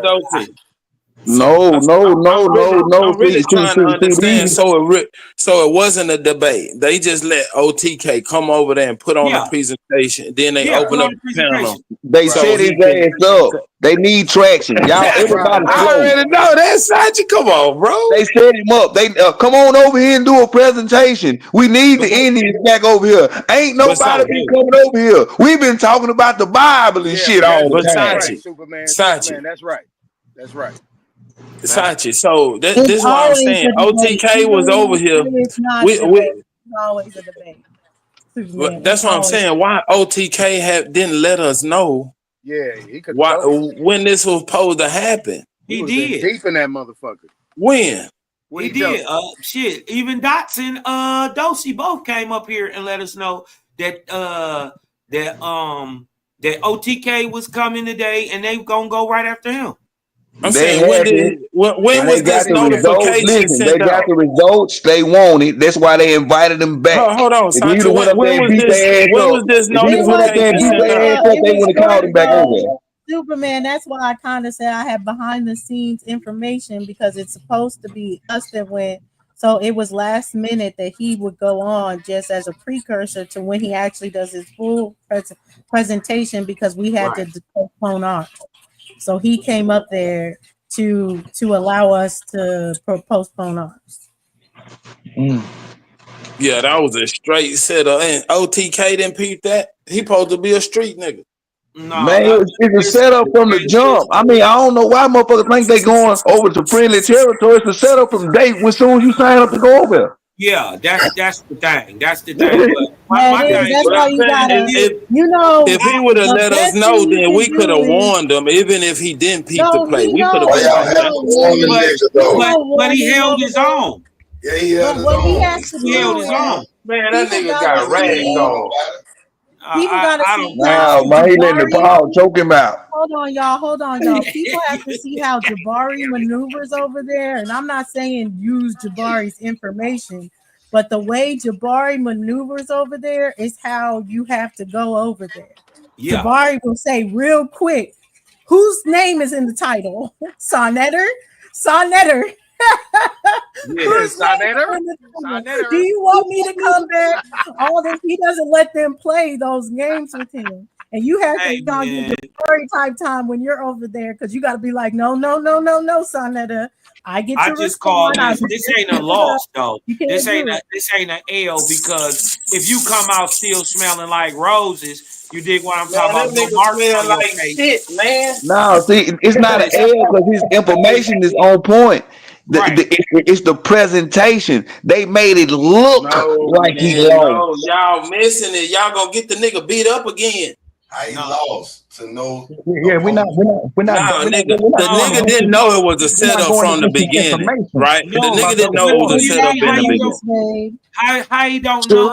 Dopey. No. I'm really See, trying to understand. So it wasn't a debate. They just let OTK come over there and put on a presentation. Then they open up the panel. They set his ass up. They need traction. Y'all, everybody I already know that's Sachi. Come on, bro. They set him up. They come on over here and do a presentation. We need the Indians back over here. Ain't nobody been coming over here. We've been talking about the Bible and shit all the time. Sachi, Superman, that's right. That's right. Sachi. So this is what I'm saying. OTK was over here. It's always a debate. Superman, that's what I'm saying. Why OTK didn't let us know? Yeah, he could. When this was supposed to happen? He did. Deep in that motherfucker. When? He did. Shit. Even Dots and Dosey both came up here and let us know that that OTK was coming today, and they gonna go right after him. I'm saying when was this notification? Listen, they got the results they wanted. That's why they invited them back. Hold on, Sancho. When was this notification? They would have called him back over. Superman, that's why I kind of said I have behind the scenes information, because it's supposed to be us that went. So it was last minute that he would go on just as a precursor to when he actually does his full presentation, because we had to postpone ours. So he came up there to allow us to postpone ours. Yeah, that was a straight setup. And OTK didn't peep that. He supposed to be a street nigga. No, man, it's a setup from the jump. I mean, I don't know why motherfuckers think they going over to friendly territory. It's a setup from day as soon as you sign up to go over there. Yeah, that's the thing. That's the thing. If he would have let us know, then we could have warned him. Even if he didn't peep the play, we could have. But he held his own. Yeah, he held his own. Man, that nigga got ragged on. People gotta see. Now, man, he letting the ball choke him out. Hold on, y'all. People have to see how Jabari maneuvers over there, and I'm not saying use Jabari's information, but the way Jabari maneuvers over there is how you have to go over there. Yeah. Jabari will say real quick, whose name is in the title? Sonetter. Yes, do you want me to come back? All that he doesn't let them play those games with him, and you have to get the story type time when you're over there, because you got to be like, no, Sonetta. I just call this ain't a loss though. This ain't an L, because if you come out still smelling like roses, you dig what I'm talking about? No smell like shit, man. No, see, it's not an L because his information is on point. It's the presentation. They made it look like he lost. Y'all missing it. Y'all gonna get the nigga beat up again. I lost to know. Yeah, we're not. The nigga didn't know it was a setup from the beginning, right? The nigga didn't know it was a setup in the beginning. How he don't know?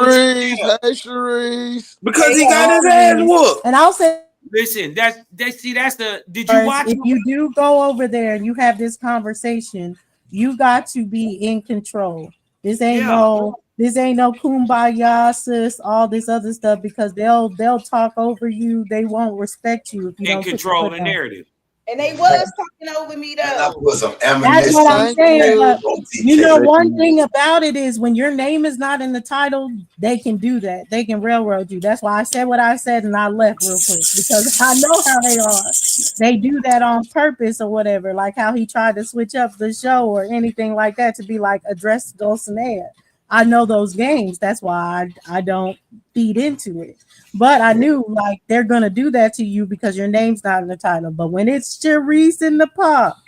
Sharice. Because he got his ass whooped. And I'll say, listen, that's the. Did you watch? If you do go over there and you have this conversation, you got to be in control. This ain't no kumbaya, sis, all this other stuff, because they'll talk over you. They won't respect you if you don't control the narrative. And they was talking over me though. That's what I'm saying. But you know, one thing about it is when your name is not in the title, they can do that. They can railroad you. That's why I said what I said and I left real quick, because I know how they are. They do that on purpose or whatever, like how he tried to switch up the show or anything like that to be like address Dulcinea. I know those games. That's why I don't feed into it. But I knew like they're gonna do that to you because your name's not in the title. But when it's Sharice in the pop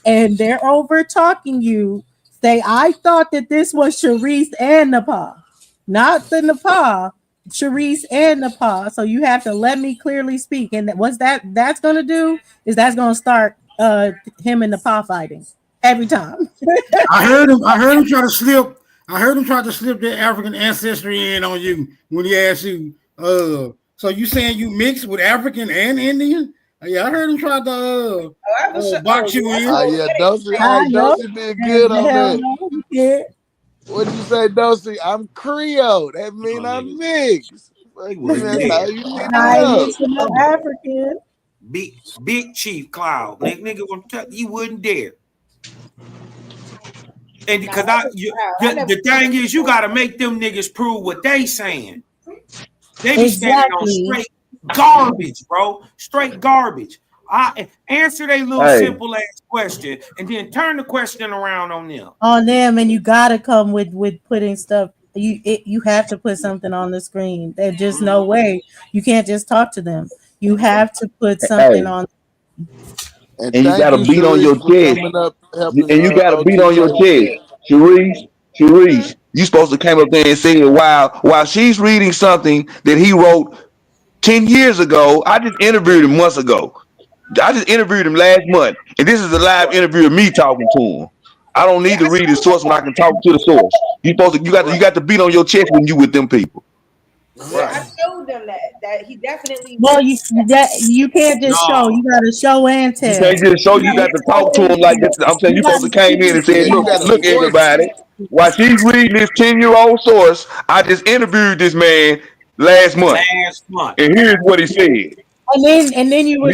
and they're over talking you, say I thought that this was Sharice and Nepal, not the Nepal, Sharice and Nepal. So you have to let me clearly speak. And what's that's gonna do is that's gonna start him and Nepal fighting every time. I heard him try to slip. I heard him try to slip their African ancestry in on you when he asked you. So you saying you mixed with African and Indian? Yeah, I heard him try to box you in. Yeah, Dosey did good on that. What did you say, Dosey? I'm Creole. That means I'm mixed. Like, African. Big Chief Cloud. Nigga, he wouldn't dare. And because the thing is, you got to make them niggas prove what they saying. They be standing on straight garbage, bro. Straight garbage. I answer their little simple ass question and then turn the question around on them. And you gotta come with putting stuff. You have to put something on the screen. There's just no way. You can't just talk to them. You have to put something on. And you gotta beat on your chest. And you gotta beat on your chest. Sharice, you supposed to came up there and said while she's reading something that he wrote 10 years ago. I just interviewed him months ago. I just interviewed him last month, and this is a live interview of me talking to him. I don't need to read his source when I can talk to the source. You got to beat on your chest when you with them people. Right. I showed them that he definitely. Well, you can't just show. You got to show and tell. You can't just show. You got to talk to him like this. I'm saying you supposed to came in and said, "Look, everybody. While she's reading this 10-year-old source, I just interviewed this man last month, and here's what he said." And then you were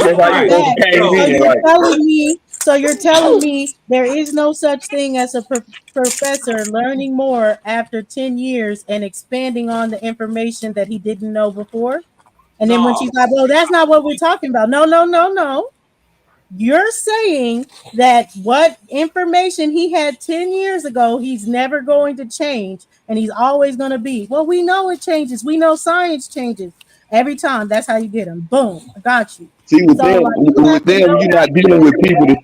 so you're telling me there is no such thing as a professor learning more after 10 years and expanding on the information that he didn't know before. And then when she's like, well, that's not what we're talking about. No. You're saying that what information he had 10 years ago, he's never going to change and he's always going to be. Well, we know it changes. We know science changes. Every time, that's how you get them. Boom, I got you. See, with them, you're not dealing with people.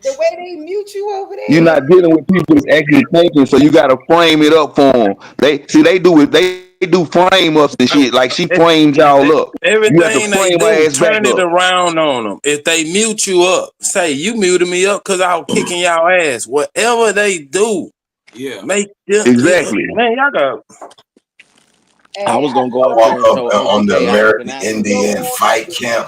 The way they mute you over there. You're not dealing with people that's actually thinking, so you got to frame it up for them. They do it. They do frame ups and shit. Like she framed y'all up. Everything they do, turn it around on them. If they mute you up, say you muted me up because I was kicking y'all ass. Whatever they do, make them exactly. Man, y'all got. I was gonna go on the American Indian fight camp.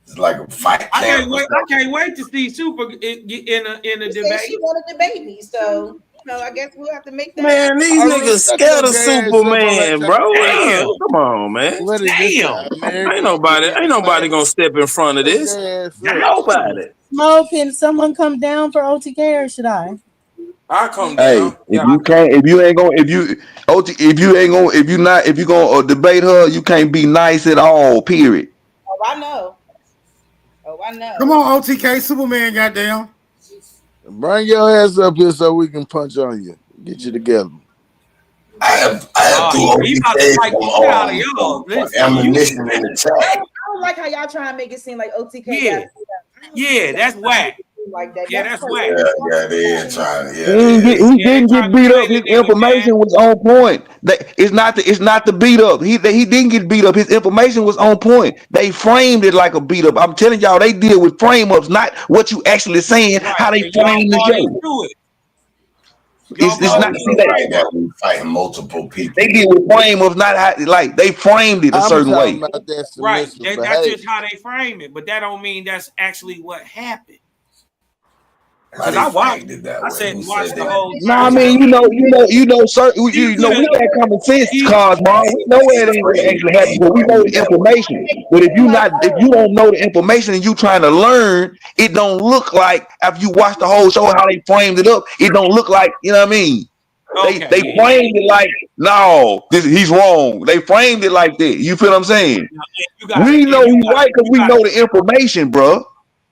It's like a fight camp. I can't wait to see Super in a debate. She want to debate me, so I guess we'll have to make that. Man, these niggas scared of Superman, bro. Damn. Come on, man. Damn. Ain't nobody gonna step in front of this. Nobody. Mo, can someone come down for OTK or should I? I come down. If you gonna debate her, you can't be nice at all. Period. Oh, I know. Come on, OTK, Superman, goddamn. Bring your ass up here so we can punch on you. Get you together. I have ammunition in the chat. I don't like how y'all trying to make it seem like OTK. Yeah, that's whack. Like that. Yeah, that's whack. Yeah, they ain't trying. He didn't get beat up. His information was on point. It's not the beat up. He didn't get beat up. His information was on point. They framed it like a beat up. I'm telling y'all, they deal with frame ups, not what you actually saying. Right. How they frame the show. It's not that we fighting multiple people. They deal with frame ups, not how, like they framed it a certain way. Right. That's just how they frame it, but that don't mean that's actually what happened. Because I watched it that way. I said watch the whole. No, I mean, we got common sense, Cosmo. We know it ain't actually happening, but we know the information. But if you don't know the information and you trying to learn, it don't look like after you watch the whole show how they framed it up. It don't look like, you know what I mean? They framed it like, no, he's wrong. They framed it like that. You feel what I'm saying? We know he's right because we know the information, bro.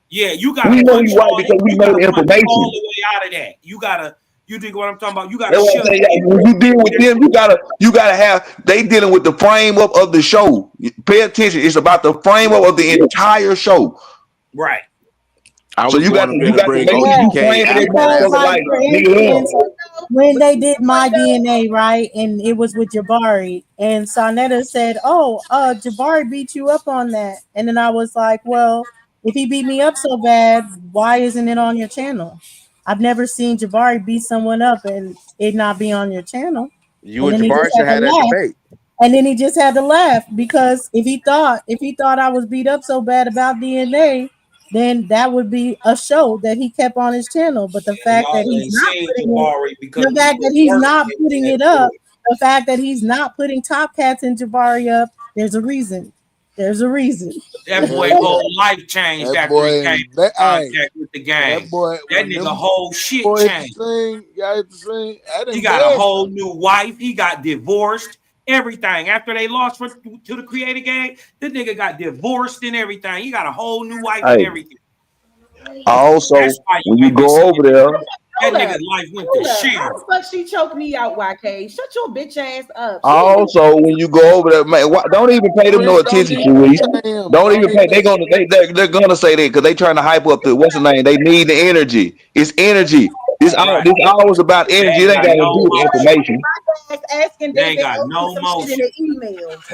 Yeah, you got. We know he's right because we know the information. All the way out of that, you think what I'm talking about? You gotta. When you deal with them, you gotta have. They dealing with the frame up of the show. Pay attention. It's about the frame up of the entire show. Right. So you got to bring when they did My DNA, right, and it was with Jabari, and Sonetta said, "Oh, Jabari beat you up on that," and then I was like, "Well, if he beat me up so bad, why isn't it on your channel? I've never seen Jabari beat someone up and it not be on your channel." You and Jabari should have that debate. And then he just had to laugh because if he thought I was beat up so bad about DNA, then that would be a show that he kept on his channel. But the fact that he's not putting it up, the fact that he's not putting Top Cats and Jabari up, there's a reason. There's a reason. That boy whole life changed after he came in contact with the game. That nigga whole shit changed. He got a whole new wife. He got divorced. Everything after they lost to the Creator Game, this nigga got divorced and everything. He got a whole new wife and everything. Also, when you go over there, that nigga life went to shit. How the fuck she choked me out, YK? Shut your bitch ass up. Also, when you go over there, man, don't even pay them no attention, Sharice. Don't even pay. They're gonna say that because they trying to hype up the what's the name. They need the energy. It's energy. This always about energy. They ain't got to do with information. They ain't got no motion. It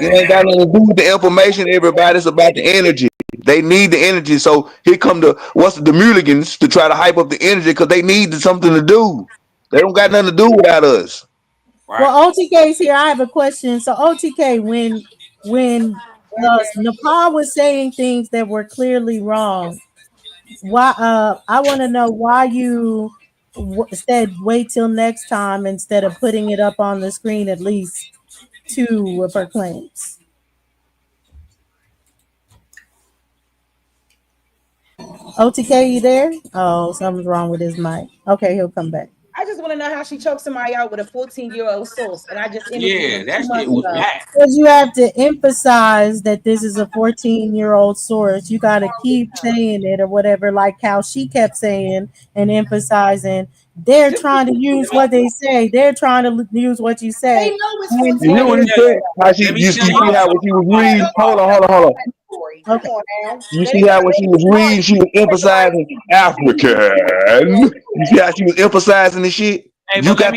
ain't got nothing to do with the information. Everybody, it's about the energy. They need the energy. So here come the Mulligans to try to hype up the energy because they need something to do. They don't got nothing to do without us. Right. Well, OTK's here. I have a question. So OTK, when Nepal was saying things that were clearly wrong, why? I want to know why you said wait till next time instead of putting it up on the screen at least 2 of her claims. OTK, you there? Oh, something's wrong with his mic. Okay, he'll come back. I just want to know how she choked somebody out with a 14-year-old source, and I just that shit was bad. Because you have to emphasize that this is a 14-year-old source. You got to keep saying it or whatever, like how she kept saying and emphasizing. They're trying to use what they say. They're trying to use what you say. You hear what he said? You see how when she was reading? Hold on. Okay. You see how when she was reading, she was emphasizing African. You see how she was emphasizing the shit? Hey, you got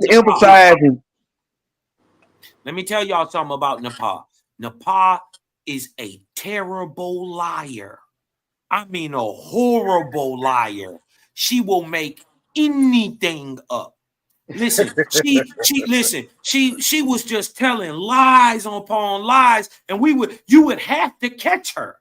to emphasize. Let me tell y'all something about Nepal. Nepal is a terrible liar. I mean, a horrible liar. She will make anything up. Listen, she was just telling lies upon lies, and you would have to catch her.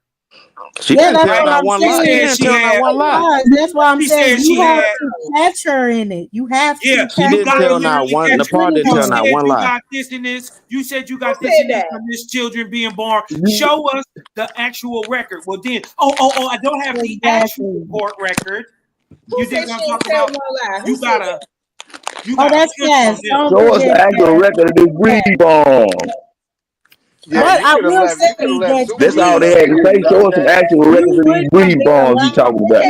She didn't tell not one lie. That's why I'm saying you have to catch her in it. You have to. Yeah, she didn't tell not one. Nepal didn't tell not one lie. You got this and this. You said you got this and this from this children being born. Show us the actual record. Well, then, I don't have the actual court record. You think I'm talking about? You gotta. That's yes. Show us the actual record of this breed bomb. But I will say that that's all they had to say. Show us some actual records of these breed bombs you talking about.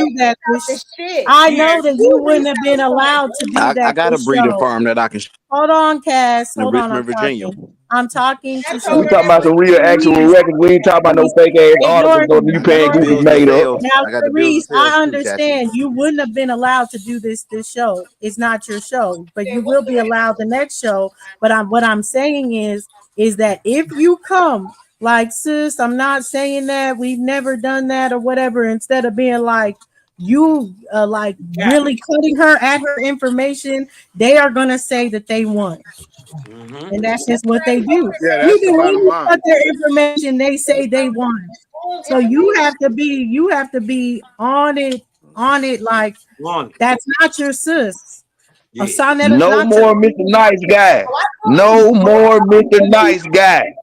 I know that you wouldn't have been allowed to do that. I got a breeding farm that I can. Hold on, Cass. Hold on. Virginia. I'm talking to. We talking about some real actual records. We ain't talking about no fake ass articles you paying Google made up. Now, Reese, I understand you wouldn't have been allowed to do this show. It's not your show, but you will be allowed the next show. But what I'm saying is that if you come like, sis, I'm not saying that we've never done that or whatever, instead of being like you really cutting her at her information, they are gonna say that they won. Mm-hmm. And that's just what they do. Yeah, even when you cut their information, they say they won. So you have to be on it like that's not your sis. Yeah. No more Mr. Nice Guy. No more Mr. Nice Guy.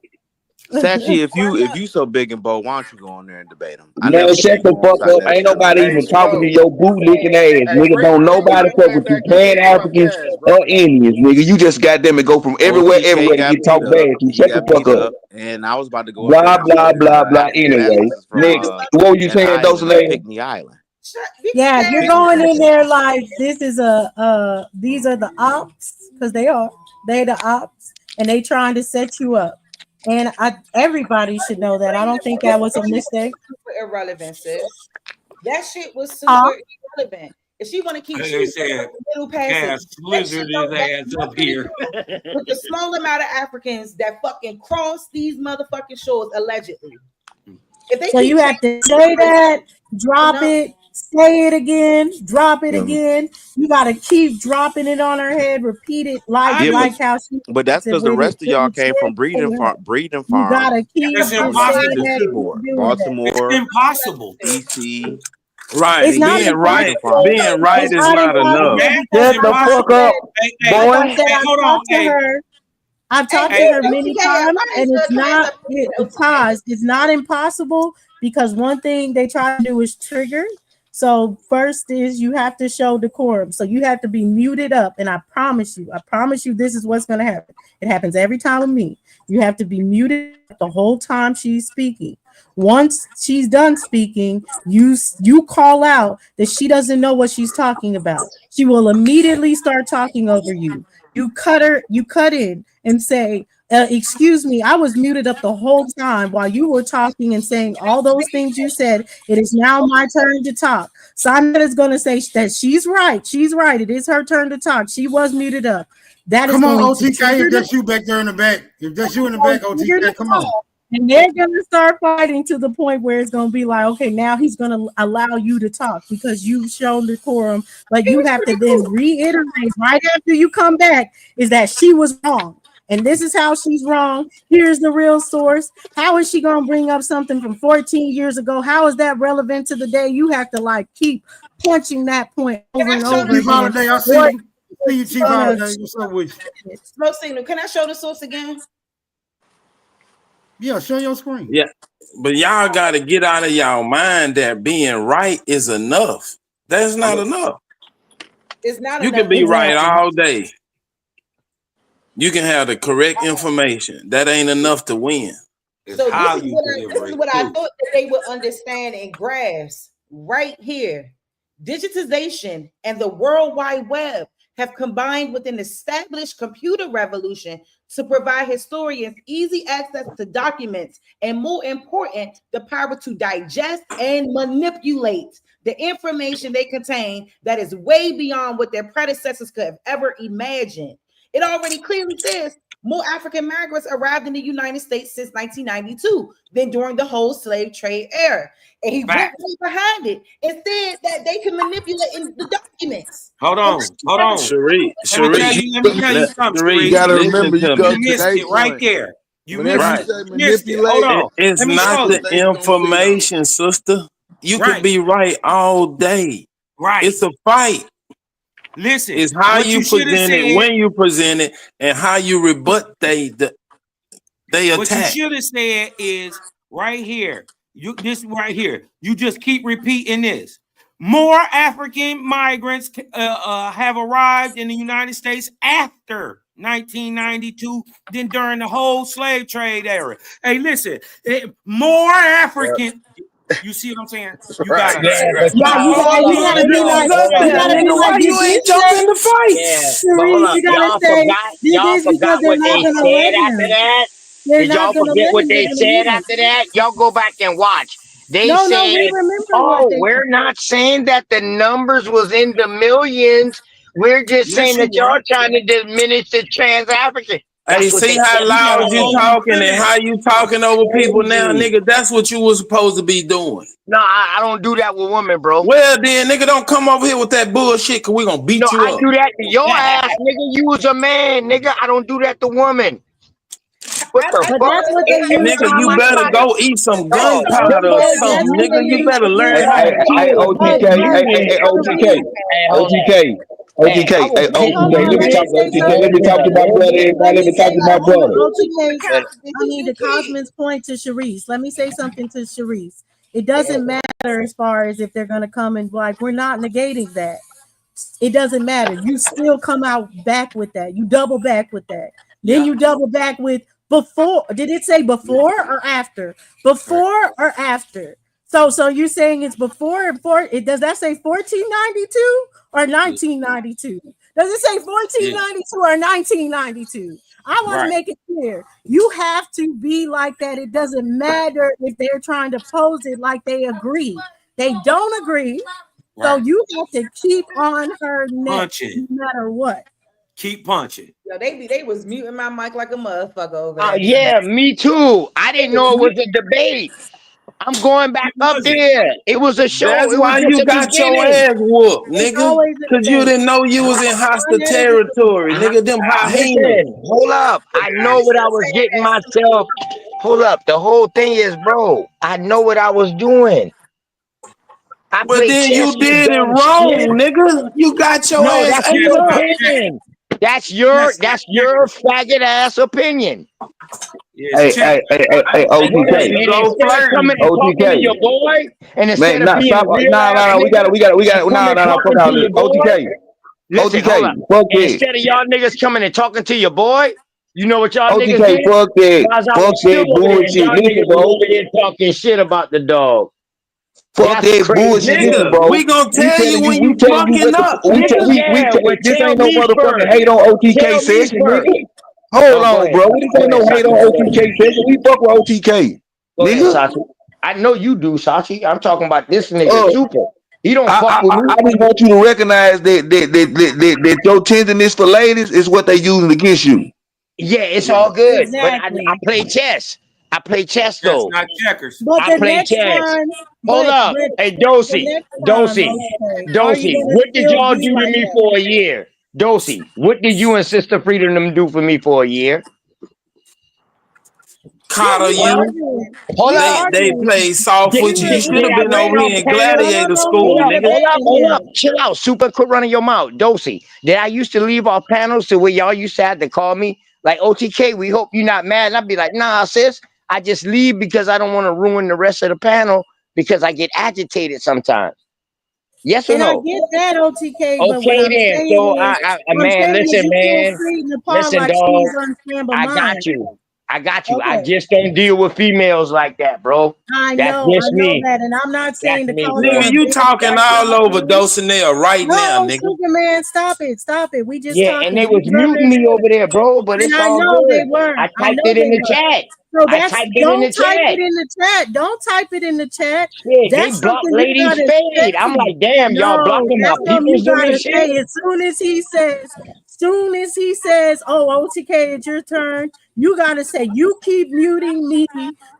Sachi, if you so big and bold, why don't you go on there and debate him? No, shut the fuck up. Ain't nobody even talking to your boot-licking ass, nigga. Don't nobody fuck with you, Pan-Africans or Indians, nigga. You just got them and go from everywhere to get talk bad. You shut the fuck up. And I was about to go. Blah blah blah blah. Anyway, next, what were you saying, those ladies? Picnic Island. Yeah, you're going in there like this is these are the ops, because they're the ops, and they trying to set you up. And everybody should know that. I don't think that was a mistake. Super irrelevant, sis. That shit was super irrelevant. If she want to keep little passes, lizard his ass up here. With the small amount of Africans that fucking cross these motherfucking shores allegedly. So you have to say that, drop it, say it again, drop it again. You gotta keep dropping it on her head, repeat it like how she. But that's because the rest of y'all came from breeding farm. You gotta keep. It's impossible. Baltimore. It's impossible. DC. Right. Being right is not enough. Shut the fuck up, boy. Hold on. I've talked to her many times, and it's not it's not impossible, because one thing they try to do is trigger. So first is you have to show decorum. So you have to be muted up, and I promise you, this is what's going to happen. It happens every time with me. You have to be muted the whole time she's speaking. Once she's done speaking, you call out that she doesn't know what she's talking about. She will immediately start talking over you. You cut in and say, excuse me, I was muted up the whole time while you were talking and saying all those things you said. It is now my turn to talk. Simon is going to say that she's right. She's right. It is her turn to talk. She was muted up. Come on, OTK, if that's you back there in the back. If that's you in the back, OTK, come on. And they're going to start fighting to the point where it's going to be like, okay, now he's going to allow you to talk because you've shown decorum. But you have to then reiterate right after you come back is that she was wrong. And this is how she's wrong. Here's the real source. How is she going to bring up something from 14 years ago? How is that relevant to the day? You have to like keep punching that point over and over. Chief Holiday, I see you, Chief Holiday. What's up with you? Smoke signal. Can I show the source again? Yeah, show your screen. Yeah, but y'all got to get out of y'all mind that being right is enough. That's not enough. It's not. You can be right all day. You can have the correct information. That ain't enough to win. So this is what I thought that they would understand and grasp right here. Digitization and the World Wide Web have combined with an established computer revolution to provide historians easy access to documents and, more important, the power to digest and manipulate the information they contain that is way beyond what their predecessors could have ever imagined. It already clearly says more African migrants arrived in the United States since 1992 than during the whole slave trade era. And he went right behind it and said that they can manipulate in the documents. Hold on. Cherie, you gotta remember, you missed it right there. You missed it. Hold on. It's not the information, sister. You can be right all day. Right. It's a fight. Listen, it's how you present it, when you present it, and how you rebut they attack. What you should have said is right here. This right here. You just keep repeating this. More African migrants have arrived in the United States after 1992 than during the whole slave trade era. Hey, listen, more African. You see what I'm saying? You gotta be like, you ain't jumping the fight. Y'all forgot what they said after that. Did y'all forget what they said after that? Y'all go back and watch. They said, we're not saying that the numbers was in the millions. We're just saying that y'all trying to diminish the trans-African. Hey, see how loud you talking and how you talking over people now, nigga? That's what you was supposed to be doing. No, I don't do that with women, bro. Well, then, nigga, don't come over here with that bullshit, because we gonna beat you up. I do that to your ass, nigga. You was a man, nigga. I don't do that to women. What the fuck? Nigga, you better go eat some gunpowder or something, nigga. You better learn how to kill. OTK, let me talk to my brother. I mean, the Cosman's point to Sharice. Let me say something to Sharice. It doesn't matter as far as if they're going to come and like, we're not negating that. It doesn't matter. You still come out back with that. You double back with that. Then you double back with before. Did it say before or after? Before or after? So you're saying it's before and for it? Does that say 1492 or 1992? Does it say 1492 or 1992? I want to make it clear. You have to be like that. It doesn't matter if they're trying to pose it like they agree. They don't agree. Right. So you have to keep on her neck no matter what. Keep punching. Yo, they was muting my mic like a motherfucker over there. Yeah, me too. I didn't know it was a debate. I'm going back up there. It was a show. That's why you got your ass whooped, nigga. Because you didn't know you was in hostile territory, nigga. Them hyenas. Hold up. I know what I was getting myself. Hold up. The whole thing is, bro, I know what I was doing. But then you did it wrong, nigga. You got your ass. That's your faggot ass opinion. Hey, OTK. Instead of coming and talking to your boy, and instead of being a real we got fuck out this. OTK. Instead of y'all niggas coming and talking to your boy, you know what y'all niggas did? Fuck that bullshit, niggas bro. over there talking shit about the dog. Fuck that bullshit, nigga, bro. We gonna tell you when you fucking up. This ain't no motherfucking hate on OTK session, nigga. Hold on, bro. This ain't no hate on OTK session. We fuck with OTK, nigga. I know you do, Sachi. I'm talking about this nigga Super. He don't fuck with me. I just want you to recognize that your tenderness for ladies is what they using against you. Yeah, it's all good. Exactly. But I play chess. I play chess though. That's not checkers. But I play chess. Hold up. Hey, Dosey. What did y'all do to me for a year? Dosey, what did you and Sister Freedom do for me for a year? Coddle you. They play soft with you. You should have been over here in gladiator school, nigga. Hold up. Chill out. Super, quit running your mouth. Dosey, did I used to leave our panels to where y'all used to have to call me? Like, OTK, we hope you're not mad. And I'd be like, nah, sis. I just leave because I don't want to ruin the rest of the panel because I get agitated sometimes. Yes or no? I get that, OTK. Okay, then. So, man, listen, dog. I got you. Okay. I just don't deal with females like that, bro. I know that, and I'm not saying the nigga, you talking all over Dulcinea right now, nigga. Superman, stop it. We just talking. And they was muting me over there, bro. But it's all good. They were. I typed it in the chat. So don't type it in the chat. Don't type it in the chat. Yeah, they block ladies' fade. I'm like, damn, y'all blocking my people's doing shit. As soon as he says, oh, OTK, it's your turn, you gotta say, you keep muting me.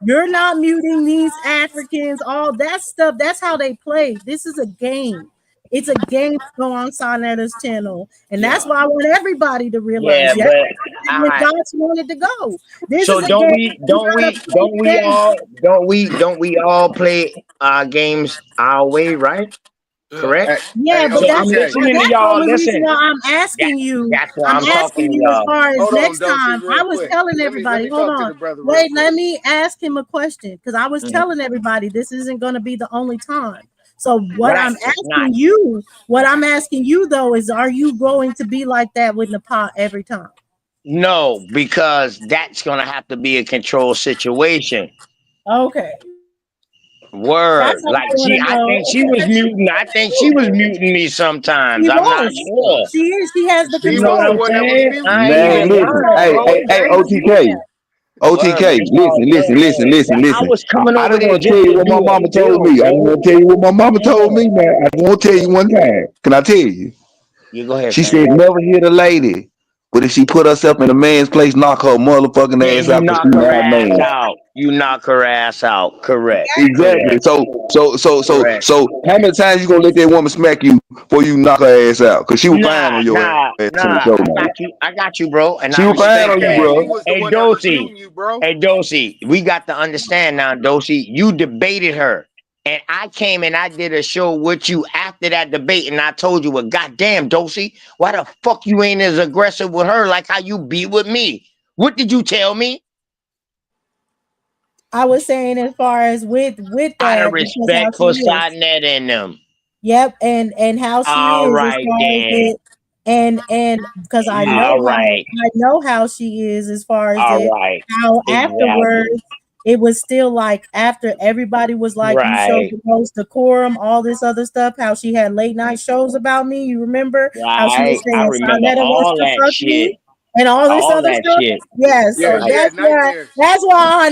You're not muting these Africans, all that stuff. That's how they play. This is a game. It's a game to go on Sonetta's channel, and that's why I want everybody to realize. Yeah, but God's wanted to go. This so don't we all play games our way, right? Correct. Yeah, but I'm listening to y'all. Listen, I'm asking you. I'm asking you as far as next time. I was telling everybody. Hold on. Wait, let me ask him a question because I was telling everybody this isn't going to be the only time. So what I'm asking you though is, are you going to be like that with Nepal every time? No, because that's gonna have to be a control situation. Okay. Word. Like I think she was muting. I think she was muting me sometimes. I'm not sure. She is. She has the control. Man, listen. Hey, OTK. OTK, listen. I was coming over there. I didn't want to tell you what my mama told me. I didn't want to tell you what my mama told me, man. I won't tell you one time. Can I tell you? You go ahead. She said, never hit a lady, but if she put herself in a man's place, knock her motherfucking ass out. You knock her ass out. Correct. Exactly. So how many times you gonna let that woman smack you before you knock her ass out? Because she was fine on your ass. I got you, bro. And she was fine on you, bro. Hey, Dosey, we got to understand now, Dosey. You debated her. And I came and I did a show with you after that debate, and I told you, well, goddamn, Dosey, why the fuck you ain't as aggressive with her like how you be with me? What did you tell me? I was saying as far as with that, out of respect for Sonetta and them. Yep, and how she is. Right, then. And because I know how she is as far as how afterwards it was still like after everybody was like you showed the most decorum, all this other stuff, how she had late night shows about me. You remember how she was saying I remember all that shit. And all this other stuff. Yes, yeah, so that's why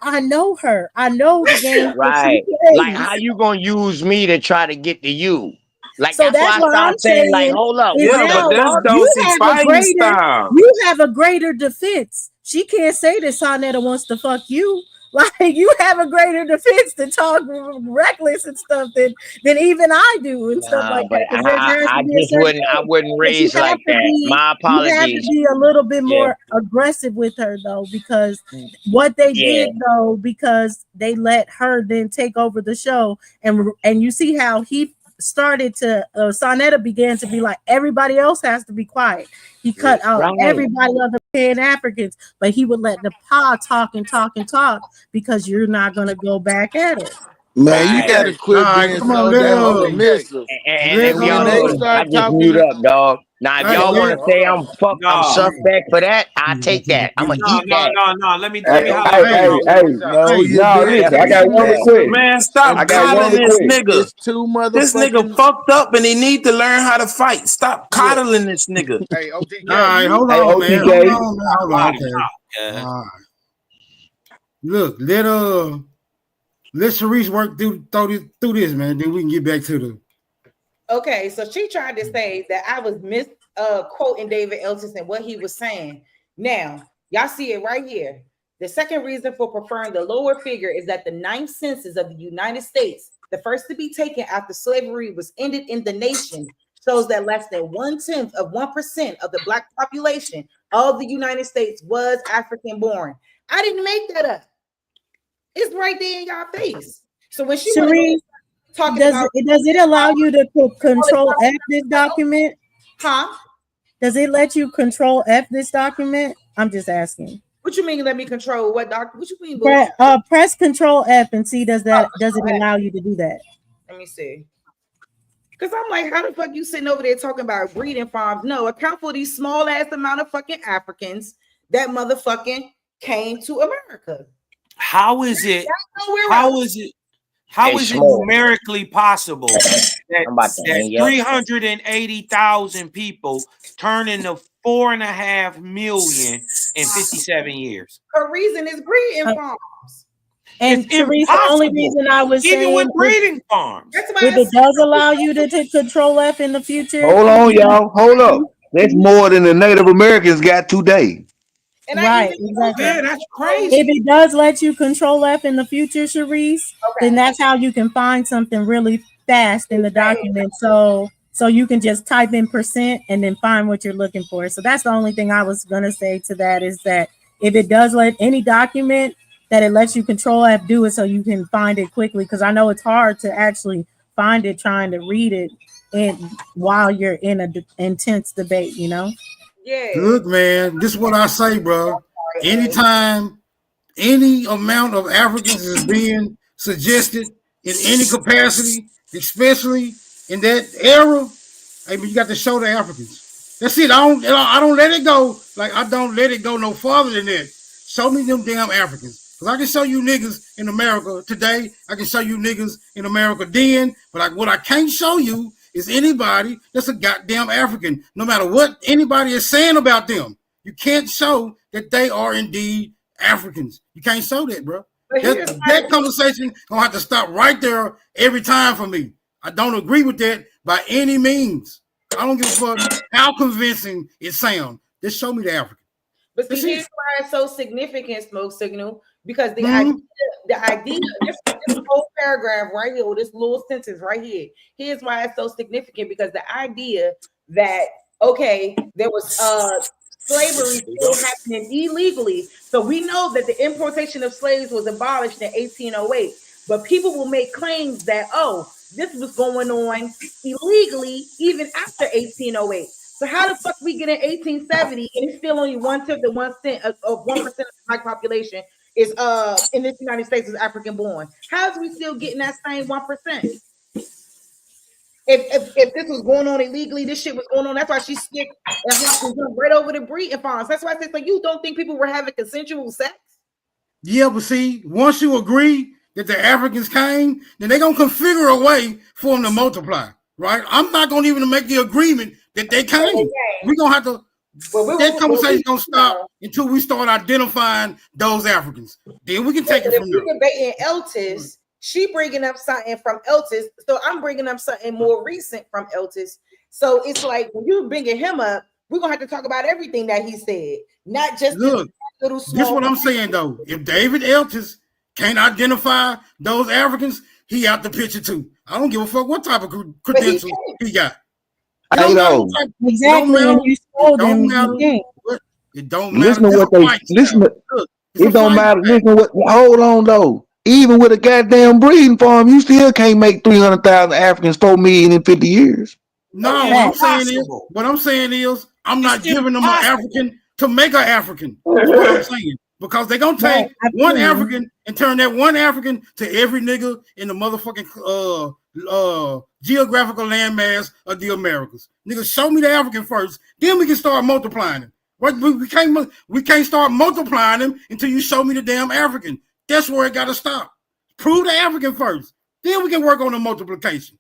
I know her. I know the game. Right. Like how you gonna use me to try to get to you? Like so that's why I'm saying, like, hold up. Yeah, but that's Dosey's fighting style. You have a greater defense. She can't say that Sonetta wants to fuck you. Like you have a greater defense to talk reckless and stuff than even I do and stuff like that. I wouldn't raise like that. My apologies. You have to be a little bit more aggressive with her though, because what they did though, because they let her then take over the show, and you see how he started to Sonetta began to be like, everybody else has to be quiet. He cut out everybody other Pan-Africans, but he would let the Pa talk because you're not gonna go back at it. Man, you gotta quit being so damn submissive. And y'all, I just mute up, dog. Now, if y'all want to say I'm suspect for that, I take that. I'm gonna eat that. No. Let me Hey, I got one request. Man, stop coddling this nigga. This nigga fucked up and he need to learn how to fight. Stop coddling this nigga. Hey, OTK. All right, hold on, man. Hold on. Okay. Look, let Sharice work through this, man. Then we can get back to the. Okay, so she tried to say that I was quoting David Eltis and what he was saying. Now, y'all see it right here. The second reason for preferring the lower figure is that the 9th census of the United States, the first to be taken after slavery was ended in the nation, shows that less than 1/10 of 1% of the Black population of the United States was African born. I didn't make that up. It's right there in y'all face. So when she was talking does it allow you to control F this document? Huh? Does it let you control F this document? I'm just asking. What you mean? Let me control what document? What you mean? Press Control F and see does it allow you to do that? Let me see. Because I'm like, how the fuck you sitting over there talking about breeding farms? No, account for these small ass amount of fucking Africans that motherfucking came to America. How is it numerically possible that 380,000 people turn into 4.5 million in 57 years? Her reason is breeding farms. And Teresa, the only reason I was even saying with breeding farms, if it does allow you to take Control F in the future. Hold on, y'all. Hold up. That's more than the Native Americans got today. Right, exactly. Yeah, that's crazy. If it does let you Control F in the future, Sharice, then that's how you can find something really fast in the document. So you can just type in % and then find what you're looking for. So that's the only thing I was gonna say to that is that if it does let any document that it lets you Control F, do it so you can find it quickly. Because I know it's hard to actually find it trying to read it and while you're in an intense debate, you know. Yeah. Look, man, this is what I say, bro. Anytime any amount of Africans is being suggested in any capacity, especially in that era, I mean, you got to show the Africans. That's it. I don't let it go. Like, I don't let it go no farther than that. Show me them damn Africans. Because I can show you niggas in America today. I can show you niggas in America then. But what I can't show you is anybody that's a goddamn African, no matter what anybody is saying about them. You can't show that they are indeed Africans. You can't show that, bro. That conversation gonna have to stop right there every time for me. I don't agree with that by any means. I don't give a fuck how convincing it sounds. Just show me the African. But see, here's why it's so significant, Smoke Signal, because the idea, this whole paragraph right here, or this little sentence right here, here's why it's so significant, because the idea that, okay, there was slavery still happening illegally. So we know that the importation of slaves was abolished in 1808, but people will make claims that, oh, this was going on illegally even after 1808. So how the fuck we get in 1870 and it's still only 1/10 of 1% of the black population is in this United States is African born? How is we still getting that same 1%? If this was going on illegally, this shit was going on. That's why she skipped and jumped right over the breeding farms. That's why I said, so you don't think people were having consensual sex? Yeah, but see, once you agree that the Africans came, then they're gonna configure a way for them to multiply, right? I'm not gonna even make the agreement that they came. Okay. We're gonna have to. That conversation gonna stop until we start identifying those Africans. Then we can take it from there. Debating Eltis, she bringing up something from Eltis, so I'm bringing up something more recent from Eltis. So it's like when you bringing him up, we're gonna have to talk about everything that he said, not just look. This is what I'm saying though. If David Eltis can't identify those Africans, he out the picture too. I don't give a fuck what type of credentials he got. I know exactly. It don't matter. Listen to what they listen. It don't matter. Listen to what. Hold on though. even with a goddamn breeding farm, you still can't make 300,000 Africans 4 million in 50 years. No, what I'm saying is, I'm not giving them an African to make an African. That's what I'm saying. Because they're gonna take one African and turn that one African to every nigga in the motherfucking geographical landmass of the Americas. Nigga, show me the African first, then we can start multiplying him. We can't start multiplying him until you show me the damn African. That's where it gotta stop. Prove the African first, then we can work on the multiplication.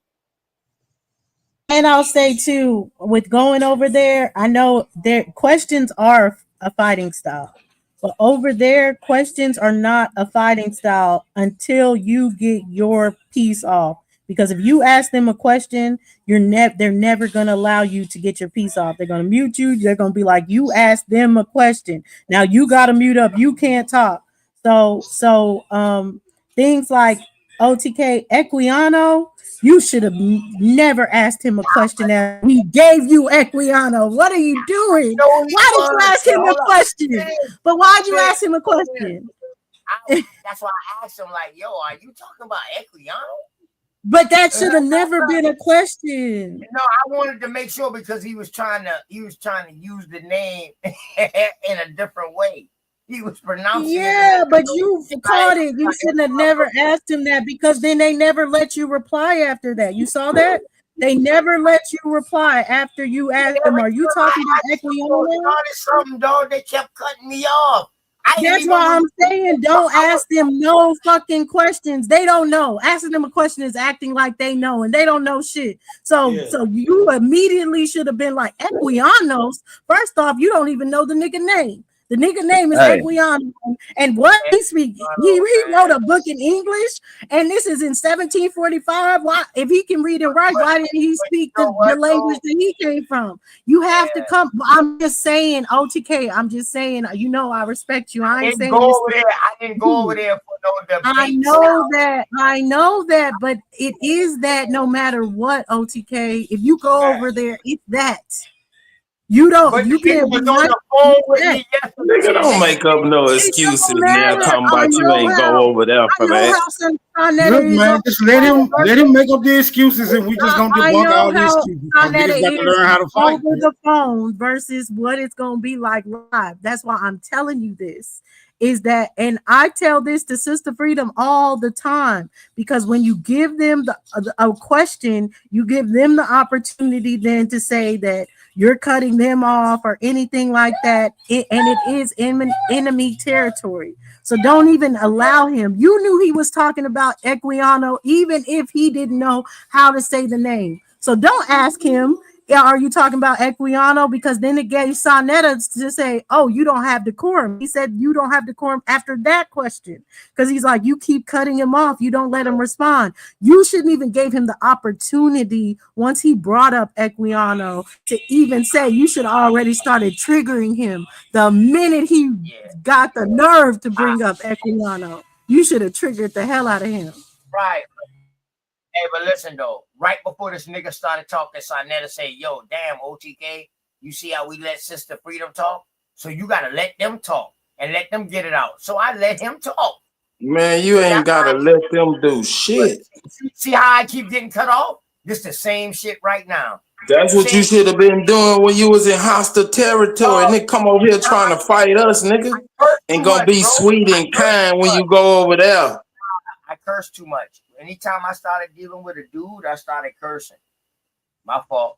And I'll say too, with going over there, I know their questions are a fighting style, but over there, questions are not a fighting style until you get your piece off. Because if you ask them a question, they're never gonna allow you to get your piece off. They're gonna mute you. They're gonna be like, you asked them a question. Now you gotta mute up. You can't talk. So things like OTK Equiano. You should have never asked him a question. That we gave you Equiano. What are you doing? Why did you ask him a question? But why'd you ask him a question? That's why I asked him, like, yo, are you talking about Equiano? But that should have never been a question. No, I wanted to make sure because he was trying to use the name in a different way. He was pronouncing it. But you caught it. You shouldn't have never asked him that because then they never let you reply after that. You saw that? They never let you reply after you asked them. Are you talking about Equiano? Something, dog. They kept cutting me off. That's why I'm saying don't ask them no fucking questions. They don't know. Asking them a question is acting like they know, and they don't know shit. So you immediately should have been like, Equianos. First off, you don't even know the nigga name. The nigga name is Equiano, and what he speaks, he wrote a book in English, and this is in 1745. Why, if he can read and write, why didn't he speak the language that he came from? You have to come. I'm just saying, OTK. I'm just saying, you know, I respect you. I ain't saying I didn't go over there for no debate. I know that, but it is that no matter what, OTK. If you go over there, it's that. You don't. But you can't. On the phone with me yesterday. Don't make up no excuses now. Talking about you ain't go over there for that. Look, man, just let him make up the excuses, and we just gonna debunk all the excuses. Niggas got to learn how to fight over the phone versus what it's gonna be like live. That's why I'm telling you this. Is that, and I tell this to Sister Freedom all the time, because when you give them a question, you give them the opportunity then to say that you're cutting them off or anything like that, and it is enemy territory. So don't even allow him. You knew he was talking about Equiano, even if he didn't know how to say the name. So don't ask him, are you talking about Equiano? Because then it gave Sonetta to say, oh, you don't have decorum. He said you don't have decorum after that question. Because he's like, you keep cutting him off. You don't let him respond. You shouldn't even give him the opportunity once he brought up Equiano to even say. You should already started triggering him the minute he got the nerve to bring up Equiano. You should have triggered the hell out of him. Right. Hey, but listen though, right before this nigga started talking, Sonetta say, yo, damn, OTK, you see how we let Sister Freedom talk? So you gotta let them talk and let them get it out. So I let him talk. Man, you ain't gotta let them do shit. See how I keep getting cut off? This the same shit right now. That's what you should have been doing when you was in hostile territory. And they come over here trying to fight us, nigga. Ain't gonna be sweet and kind when you go over there. I curse too much. Anytime I started dealing with a dude, I started cursing. My fault.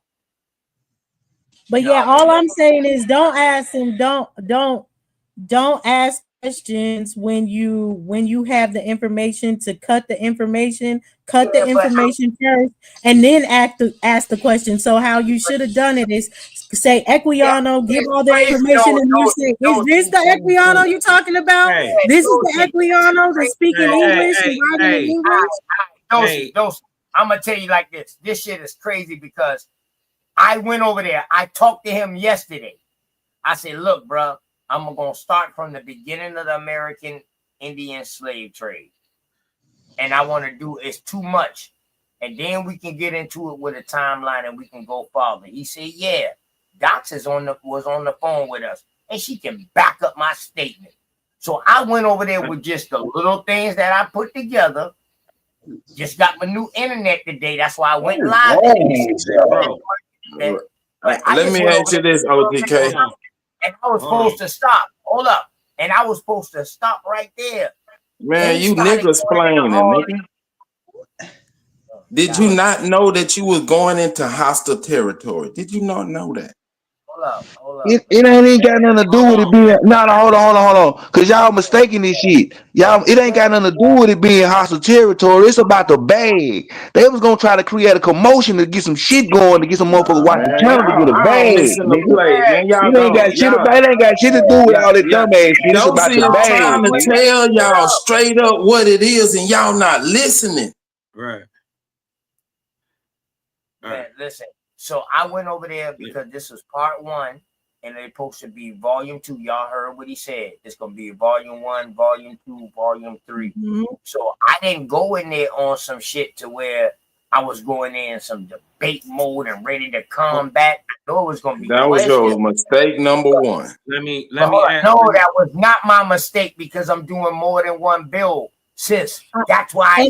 But yeah, all I'm saying is don't ask him, don't ask questions when you have the information to cut the information first and then ask the question. So how you should have done it is say Equiano, give all the information, and you say, is this the Equiano you're talking about? This is the Equiano that's speaking English and writing in English? I'm gonna tell you like this. This shit is crazy because I went over there. I talked to him yesterday. I said, look, bro, I'm gonna start from the beginning of the American Indian slave trade. And I want to do it's too much. And then we can get into it with a timeline and we can go farther. He said, yeah, Docs was on the phone with us, and she can back up my statement. So I went over there with just the little things that I put together. Just got my new internet today. That's why I went live. Let me ask you this, OTK. And I was supposed to stop. Hold up. And I was supposed to stop right there. Man, you niggas playing, nigga. Did you not know that you was going into hostile territory? Did you not know that? Hold up. It ain't got nothing to do with it being hold on. Cause y'all mistaking this shit. It ain't got nothing to do with it being hostile territory. It's about the bag. They was gonna try to create a commotion to get some shit going, to get some motherfuckers watching the channel to get a bag. It ain't got shit to do with all that dumbass shit. It's about the bag. I'm trying to tell y'all straight up what it is, and y'all not listening. Right. Man, listen. So I went over there because this was part 1, and it's supposed to be volume 2. Y'all heard what he said. It's gonna be volume 1, volume 2, volume 3. Mm-hmm. So I didn't go in there on some shit to where I was going in some debate mode and ready to combat. I know it was gonna be. That was your mistake number 1. Let me. No, that was not my mistake because I'm doing more than one build. Sis, that's why I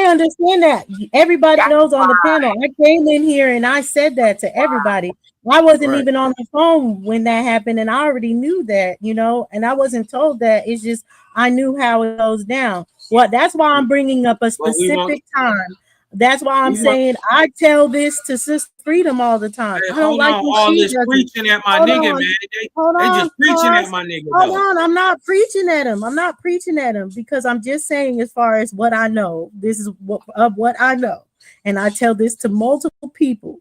understand that. Everybody knows on the panel. I came in here and I said that to everybody. I wasn't even on the phone when that happened, and I already knew that, and I wasn't told that. It's just I knew how it goes down. Well, that's why I'm bringing up a specific time. That's why I'm saying I tell this to Sister Freedom all the time. I don't like all this preaching at my nigga, man. They just preaching at my nigga. Hold on, I'm not preaching at him. Because I'm just saying, as far as what I know, this is what I know, and I tell this to multiple people.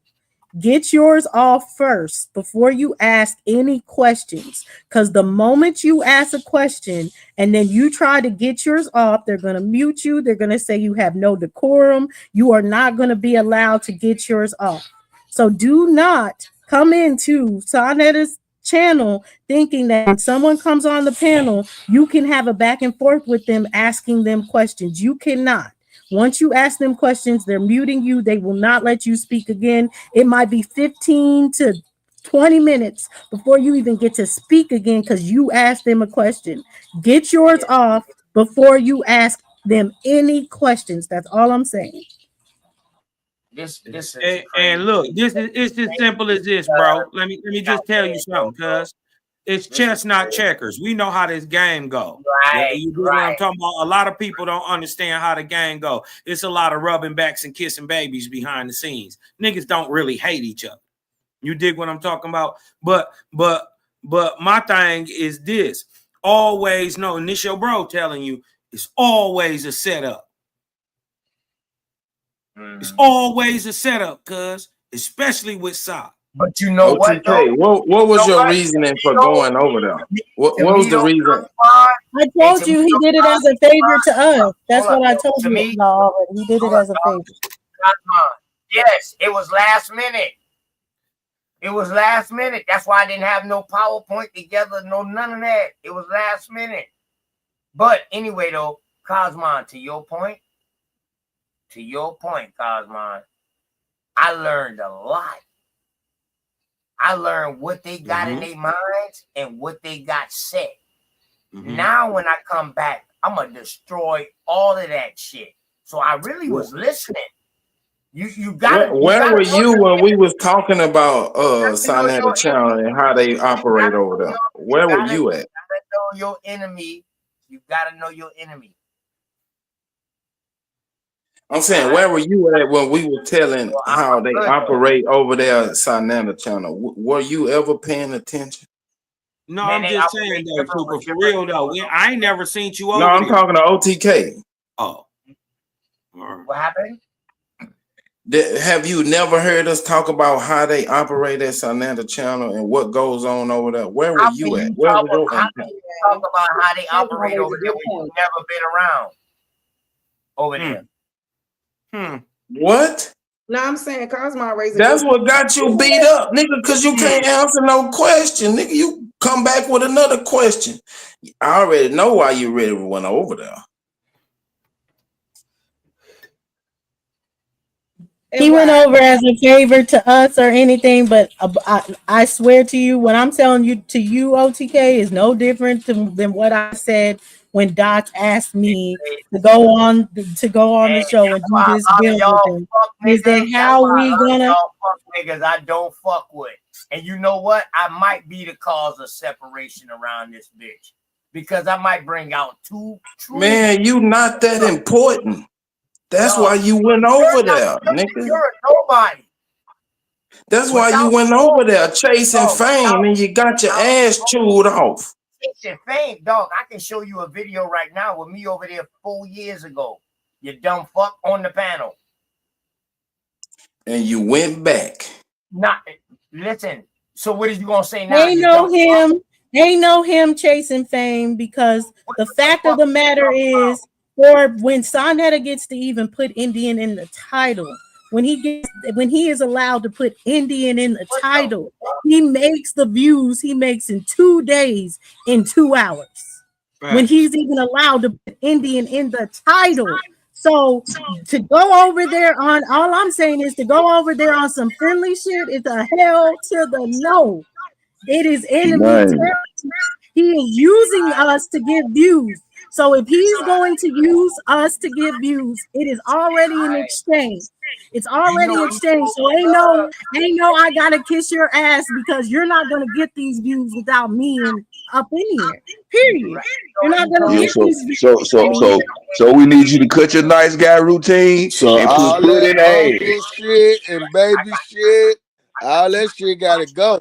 Get yours off first before you ask any questions, because the moment you ask a question and then you try to get yours off, they're going to mute you. They're going to say you have no decorum. You are not going to be allowed to get yours off. So do not come into Sonetta's channel thinking that when someone comes on the panel, you can have a back and forth with them asking them questions. You cannot. Once you ask them questions, they're muting you. They will not let you speak again. It might be 15 to 20 minutes before you even get to speak again because you asked them a question. Get yours off before you ask them any questions. That's all I'm saying. This is and look, it's as simple as this, bro. Let me just tell you something, cuz. It's chess, not checkers. We know how this game go. You know what I'm talking about? A lot of people don't understand how the game go. It's a lot of rubbing backs and kissing babies behind the scenes. Niggas don't really hate each other. You dig what I'm talking about? But my thing is this. Always know, and this your bro telling you, it's always a setup. It's always a setup, cuz, especially with Sa. But you know what was your reasoning for going over there? What was the reason? I told you he did it as a favor to us. That's what I told you. He did it as a favor. Yes, it was last minute. It was last minute. That's why I didn't have no PowerPoint together, none of that. It was last minute. But anyway, though, Cosmon, to your point, Cosmon, I learned a lot. I learned what they got in their minds and what they got set. Now, when I come back, I'm going to destroy all of that shit. So I really was listening. You got Where were you when we was talking about Sonetta Channel and how they operate over there? Where were you at? You got to know your enemy. You got to know your enemy. I'm saying, where were you at when we were telling how they operate over there at Sonetta Channel? Were you ever paying attention? No, I'm just saying though, Trooper, for real though. I ain't never seen you over there. No, I'm talking to OTK. Oh. What happened? Have you never heard us talk about how they operate at Sonetta Channel and what goes on over there? Where were you at? Where was your talk about how they operate over there when you've never been around over there? What? No, I'm saying Cosmo raising. That's what got you beat up, nigga, because you can't answer no question. Nigga, you come back with another question. I already know why you really went over there. He went over as a favor to us or anything, but I swear to you, what I'm telling you to you, OTK, is no different than what I said when Doc asked me to go on the show and do this bill with him. Is that how we gonna? Y'all fuck niggas I don't fuck with, and you know what? I might be the cause of separation around this bitch because I might bring out two. Man, you not that important. That's why you went over there, nigga. You're a nobody. That's why you went over there chasing fame and you got your ass chewed off. Chasing fame, dog. I can show you a video right now with me over there 4 years ago. You dumb fuck on the panel. And you went back. Not listen. So what is you gonna say now? They know him chasing fame because the fact of the matter is, or when Sonetta gets to even put Indian in the title, when he is allowed to put Indian in the title, he makes the views he makes in 2 days in 2 hours. Right. When he's even allowed to put Indian in the title. So to go over there on, all I'm saying is to go over there on some friendly shit is a hell to the no. It is enemy territory. He is using us to get views. So if he's going to use us to get views, it is already an exchange. It's already exchanged. So ain't no I gotta kiss your ass because you're not gonna get these views without me and up in here. Period. You're not gonna get these views. So we need you to cut your nice guy routine and all put in that shit and baby shit, all that shit gotta go.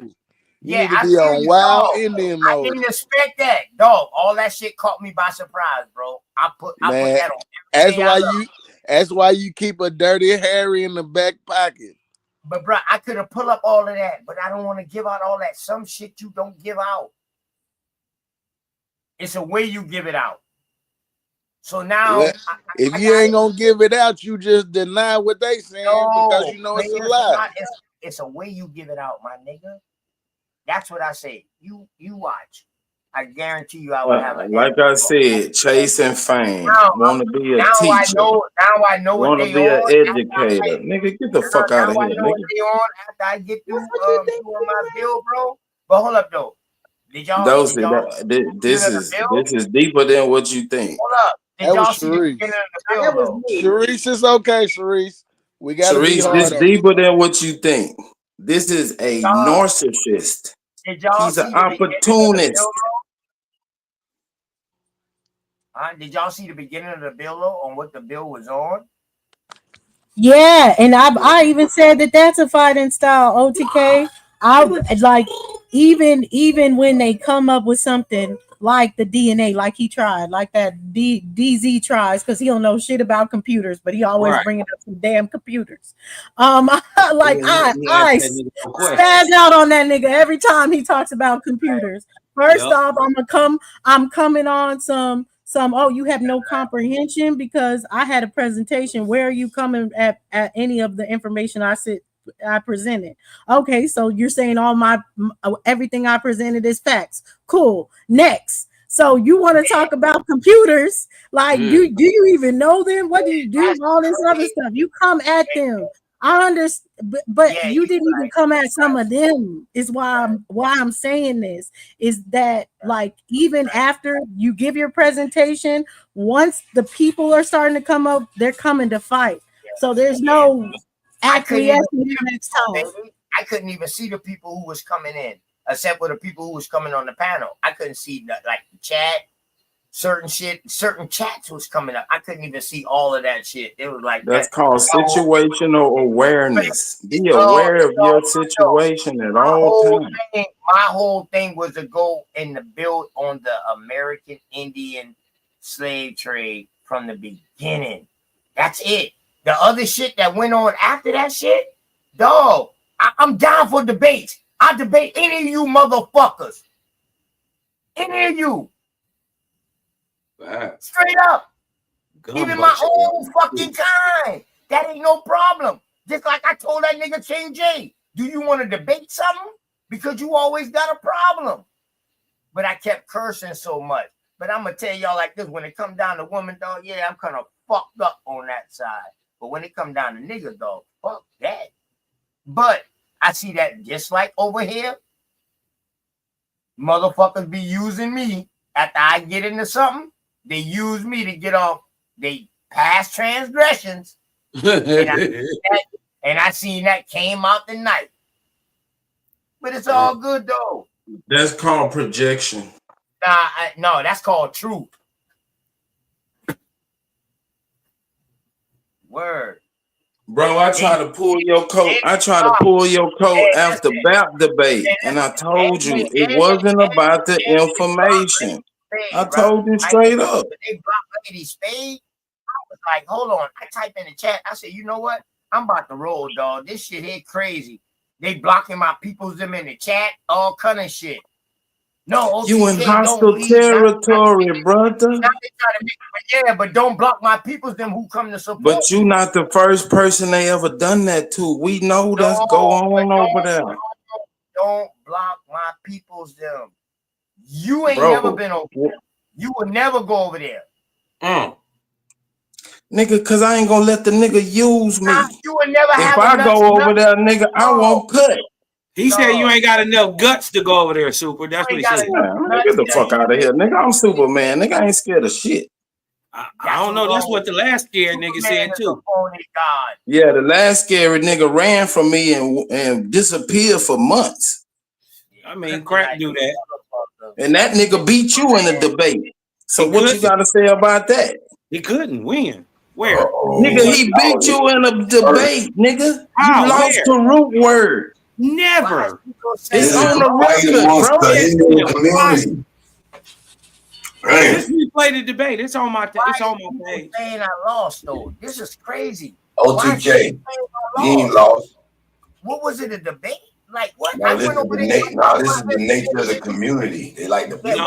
You need to be on wild Indian mode. I didn't expect that, dog. All that shit caught me by surprise, bro. I put that on. That's why you keep a dirty Harry in the back pocket. But bro, I could have pulled up all of that, but I don't want to give out all that. Some shit you don't give out. It's a way you give it out. So now, if you ain't gonna give it out, you just deny what they saying because you know it's a lie. It's a way you give it out, my nigga. That's what I say. You watch. I guarantee you I will have a like I said, chasing fame. Want to be a teacher. Now I know what they want to be an educator. Nigga, get the fuck out of here, nigga. After I get through doing my bill, bro. But hold up, though. Did y'all? This is deeper than what you think. Hold up. Did y'all see the beginning of the bill? Sharice is okay, Sharice. We got Sharice, this deeper than what you think. This is a narcissist. He's an opportunist. Did y'all see the beginning of the bill though, on what the bill was on? Yeah, and I even said that's a fighting style, OTK. I like even when they come up with something like the DNA, like he tried, like that DZ tries, because he don't know shit about computers, but he always bringing up some damn computers. I spaz out on that nigga every time he talks about computers. First off, I'm coming on some oh, you have no comprehension because I had a presentation. Where are you coming at any of the information I presented? Okay, so you're saying all everything I presented is facts. Cool. Next. So you want to talk about computers? Like, do you even know them? What do you do? All this other stuff. You come at them. I understand, but you didn't even come at some of them. Is why I'm saying this is that, like, even after you give your presentation, once the people are starting to come up, they're coming to fight. So there's no acquiescence next time. I couldn't even see the people who was coming in, except for the people who was coming on the panel. I couldn't see like the chat. Certain chats was coming up. I couldn't even see all of that shit. It was like that's called situational awareness. Be aware of your situation at all times. My whole thing was to go and to build on the American Indian slave trade from the beginning. That's it. The other shit that went on after that shit, dog, I'm down for debates. I debate any of you motherfuckers. Any of you. Straight up. Even my own fucking kind. That ain't no problem. Just like I told that nigga Chain J. Do you want to debate something? Because you always got a problem. But I kept cursing so much. But I'm going to tell y'all like this. When it comes down to women, dog, yeah, I'm kind of fucked up on that side. But when it comes down to niggas, dog, fuck But I see that just like over here, motherfuckers be using me after I get into something. They use me to get off they past transgressions. and I seen that came out tonight. But it's all good though. That's called projection. No, that's called truth. Word. Bro, I tried to pull your coat. I tried to pull your coat after BAP debate, and I told you it wasn't about the information. I told you straight up. They blocked Lady Spade. I was like, hold on. I typed in the chat. I said, you know what? I'm about to roll, dog. This shit here crazy. They blocking my peoples them in the chat, all kind of shit. No, OTK, you in hostile territory, brother. Now they try to make, but don't block my peoples them who come to support. But you not the first person they ever done that to. We know that's going on over there. Don't block my peoples them. You ain't never been over there. You will never go over there. Nigga, cause I ain't gonna let the nigga use me. You will never if I go over there, nigga, I won't cut. He said you ain't got enough guts to go over there, Super. That's what he said. Man, get the fuck out of here, nigga. I'm Superman. Nigga, I ain't scared of shit. I don't know. That's what the last scary nigga said too. Yeah, the last scary nigga ran from me and disappeared for months. I mean, crack do that. And that nigga beat you in a debate. So what you gotta say about that? He couldn't win. Where? Nigga, he beat you in a debate, nigga. You lost the root word. Never. It's on the record, bro. Let's replay the debate. It's on my page. Saying I lost though. This is crazy. OTK, you ain't lost. What was it? A debate? Like what? No, this is the nature of the community. They like to build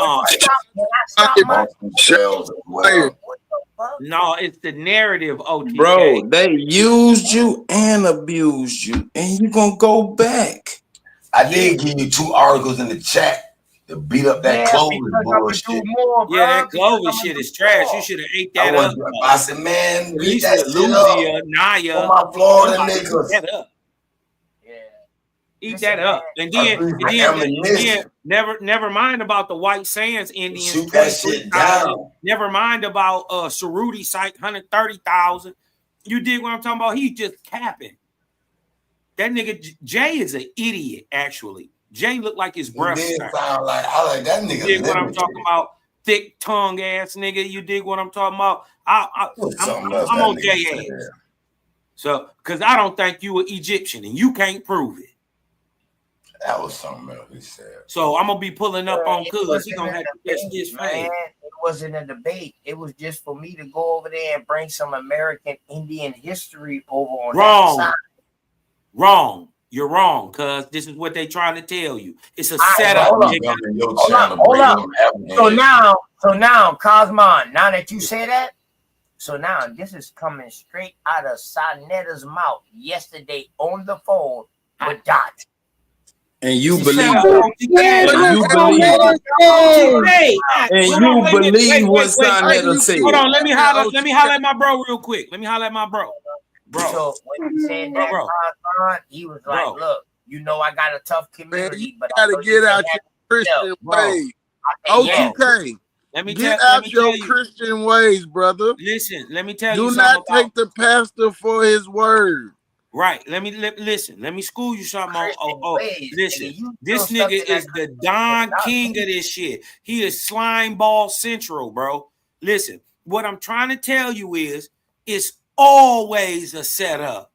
themselves as well. No, it's the narrative, OTK. Bro, they used you and abused you, and you gonna go back. I did give you 2 articles in the chat to beat up that Clovis bullshit. That Clovis shit is trash. You should have ate that up. I said, man, beat that Lucia, Naya, my Florida niggas. Eat that up, and then never mind about the White Sands Indians. Shoot that shit down. Never mind about Cerruti site 130,000. You dig what I'm talking about? He's just capping. That nigga Jay is an idiot. Actually, Jay looked like his breath. I like that nigga. You dig what I'm talking about? Thick tongue ass nigga. You dig what I'm talking about? I'm on Jay ass. So, because I don't think you were Egyptian, and you can't prove it. That was something else he said. So I'm gonna be pulling up on Cuz. He gonna have to catch this man. It wasn't a debate. It was just for me to go over there and bring some American Indian history over on that side. Wrong. You're wrong, cuz this is what they trying to tell you. It's a setup. Hold up. So now, Cosmon, now that you say that, so now this is coming straight out of Sanetta's mouth yesterday on the phone with Dot. And you believe it. And you believe what Sanetta said. Hold on, let me holler at my bro real quick. Let me holler at my bro. So when he said that, he was like, look, you know I got a tough community, but you gotta get out your Christian ways. OTK. Get out your Christian ways, brother. Listen, let me tell you something. Do not take the pastor for his word. Right. Let me school you something. Listen. This nigga is the Don King of this shit. He is slime ball central, bro. Listen, what I'm trying to tell you is it's always a setup.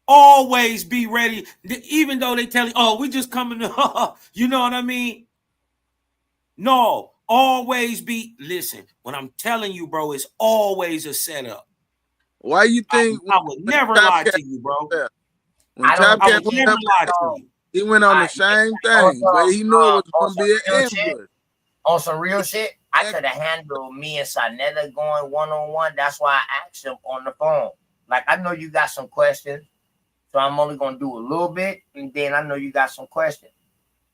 Always be ready. Even though they tell you, oh, we just coming to, you know what I mean? No, always be, listen, what I'm telling you, bro, is always a setup. Why you think I would never lie to you, bro? When Top Cat went up, he went on the same thing, but he knew it was going to be an ambush. On some real shit, I could have handled me and Sanetta going one-on-one. That's why I asked him on the phone. Like, I know you got some questions, so I'm only going to do a little bit, and then I know you got some questions.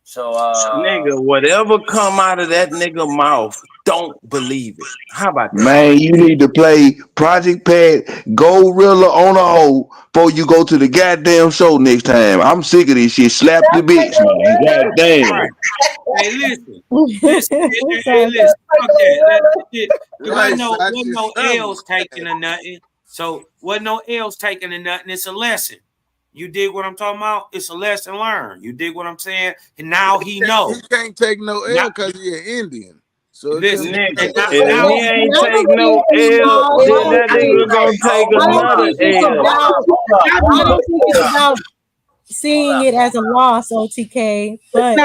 So nigga, whatever come out of that nigga mouth, don't believe it. How about that? Man, you need to play Project Pat, Gorilla on a hoe before you go to the goddamn show next time. I'm sick of this shit. Slap the bitch, man. Goddamn. Hey, listen. Hey, listen. Fuck that. Wasn't no L's taking or nothing. So wasn't no L's taking or nothing. It's a lesson. You dig what I'm talking about? It's a lesson learned. You dig what I'm saying? And now he knows. He can't take no L because he's an Indian. So listen, nigga, if he ain't take no L, then that nigga gonna take another L. I don't think it's about seeing it as a loss, OTK, but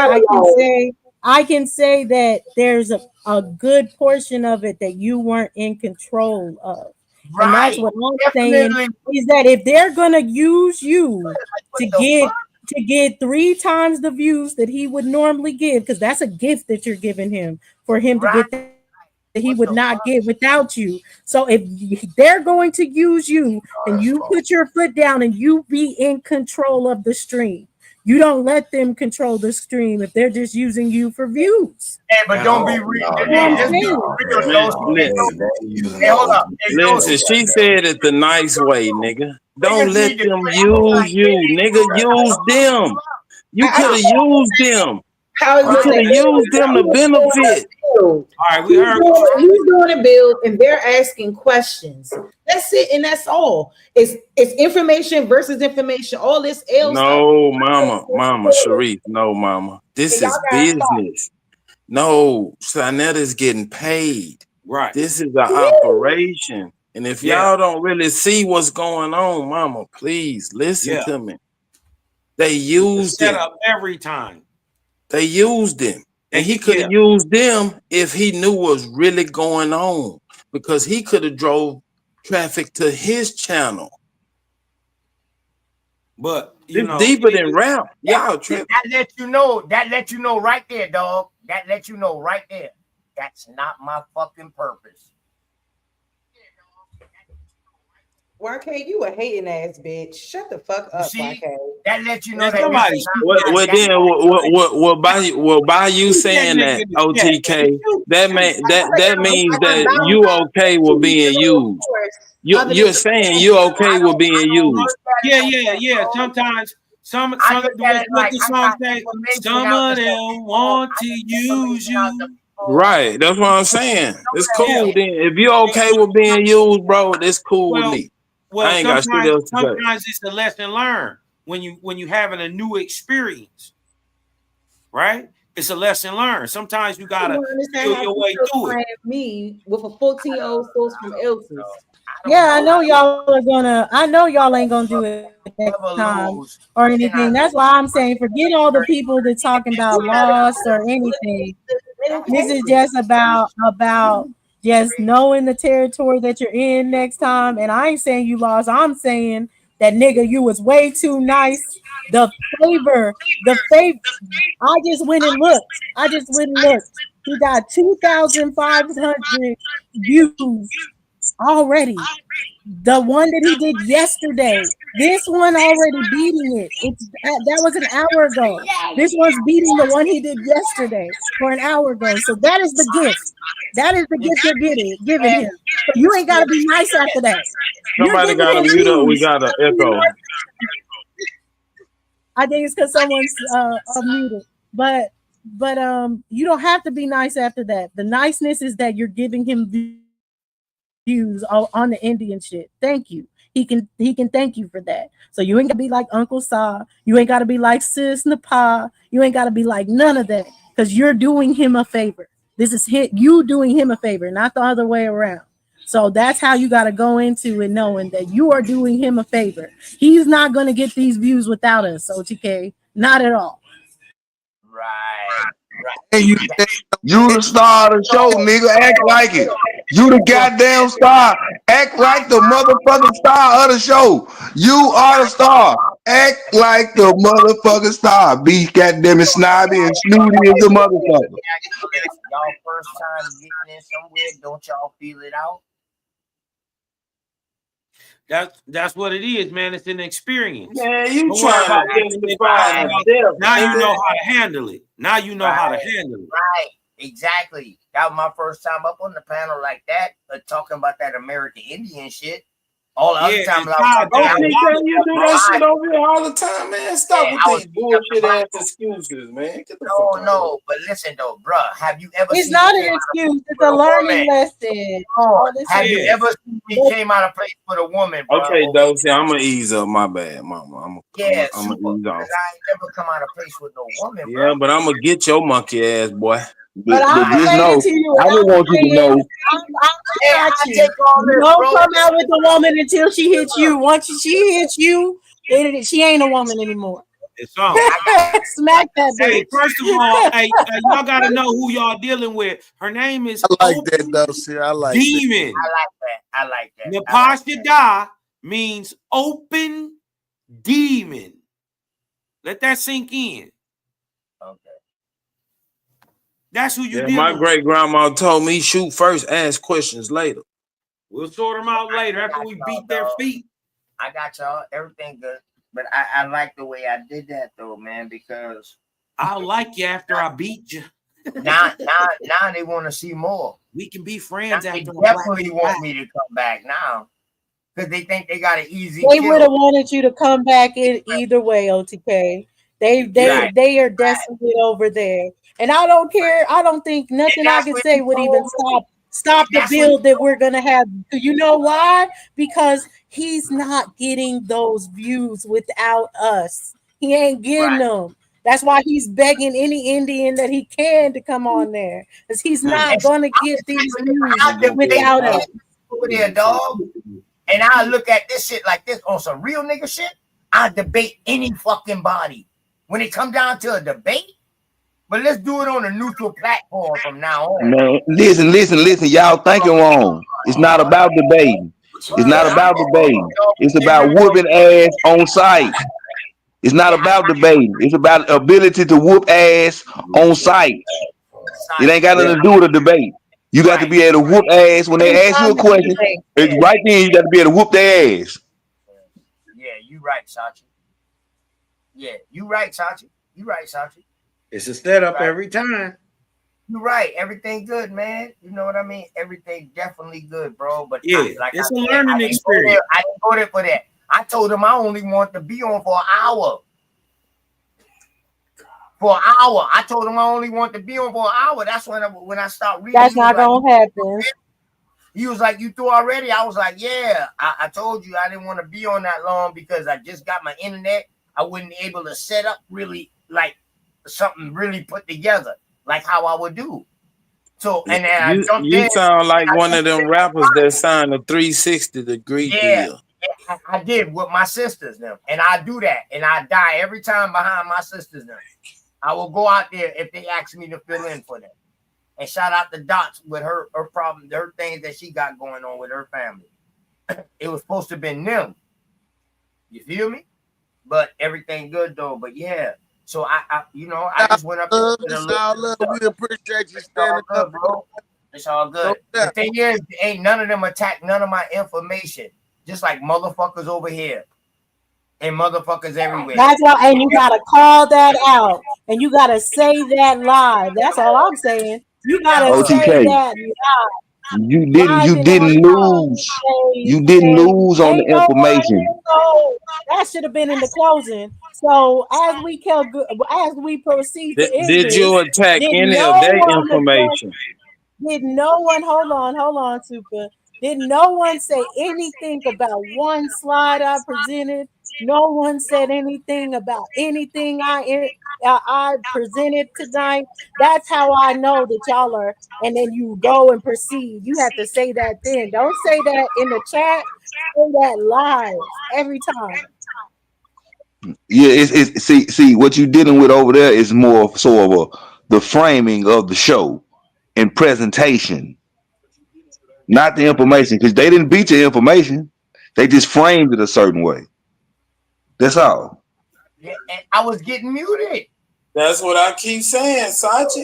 I can say that there's a good portion of it that you weren't in control of. Right. And that's what I'm saying is that if they're gonna use you to get 3 times the views that he would normally give, because that's a gift that you're giving him for him to get that he would not get without you. So if they're going to use you and you put your foot down and you be in control of the stream, you don't let them control the stream if they're just using you for views. Hey, but don't be real. Listen, she said it the nice way, nigga. Don't let them use you, nigga. Use them. You could have used them. You could have used them to benefit. All right, we heard. He's doing a build, and they're asking questions. That's it, and that's all. It's information versus information. All this else. No, mama, Sharif. No, mama. This is business. No, Sanetta's getting paid. Right. This is an operation. And if y'all don't really see what's going on, mama, please listen to me. They used set up every time. They used him. And he could have used them if he knew what was really going on, because he could have drove traffic to his channel. But it's deeper than rap. Y'all tripping. That let you know right there, dog. That let you know right there. That's not my fucking purpose. YK, you a hating ass bitch. Shut the fuck up, YK. That let you know that somebody. Well, by you saying that, OTK, that means that you okay with being used. You're saying you okay with being used. Yeah. Sometimes some what the song say, some of them want to use you. Right, that's what I'm saying. It's cool then. If you're okay with being used, bro, that's cool with me. Well, I ain't got shit else to say. Sometimes it's a lesson learned when you having a new experience, right? It's a lesson learned. Sometimes you gotta feel your way through it. Me with a 14-year-old source from Elsis. Yeah, I know y'all ain't gonna do it next time or anything. That's why I'm saying forget all the people that talking about loss or anything. This is just about just knowing the territory that you're in next time. And I ain't saying you lost. I'm saying that nigga, you was way too nice. The favor. I just went and looked. He got 2,500 views already. The one that he did yesterday. This one already beating it. That was an hour ago. This one's beating the one he did yesterday for an hour ago. So that is the gift. That is the gift you're giving him. So you ain't got to be nice after that. Somebody got to mute up. We got an echo. I think it's because someone's muted. But you don't have to be nice after that. The niceness is that you're giving him views on the Indian shit. Thank you. He can thank you for that. So you ain't gotta be like Uncle Sa. You ain't gotta be like Sis Napa. You ain't gotta be like none of that, because you're doing him a favor. This is you doing him a favor, not the other way around. So that's how you gotta go into it, knowing that you are doing him a favor. He's not gonna get these views without us, OTK. Not at all. Right. Hey, you the star of the show, nigga. Act like it. You the goddamn star. Act like the motherfucking star of the show. You are the star. Act like the motherfucking star. Be goddamn snobby and snooty as the motherfucker. Y'all first time getting in somewhere, don't y'all feel it out? That's what it is, man. It's an experience. Man, you Don't worry about trying to justify it. now you know how to handle it. Now you know how to handle it. Right. Exactly. That was my first time up on the panel like that, talking about that American Indian shit. All the other times I was you do that shit over here all the time, man. Stop with these bullshit ass excuses, man. Get the fuck no, but listen though, bro. Have you ever? It's not an excuse. It's a learning lesson. Have you ever seen me came out of place with a woman? Bro? Okay, Dosey, I'm gonna ease up. My bad, mama. I'm gonna ease off. I ain't never come out of place with no woman. Yeah, but I'm gonna get your monkey ass, boy. But just know, I don't want you to know. Don't come out with a woman until she hits you. Once she hits you, she ain't a woman anymore. It's on. Smack that bitch. Hey, first of all, y'all gotta know who y'all dealing with. Her name is I like that, Dosey. I like Demon. I like that. Napasha Da means open demon. Let that sink in. Okay. That's who you dealing my with. great grandma told me shoot first, ask questions later. We'll sort them out later after we beat their feet. I got y'all. Everything good. But I like the way I did that though, man, because I'll like you after I beat you. now they want to see more. We can be friends now after they definitely want me to come back now. Because they think they got an easy They would have wanted you to come back in either way, OTK. They are desperate over there. And I don't care. I don't think nothing I can say would even stop the build that we're gonna have. You know why? Because he's not getting those views without us. He ain't getting them. That's why he's begging any Indian that he can to come on there. Because he's not gonna get these views without us. Over there, dog. And I look at this shit like this on some real nigga shit. I debate any fucking body. When it come down to a debate, but let's do it on a neutral platform from now on. Man, listen. Y'all thinking wrong. It's not about debating. It's not about debating. It's about whooping ass on site. It's not about debating. It's about ability to whoop ass on site. It ain't got nothing to do with a debate. You got to be able to whoop ass when they ask you a question. It's right then you got to be able to whoop their ass. Yeah, you right, Sachi. Yeah, you right, Sachi. You right, Sachi. It's a setup every time. You're right. Everything good, man. You know what I mean? Everything definitely good, bro. But yeah, it's a learning experience. I didn't go there for that. I told him I only want to be on for an hour. For an hour. I told him I only want to be on for an hour. That's when I start reading. That's not gonna happen. He was like, you through already? I was like, yeah. I told you I didn't want to be on that long because I just got my internet. I wasn't able to set up really like something really put together like how I would do. So and then you sound like one of them rappers that signed a 360-degree deal. Yeah, I did with my sisters now, and I do that, and I die every time behind my sisters now. I will go out there if they ask me to fill in for them. And shout out to Dots with her problem, her things that she got going on with her family. It was supposed to have been them. You feel me? But everything good though. But yeah, so I just went up. We appreciate you standing up, bro. It's all good. The thing is, ain't none of them attack none of my information. Just like motherfuckers over here and motherfuckers everywhere. That's why, and you gotta call that out, and you gotta say that live. That's all I'm saying. You gotta say that live. You didn't lose. You didn't lose on the information. That should have been in the closing. So as we proceed, did you attack any of their information? Did no one hold on, Super? Did no one say anything about one slide I presented? No one said anything about anything I presented tonight. That's how I know that y'all are. And then you go and proceed. You have to say that then. Don't say that in the chat. Say that live every time. Yeah, see what you're dealing with over there is more sort of the framing of the show and presentation. Not the information, because they didn't beat your information. They just framed it a certain way. That's all. Yeah, and I was getting muted. That's what I keep saying, Sachi.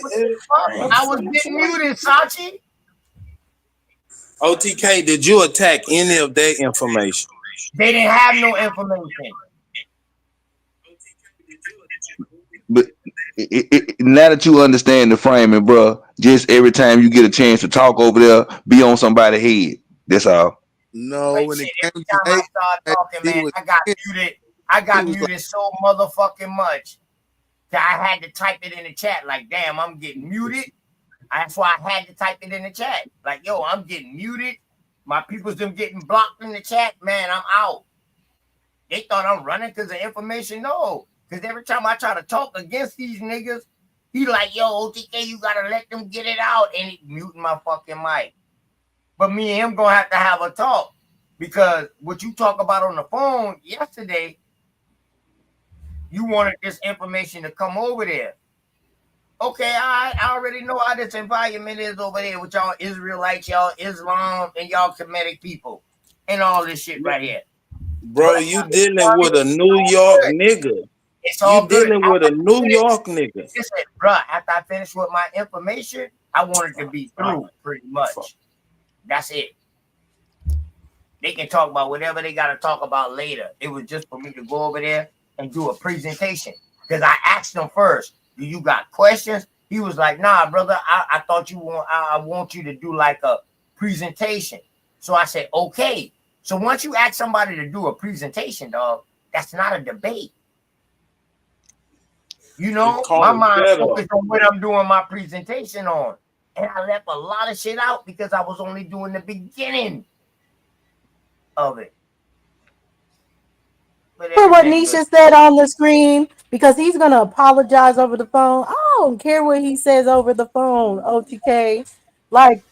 I was getting muted, Sachi. OTK, did you attack any of their information? They didn't have no information. But now that you understand the framing, bro, just every time you get a chance to talk over there, be on somebody's head. That's all. No, But when shit, it every came to time I Nate, start talking, he man, was I got muted. I got was muted so motherfucking much that I had to type it in the chat. Like, damn, I'm getting muted. That's why I had to type it in the chat. Like, yo, I'm getting muted. My people's them getting blocked in the chat. Man, I'm out. They thought I'm running because of information. No, because every time I try to talk against these niggas, he like, yo, OTK, you gotta let them get it out. And he muting my fucking mic. But me and him gonna have a talk. Because what you talk about on the phone yesterday, you wanted this information to come over there. Okay, I already know how this environment is over there with y'all Israelites, y'all Islam, and y'all Kemetic people, and all this shit right here. Bro, you dealing with a New York nigga. It's all You good. dealing with a New York nigga. Listen, bro, after I finished with my information, I wanted to be through pretty much. That's it. They can talk about whatever they got to talk about later. It was just for me to go over there and do a presentation. Because I asked him first, do you got questions? He was like, nah, brother, I thought I want you to do like a presentation. So I said, okay. So once you ask somebody to do a presentation, dog, that's not a debate. You know, my mind focused on what I'm doing my presentation on. And I left a lot of shit out because I was only doing the beginning of it. Hear what Nisha said on the screen, because he's gonna apologize over the phone. I don't care what he says over the phone, OTK. Like,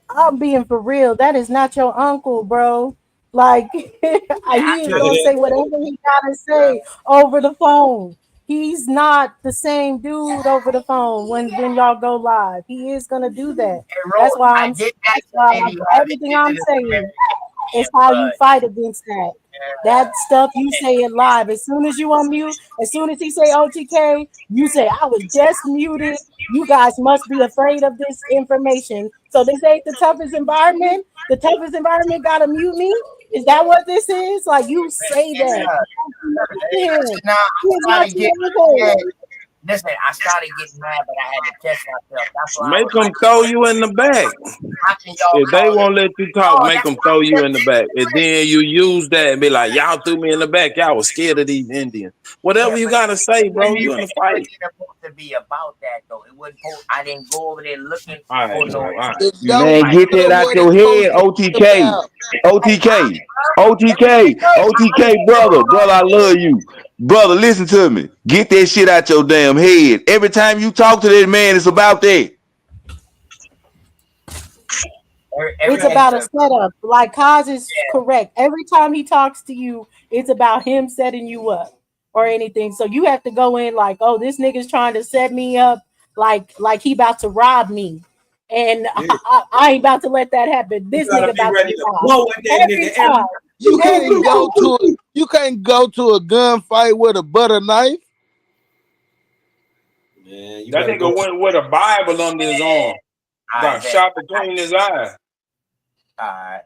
I'm being for real. That is not your uncle, bro. Like, he is gonna say whatever he gotta say over the phone. He's not the same dude over the phone when y'all go live. He is gonna do that. That's why everything I'm saying is how you fight against that. That stuff you say it live. As soon as you unmute, as soon as he say OTK, you say I was just muted. You guys must be afraid of this information. So this ain't the toughest environment. The toughest environment gotta mute me. Is that what this is? Like, you say that. Listen, I started getting mad, but I had to catch myself. That's why Make them throw you in the back. If they won't let you talk, make them throw you in the back. And then you use that and be like, y'all threw me in the back. Y'all was scared of these Indians. Whatever you got to say, bro, you in the fight. It wasn't supposed to be about that, though. It wasn't I didn't go over there looking for no. Man, get that out your head, OTK. OTK. OTK. OTK, brother. Brother, I love you. Brother, listen to me. Get that shit out your damn head. Every time you talk to that man, it's about that. It's about a setup. Like, Kaz is correct. Every time he talks to you, it's about him setting you up or anything. So you have to go in like, oh, this nigga's trying to set me up, like he about to rob me. And I ain't about to let that happen. This nigga about to rob. Every time. You can't go to a gunfight with a butter knife. Man, that nigga went with a Bible under his arm. Got shot between his eyes. All right.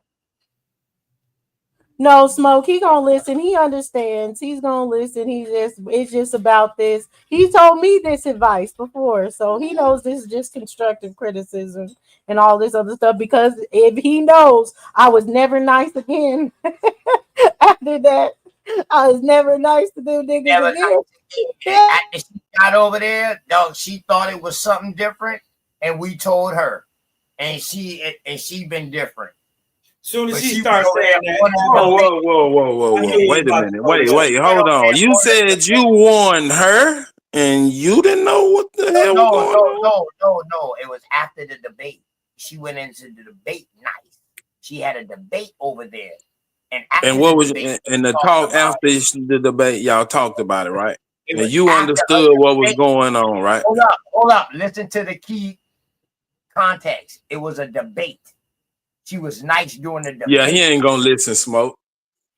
No, Smoke, he gonna listen. He understands. He's gonna listen. It's just about this. He told me this advice before, so he knows this is just constructive criticism and all this other stuff. Because if he knows I was never nice again after that, I was never nice to them niggas again. After she got over there, dog, she thought it was something different, and we told her, and she been different. Soon as she starts saying that, whoa. Wait a minute. Wait, hold on. You said you warned her and you didn't know what the hell was going on? No. It was after the debate. She went into the debate nice. She had a debate over there. And what was in the talk after the debate, y'all talked about it, right? And you understood what was going on, right? Hold up. Listen to the key context. It was a debate. She was nice during the debate. Yeah, he ain't gonna listen, Smoke.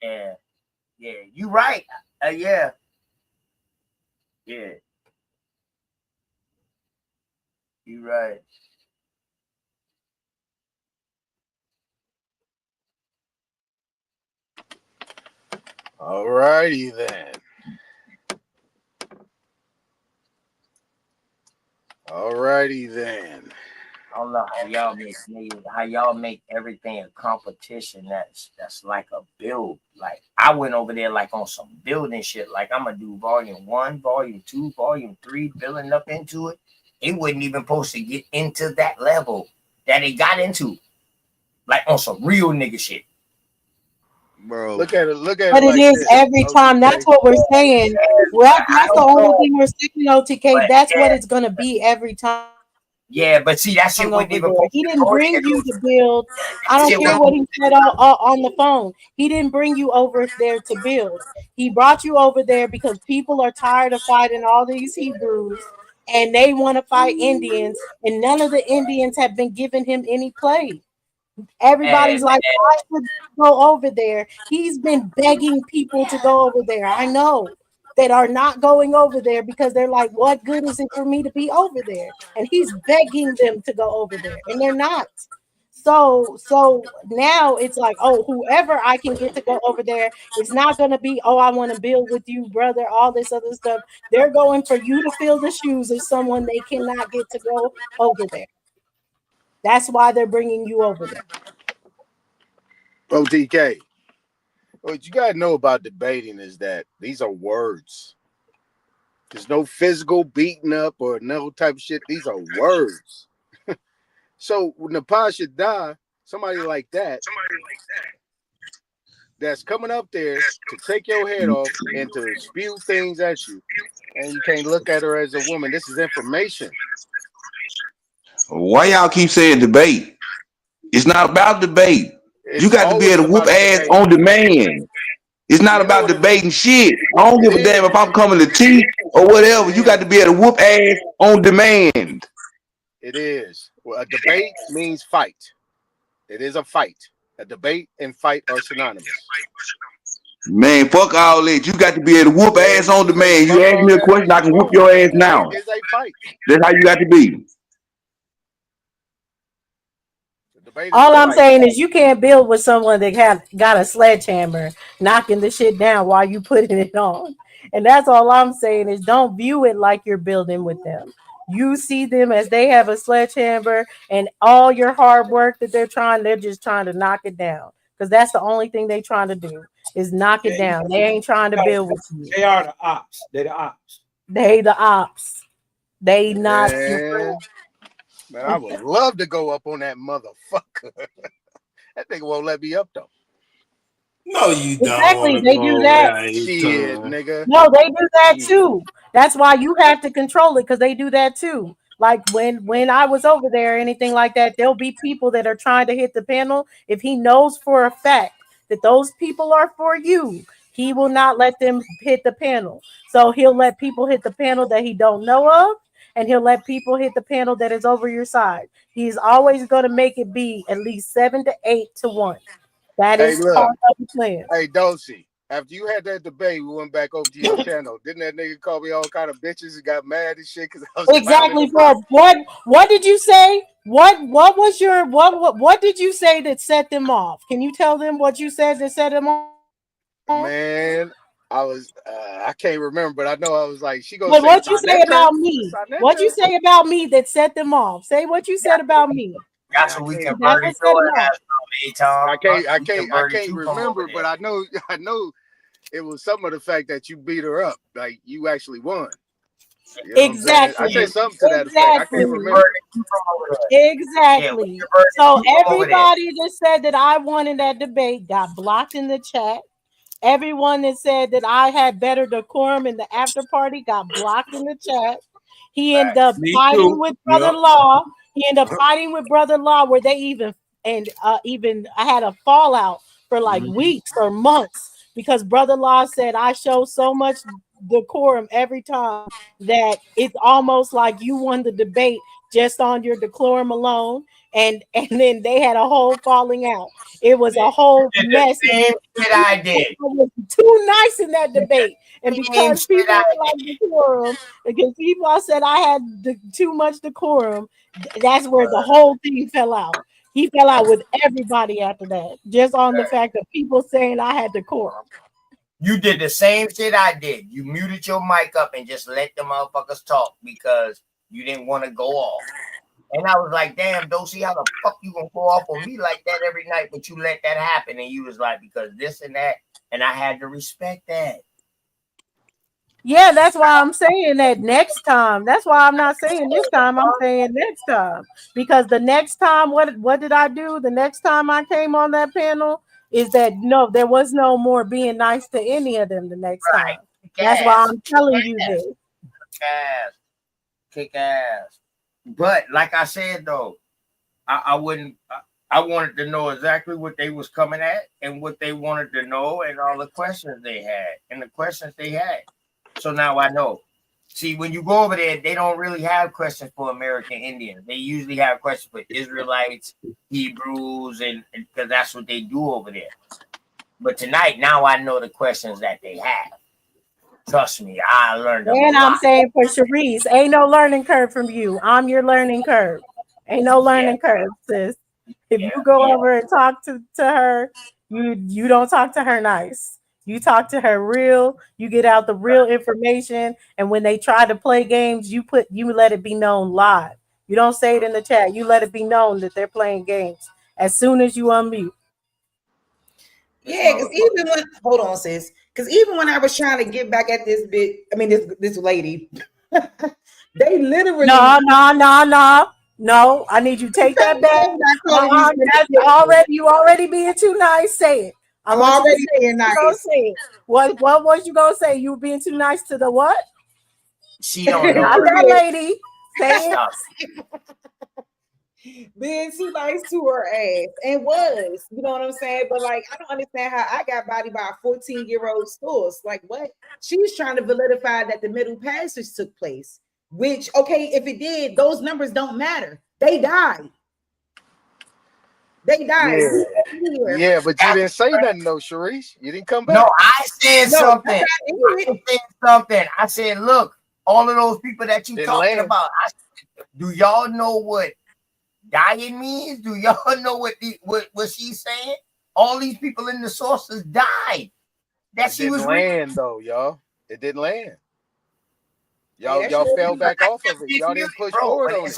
Yeah, you right. Yeah. You right. All righty then. All righty then. I don't know how y'all make everything a competition that's like a build. Like I went over there like on some building shit. Like I'm gonna do volume 1, volume 2, volume 3, building up into it. It wasn't even supposed to get into that level that it got into. Like on some real nigga shit. Bro, look at it. But it is every time. That's what we're saying. Well, that's the only thing we're saying, OTK. That's what it's gonna be every time. Yeah, but see, that shit wouldn't even. He didn't bring you to build. I don't care what he said on the phone. He didn't bring you over there to build. He brought you over there because people are tired of fighting all these Hebrews, and they want to fight Indians, and none of the Indians have been giving him any play. Everybody's like, why would you go over there? He's been begging people to go over there. I know that are not going over there because they're like, what good is it for me to be over there? And he's begging them to go over there, and they're not. So now it's like, oh, whoever I can get to go over there, it's not going to be, oh, I want to build with you, brother, all this other stuff. They're going for you to fill the shoes of someone they cannot get to go over there. That's why they're bringing you over there. OTK. What you gotta know about debating is that these are words. There's no physical beating up or no type of shit. These are words. So when the pod should die, somebody like that, that's coming up there to take your head off and to spew things at you, and you can't look at her as a woman. This is information. Why y'all keep saying debate? It's not about debate. You got to be able to whoop ass on demand. It's not about debating shit. I don't give a damn if I'm coming to teach or whatever. You got to be able to whoop ass on demand. It is. Well, a debate means fight. It is a fight. A debate and fight are synonymous. Man, fuck all that. You got to be able to whoop ass on demand. You ask me a question, I can whoop your ass now. It's a fight. That's how you got to be. All I'm saying is you can't build with someone that got a sledgehammer knocking the shit down while you putting it on. And that's all I'm saying is don't view it like you're building with them. You see them as they have a sledgehammer and all your hard work that they're just trying to knock it down. Because that's the only thing they're trying to do is knock it down. They ain't trying to build with you. They are the ops. They're the ops. They the ops. They not. Man, I would love to go up on that motherfucker. That nigga won't let me up though. No, you don't. Exactly, they do that. Shit, nigga. No, they do that too. That's why you have to control it because they do that too. Like when I was over there or anything like that, there'll be people that are trying to hit the panel. If he knows for a fact that those people are for you, he will not let them hit the panel. So he'll let people hit the panel that he don't know of. And he'll let people hit the panel that is over your side. He's always going to make it be at least 7 to 8 to 1. That is part of the plan. Hey, Dosey, after you had that debate, we went back over to your channel. Didn't that nigga call me all kind of bitches and got mad and shit? Because I was exactly. What did you say? What was your what did you say that set them off? Can you tell them what you said that set them off? Man, I was I can't remember, but I know I was like, she goes. But what you say about me? What you say about me that set them off? Say what you said about me. That's what we can I can't remember, but I know it was some of the fact that you beat her up, like you actually won. You know exactly. I said something to that effect. I can't remember. Exactly. So everybody that said that I won in that debate got blocked in the chat. Everyone that said that I had better decorum in the after party got blocked in the chat. He ended up fighting with Brother Law. He ended up fighting with Brother Law where they even I had a fallout for like weeks or months because Brother Law said I show so much decorum every time that it's almost like you won the debate just on your decorum alone. And then they had a whole falling out. It was a whole mess. I did. I was too nice in that debate, and because people were like decorum, because people said I had too much decorum, that's where the whole thing fell out. He fell out with everybody after that, just on the fact of people saying I had decorum. You did the same shit I did. You muted your mic up and just let the motherfuckers talk because you didn't want to go off. And I was like, damn, don't see how the fuck you gonna go off on me like that every night, but you let that happen. And you was like, because this and that. And I had to respect that. Yeah, that's why I'm saying that next time. That's why I'm not saying this time. I'm saying next time. Because the next time, what did I do? The next time I came on that panel is that no, there was no more being nice to any of them the next time. That's why I'm telling you this. Kick ass. But like I said though, I wanted to know exactly what they was coming at and what they wanted to know and all the questions they had. So now I know. See, when you go over there, they don't really have questions for American Indians. They usually have questions for Israelites, Hebrews, and because that's what they do over there. But tonight, now I know the questions that they have. Trust me, I learned a And lot. I'm saying for Sharice, ain't no learning curve from you. I'm your learning curve. Ain't no learning curve, sis. If you go over and talk to her, you don't talk to her nice. You talk to her real, you get out the real information, and when they try to play games, you let it be known live. You don't say it in the chat. You let it be known that they're playing games as soon as you unmute. Yeah, because even when hold on, sis, because even when I was trying to get back at this this lady, they literally no. I need you to take that back. You already being too nice. Say it. I'm already being nice. What was you gonna say? You were being too nice to the what? She don't know. That lady. Say it. Being too nice to her ass and was, you know what I'm saying? But like, I don't understand how I got bodied by a 14-year-old source. Like, what? She's trying to validify that the Middle Passage took place. Which, okay, if it did, those numbers don't matter. They died. Yeah, but you didn't say nothing, though, Sharice. You didn't come back. No, I said something. I said, look, all of those people that you talking about, do y'all know what dying means? Do y'all know what she's saying? All these people in the sources died. That she was land though, y'all. It didn't land. Y'all fell back off of it. Y'all didn't push forward on it.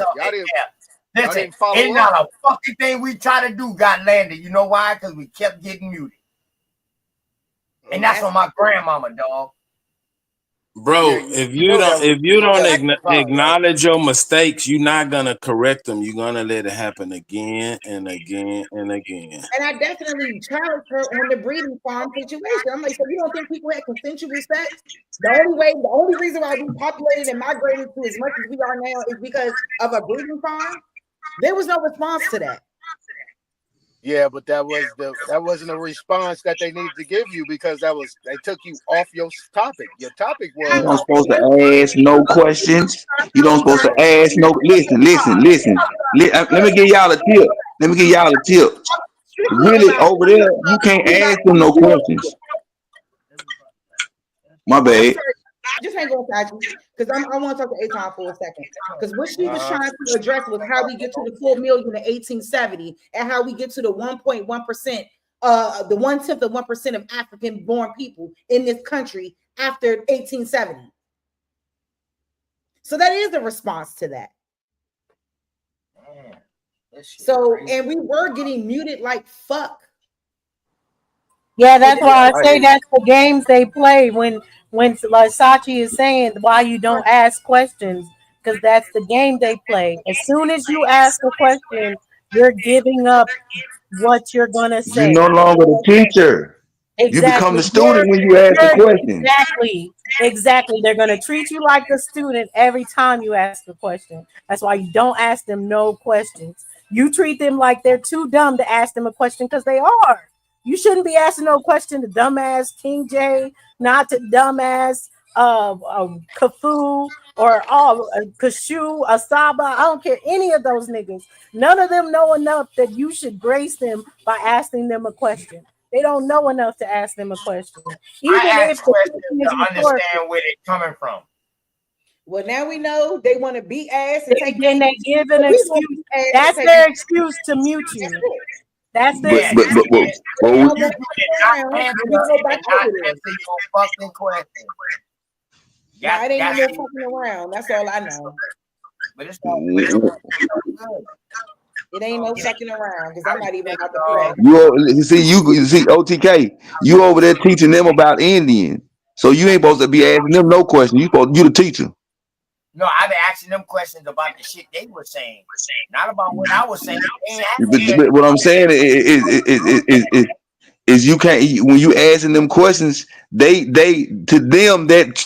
Y'all didn't follow ain't not a fucking thing we try to do got landed. You know why? Because we kept getting muted. And that's on my grandmama, dog. Bro, if you don't acknowledge your mistakes, you're not gonna correct them. You're gonna let it happen again and again and again. And I definitely challenged her on the breeding farm situation. I'm like, so you don't think people had consensual sex? The only reason why we populated and migrated to as much as we are now is because of a breeding farm. There was no response to that. Yeah, but that wasn't a response that they needed to give you because they took you off your topic. Your topic was you don't supposed to ask no questions. You don't supposed to ask no. Listen. Let me give y'all a tip. Really, over there, you can't ask them no questions. My bad. Just hang on, Taji, because I want to talk to Aton for a second. Because what she was trying to address was how we get to the 4 million in 1870 and how we get to the 1.1%, the 1/10 of 1% of African-born people in this country after 1870. So that is the response to that. So, and we were getting muted like fuck. Yeah, that's why I say that's the games they play when like Sachi is saying why you don't ask questions, because that's the game they play. As soon as you ask a question, you're giving up what you're gonna say. You're no longer the teacher. Exactly. You become the student when you ask the question. Exactly. They're gonna treat you like the student every time you ask a question. That's why you don't ask them no questions. You treat them like they're too dumb to ask them a question because they are. You shouldn't be asking no question to dumbass King J, not to dumbass Kafu or Kashu, Asaba. I don't care any of those niggas. None of them know enough that you should grace them by asking them a question. They don't know enough to ask them a question. Even I ask questions to understand where they're coming from. Well, now we know they want to beat ass and take. Then they give an excuse. That's their excuse to mute you. That's the Yeah, but you did not answer the fucking question. Nah, it ain't no fucking around. That's all I know. But it's all good. It ain't no fucking around because I'm not even about to play. You see, OTK, you over there teaching them about Indian. So you ain't supposed to be asking them no questions. You the teacher. No, I've been asking them questions about the shit they were saying, not about what I was saying. But what I'm saying is you can't, when you asking them questions, they to them that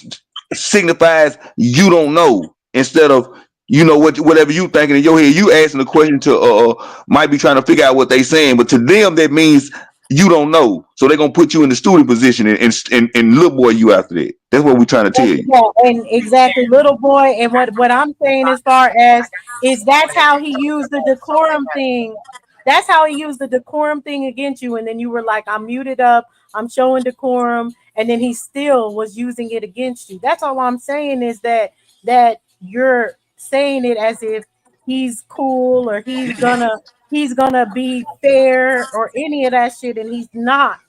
signifies you don't know, instead of whatever you thinking in your head. You asking the question to might be trying to figure out what they saying, but to them that means you don't know. So they're gonna put you in the student position and little boy you after that. That's what we're trying to tell you. Yeah, and exactly, little boy. And what I'm saying as far as is that's how he used the decorum thing. That's how he used the decorum thing against you. And then you were like, I'm muted up, I'm showing decorum, and then he still was using it against you. That's all I'm saying is that you're saying it as if he's cool or he's gonna be fair or any of that shit, and he's not.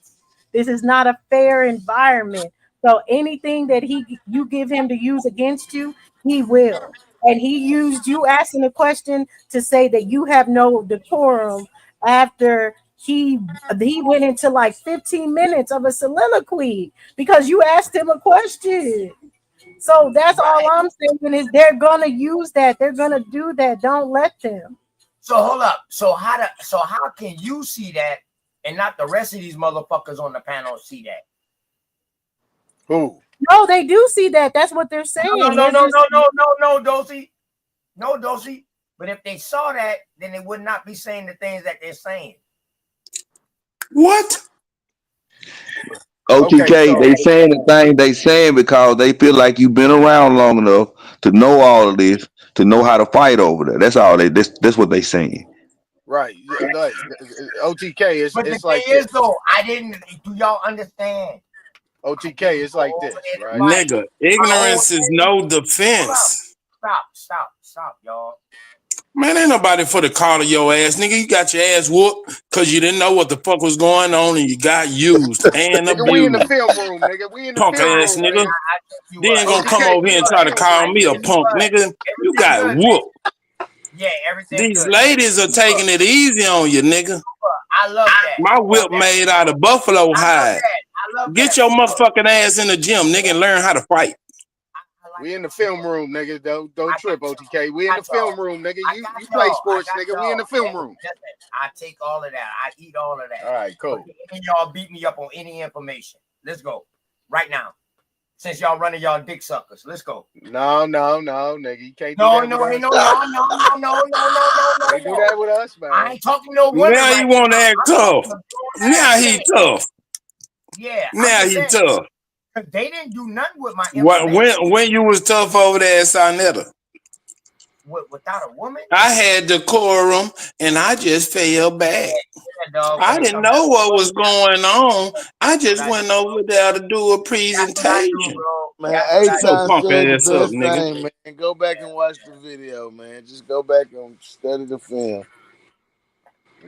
This is not a fair environment. So anything that you give him to use against you, he will. And he used you asking a question to say that you have no decorum after he went into like 15 minutes of a soliloquy because you asked him a question. So that's all I'm saying is they're gonna use that. They're gonna do that. Don't let them. So hold up. So how can you see that and not the rest of these motherfuckers on the panel see that? Who? No, they do see that. That's what they're saying. No, Dosey. No, Dosey. But if they saw that, then they would not be saying the things that they're saying. What? OTK, they saying the thing they saying because they feel like you've been around long enough to know all of this, to know how to fight over there. That's all that's what they saying. Right. Like, OTK, but it's the like thing is, though, do y'all understand? OTK, it's like this, right? Nigga, ignorance is no defense. Stop, y'all. Man, ain't nobody for the call of your ass, nigga. You got your ass whooped because you didn't know what the fuck was going on and you got used and abused. We in the film room, nigga. We in the punk film ass room, nigga. Then gonna come OTK, over here and try to call me a punk, nigga. You got whooped. Yeah, everything. These ladies are taking it easy on you, nigga. I love that. My whip made out of buffalo hide. Get your motherfucking ass in the gym, nigga, and learn how to fight. We in the film room, nigga. Don't trip, OTK. We in the film room, nigga. You play sports, nigga. We in the film room. I take all of that. I eat all of that. All right, cool. And y'all beat me up on any information. Let's go right now. Since y'all running y'all dick suckers, let's go. No, nigga. You can't do no. Can't do that with us, man. I ain't talking no women. Now you want to act tough. Now he tough. Yeah. Now he tough. They didn't do nothing with my information. When you was tough over there at Sinetta? Without a woman? I had decorum and I just fell back. I didn't know what was going on. I just went over there to do a presentation. Man, A-Time said the best thing, man. Go back and watch the video, man. Just go back and study the film.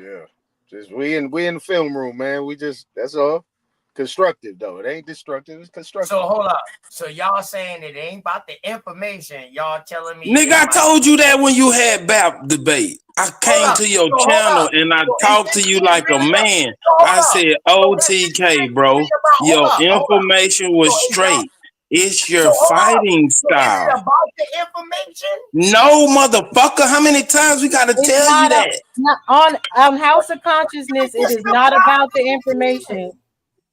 Yeah. Just we in the film room, man. That's all. Constructive though. It ain't destructive. It's constructive. So hold up. So y'all saying it ain't about the information. Y'all telling me. Nigga, I told you that when you had BAP debate. I came to your channel and I talked to you like a man. I said, OTK, bro, your information was straight. It's your fighting style. Is it about the information? No, motherfucker. How many times we gotta tell you that? On House of Consciousness, it is not about the information.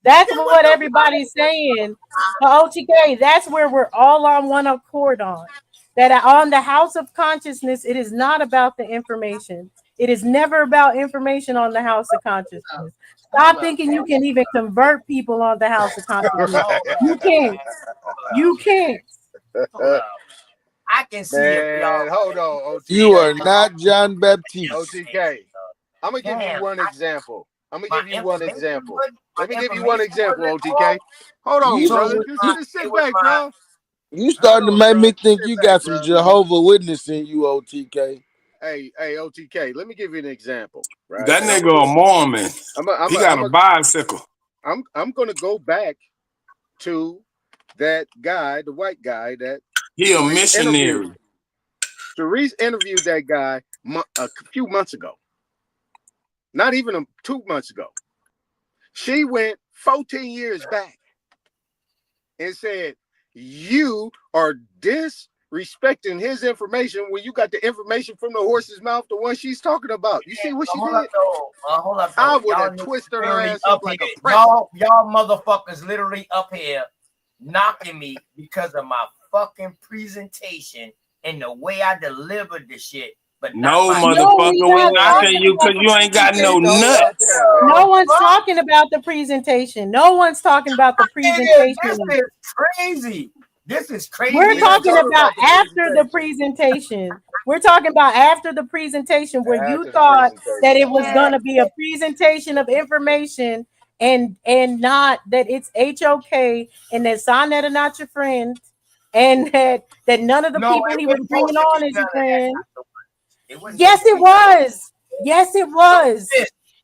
That's what everybody's saying. OTK, that's where we're all on one accord on. That on the House of Consciousness, it is not about the information. It is never about information on the House of Consciousness. Stop thinking you can even convert people on the House of Consciousness. You can't. You can't. I can see it, y'all. Hold on, OTK. You are not John Baptiste. OTK. I'm gonna give you one example. Let me give you one example, OTK. Hold on, brother. Just sit back, bro. You starting to make me think you got some Jehovah's Witness in you, OTK. Hey, OTK, let me give you an example. Right? That nigga a Mormon. He got a bicycle. I'm gonna go back to that guy, the white guy that he a missionary. Sharice interviewed that guy a few months ago. Not even 2 months ago. She went 14 years back and said, you are disrespecting his information when you got the information from the horse's mouth, the one she's talking about. You see what she did? Hold up, I would have twisted her ass up like a pretzel. Y'all motherfuckers literally up here knocking me because of my fucking presentation and the way I delivered the shit. But no, motherfucker, we're knocking you because you ain't got no nuts. No one's talking about the presentation. No one's talking about the presentation. This is crazy. This is crazy. We're talking about after the presentation. We're talking about after the presentation where you thought that it was going to be a presentation of information and not that it's HOK and that Sonetta not your friend and that none of the people he was bringing on is your friend. Yes, it was. Yes, it was.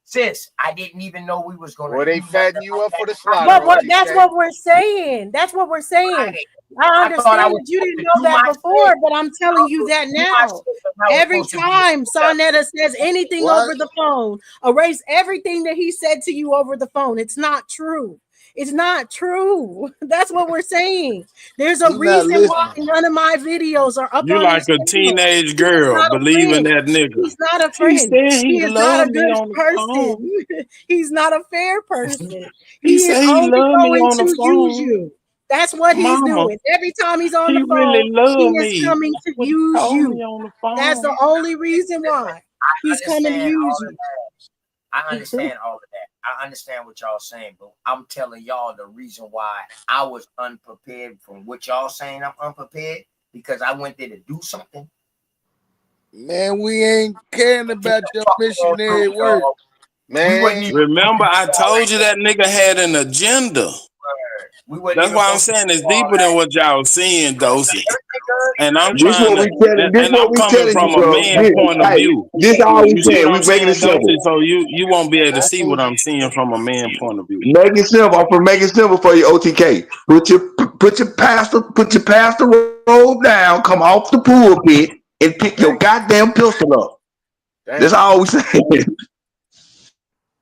Sis, I didn't even know we was going to. Well, they fatten you up for the slaughter. But that's what we're saying. That's what we're saying. I understand that you didn't know that before, but I'm telling you that now. Every time Sonetta says anything over the phone, erase everything that he said to you over the phone. It's not true. It's not true. That's what we're saying. There's a reason why none of my videos are up. You on like a teenage girl believing that nigga. He's not a friend. He is not a good person. He's not a fair person. He is only going to use you. That's what he's doing. Every time he's on the phone, he is coming to use you. That's the only reason why he's coming to use you. I understand all of that. I understand what y'all saying, but I'm telling y'all the reason why I was unprepared from what y'all saying I'm unprepared because I went there to do something. Man, we ain't caring about your missionary work. Man, remember I told you that nigga had an agenda. That's why I'm saying it's deeper than what y'all seeing, Dosey. And I'm trying I'm coming from a man point of view. This all we saying. We making it simple. So you won't be able to see what I'm seeing from a man point of view. Make it simple. I'm make it simple for you, OTK. Put your pastor robe down, come off the pulpit, and pick your goddamn pistol up. That's all we saying.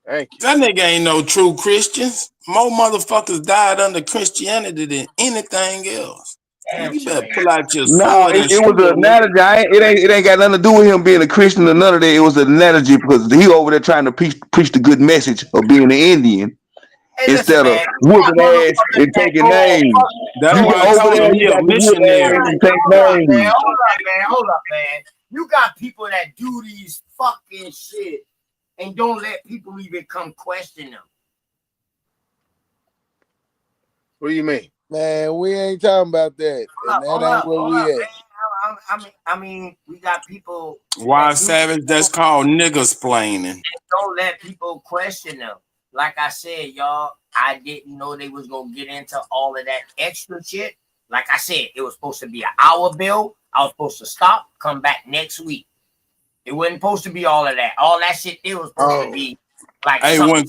Thank you. That nigga ain't no true Christians. More motherfuckers died under Christianity than anything else. You better pull out your sword. It was an analogy. It ain't got nothing to do with him being a Christian or none of that. It was an analogy because he over there trying to preach the good message of being an Indian instead of whooping ass and taking names. That's why over there he a missionary. Hold up, man. You got people that do these fucking shit and don't let people even come question them. What do you mean? Man, we ain't talking about that. And that ain't where we at. I mean, we got people. Why Savage? That's called niggersplaining. Don't let people question them. Like I said, y'all, I didn't know they was gonna get into all of that extra shit. Like I said, it was supposed to be an hour bill. I was supposed to stop, come back next week. It wasn't supposed to be all of that. All that shit there was supposed to be like. Hey, when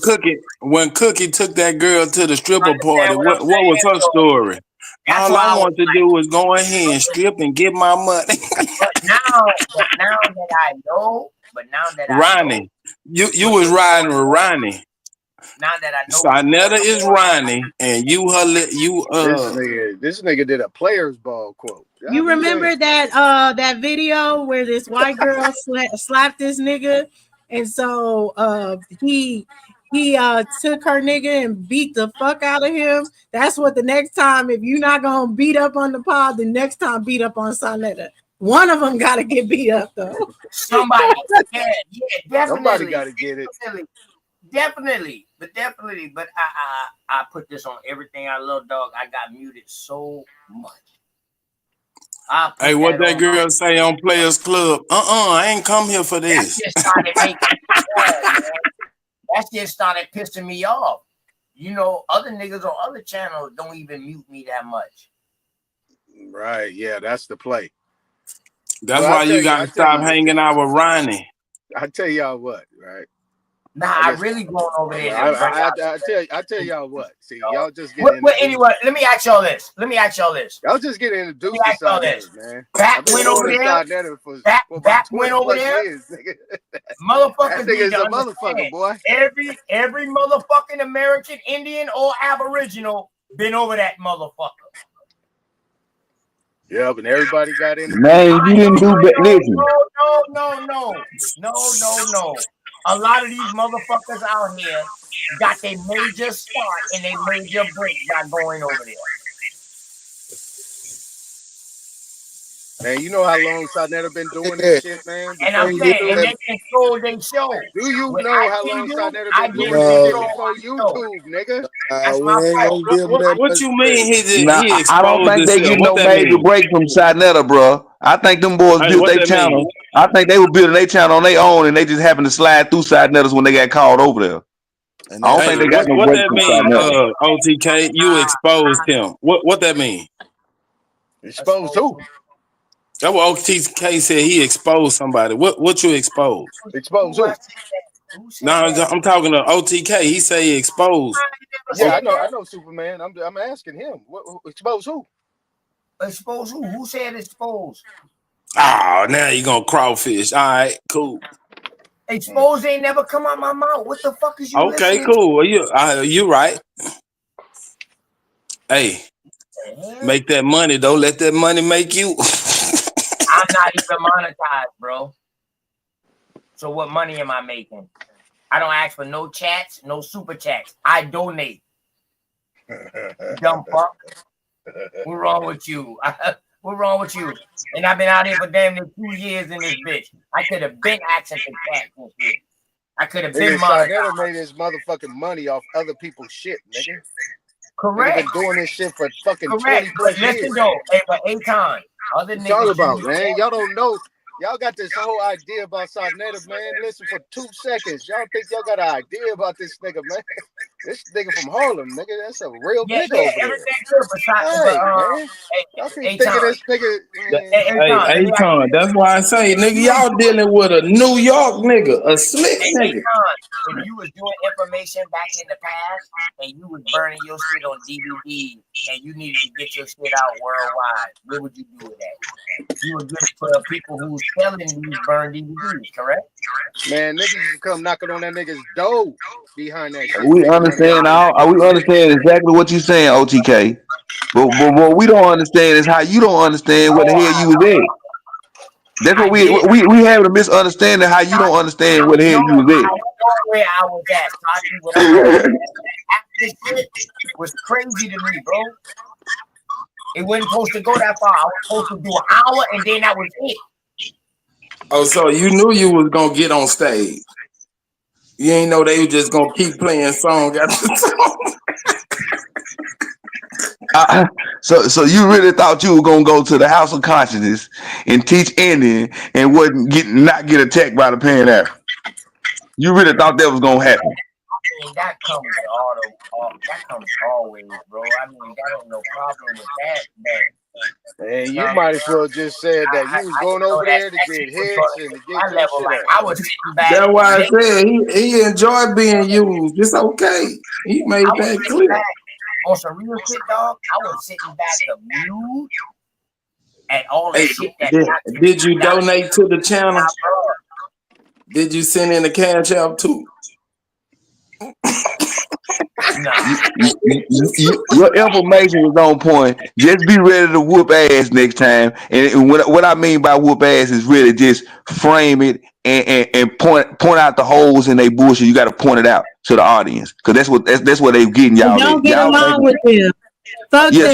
Cookie took that girl to the stripper party, what was her story? All I want to do is go ahead and strip and get my money. But now that I know, Ronnie, you was riding with Ronnie. Now that I know, Sonetta is Ronnie, and this nigga did a players ball quote. You remember that video where this white girl slapped this nigga, and so he took her nigga and beat the fuck out of him. That's what the next time, if you're not gonna beat up on the pod, the next time beat up on Sonetta. One of them gotta get beat up though. Somebody, yeah, definitely. Somebody gotta get it. Definitely. But I put this on everything I love, dog. I got muted so much. Hey, what that girl say on Players Club? I ain't come here for this. That shit started pissing me off. You know, other niggas on other channels don't even mute me that much. Right, yeah, that's the play. That's why you gotta stop hanging out with Ronnie. I tell y'all what, right? Nah, I really going over there. I tell y'all what. See, y'all just getting. Anyway, let me ask y'all this. Y'all just getting introduced to Side man. Back went over there. Back went over there. Motherfucker, that nigga is a motherfucker, boy. Every motherfucking American, Indian, or Aboriginal been over that motherfucker. Yeah, but everybody got in. Man, you didn't do that. Listen. No. A lot of these motherfuckers out here got their major start and their major break by going over there. Man, you know how long Sarnetta been doing this shit, man? And I'm saying, and they control their show. Do you know how long Sarnetta been doing this shit before YouTube, nigga? That's my fault. What you mean? I don't think they get no major break from Sarnetta, bro. I think them boys built their channel. I think they were building their channel on their own, and they just happened to slide through Sarnetta's when they got called over there. I don't think they got no break from Sarnetta. OTK, you exposed him. What that mean? Exposed who? That's what OTK said. He exposed somebody. What you exposed? Exposed who? No, I'm talking to OTK. He say he exposed. Yeah, I know Superman. I'm asking him. Expose who? Expose who? Who said exposed? Oh, now you gonna crawfish. All right, cool. Exposed ain't never come out my mouth. What the fuck is you? Okay, cool. Well, you right. Hey, make that money. Don't let that money make you. I'm not even monetized, bro. So what money am I making? I don't ask for no chats, no super chats. I donate. Dumb fuck. What's wrong with you? What's wrong with you? And I've been out here for damn near 2 years in this bitch. I could have been asking for cats and shit. I could have been monetized. Never made his motherfucking money off other people's shit, nigga. Correct. They've been doing this shit for fucking 20 plus years. Listen though, for 8 times. Other niggas all about, man. Y'all don't know. Y'all got this whole idea about Sarnetta, man. Listen for 2 seconds. Y'all think y'all got an idea about this nigga, man? This nigga from Harlem, nigga. That's a real nigga over everything good besides man. Y'all keep thinking this nigga. Hey, Akon, that's why I say, nigga, y'all dealing with a New York nigga, a slick nigga. If you was doing information back in the past and you was burning your shit on DVD and you needed to get your shit out worldwide, what would you do with that? You would give it to people who's selling these burned DVDs, correct? Man, niggas come knocking on that nigga's door behind that shit. We understand we understand exactly what you're saying, OTK. But what we don't understand is how you don't understand what the hell you was at. That's what we have a misunderstanding how you don't understand what the hell you was at. Where I was at, this shit was crazy to me, bro. It wasn't supposed to go that far. I was supposed to do an hour, and then that was it. Oh, so you knew you was gonna get on stage. You ain't know they was just gonna keep playing song after song. So you really thought you were gonna go to the House of Consciousness and teach Indian and not get attacked by the Pan African? You really thought that was gonna happen? I mean, that comes always, bro. I mean, that ain't no problem with that, man. Hey, you might as well just said that you was going over there to get hits and to get your shit. I was sitting back. That's why I said he enjoyed being used. It's okay. He made that clear. On some real shit, dog, I was sitting back amused at all the shit that did you donate to the channel? Did you send in the cash out too? Your information was on point. Just be ready to whoop ass next time. And what I mean by whoop ass is really just frame it and point out the holes in their bullshit. You got to point it out to the audience because that's what they getting y'all. Don't get along with them. Fuck them.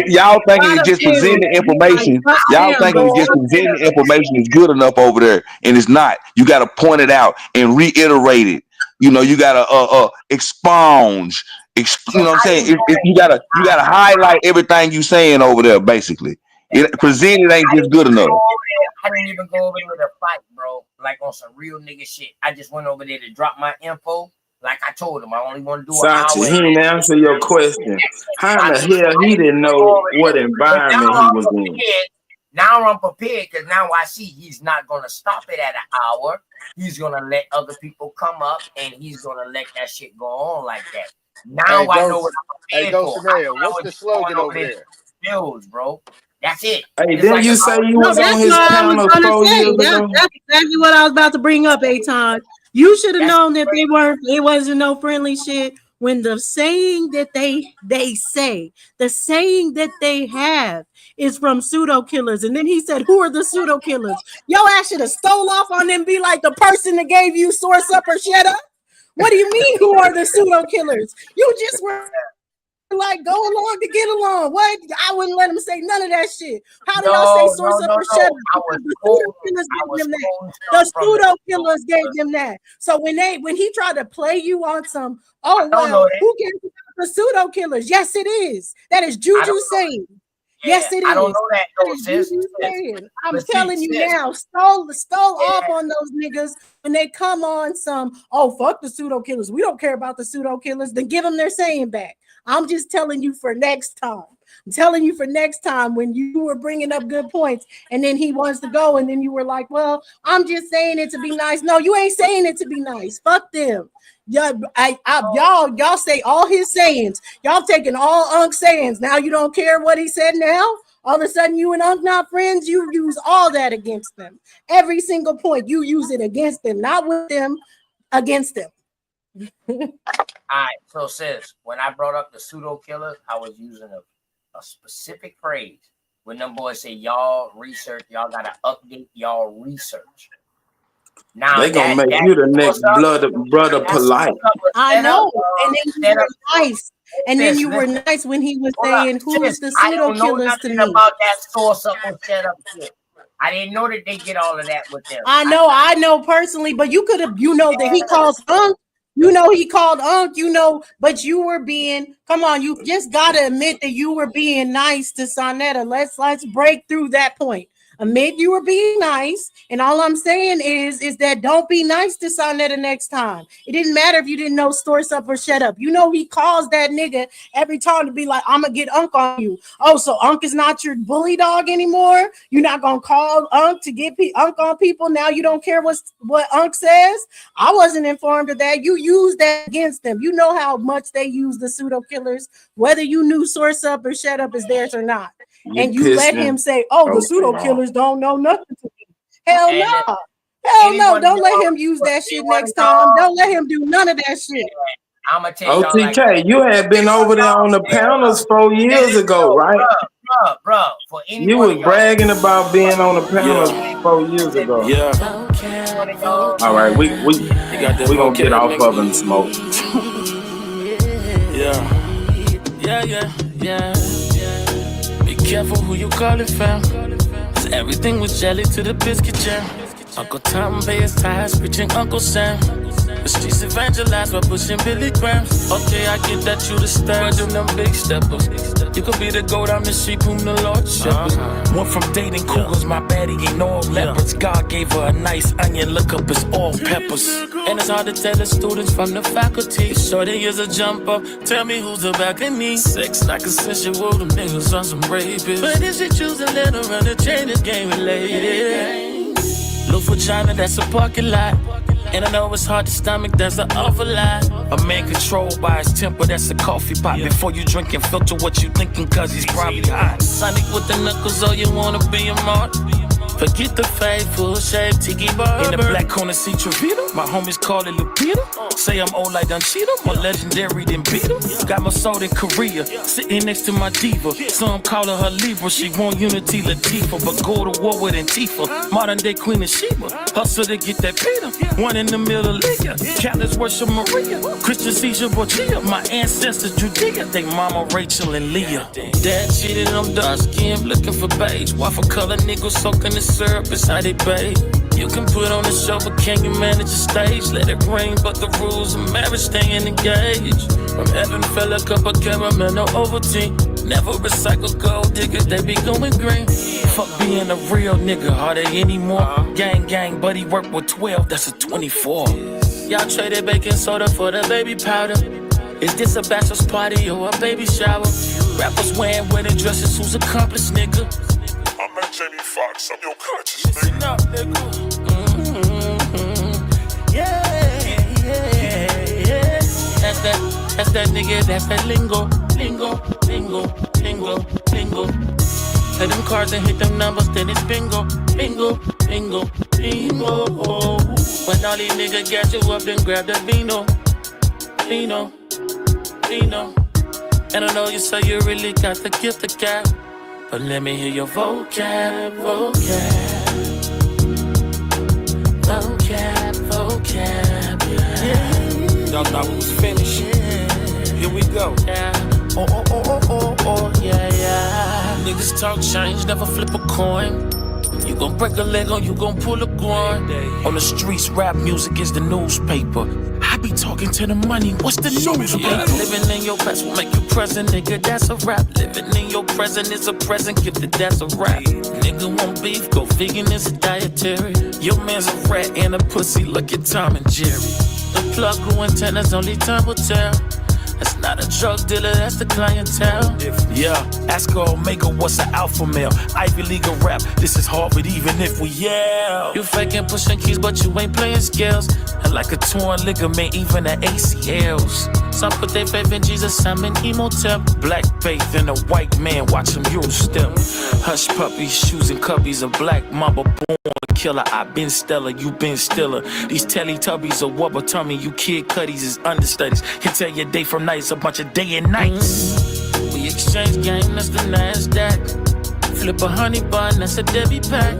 Y'all thinking it's just presenting information. Y'all thinking just presenting information is good enough over there, and it's not. You got to point it out and reiterate it. You know, you gotta expunge. You know what I'm saying? You gotta highlight everything you saying over there. Basically, presenting ain't just good enough. I didn't even go over there to fight, bro. Like on some real nigga shit. I just went over there to drop my info. Like I told him, I only want to do an Sachi, hour. he didn't answer your question. How in the hell he didn't know what environment he was in? Now I'm prepared because now I see he's not going to stop it at an hour. He's going to let other people come up and he's going to let that shit go on like that. Now I know what I'm prepared for. What's the slogan over there? Skills, bro. That's it. Hey, didn't you say you was on his panel 4 years ago? That's exactly what I was about to bring up, Aton. You should have known that it wasn't no friendly shit. When the saying that they say, the saying that they have is from pseudo killers. And then he said, who are the pseudo killers? Yo, I should have stole off on them, be like the person that gave you source up or shut up. What do you mean, who are the pseudo killers? You just were like, go along to get along. What? I wouldn't let him say none of that shit. How did y'all say source up or shut up? The pseudo killers gave them that. So when he tried to play you on some, who gave you the pseudo killers? Yes, it is. That is Juju saying. Yes, it is. I don't know that though, sis. I'm telling you now, stole off on those niggas when they come on some, fuck the pseudo killers. We don't care about the pseudo killers. Then give them their saying back. I'm just telling you for next time. I'm telling you for next time when you were bringing up good points and then he wants to go and then you were like, well, I'm just saying it to be nice. No, you ain't saying it to be nice. Fuck them. Y'all say all his sayings. Y'all taking all Unk's sayings. Now you don't care what he said now? All of a sudden you and Unk not friends? You use all that against them. Every single point, you use it against them, not with them, against them. All right, so sis, when I brought up the pseudo killers, I was using a specific phrase. When them boys say y'all research, y'all gotta update y'all research. Now they gonna make you the next brother polite. I know, and then you were nice. And then you were nice when he was saying, "Who is the pseudo killers to me?" About that source up and set up shit. I didn't know that they get all of that with them. I know personally, but you could have, that he calls Unk. He called Unk, but you were being, come on, you just gotta admit that you were being nice to Sonetta. Let's break through that point. Admit you were being nice, and all I'm saying is that don't be nice to Sonetta next time. It didn't matter if you didn't know source up or shut up. He calls that nigga every time to be like, I'm gonna get Unk on you. Oh, so Unk is not your bully dog anymore? You're not gonna call Unk to get Unk on people? Now you don't care what Unk says? I wasn't informed of that. You used that against them. You know how much they use the pseudo killers, whether you knew source up or shut up is theirs or not. And you let him say, the pseudo killers don't know nothing to me. Hell no. Hell no. Don't let him use that shit next time. Don't let him do none of that shit. I'm gonna tell you. OTK, you had been over there on the panels 4 years ago, right? Bro. You was bragging about being on the panels 4 years ago. Yeah. All right, we gonna get off of and smoke. Yeah. Be careful who you call it, fam. 'Cause everything was jelly to the biscuit jam. Uncle Tom Bay his ties, preaching Uncle Sam. The streets evangelized by pushing Billy Graham. Okay, I get that you the star, do them big steppers. You could be the goat, I'm the sheep whom the Lord shepherds. Went from dating cougars, my baddie ain't all leopards. God gave her a nice onion, look up, it's all peppers. And it's hard to tell the students from the faculty. Shorty is a jump up, tell me who's the back of me. Sex like a sensual, them niggas on some rapists. But if she choose to let her run the chain, this game related. Look for China, that's a parking lot. And I know it's hard to stomach, that's an awful lot. A man controlled by his temper, that's a coffee pot. Before you drink and filter what you thinking, cause he's probably hot. Sonic with the knuckles, oh, you wanna be a mark? Forget the faithful shape, Tiki Barber. In the black corner, see Trevita. My homies call it Lupita. Say I'm old like Dunchita, more legendary than Beetle. Got my soul in Korea, sitting next to my diva. Some calling her Libra, she want unity Latifah, but go to war with Antifa. Modern day Queen of Sheba, hustle to get that Peter. One in the middle of Leah, Catholics worship Maria. Christian Caesar Borgia, my ancestors Judea. They mama Rachel and Leah. Dad cheated, I'm dark skin, looking for beige. Waffle color niggas soaking the syrup is how they bathe. You can put on a show, but can you manage a stage? Let it rain, but the rules of marriage staying engaged. From heaven fell a cup of caramel, no Ovaltine. Never recycle gold diggers, they be going green. Fuck being a real nigga, are they anymore? Gang, buddy work with 12, that's a 24. Y'all traded baking soda for the baby powder. Is this a bachelor's party or a baby shower? Rappers wearing wedding dresses, who's accomplice, nigga? I'm at Jamie Foxx, I'm your conscious, nigga. Listen up, nigga. Yeah. That's that nigga, that's that lingo. Hit them cards and hit them numbers, then it's bingo. When all these niggas got you up, then grab the vino. And I know you say you really got the gift of gab, but let me hear your vocab. Yeah. Y'all thought we was finished. Here we go. Yeah. Oh, yeah. Niggas talk change, never flip a coin. You gon' break a leg or you gon' pull a groin. On the streets, rap music is the newspaper. I be talking to the money, what's the news? Living in your past will make you present, nigga, that's a rap. Living in your present is a present, gifted, that's a rap. Nigga want beef, go vegan, it's a dietary. Your man's a rat and a pussy, look at Tom and Jerry. The plug grew antennas, only time will tell. That's not a drug dealer, that's the clientele. Yeah, ask Omega what's an alpha male. Ivy League of rap, this is Harvard even if we yell. You faking pushing keys but you ain't playing scales. And like a torn ligament, even at ACLs. Some put their faith in Jesus, some in Emotep. Black faith in a white man, watch him Euro step. Hush puppies, shoes and cubbies, a black mamba born a killer. I been stellar, you been stiller. These Teletubbies are wubber tummy, you kid cuddies is understudies. Can tell your day from nights, a bunch of day and nights. We exchange game, that's the NASDAQ. Flip a honey bun, that's a Debbie pack.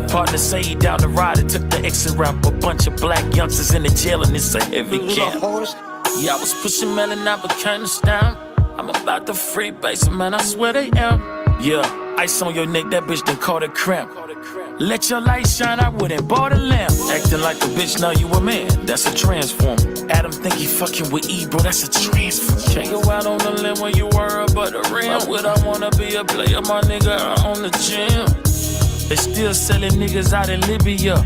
Partner say he down the ride and took the exit route. A bunch of black youngsters in the jail and it's a heavy camp. Yeah, I was pushing melon, I became a stamp. I'm about to free base, man, I swear they am. Yeah, ice on your neck, that bitch done caught a cramp. Let your light shine, I wouldn't bought a lamp. Acting like a bitch, now you a man, that's a transformer. Adam think he fucking with E, bro, that's a transformer. Can't go out on the limb when you were above the rim. Why would I wanna be a player, my nigga, I own the gym. They still selling niggas out in Libya.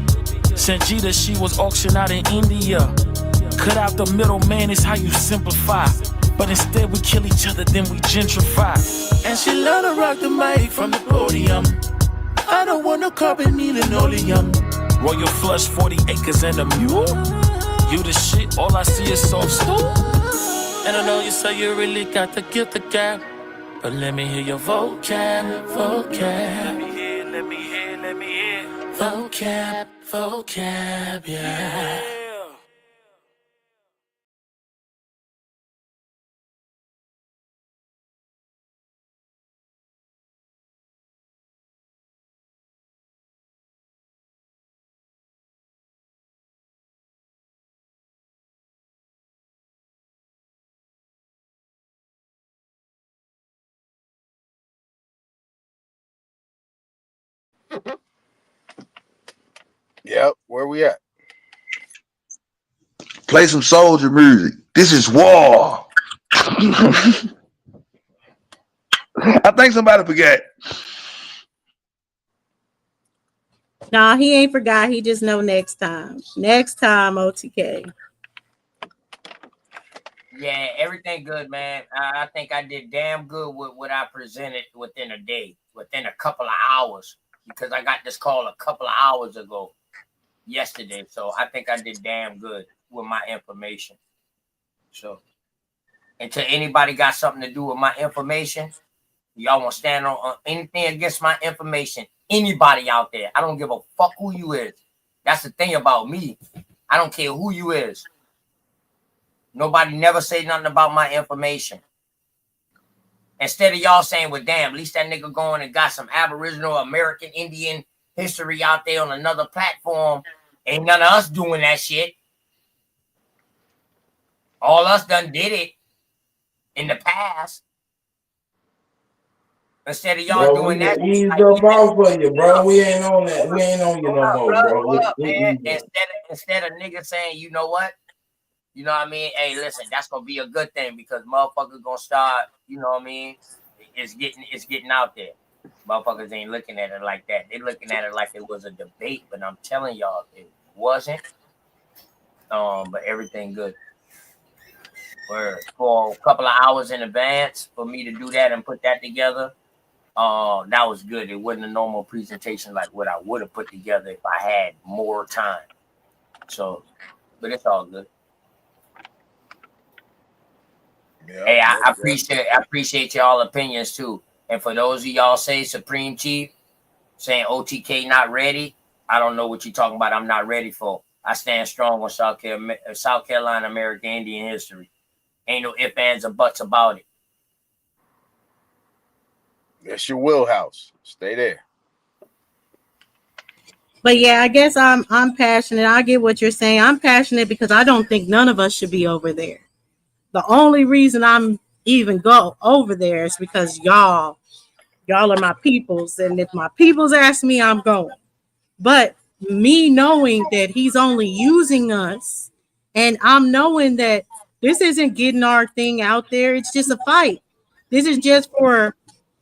Sanjita, she was auctioned out in India. Cut out the middle man, it's how you simplify. But instead we kill each other, then we gentrify. And she love to rock the mic from the podium. I don't want no carbon, need linoleum. Royal flush, 40 acres and a mule. You the shit, all I see is soft stool. And I know you say you really got the gift of gab, but let me hear your vocab. Let me hear. Vocab, yeah. Yep, where we at? Play some soldier music. This is war. I think somebody forgot. Nah, he ain't forgot. He just know next time. Next time, OTK. Yeah, everything good, man. I think I did damn good with what I presented within a day, within a couple of hours, because I got this call a couple of hours ago, yesterday. So I think I did damn good with my information. So, and to anybody got something to do with my information, y'all want to stand on anything against my information, anybody out there, I don't give a fuck who you is. That's the thing about me. I don't care who you is. Nobody never say nothing about my information. Instead of y'all saying, well, damn, at least that nigga going and got some Aboriginal American Indian history out there on another platform. Ain't none of us doing that shit. All us done did it in the past. Instead of y'all doing that. Ease up off of you, bro. We ain't on that. We ain't on you no more, bro. Instead of niggas saying, you know what? You know what I mean? Hey, listen, that's gonna be a good thing because motherfuckers gonna start, you know what I mean? It's getting out there. Motherfuckers ain't looking at it like that. They looking at it like it was a debate, but I'm telling y'all, it wasn't. But everything good. For a couple of hours in advance for me to do that and put that together, that was good. It wasn't a normal presentation like what I would have put together if I had more time. So, but it's all good. Yeah, hey, I appreciate y'all opinions too. And for those of y'all say Supreme Chief saying OTK not ready, I don't know what you're talking about. I'm not ready for. I stand strong on South Carolina American Indian history. Ain't no ifs, ands, or buts about it. That's your wheelhouse. Stay there. But yeah, I guess I'm passionate. I get what you're saying. I'm passionate because I don't think none of us should be over there. The only reason I'm even go over there is because y'all are my peoples. And if my peoples ask me, I'm going. But me knowing that he's only using us, and I'm knowing that this isn't getting our thing out there. It's just a fight. This is just for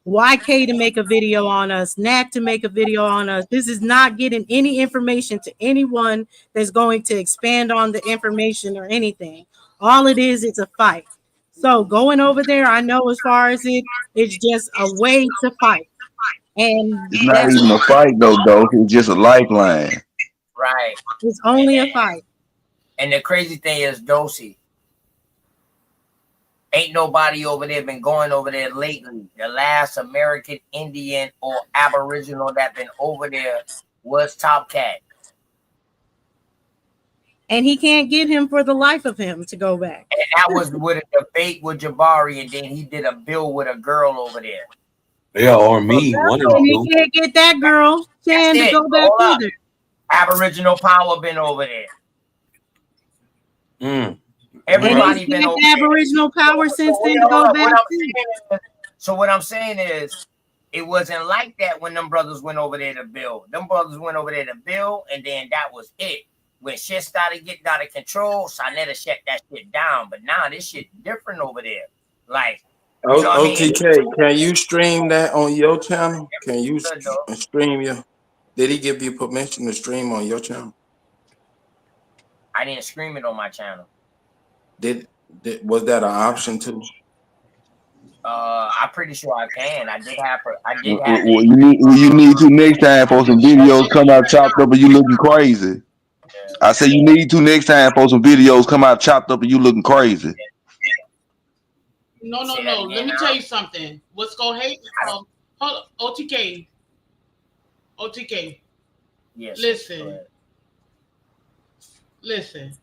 YK to make a video on us, Nat to make a video on us. This is not getting any information to anyone that's going to expand on the information or anything. All it is, it's a fight. So going over there, I know as far as it's just a way to fight. And it's not even a fight though, it's just a lifeline. Right. It's only a fight. And the crazy thing is, Dosey, ain't nobody over there been going over there lately. The last American Indian or Aboriginal that been over there was Top Cat. And he can't get him for the life of him to go back. And that was with a debate with Jabari, and then he did a bill with a girl over there. Yeah, or me. One of them. He can't get that girl chance to go back either. Aboriginal Power been over there. Everybody been over Aboriginal Power since then to go back. So what I'm saying is, it wasn't like that when them brothers went over there to build. Them brothers went over there to build, and then that was it. When shit started getting out of control, Sonetta shut that shit down. But now this shit different over there. Like, you know OTK, can you stream that on your channel? Can you stream your? Did he give you permission to stream on your channel? I didn't stream it on my channel. Was that an option too? I'm pretty sure I can. I did have. Well, you need to next time for some videos come out chopped up and you looking crazy. I say you need to next time for some videos come out chopped up and you looking crazy. No. Let me tell you something. What's going to hate? Hold on. OTK. Yes. Listen.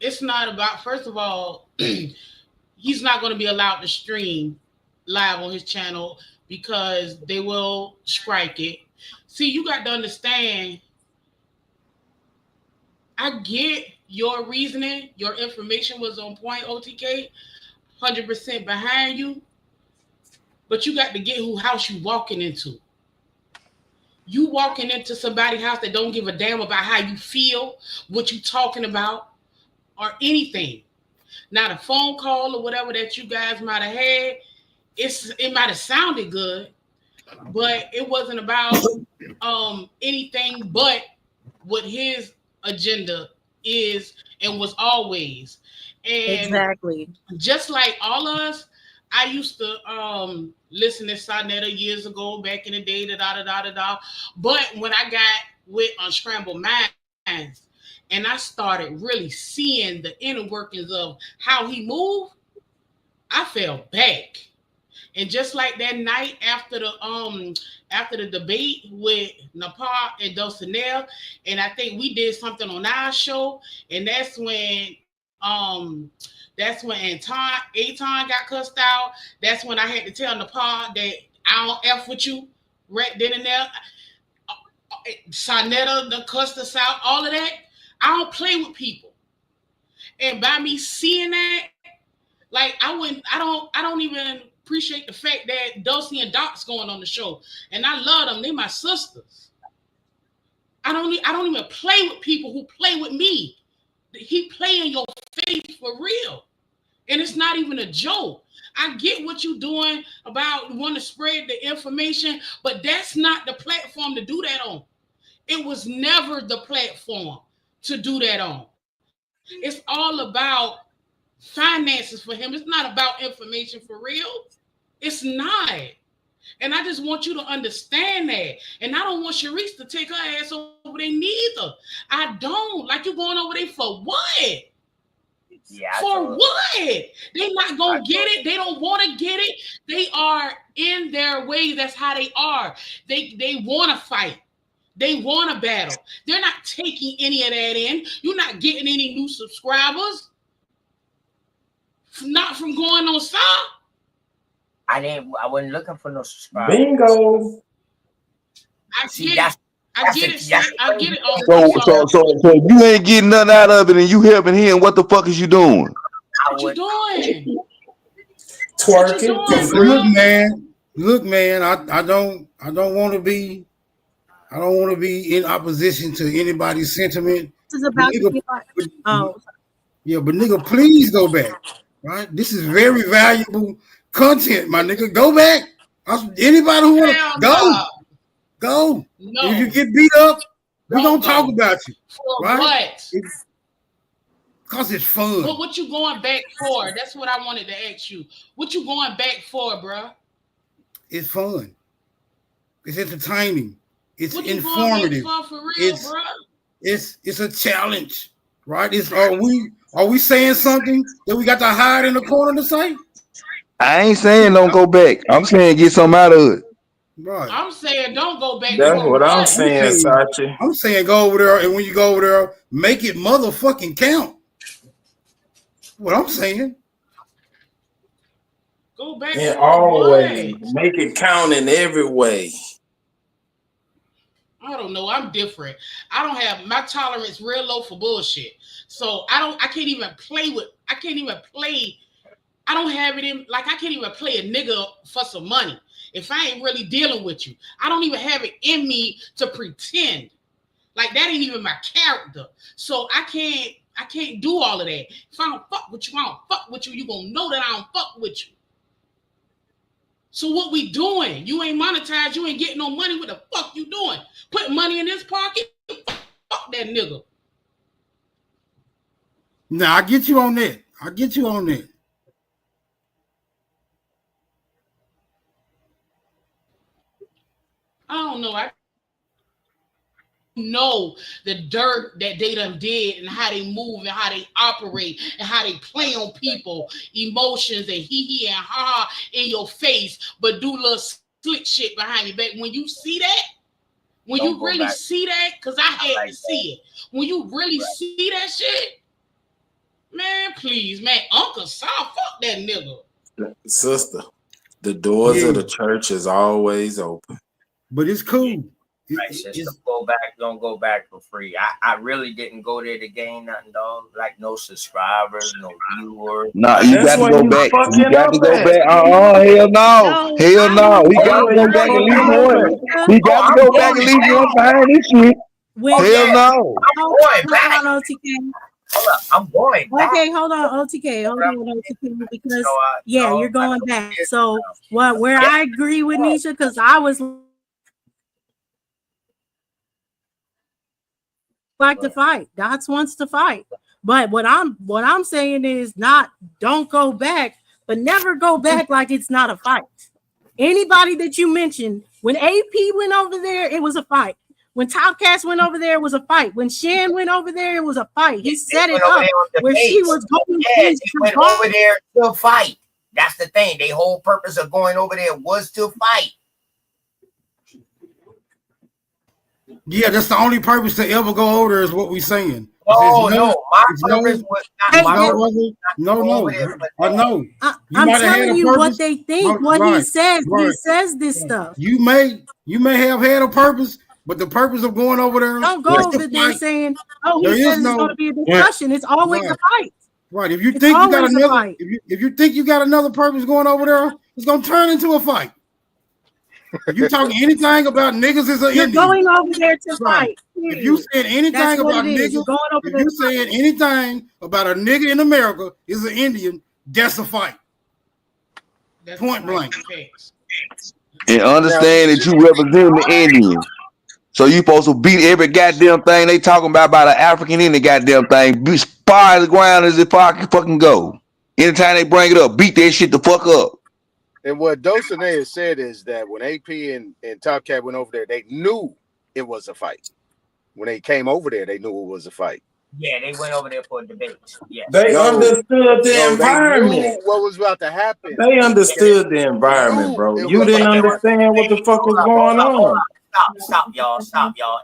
It's not about. First of all, he's not going to be allowed to stream live on his channel because they will strike it. See, you got to understand. I get your reasoning. Your information was on point, OTK. 100% behind you. But you got to get who house you walking into. You walking into somebody's house that don't give a damn about how you feel, what you talking about, or anything. Not a phone call or whatever that you guys might have had. It might have sounded good, but it wasn't about anything but what his agenda is and was always. And exactly. Just like all of us, I used to listen to Sonetta years ago, back in the day, da. But when I got with Unscrambled Minds and I started really seeing the inner workings of how he moved, I fell back. And just like that night after the debate with Nepal and Dulcinea, and I think we did something on our show, and that's when Aton got cussed out. That's when I had to tell Nepal that I don't F with you right then and there. Sonetta the cussed us out, all of that. I don't play with people. And by me seeing that, like I don't even appreciate the fact that Dulcie and Doc's going on the show. And I love them. They're my sisters. I don't even play with people who play with me. He play in your face for real. And it's not even a joke. I get what you're doing about wanting to spread the information, but that's not the platform to do that on. It was never the platform to do that on. It's all about finances for him. It's not about information for real. It's not. And I just want you to understand that. And I don't want Sharice to take her ass over there neither. I don't. Like, you going over there for what? Yeah, for what? They not gonna get it. They don't want to get it. They are in their way. That's how they are. They want to fight. They want to battle. They're not taking any of that in. You're not getting any new subscribers. Not from going on Saw. I wasn't looking for no subscribers. Bingo. I get it. So you ain't getting nothing out of it, and you helping him. What the fuck is you doing? What you doing? Twerking. Look, man. I don't want to be. I don't want to be in opposition to anybody's sentiment. This is about yeah, but nigga, please go back. Right? This is very valuable content, my nigga. Go back. Anybody who want to go. No. If you get beat up, we're gonna talk about you. For right? What? Because it's fun. But what you going back for? That's what I wanted to ask you. What you going back for, bro? It's fun. It's entertaining. It's what informative. For real, bro? It's a challenge, right? Are we saying something that we got to hide in the corner to say? I ain't saying don't go back. I'm saying get something out of it. Right. I'm saying don't go back. That's what I'm saying, Sachi. I'm saying go over there, and when you go over there, make it motherfucking count. What I'm saying. Go back in all ways. Make it count in every way. I don't know. I'm different. I don't have my tolerance real low for bullshit. So I can't even play. I don't have it in, like, I can't even play a nigga for some money if I ain't really dealing with you. I don't even have it in me to pretend. Like, that ain't even my character. So I can't do all of that. If I don't fuck with you, I don't fuck with you. You gonna know that I don't fuck with you. So what we doing? You ain't monetized. You ain't getting no money. What the fuck you doing? Put money in his pocket? Fuck that nigga. Nah, I get you on that. I don't know. I know the dirt that they done did and how they move and how they operate and how they play on people, emotions and hee and ha in your face, but do little slick shit behind your back. When you see that, when you really see that, because I had to see it. When you really see that shit, man, please, man, Uncle Saw, fuck that nigga. Sister, the doors of the church is always open. But it's cool. Right, just don't go back for free. I really didn't go there to gain nothing, dog. Like no subscribers, no viewers. Nah, you got to go back. You got to go back. Hell no. Hell no. He got to go back and leave one. He got to go back and leave one behind this shit. Hell no. I'm going back. Hold up, I'm going back. Okay, hold on, OTK, because you're going back. So where I agree with Nisha, because I was like to fight. Dots wants to fight. But what I'm saying is don't go back, but never go back like it's not a fight. Anybody that you mentioned, when AP went over there, it was a fight. When Topcast went over there, it was a fight. When Shan went over there, it was a fight. He set it up where she was going. They went over there to fight. That's the thing. Their whole purpose of going over there was to fight. Yeah, that's the only purpose to ever go over there is what we're saying. Oh no, my purpose was not. I know. I'm telling you what they think. He says. Right. He says this stuff. You may have had a purpose, but the purpose of going over there. Don't go over there saying, "Oh, he says it's going to be a discussion." It's always a fight. Right. If you think you got another, if you think you got another purpose going over there, it's going to turn into a fight. If you talking anything about niggas is an You're Indian. going over there to fight. If you said anything about niggas, if you saying anything about a nigga in America is an Indian, that's a fight. Point blank. And understand that you represent the Indian. So you supposed to beat every goddamn thing they talking about an African in the goddamn thing. Be spar the ground as if I can fucking go. Anytime they bring it up, beat that shit the fuck up. And what Dulcinea said is that when AP and Top Cat went over there, they knew it was a fight. When they came over there, they knew it was a fight. Yeah, they went over there for a debate. Yes. They understood the environment. What was about to happen? They understood the environment, bro. You didn't understand what the fuck was going on. Stop, y'all.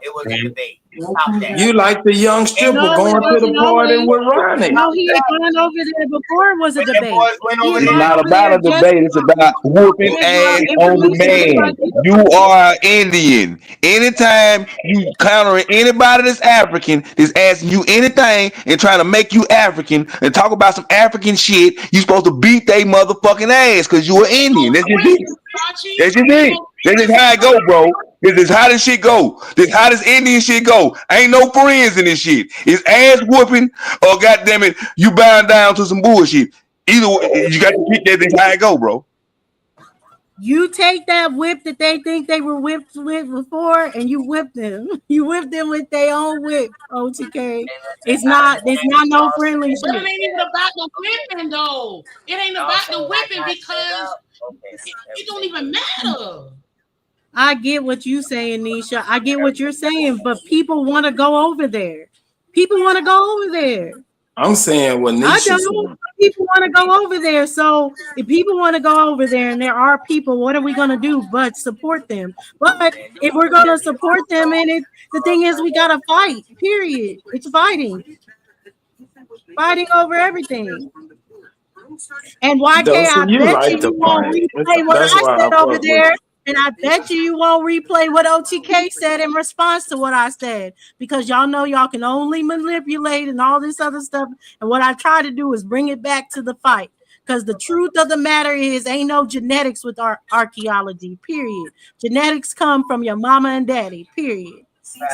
It was a debate. Stop that. You like the young stripper going to the party with Ronnie. No, he had gone over there before it was a debate. It's not about a debate. It's about whooping ass on the man. You are Indian. Anytime you countering anybody that's African, that's asking you anything and trying to make you African and talk about some African shit, you supposed to beat they motherfucking ass because you are Indian. That's just it. That's just it. That's just how it go, bro. This is how this shit go. This how this Indian shit go. Ain't no friends in this shit. It's ass whooping or goddamn it, you bound down to some bullshit. Either way, you got to pick that. This how it go, bro. You take that whip that they think they were whipped with before, and you whip them. You whip them with their own whip. OTK. It's not no friendly shit. But it ain't even about the whipping, though. It ain't about the whipping because it don't even matter. I get what you're saying, Nisha. I get what you're saying, but people want to go over there. People want to go over there. I'm saying what Nisha I don't. People want to go over there. So if people want to go over there and there are people, what are we going to do but support them? But if we're going to support them, and the thing is, we got to fight, period. It's fighting. Fighting over everything. And YK, I bet you won't replay what I said over there. And I bet you won't replay what OTK said in response to what I said, because y'all know y'all can only manipulate and all this other stuff. And what I try to do is bring it back to the fight, because the truth of the matter is ain't no genetics with our archaeology, period. Genetics come from your mama and daddy, period.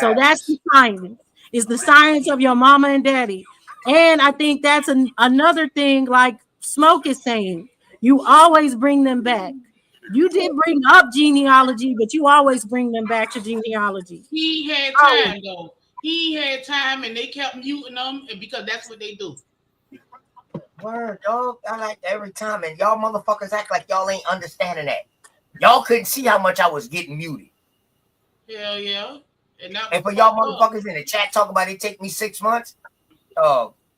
So that's the science. Is the science of your mama and daddy. And I think that's another thing, like Smoke is saying, you always bring them back. You did bring up genealogy, but you always bring them back to genealogy. He had time, though. He had time, and they kept muting them because that's what they do. Word, dog. I like that every time, and y'all motherfuckers act like y'all ain't understanding that. Y'all couldn't see how much I was getting muted. Hell yeah. And for y'all motherfuckers in the chat talking about it take me 6 months,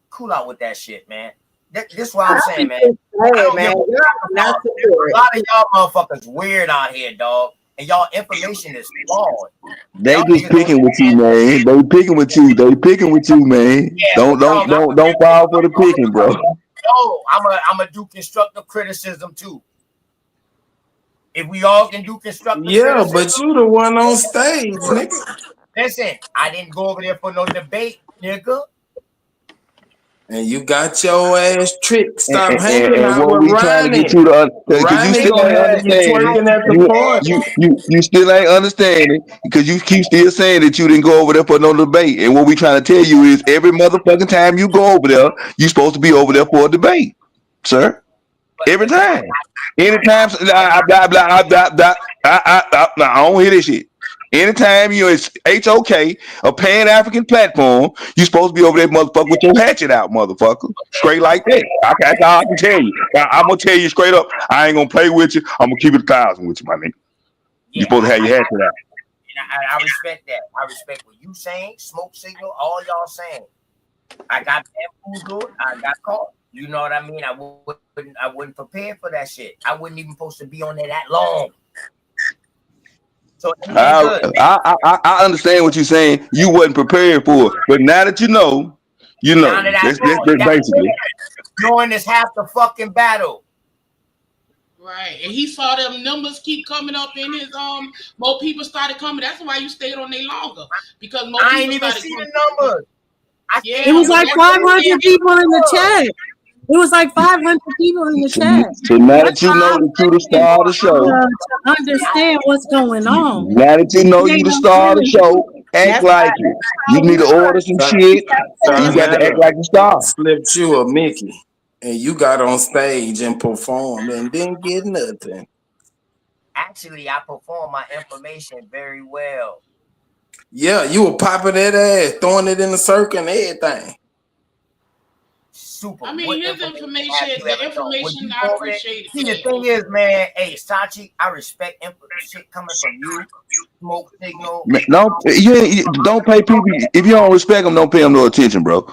cool out with that shit, man. This is what I'm saying, man. A lot of y'all motherfuckers weird out here, dog. And y'all information is flawed. They just picking with you, man. They picking with you. They picking with you, man. Yeah, don't fall for the picking, bro. No, I'm a do constructive criticism too. If we all can do constructive criticism, but you the one on stage, nigga. Listen, I didn't go over there for no debate, nigga. And you got your ass tricked. Stop hanging and out what with we trying to Ronnie. get you to because you still ain't understanding. You still ain't understanding because you keep still saying that you didn't go over there for no debate. And what we trying to tell you is every motherfucking time you go over there, you supposed to be over there for a debate, sir. Every time. Anytime I don't hear this shit. Anytime you're HOK, a Pan-African platform, you supposed to be over there, motherfucker, with your hatchet out, motherfucker. Straight like that. That's all I can tell you. I'm going to tell you straight up, I ain't going to play with you. I'm going to keep it 1,000 with you, my nigga. You're supposed to have your hatchet out. I respect that. I respect what you saying, Smoke Signal, all y'all saying. I got bamboozled. I got caught. You know what I mean? I wouldn't prepare for that shit. I wasn't even supposed to be on there that long. So I understand what you're saying. You wasn't prepared for it, but now that you know. That's basically. Knowing is half the fucking battle. Right, and he saw them numbers keep coming up in his more people started coming. That's why you stayed on there longer, because more I ain't even see the numbers. It was like 500 people in the chat. It was like 500 people in the chat. So now that you know that you the star of the show, to understand what's going on. Now that you know you the star of the show, act like it. You need to order some shit. You got to act like a star. Slipped you a Mickey, and you got on stage and performed and didn't get nothing. Actually, I perform my information very well. Yeah, you were popping that ass, throwing it in the circle and everything. Super. I mean, his information, the information I appreciate. See, the thing is, man, hey, Sachi, I respect shit coming from you. Smoke signal. Don't pay people if you don't respect them. Don't pay them no attention, bro.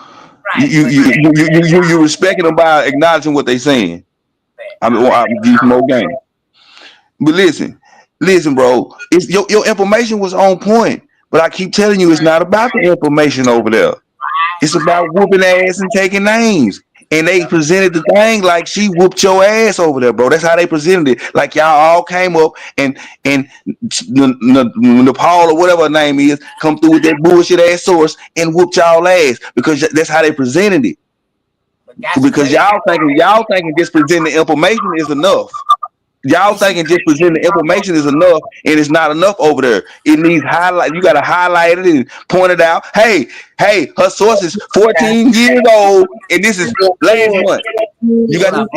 Right, you respecting them by acknowledging what they saying. I'm give some more game. But listen, bro. It's your information was on point, but I keep telling you, it's not about the information over there. It's about whooping ass and taking names. And they presented the thing like she whooped your ass over there, bro. That's how they presented it. Like y'all all came up and Nepal or whatever her name is come through with that bullshit ass source and whooped y'all ass because that's how they presented it. Because y'all thinking just presenting the information is enough. Y'all thinking just presenting the information is enough, and it's not enough over there. It needs highlight. You got to highlight it and point it out. Hey, her source is 14 years old, and this is last month. You got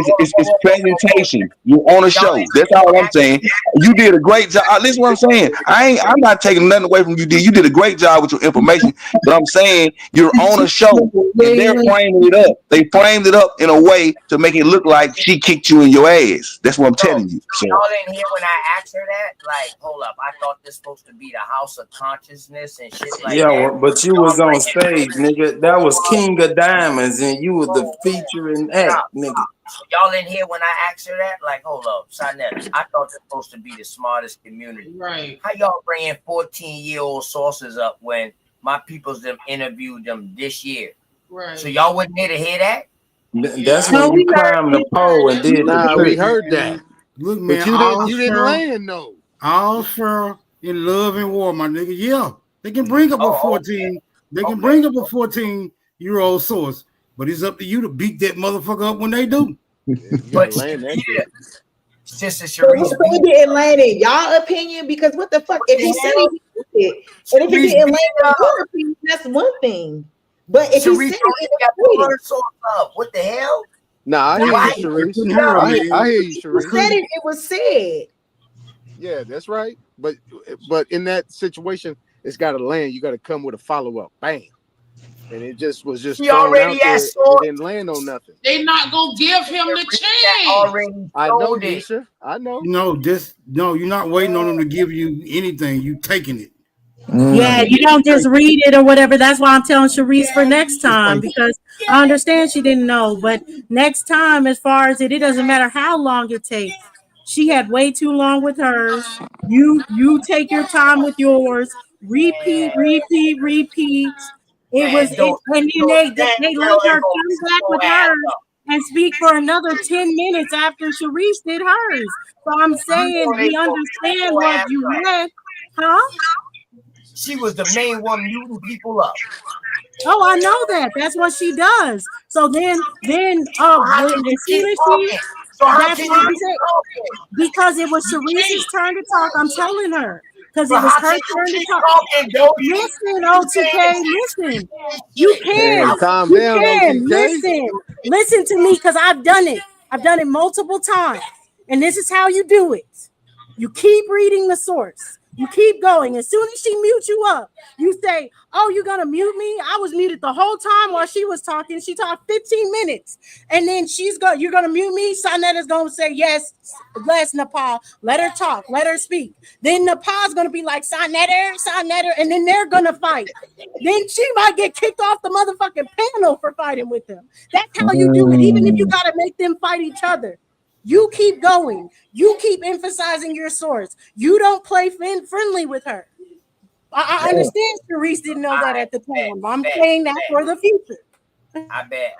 it's presentation. You on a show. That's all I'm saying. You did a great job. Listen, what I'm saying. I'm not taking nothing away from you. You did a great job with your information, but I'm saying you're on a show, and they're framing it up. They framed it up in a way to make it look like she kicked you in your ass. That's what I'm telling you. So. Y'all didn't hear when I asked her that? Like, hold up, I thought this supposed to be the house of consciousness and shit like that. Yeah, but you was on stage, nigga. That was King of Diamonds, and you was the featuring act, nigga. Y'all didn't hear when I asked her that? Like, hold up, Sinetta, I thought this supposed to be the smartest community. Right. How y'all bringing 14-year-old sources up when my peoples them interviewed them this year? Right. So y'all wasn't there to hear that? That's when you climbed the pole and did we heard that. Look, man, but you didn't land, no. All fair in love and war, my nigga. Yeah, they can bring up a 14. They can bring up a 14-year-old source, but it's up to you to beat that motherfucker up when they do. But Sister Sharice, he didn't land in y'all opinion because what the fuck? If he said he did it, and if he didn't land in your opinion, that's one thing. But if he said up, what the hell? Nah, I hear you, Sharice. I hear you, Sharice. Said it was said. Yeah, that's right. But in that situation, it's got to land. You got to come with a follow up. Bang. And it just was just already asked. It didn't land on nothing. They not gonna give him the chance. I know, Nisha. I know. No, you're not waiting on them to give you anything. You taking it. Yeah, you don't just read it or whatever. That's why I'm telling Sharice for next time, because I understand she didn't know. But next time, as far as it doesn't matter how long it takes. She had way too long with hers. You take your time with yours. Repeat. It was and then they let her come back with hers and speak for another 10 minutes after Sharice did hers. So I'm saying we understand what you meant, huh? She was the main one muting people up. Oh, I know that. That's what she does. So then that's what I'm saying. Because it was Sharice's turn to talk. I'm telling her. Because it was her turn to talk. Listen, OTK, listen. You can. Calm down, OTK. Listen to me, because I've done it. I've done it multiple times. And this is how you do it. You keep reading the source. You keep going. As soon as she mutes you up, you say, oh, you're going to mute me? I was muted the whole time while she was talking. She talked 15 minutes. And then you're going to mute me? Sinetta's going to say, yes, bless Nepal. Let her talk. Let her speak. Then Nepal's going to be like, Sinetta. And then they're going to fight. Then she might get kicked off the motherfucking panel for fighting with them. That's how you do it, even if you got to make them fight each other. You keep going. You keep emphasizing your source. You don't play friendly with her. I understand Sharice didn't know that at the time. I'm saying that for the future. I bet.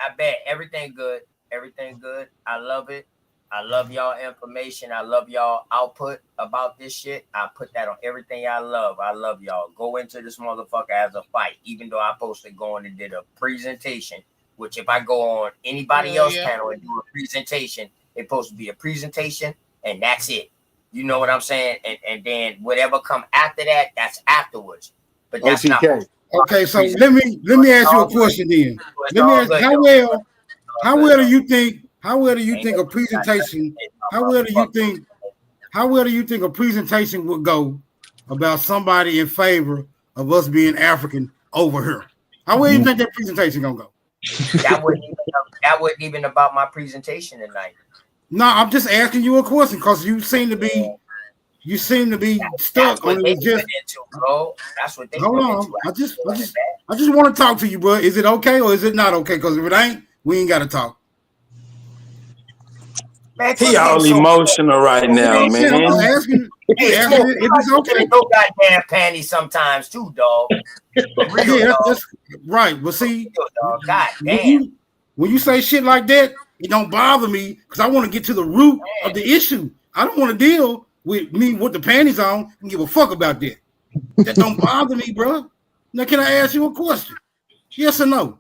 Everything good. I love it. I love y'all information. I love y'all output about this shit. I put that on everything I love. I love y'all. Go into this motherfucker as a fight. Even though I supposed to go in and did a presentation, which if I go on anybody else's panel and do a presentation, it's supposed to be a presentation, and that's it. You know what I'm saying? And then whatever come after that, that's afterwards. But that's not. Okay, so let me ask you a question then. Let me ask how well do you think a presentation? How well do you think a presentation would go about somebody in favor of us being African over here. How do you think that presentation gonna go? That wasn't even about my presentation tonight. No, I'm just asking you a question because you seem to be stuck on it. Bro. That's what they hold on. I just want to talk to you, bro. Is it okay or is it not okay? Because if it ain't, we ain't got to talk. Man, he all emotional right now, man. I'm asking if it's okay. No goddamn panties sometimes too, dog. Yeah, that's right. But see, God damn. When you say shit like that, it don't bother me because I want to get to the root of the issue. I don't want to deal with me with the panties on and give a fuck about that. That don't bother me, bro. Now, can I ask you a question? Yes or no?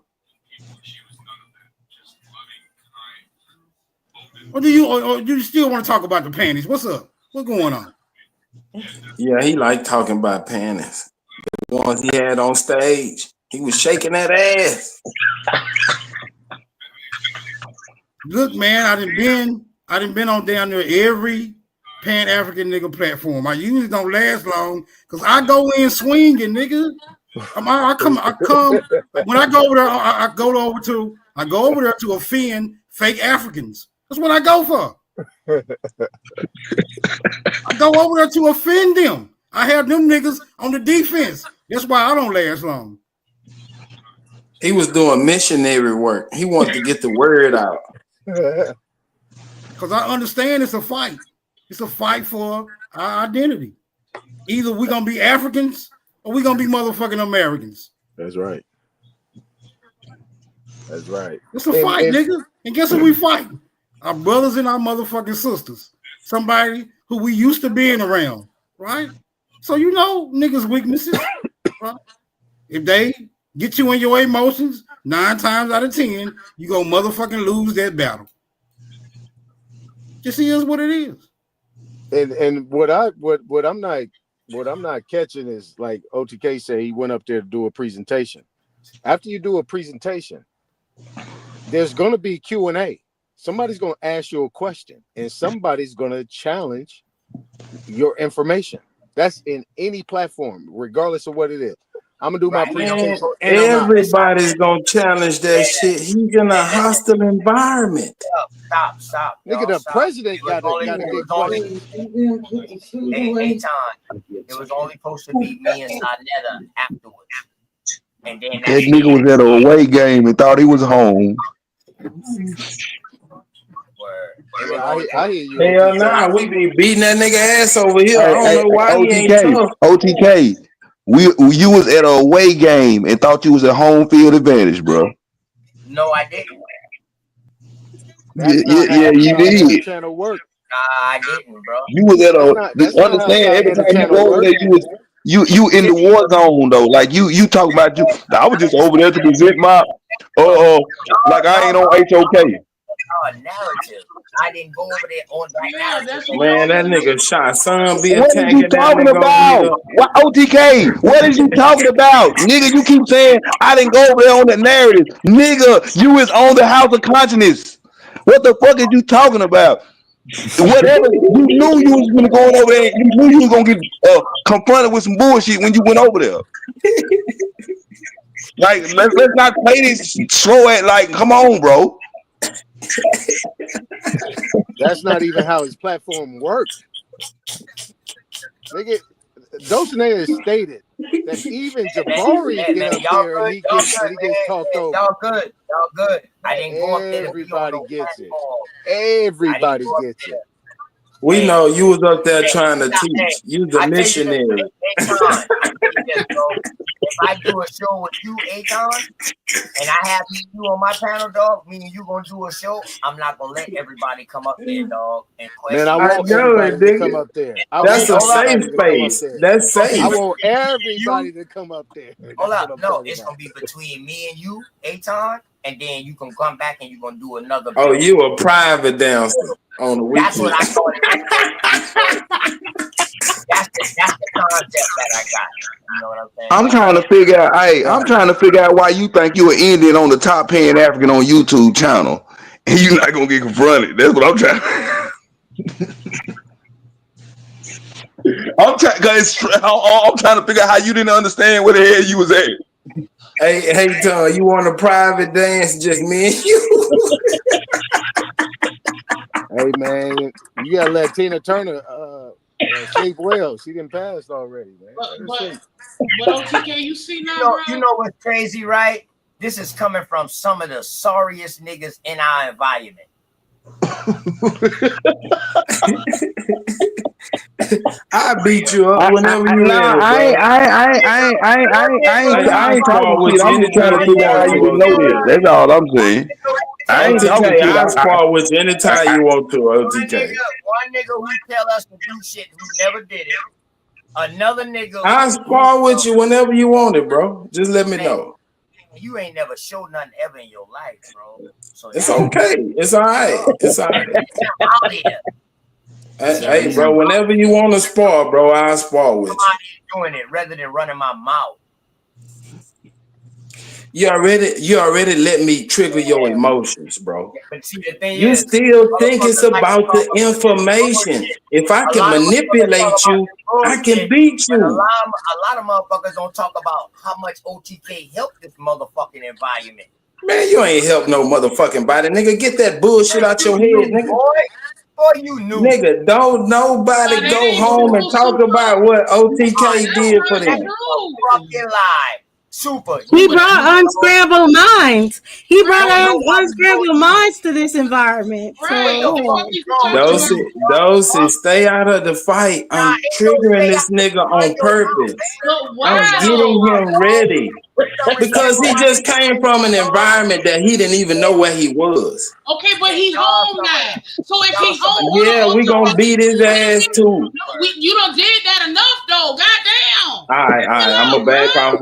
Or do you still want to talk about the panties? What's up? What's going on? Yeah, he liked talking about panties. The ones he had on stage. He was shaking that ass. Look, man, I done been on down there every Pan-African nigga platform. I usually don't last long because I go in swinging, nigga. I come when I go over there, I go over there to offend fake Africans. That's what I go for. I go over there to offend them. I have them niggas on the defense. That's why I don't last long. He was doing missionary work. He wanted to get the word out. Because I understand it's a fight. It's a fight for our identity. Either we're going to be Africans or we're going to be motherfucking Americans. That's right. That's right. It's a fight, nigga. And guess who we fighting? Our brothers and our motherfucking sisters. Somebody who we used to being around, right? So you know niggas' weaknesses, right? If they get you in your emotions, 9 times out of 10, you gonna motherfucking lose that battle. Just is what it is. And what I'm not catching is like OTK said he went up there to do a presentation. After you do a presentation, there's gonna be Q&A. Somebody's gonna ask you a question, and somebody's gonna challenge your information. That's in any platform, regardless of what it is. I'm gonna do my presentation. Everybody's gonna challenge that shit. He's in a hostile environment. Stop. Nigga, the president got a big question. Anytime. It was only supposed to be me and Sonetta afterwards. And then that nigga was at a away game and thought he was home. I hear you. Hell nah, we be beating that nigga ass over here. I don't know why he ain't tough. OTK. You was at a away game and thought you was at home field advantage, bro. No, I didn't. Yeah, you did. Channel work. Nah, I didn't, bro. You was at a. Understand? Every time you go over there, you in the war zone though. Like you talk about you. I was just over there to present my. Like I ain't on HOK. Narrative. I didn't go over there on that narrative. Man, that nigga shot son be What are you talking about? What OTK? What is you talking about? Nigga, you keep saying I didn't go over there on the narrative. Nigga, you was on the House of Consciousness. What the fuck is you talking about? Whatever, you knew you was gonna go over there. You knew you was gonna get confronted with some bullshit when you went over there. Like, let's not play this slow at like, come on, bro. That's not even how his platform works. Nigga, Dulcinea stated that even Jabari get up there and he gets talked over. Y'all good. I didn't go up there. Everybody gets it. Everybody gets it. We know you was up there trying to teach. You the missionary. If I do a show with you, Akon, and I have you on my panel, dog, meaning you gonna do a show, I'm not gonna let everybody come up there, dog, and question. Man, I want everybody to come up there. That's a safe space. That's safe. I want everybody to come up there. Hold up, no, it's gonna be between me and you, Akon, and then you can come back and you're gonna do another. Oh, you a private dancer on the weekend. That's what I call it. That's the concept that I got. You know what I'm saying? I'm trying to figure out why you think you an Indian on the top Pan African on YouTube channel and you're not gonna get confronted. That's what I'm trying. I'm trying to figure out how you didn't understand where the hell you was at. Hey, Tom, you want a private dance? Just me and you. Hey man, you gotta let Tina Turner sleep well. She didn't pass already, man. But OTK, you see now, bro? You know what's crazy, right? This is coming from some of the sorriest niggas in our environment. I beat you up whenever you ready. I ain't talking with you. I'm just trying to figure out how you would know this. That's all I'm saying. I ain't talking to you. I spar with you anytime you want to, OTK. One nigga who tell us to do shit who never did it. Another nigga. I spar with you whenever you want it, bro. Just let me know. You ain't never showed nothing ever in your life, bro. So it's okay. It's all right. It's all right. Hey, bro, whenever you want to spar, bro, I spar with you. Doing it rather than running my mouth. You already let me trigger your emotions, bro. But see, the thing you is, still think it's about the information. If I can manipulate you, I can beat you. A lot of motherfuckers don't talk about how much OTK helped this motherfucking environment. Man, you ain't help no motherfucking body, nigga. Get that bullshit out your head, nigga. Boy, you knew. Nigga, don't nobody go home and talk about what OTK did for them. Fucking lie. Super. He brought Unscrambled Minds. He brought Unscrambled Minds to this environment. Dosey, stay out of the fight. I'm triggering this nigga on purpose. I'm getting him ready. Because he just came from an environment that he didn't even know where he was. Okay, but he's home now. So if he's home, yeah, we gonna beat his ass too. You done did that enough though. Goddamn. All right. I'm gonna back off of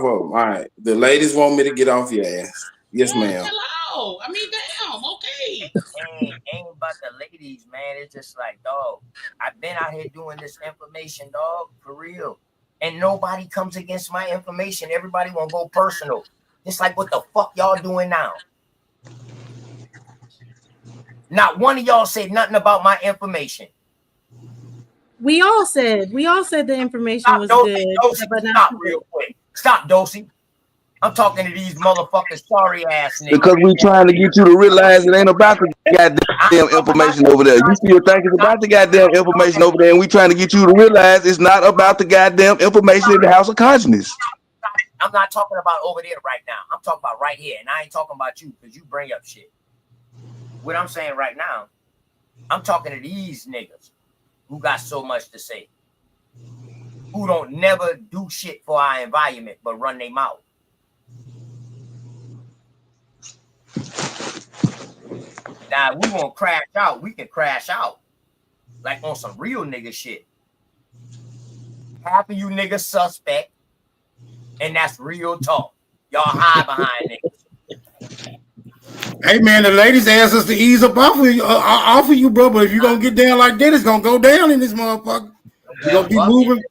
him. All right. The ladies want me to get off your ass. Yes, ma'am. Hello. I mean, damn. Okay. Ain't about the ladies, man. It's just like, dog. I've been out here doing this information, dog, for real. And nobody comes against my information. Everybody won't go personal. It's like, what the fuck y'all doing now? Not one of y'all said nothing about my information. We all said the information was good. But stop real quick. Stop, Dosey. I'm talking to these motherfuckers, sorry ass niggas. Because we trying to get you to realize it ain't about the goddamn information over there. You still think it's about the goddamn information over there, and we trying to get you to realize it's not about the goddamn information in the House of Consciousness. I'm not talking about over there right now. I'm talking about right here, and I ain't talking about you because you bring up shit. What I'm saying right now, I'm talking to these niggas who got so much to say, who don't never do shit for our environment but run their mouth. Now, we won't crash out. We can crash out. Like on some real nigga shit. Half of you niggas suspect. And that's real talk. Y'all hide behind niggas. Hey, man, the ladies asked us to ease up off of you, bro. But if you're going to get down like that, it's going to go down in this motherfucker. You're going to be moving.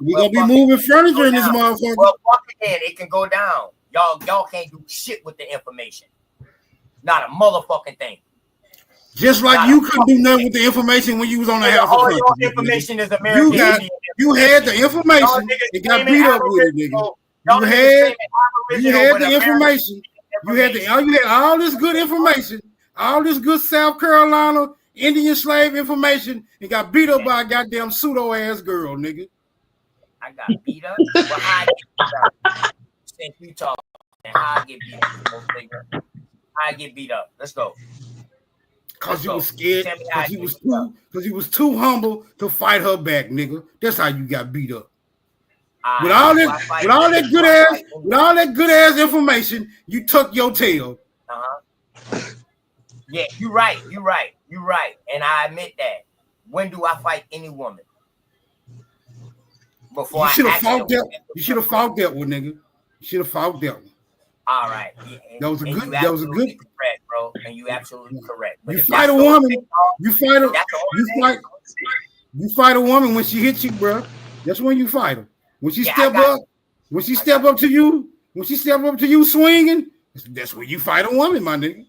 We're going to be moving furniture in this motherfucker. Well, fuck again. It can go down. Y'all can't do shit with the information. Not a motherfucking thing. Just like you couldn't do nothing with the information when you was on the House of Consciousness. All your information is American. You had the information. It got beat up with it, nigga. You had the information. You had all this good information, all this good South Carolina Indian slave information, and got beat up by a goddamn pseudo ass girl, nigga. I got beat up. Well, how I get beat up? Since you talk, how I get beat up? I get beat up. Let's go. Cause you was scared. Cause you was too humble to fight her back, nigga. That's how you got beat up. With all that good ass information, you took your tail. Yeah, you're right. And I admit that. When do I fight any woman? Before you should have fought that. You should have fought that one, nigga. You should have fought that one. All right. Yeah, that was a good. Correct, bro. And you absolutely correct. But you fight a woman. You fight a woman when she hits you, bro. That's when you fight her. When she step up to you swinging, that's when you fight a woman, my nigga.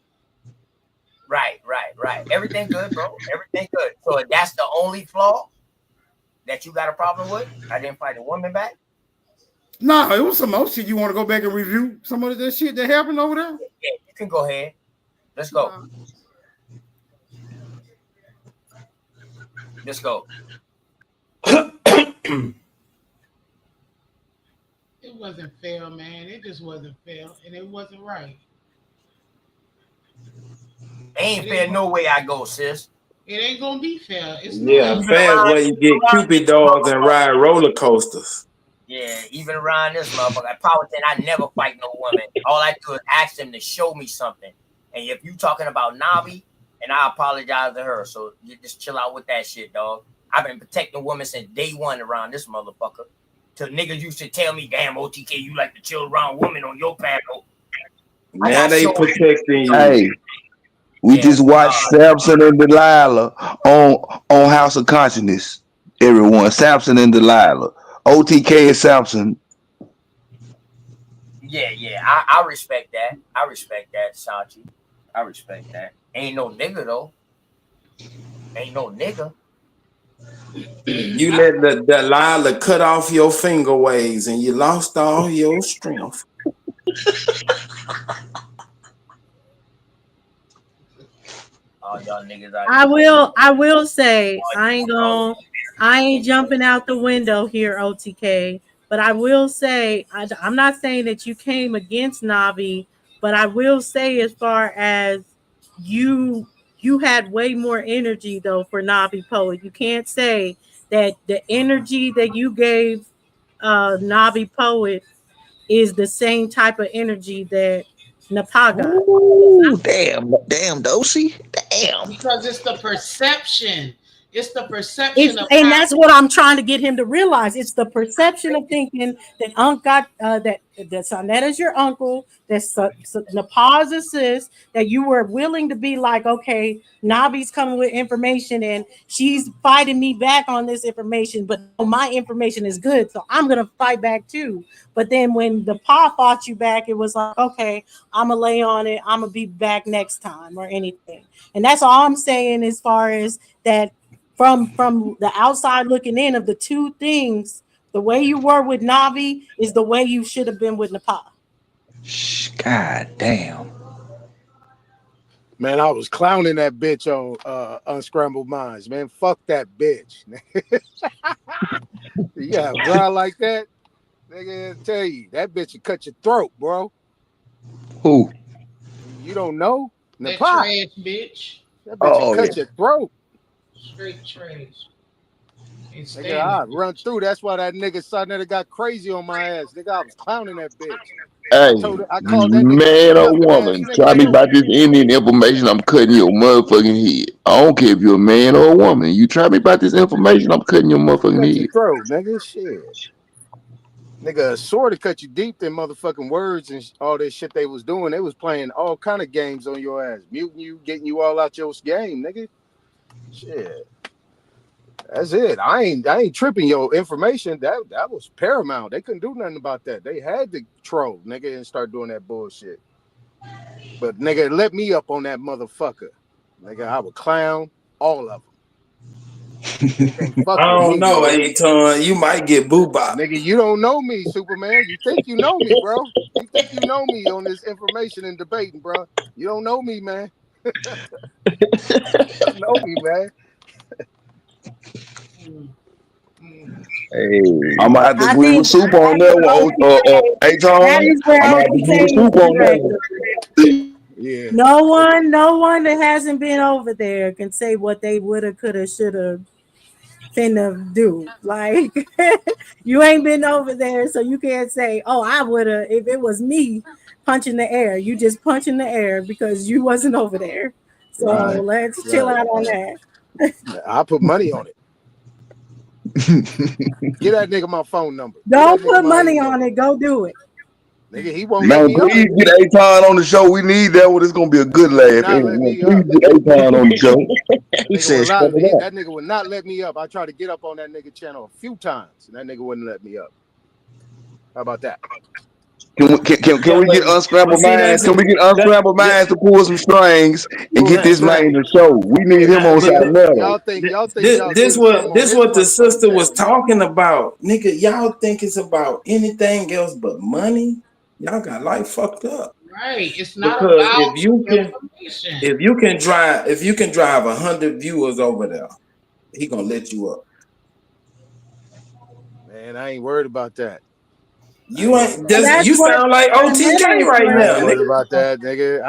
Right. Everything good, bro. Everything good. So if that's the only flaw that you got a problem with, I didn't fight a woman back. No, it was some more shit. You want to go back and review some of that shit that happened over there? Yeah, you can go ahead. Let's go. Let's go. It wasn't fair, man. It just wasn't fair, and it wasn't right. Ain't fair no way I go, sis. It ain't gonna be fair. It's Yeah, not. fair is where you get Cupid dogs and ride roller coasters. Yeah, even around this motherfucker, at Powhatan, I never fight no woman. All I do is ask them to show me something. And if you talking about Navi, and I apologize to her, so you just chill out with that shit, dog. I've been protecting women since day one around this motherfucker. Till niggas used to tell me, damn, OTK, you like to chill around women on your panel. Now they protecting you. Hey, we just watched Samson and Delilah on House of Consciousness. Everyone, Samson and Delilah. OTK and Samson. Yeah, I respect that. I respect that, Sachi. I respect that. Ain't no nigga, though. Ain't no nigga. You let the Delilah cut off your finger waves and you lost all your strength. All y'all niggas out I will say I ain't jumping out the window here, OTK. But I will say I'm not saying that you came against Navi, but I will say as far as you had way more energy though for Navi Poet. You can't say that the energy that you gave Navi Poet is the same type of energy that Napa got. Ooh, damn, Dosey. Damn. Because it's the perception. It's the perception of and that's what I'm trying to get him to realize. It's the perception of thinking that that Sonetta's your uncle, that's Napa's a sis, that you were willing to be like, okay, Navi's coming with information and she's fighting me back on this information, but my information is good, so I'm gonna fight back too. But then when the Pa fought you back, it was like, okay, I'm gonna lay on it, I'm gonna be back next time or anything. And that's all I'm saying as far as that. From the outside looking in of the two things, the way you were with Navi is the way you should have been with Napa. God damn. Man, I was clowning that bitch on Unscrambled Minds, man. Fuck that bitch. You got a guy like that, nigga, I tell you, that bitch will cut your throat, bro. Who? You don't know? That Napa. trash bitch. That bitch will cut your throat. Straight trash. Nigga, I run through. That's why that nigga Sonetta got crazy on my ass. Nigga, I was clowning that bitch. Hey, I called that man or woman, try me about this Indian information, I'm cutting your motherfucking head. I don't care if you're a man or a woman. You try me about this information, I'm cutting your motherfucking head. Throat, nigga, shit. Nigga, sort of cut you deep in motherfucking words and all this shit they was doing. They was playing all kind of games on your ass, muting you, getting you all out your game, nigga. Shit. That's it. I ain't tripping your information. That was paramount. They couldn't do nothing about that. They had to troll, nigga, and start doing that bullshit. But nigga, let me up on that motherfucker. Nigga, I would clown all of them. I don't know, Aton. You might get boo-bop. Nigga, you don't know me, Superman. You think you know me, bro. You think you know me on this information and debating, bro. You don't know me, man. You don't know me, man. Hey, I'm gonna have to agree with Super on that one. Hey, Tom, I'm gonna have to agree with Super on that one. Yeah. No one that hasn't been over there can say what they woulda, coulda, shoulda, finna do. Like you ain't been over there, so you can't say, "Oh, I woulda." If it was me punching the air, you just punch in the air because you wasn't over there. So let's chill out on that. I put money on it. Get that nigga my phone number. Don't put money on it. Go do it. Nigga, he won't Man, let me please get Aton on the show. We need that one. It's gonna be a good laugh. Please get Aton on the show. He says that nigga would not let me up. I tried to get up on that nigga channel a few times, and that nigga wouldn't let me up. How about that? Can we get unscrambled minds? Can we get unscrambled minds to pull some strings and get this man to show? We need him on side metal. Y'all think this what the sister was talking about, nigga. Y'all think it's about anything else but money? Y'all got life fucked up. Right. It's not because about if you can drive 100 viewers over there, he gonna let you up. Man, I ain't worried about that. You ain't. You sound like OTK right now. Worried about that, nigga.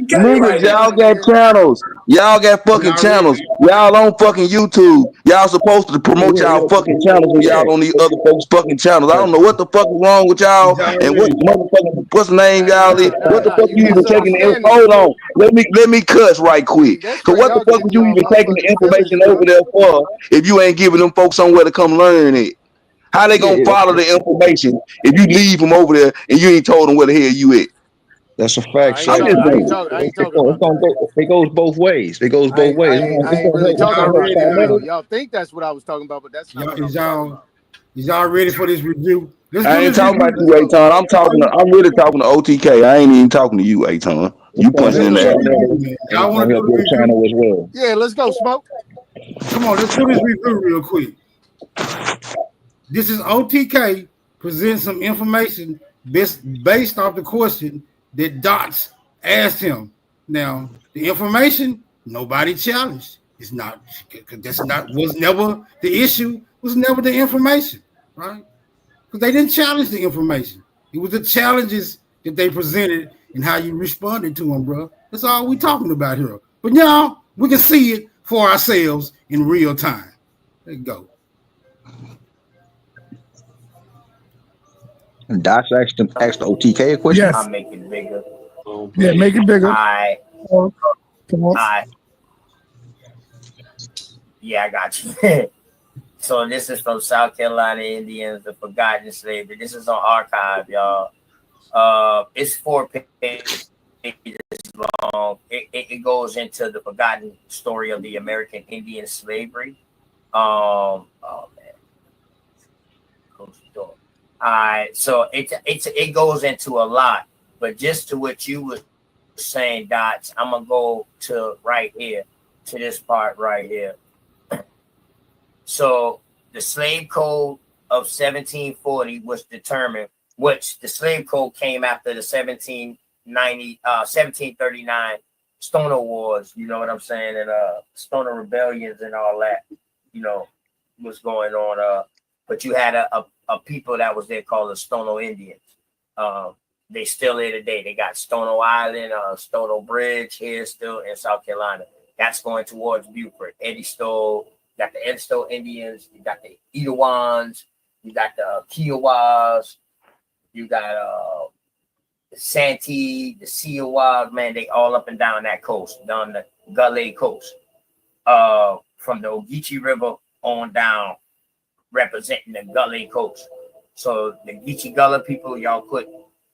Niggas, y'all got channels. Y'all got fucking channels. Y'all on fucking YouTube. Y'all supposed to promote y'all fucking channels when y'all on these other folks' fucking channels. I don't know what the fuck is wrong with y'all and what's the name y'all is. What the fuck you even taking the info? Hold on. Let me cuss right quick. Cause what the fuck are you even taking the information over there for if you ain't giving them folks somewhere to come learn it? How they gonna follow the information if you leave them over there and you ain't told them where the hell you at? That's a fact. It goes both ways. It goes both ways. I ain't really talking about that. Y'all think that's what I was talking about, but that's not what I was talking about. Is y'all ready for this review? I ain't talking about you, Aton. I'm really talking to OTK. I ain't even talking to you, Aton. You punching in the air. Y'all want to do the channel as well? Yeah, let's go, Smoke. Come on, let's do this review real quick. This is OTK presents some information based off the question that Dots asked him. Now, the information nobody challenged. It's not was never the issue. Was never the information, right? Because they didn't challenge the information. It was the challenges that they presented and how you responded to them, bro. That's all we talking about here. But now we can see it for ourselves in real time. There you go. Dots asked OTK a question. Yes. I'll make it bigger. Yeah, make it bigger. All right. Come on. All right. Yeah, I got you. So this is from South Carolina Indians, the Forgotten Slavery. This is on archive, y'all. It's 4 pages long. It goes into the forgotten story of the American Indian slavery. Oh man. Close the door. All right, so it goes into a lot, but just to what you were saying, Dots, I'm gonna go to right here, to this part right here. So the slave code of 1740 was determined, which the slave code came after the 1739 Stoner Wars, you know what I'm saying, and Stoner rebellions and all that, you know, was going on. But you had a people that was there called the Stono Indians. They still there today. They got Stono Island, Stono Bridge here still in South Carolina. That's going towards Beaufort. Eddie Stowe, you got the Edisto Indians, you got the Etowans, you got the Kiowas, you got the Santee, the Kiowas, man, they all up and down that coast, down the Gully coast. From the Ogeechee River on down, representing the Gully coast. So the Geechee Gullah people, y'all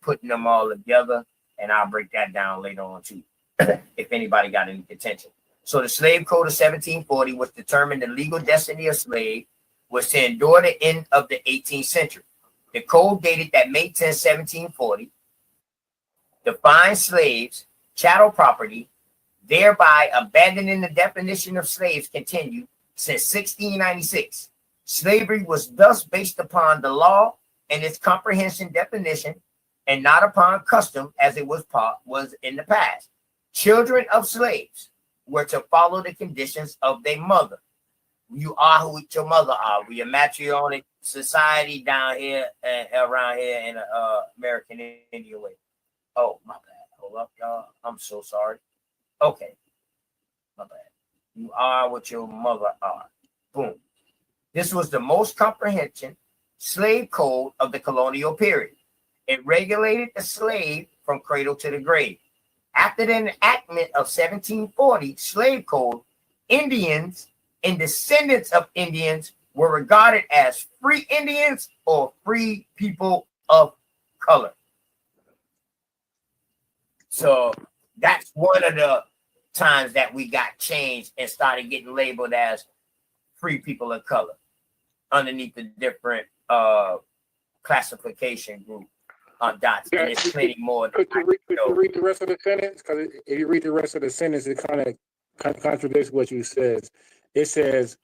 putting them all together, and I'll break that down later on too, if anybody got any attention. So the slave code of 1740 was determined the legal destiny of slave was to endure the end of the 18th century. The code dated that May 10, 1740, defined slaves, chattel property, thereby abandoning the definition of slaves continued since 1696. Slavery was thus based upon the law and its comprehension definition, and not upon custom as it was in the past. Children of slaves were to follow the conditions of their mother. You are who your mother are. We a matriarchal society down here and around here in American Indian way. Oh, my bad. Hold up, y'all. I'm so sorry. Okay. My bad. You are what your mother are. Boom. This was the most comprehensive slave code of the colonial period. It regulated the slave from cradle to the grave. After the enactment of 1740 slave code, Indians and descendants of Indians were regarded as free Indians or free people of color. So that's one of the times that we got changed and started getting labeled as free people of color underneath the different classification group on dots, and it's plenty more. Could you read the rest of the sentence? Because if you read the rest of the sentence, it kind of contradicts what you said. It says,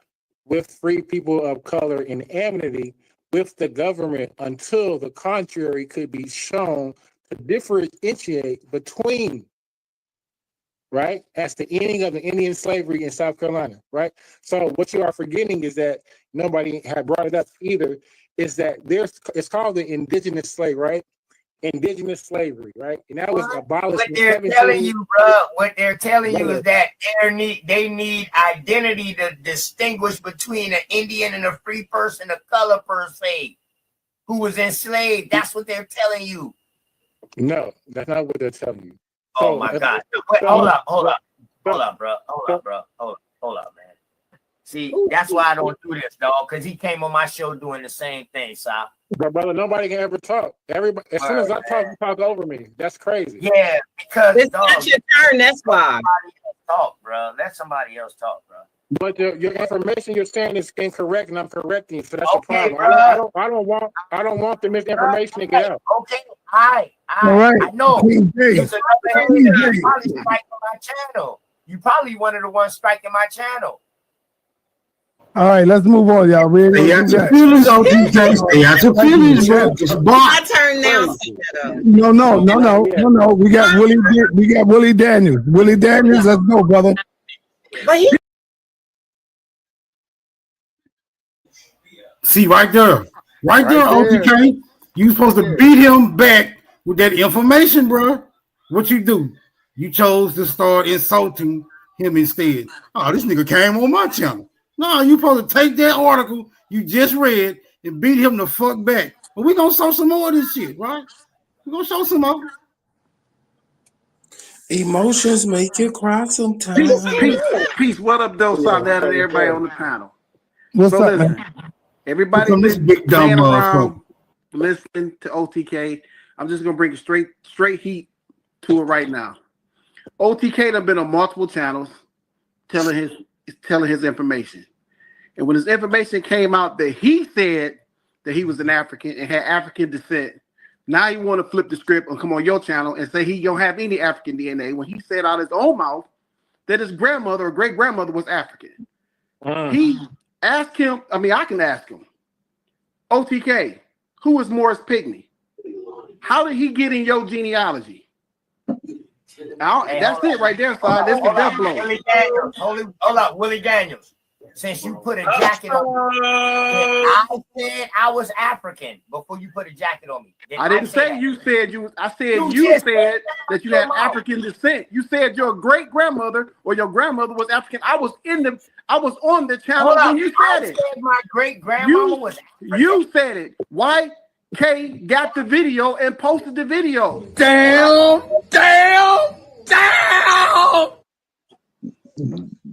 with free people of color in amity with the government until the contrary could be shown to differentiate between, right, as the ending of the Indian slavery in South Carolina, right? So what you are forgetting is that nobody had brought it up either, is that it's called the indigenous slave, right? Indigenous slavery, right? And that was abolished. What they're telling you, bro, what they're telling you is that they need identity to distinguish between an Indian and a free person of color per se, who was enslaved. That's what they're telling you. No, that's not what they're telling you. Oh my God! Wait, hold up, bro. Hold up, man. See, that's why I don't do this, dog. Because he came on my show doing the same thing, Si. But brother, nobody can ever talk. Everybody, as soon as I talk, you talk over me. That's crazy. Yeah, because it's not your turn. That's why. Talk, bro. Let somebody else talk, bro. But your information you're saying is incorrect, and I'm correcting you. So that's the problem. I don't want the misinformation to get out. Okay, I know. There's another Indian that probably striking my channel. You probably one of the ones striking my channel. All right, let's move on, y'all. We ain't gonna do that. My turn now. No. We got Willie Daniels. Willie Daniels, let's go, brother. See right there, OTK. You supposed to beat him back with that information, bro. What you do? You chose to start insulting him instead. Oh, this nigga came on my channel. No, you supposed to take that article you just read and beat him the fuck back. But we gonna show some more of this shit, right? We gonna show some more. Emotions make you cry sometimes. Peace. What up, though, South and everybody on the panel? What's up, man? Everybody playing around, listening to OTK. I'm just gonna bring straight heat to it right now. OTK done been on multiple channels telling his information. And when his information came out that he said that he was an African and had African descent, now you want to flip the script and come on your channel and say he don't have any African DNA when he said out his own mouth that his grandmother or great grandmother was African. He asked him, I can ask him, OTK, who is Morris Pigney? How did he get in your genealogy? That's it right there, son. This is death blow. Hold up, Willie Daniels. Since you put a jacket on me, I said I was African before you put a jacket on me. I didn't say you said you. I said you said that you had African descent. You said your great grandmother or your grandmother was African. I was on the channel when you said it. My great grandmother was African. You said it. Why? K got the video and posted the video. Damn.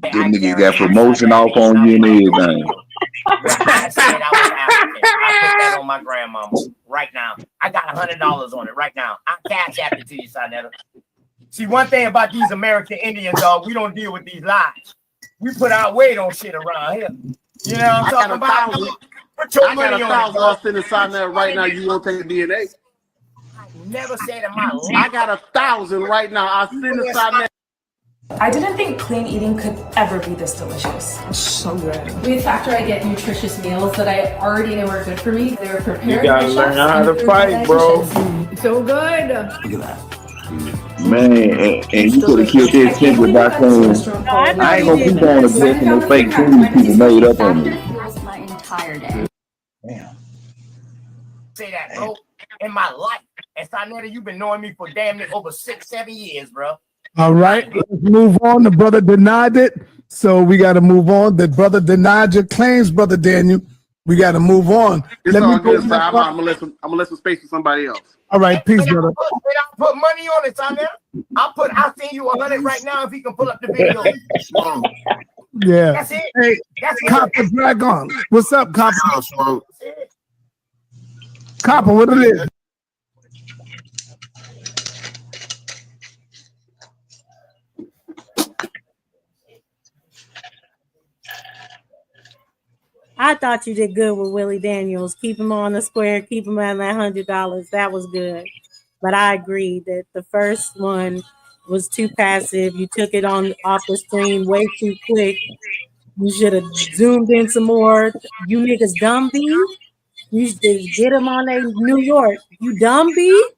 Them niggas got promotion off on you and everything. I said I was African. I put that on my grandmama right now. I got $100 on it right now. I cash app it to you, Sonetta. See, one thing about these American Indians, dog, we don't deal with these lies. We put our weight on shit around here. You know what I'm talking about? Put your money on it. I'll send a Sonetta right now. You won't take the DNA. I never said in my life. I got 1,000 right now. I'll send a Sonetta. I didn't think clean eating could ever be this delicious. So good. With Factor, I get nutritious meals that I already know are good for me. They were prepared. You gotta learn how to fight, bro. So good. Look at that. Man, and you could have killed that temper by saying, I ain't gonna keep on addressing no fake food people made up on me. My entire day. Damn. Say that, bro. In my life. And Sonetta, you've been knowing me for damn near over 6-7 years, bro. All right, let's move on. The brother denied it, so we got to move on. The brother denied your claims, brother Daniel. We got to move on. It's all good, so I'm gonna let some space for somebody else. All right, peace, brother. I put money on it, Sonetta. I'll send you 100 right now if he can pull up the video. Yeah. That's it. Hey, That's Copper Dragon. What's up, Copper? Copper, what it is? I thought you did good with Willie Daniels. Keep him on the square, keep him at that $100. That was good. But I agree that the first one was too passive. You took it off the screen way too quick. You should have zoomed in some more. You niggas dumb B. You should get them on a New York. You dumb B.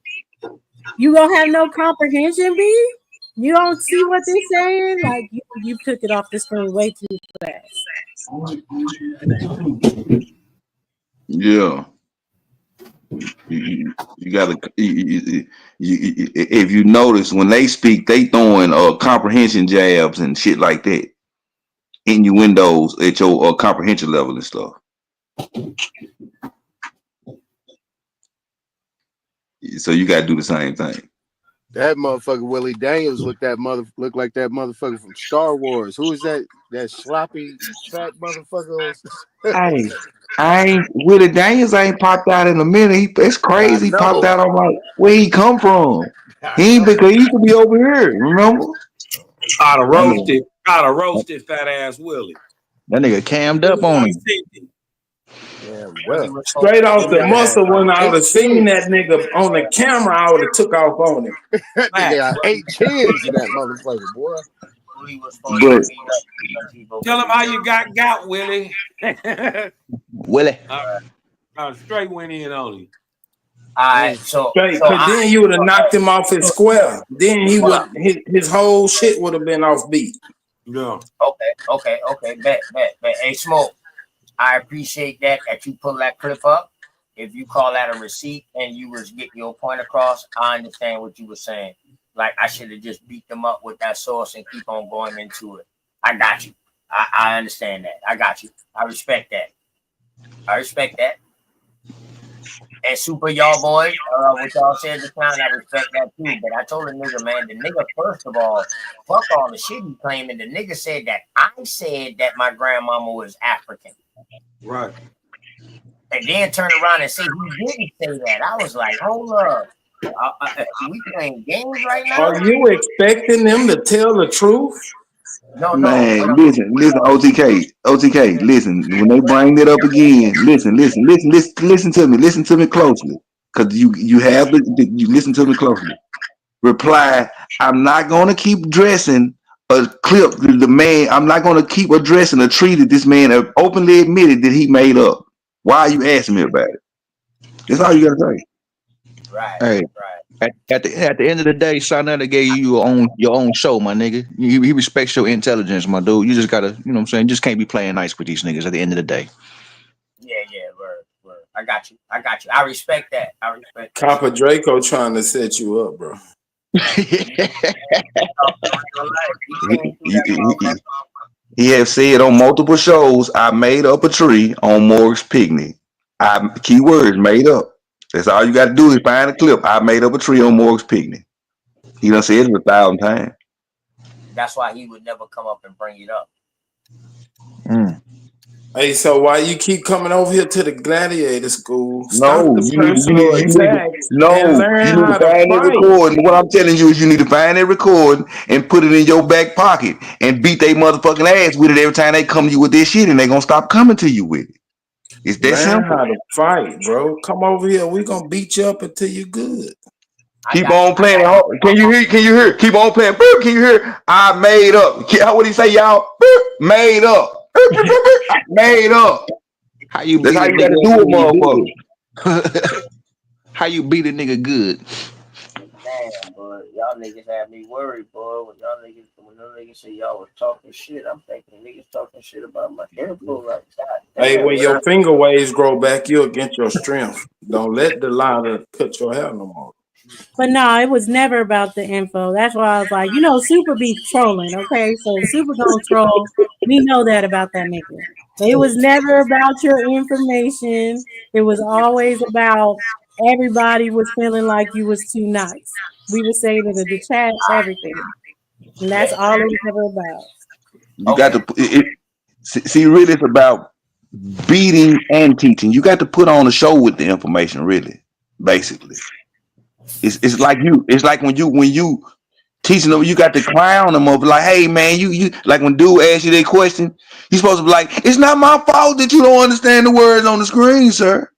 You gonna have no comprehension B. You don't see what they're saying. Like you took it off the screen way too fast. Yeah. You gotta. If you notice, when they speak, they throwing comprehension jabs and shit like that, innuendos at your comprehension level and stuff. So you gotta do the same thing. That motherfucker Willie Daniels look like that motherfucker from Star Wars. Who is that? That sloppy fat motherfucker. I ain't Willie Daniels ain't popped out in a minute. It's crazy. He popped out. I'm like, where he come from? He ain't because he used to be over here. Remember? I'd have roasted fat ass Willie. That nigga cammed up on him. Yeah, well. Straight off the muscle, when I would have seen that nigga on the camera, I would have took off on him. That nigga got 8 chins in that motherfucker, boy. But Tell him how you got Willie. Willie. Straight went in on him. Alright, so then you would have knocked him off his square. Then he would his whole shit would have been off beat. Yeah. Okay. Bet. Hey, Smoke, I appreciate that you pull that clip up. If you call that a receipt and you was getting your point across, I understand what you were saying. Like I should have just beat them up with that source and keep on going into it. I got you. I understand that. I got you. I respect that. And Super y'all boys, what y'all said this time, I respect that too. But I told the nigga, man, the nigga, first of all, fuck all the shit he claiming. The nigga said that I said that my grandmama was African. Right. And then turn around and say he didn't say that. I was like, hold up. We playing games right now? Are you expecting them to tell the truth? No. Listen, OTK, listen. When they bring it up again, listen to me closely, because you listen to me closely. Reply. I'm not gonna keep dressing a clip. The man. I'm not gonna keep addressing a tree that this man openly admitted that he made up. Why are you asking me about it? That's all you gotta say. Right. Hey. At the end of the day, Sonetta gave you your own show, my nigga. He respects your intelligence, my dude. You just gotta, you know what I'm saying? Just can't be playing nice with these niggas at the end of the day. Yeah, word. I got you. I respect that. Copper Draco trying to set you up, bro. He has said on multiple shows, I made up a tree on Morris Pigney. Keywords made up. That's all you got to do is find a clip. I made up a tree on Morris Pigney. He done said it 1,000 times. That's why he would never come up and bring it up. Hey, so why you keep coming over here to the gladiator school? No, you need to find that recording. What I'm telling you is you need to find that recording and put it in your back pocket and beat they motherfucking ass with it every time they come to you with this shit, and they gonna stop coming to you with it. It's that simple. How to fight, bro. Come over here. We're gonna beat you up until you're good. Keep on playing. Can you hear? Keep on playing. Can you hear? I made up. What do you say, y'all? Made up. Made up. How you That's how you gotta do it, motherfucker. How you beat a nigga good? Damn, boy. Y'all niggas had me worried, boy. When y'all niggas say y'all was talking shit, I'm thinking niggas talking shit about my info like that. Hey, when your finger waves grow back, you'll get your strength. Don't let the line cut your hair no more. But no, it was never about the info. That's why I was like, Super be trolling, okay? So Super gonna troll. We know that about that nigga. It was never about your information. It was always about everybody was feeling like you was too nice. We would say that in the chat, everything. And that's all it was ever about. You got to see, really, it's about beating and teaching. You got to put on a show with the information, really, basically. It's like when you teaching them. You got to clown them up, like, hey man, you like when dude asks you that question, you supposed to be like, it's not my fault that you don't understand the words on the screen, sir.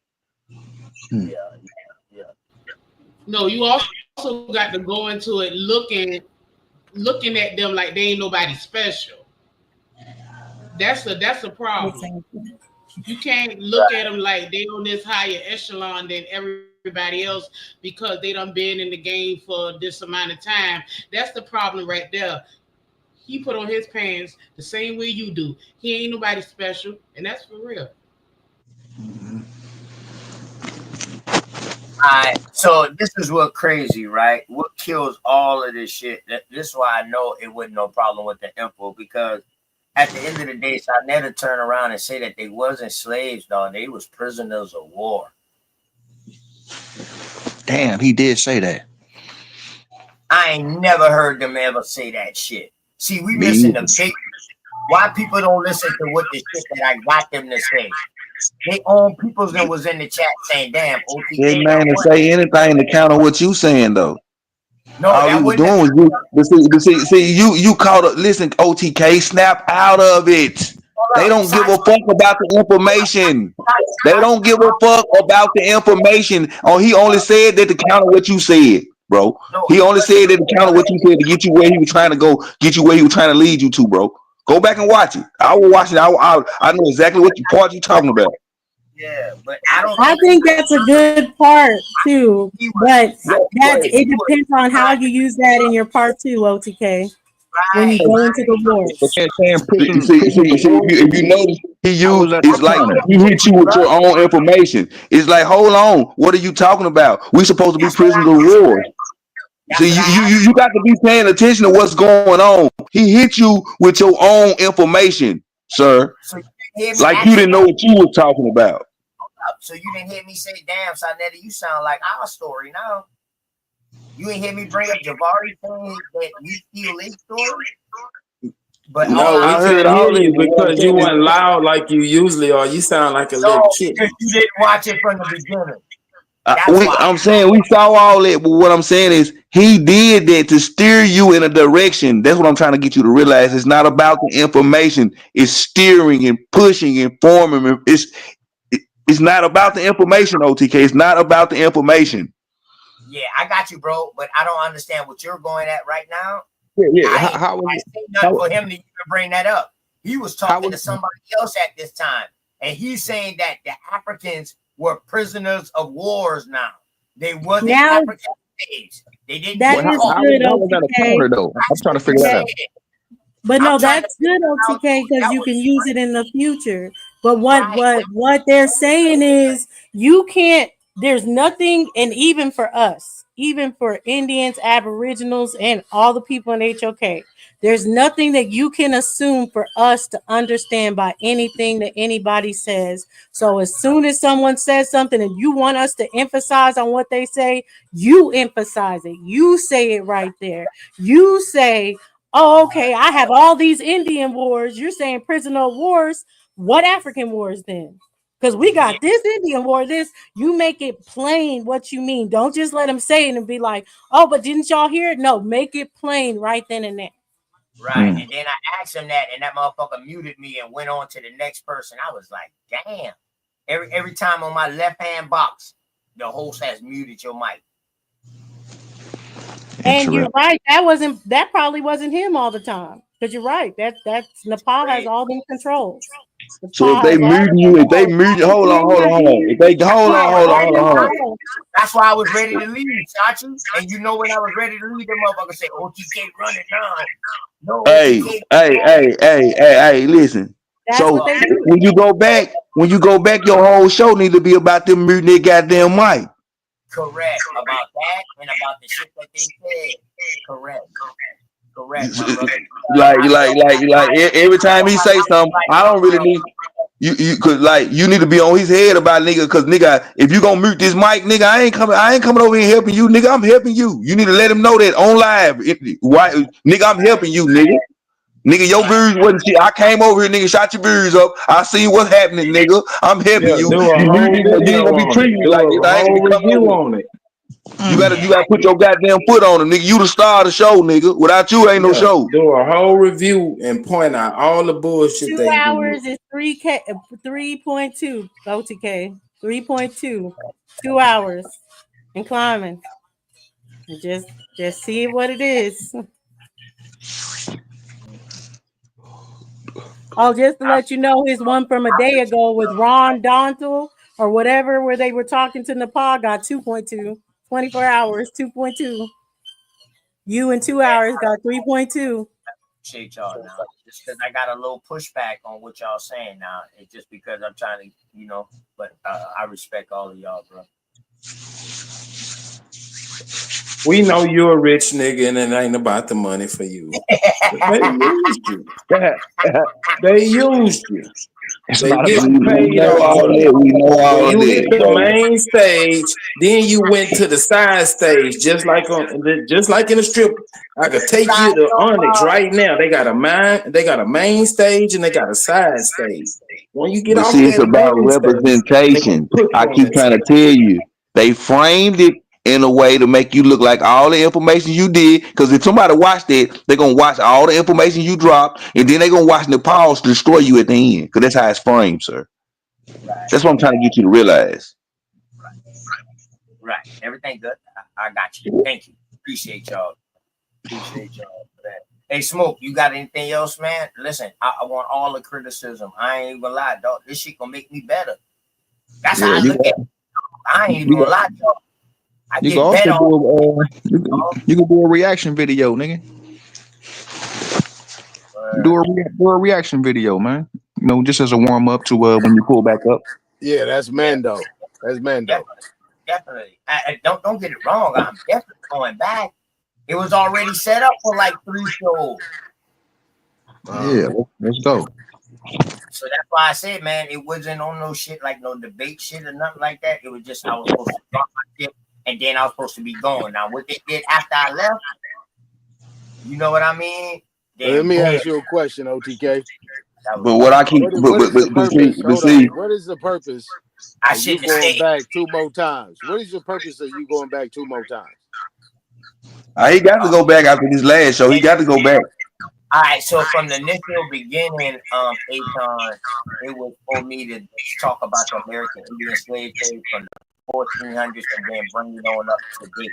No, you also got to go into it looking at them like they ain't nobody special. That's a problem. You can't look at them like they on this higher echelon than everybody else because they done been in the game for this amount of time. That's the problem right there. He put on his pants the same way you do. He ain't nobody special, and that's for real. Alright, so this is what crazy, right? What kills all of this shit? This is why I know it wasn't no problem with the info, because at the end of the day, so I never turn around and say that they wasn't slaves, dog. They was prisoners of war. Damn, he did say that. I ain't never heard them ever say that shit. See, we missing the big. Why people don't listen to what the shit that I got them to say? They own peoples that was in the chat saying, "Damn, OTK." This man to say anything to counter what you saying though. No, all you was doing was you caught up. Listen, OTK, snap out of it. They don't give a fuck about the information. They don't give a fuck about the information. Oh, he only said that to counter what you said, bro. He only said that to counter what you said to get you where he was trying to go, get you where he was trying to lead you to, bro. Go back and watch it. I will watch it. I know exactly what part you're talking about. Yeah, but I don't. I think that's a good part too, but it depends on how you use that in your part 2, OTK. When you go into the war. If you notice, he used it's like he hit you with your own information. It's like, hold on, what are you talking about? We supposed to be prisoners of war. See, you got to be paying attention to what's going on. He hit you with your own information, sir. Like you didn't know what you were talking about. So you didn't hear me say, "Damn, Sonetta, you sound like our story now." You ain't hear me bring up Jabari saying that we steal his story. But no, I heard all you because you weren't loud like you usually are. You sound like a little kid. Because you didn't watch it from the beginning. I'm saying we saw all that, but what I'm saying is he did that to steer you in a direction. That's what I'm trying to get you to realize. It's not about the information. It's steering and pushing and forming. It's not about the information, OTK. It's not about the information. Yeah, I got you, bro. But I don't understand what you're going at right now. Yeah. I say nothing for him to even bring that up. He was talking to somebody else at this time, and he's saying that the Africans were prisoners of wars now. They wasn't African slaves. They didn't. That is good, OTK. Though? I'm trying to figure that out. But no, that's good, OTK, because you can use it in the future. But what they're saying is you can't. There's nothing, and even for us, even for Indians, Aboriginals, and all the people in HOK, there's nothing that you can assume for us to understand by anything that anybody says. So as soon as someone says something and you want us to emphasize on what they say, you emphasize it. You say it right there. You say, oh, okay, I have all these Indian wars. You're saying prisoner of wars. What African wars then? Because we got this Indian war, this. You make it plain what you mean. Don't just let them say it and be like, oh, but didn't y'all hear it? No, make it plain right then and there. Right. And then I asked him that, and that motherfucker muted me and went on to the next person. I was like, damn. Every time on my left-hand box, the host has muted your mic. And you're right. That probably wasn't him all the time. Because you're right. That's Nepal has all them controls. So if they mute you, hold on. Hold on. That's why I was ready to leave, Chachi. And you know when I was ready to leave, the motherfucker said, OTK running now. No, hey, listen. So when you go back, your whole show needs to be about them muting their goddamn mic. Correct. About that and about the shit that they said. Correct, my brother. Like every time he say something, I don't really need you could like you need to be on his head about nigga, because nigga, if you gonna mute this mic, nigga, I ain't coming over here helping you, nigga. I'm helping you. You need to let him know that on live. Why, nigga, I'm helping you, nigga. Nigga, your views wasn't shit. I came over here, nigga, shot your views up. I seen what's happening, nigga. I'm helping you. You ain't gonna be treating me like this. I ain't gonna be coming over on it. You gotta put your goddamn foot on it, nigga. You the star of the show, nigga. Without you, ain't no show. Do a whole review and point out all the bullshit. 2 hours is 3.2 OTK. 3.2. 2 hours and climbing. Just see what it is. Oh, just to let you know, his one from a day ago with Ron Dontel or whatever, where they were talking to Nepal, got 2.2. 24 hours, 2.2. You in 2 hours got 3.2. Appreciate y'all now. Just because I got a little pushback on what y'all saying now. It's just because I'm trying to, but I respect all of y'all, bro. We know you're a rich nigga and it ain't about the money for you. They used you. They used you. They get paid all that. We know all you hit the that. main stage, then you went to the side stage, just like in a strip. I could take you to Onyx right now. They got a main stage and they got a side stage. When you get off it's that about main representation. I keep trying to tell you, they framed it in a way to make you look like all the information you did. Because if somebody watched it, they're gonna watch all the information you dropped, and then they're gonna watch Nepal to destroy you at the end. Because that's how it's framed, sir. Right. That's what I'm trying to get you to realize. Right. Everything good. I got you. Thank you. Appreciate y'all for that. Hey, Smoke, you got anything else, man? Listen, I want all the criticism. I ain't even gonna lie, dog. This shit gonna make me better. That's how I look at it. I ain't even gonna lie, dog. You can also you can do a reaction video, nigga. Do a reaction video, man. Just as a warm up to when you pull back up. Yeah, that's Mando. That's Mando. Definitely. Don't get it wrong. I'm definitely going back. It was already set up for like 3 shows. Yeah, let's go. So that's why I said, man, it wasn't on no shit like no debate shit or nothing like that. It was just I was supposed to drop my shit and then I was supposed to be gone. Now what they did after I left, you know what I mean? Let me ask you a question, OTK. But what I keep, what is the purpose? I should you going back 2 more times. What is the purpose of you going back 2 more times? He got to go back after this last show. He got to go back. All right, so from the initial beginning, Akon, it was for me to talk about the American Indian slave trade from the 1400s and then bring it on up to date.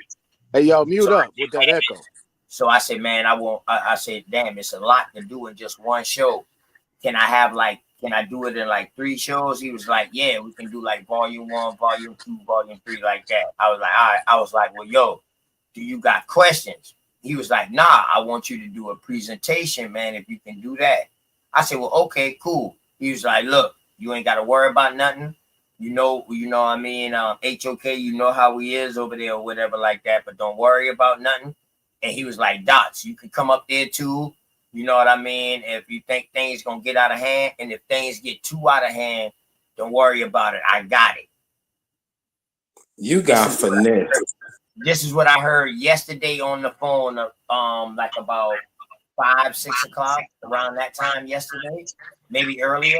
Hey, y'all, mute up with that echo. So I said, man, I said, damn, it's a lot to do in just one show. Can I do it in like 3 shows? He was like, yeah, we can do like volume 1, volume 2, volume 3, like that. I was like, all right. I was like, well, yo, do you got questions? He was like, nah, I want you to do a presentation, man, if you can do that. I said, well, okay, cool. He was like, look, you ain't got to worry about nothing. You know what I mean? HOK, you know how he is over there or whatever like that, but don't worry about nothing. And he was like, Dots, you can come up there too. You know what I mean? If you think things going to get out of hand, and if things get too out of hand, don't worry about it. I got it. You got finesse. This is what I heard yesterday on the phone, like about 5, 6 o'clock, around that time yesterday, maybe earlier.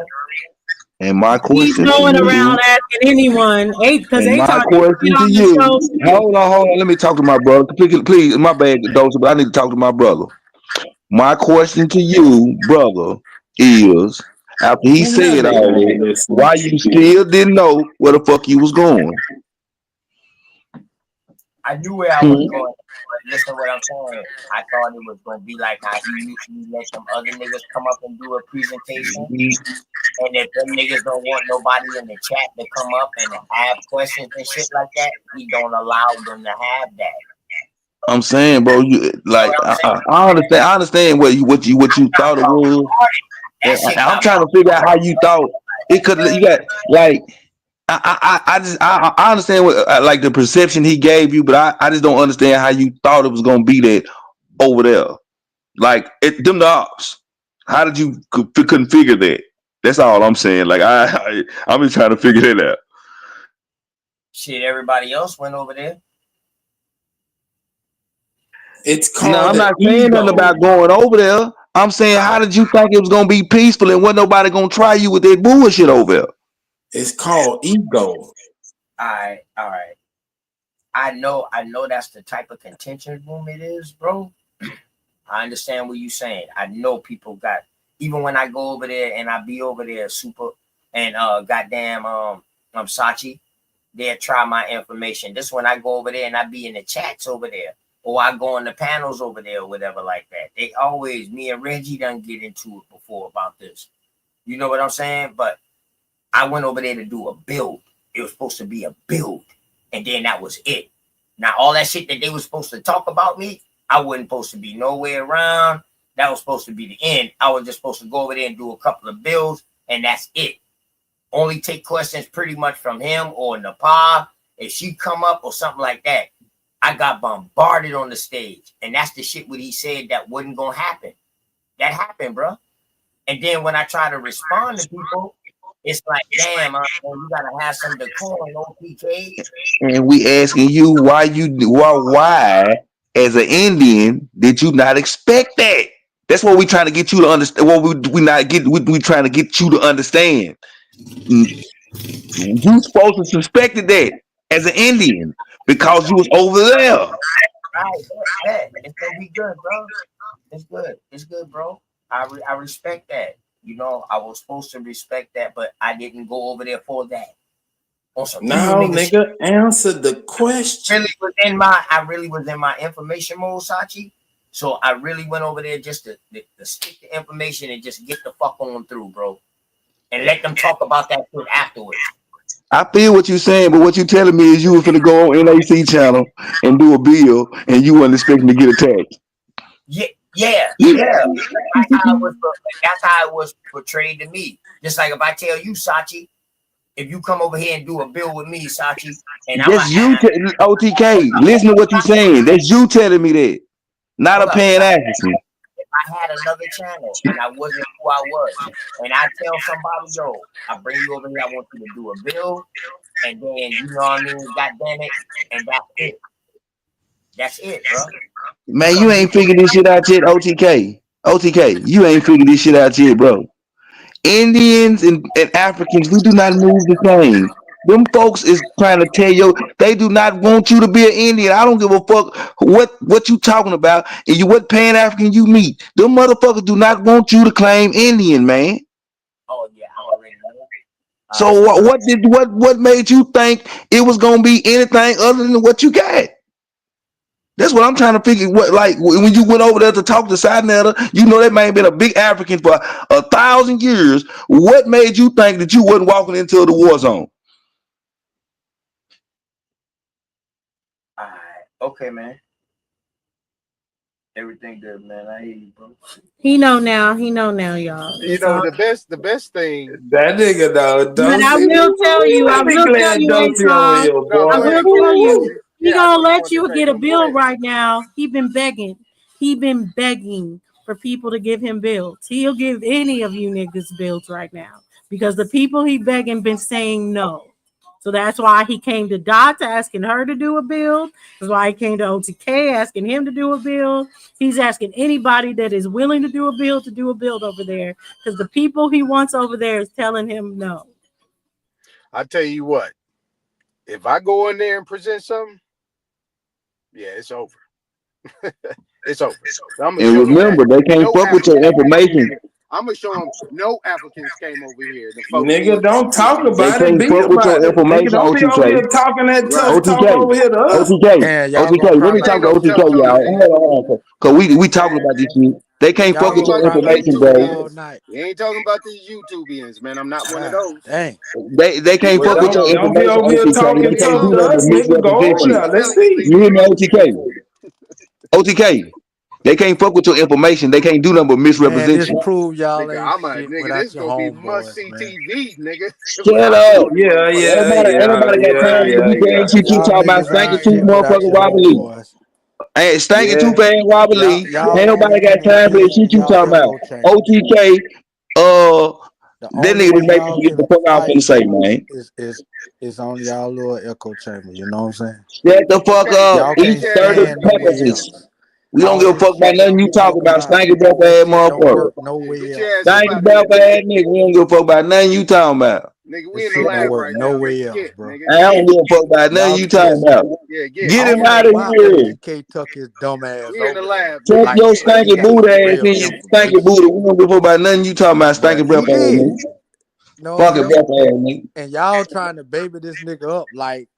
And my question, he's going around asking anyone, because they my question to you. Hold on. Let me talk to my brother. Please, my bad, Dose, but I need to talk to my brother. My question to you, brother, is after he said all that, why you still didn't know where the fuck you was going? I knew where I was going, but listen to what I'm saying. I thought it was going to be like how he usually let some other niggas come up and do a presentation. And if them niggas don't want nobody in the chat to come up and have questions and shit like that, he don't allow them to have that. I'm saying, bro, you like I understand what you thought it was. I'm trying to figure out how you thought it could. You got like I understand what like the perception he gave you, but I just don't understand how you thought it was gonna be that over there. Like them the ops. How did you configure that? That's all I'm saying. Like I'm just trying to figure that out. Shit, everybody else went over there. It's called. No, I'm not saying nothing about going over there. I'm saying, how did you think it was gonna be peaceful and wasn't nobody gonna try you with that bullshit over there? It's called ego. All right. I know that's the type of contention room it is, bro. I understand what you're saying. I know people got, even when I go over there and I be over there super and goddamn Sachi, they'll try my information. This when I go over there and I be in the chats over there, or I go on the panels over there or whatever like that. They always, me and Reggie done get into it before about this. You know what I'm saying? But I went over there to do a build. It was supposed to be a build. And then that was it. Now, all that shit that they were supposed to talk about me, I wasn't supposed to be nowhere around. That was supposed to be the end. I was just supposed to go over there and do a couple of builds, and that's it. Only take questions pretty much from him or Nepal. If she come up or something like that, I got bombarded on the stage. And that's the shit what he said that wasn't going to happen. That happened, bro. And then when I try to respond to people, it's like, damn, you gotta have some decorum, OTK. And we asking you why as an Indian did you not expect that? That's what we trying to get you to understand. What we trying to get you to understand. You supposed to suspected that as an Indian because you was over there. Right, it's gonna be good, bro. It's good, bro. I respect that. You know, I was supposed to respect that, but I didn't go over there for that. No, nigga, answer the question. I really was in my information mode, Sachi. So I really went over there just to stick the information and just get the fuck on through, bro. And let them talk about that shit afterwards. I feel what you're saying, but what you're telling me is you were finna go on NAC channel and do a bill and you weren't expecting to get attacked. Yeah. That's how it was portrayed to me. Just like if I tell you, Sachi, if you come over here and do a bill with me, Sachi, and OTK, listen to what you're saying. That's you telling me that, not a Pan-African. If I had another channel and I wasn't who I was, and I tell somebody, yo, I bring you over here, I want you to do a bill, and then you know what I mean, God damn it, and that's it. That's it, bro. Man, you ain't figured this shit out yet, OTK. OTK, you ain't figured this shit out yet, bro. Indians and Africans, we do not move the same. Them folks is trying to tell you they do not want you to be an Indian. I don't give a fuck what you talking about and you what Pan-African you meet. Them motherfuckers do not want you to claim Indian, man. Oh yeah, I already know. So what made you think it was gonna be anything other than what you got? That's what I'm trying to figure. What, like when you went over there to talk to Sinetta, you know that man been a big African for 1,000 years. What made you think that you wasn't walking into the war zone? All right, okay, man. Everything good, man. I hear you, bro. He know now, y'all. You know the best thing that nigga though. But I will tell you, he gonna let you get a bill right now. He been begging for people to give him bills. He'll give any of you niggas bills right now because the people he begging been saying no. So that's why he came to Dot asking her to do a build. That's why he came to OTK asking him to do a build. He's asking anybody that is willing to do a build over there because the people he wants over there is telling him no. I tell you what, if I go in there and present something, yeah, it's over. It's over. And remember, they can't fuck with your information. I'm gonna show them no Africans came over here. Nigga, don't talk about it. They can't fuck with your information. Don't be over here talking that tough talk over here to us. OTK, let me talk to OTK, y'all. Cause we talking about this shit. They can't fuck with your information, bro. You ain't talking about these YouTubians, man. I'm not one of those. Dang. They can't fuck with your information. Don't be over here talking tough to us, nigga. Go over there. Let's see. You hear me, OTK? OTK. They can't fuck with your information. They can't do nothing but misrepresent you. Prove y'all nigga, this gonna be must see TV, nigga. Shut up. Yeah. Everybody got time to be saying shit. You talking about Stinking Tooth motherfucking Robert Lee. Hey, Stinking Tooth ain't Robert Lee. Ain't nobody got time for that shit you talking about. OTK, that nigga just make me get the fuck out and say, man. It's on y'all little echo chamber, you know what I'm saying? Shut the fuck up. Eat 30 packages. We don't give a fuck about nothing you talk about, stanky breath ass motherfucker. Stanky breath ass nigga. We don't give a fuck about nothing you talking about. Nigga, we in the lab right now. Nowhere else, bro. Nigga. I don't give a fuck about nothing you talking about. Yeah, Get him out of here. OTK tuck his dumb ass We in the lab. Check your stinky boot ass in. Stinky booty. We don't give a fuck about nothing you talking about. Stinky breath ass nigga. Fucking breath ass nigga. And y'all trying to baby this nigga up like,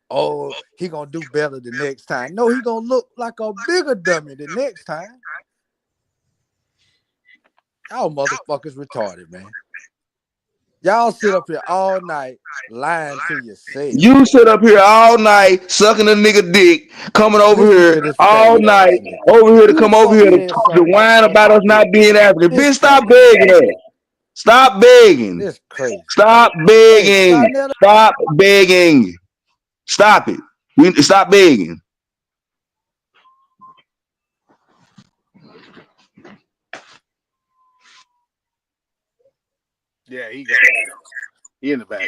oh, he gonna do better the next time. No, he gonna look like a bigger dummy the next time. Y'all motherfuckers retarded, man. Y'all sit up here all night lying to yourself. You sit up here all night sucking a nigga dick, coming over here all night, over here to come over here to whine about us not being African. Bitch, stop begging us. Stop begging. This crazy. Stop begging. Stop begging. Stop it. Stop begging. Yeah, he in the back.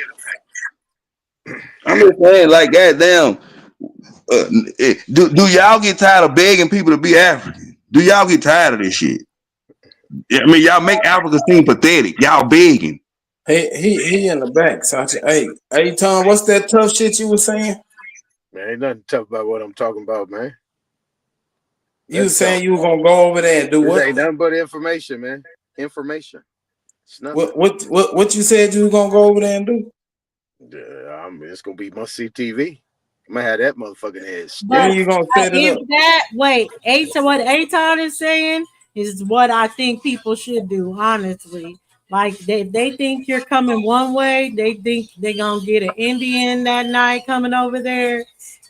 I'm just saying, like, goddamn, do y'all get tired of begging people to be African? Do y'all get tired of this shit? I mean, y'all make Africa seem pathetic. Y'all begging. He in the back, Sachi. Hey, Tom, what's that tough shit you was saying? Man, ain't nothing tough about what I'm talking about, man. You was saying you were gonna go over there and do what? Ain't nothing but information, man. Information. What you said you were gonna go over there and do? Yeah, it's gonna be my CTV. I'm gonna have that motherfucking head. When you gonna set it up? What Aton is saying is what I think people should do, honestly. Like they think you're coming one way, they think they're gonna get an Indian that night coming over there.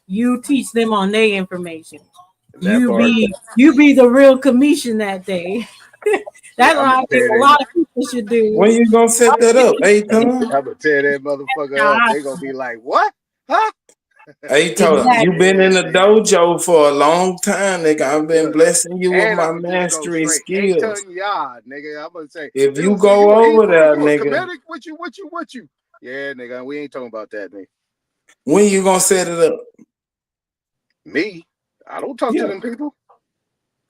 You teach them on their information. You be the real commission that day. That's what I think a lot of people should do. When you gonna set that up? Hey, Tom? I'm gonna tear that motherfucker up. They gonna be like, what? Huh? Hey, Tom, you been in the dojo for a long time, nigga. I've been blessing you with my mastery skills. Nigga, I'm gonna say, if you go over there, nigga. What you? Yeah, nigga, we ain't talking about that, nigga. When you gonna set it up? Me? I don't talk to them people.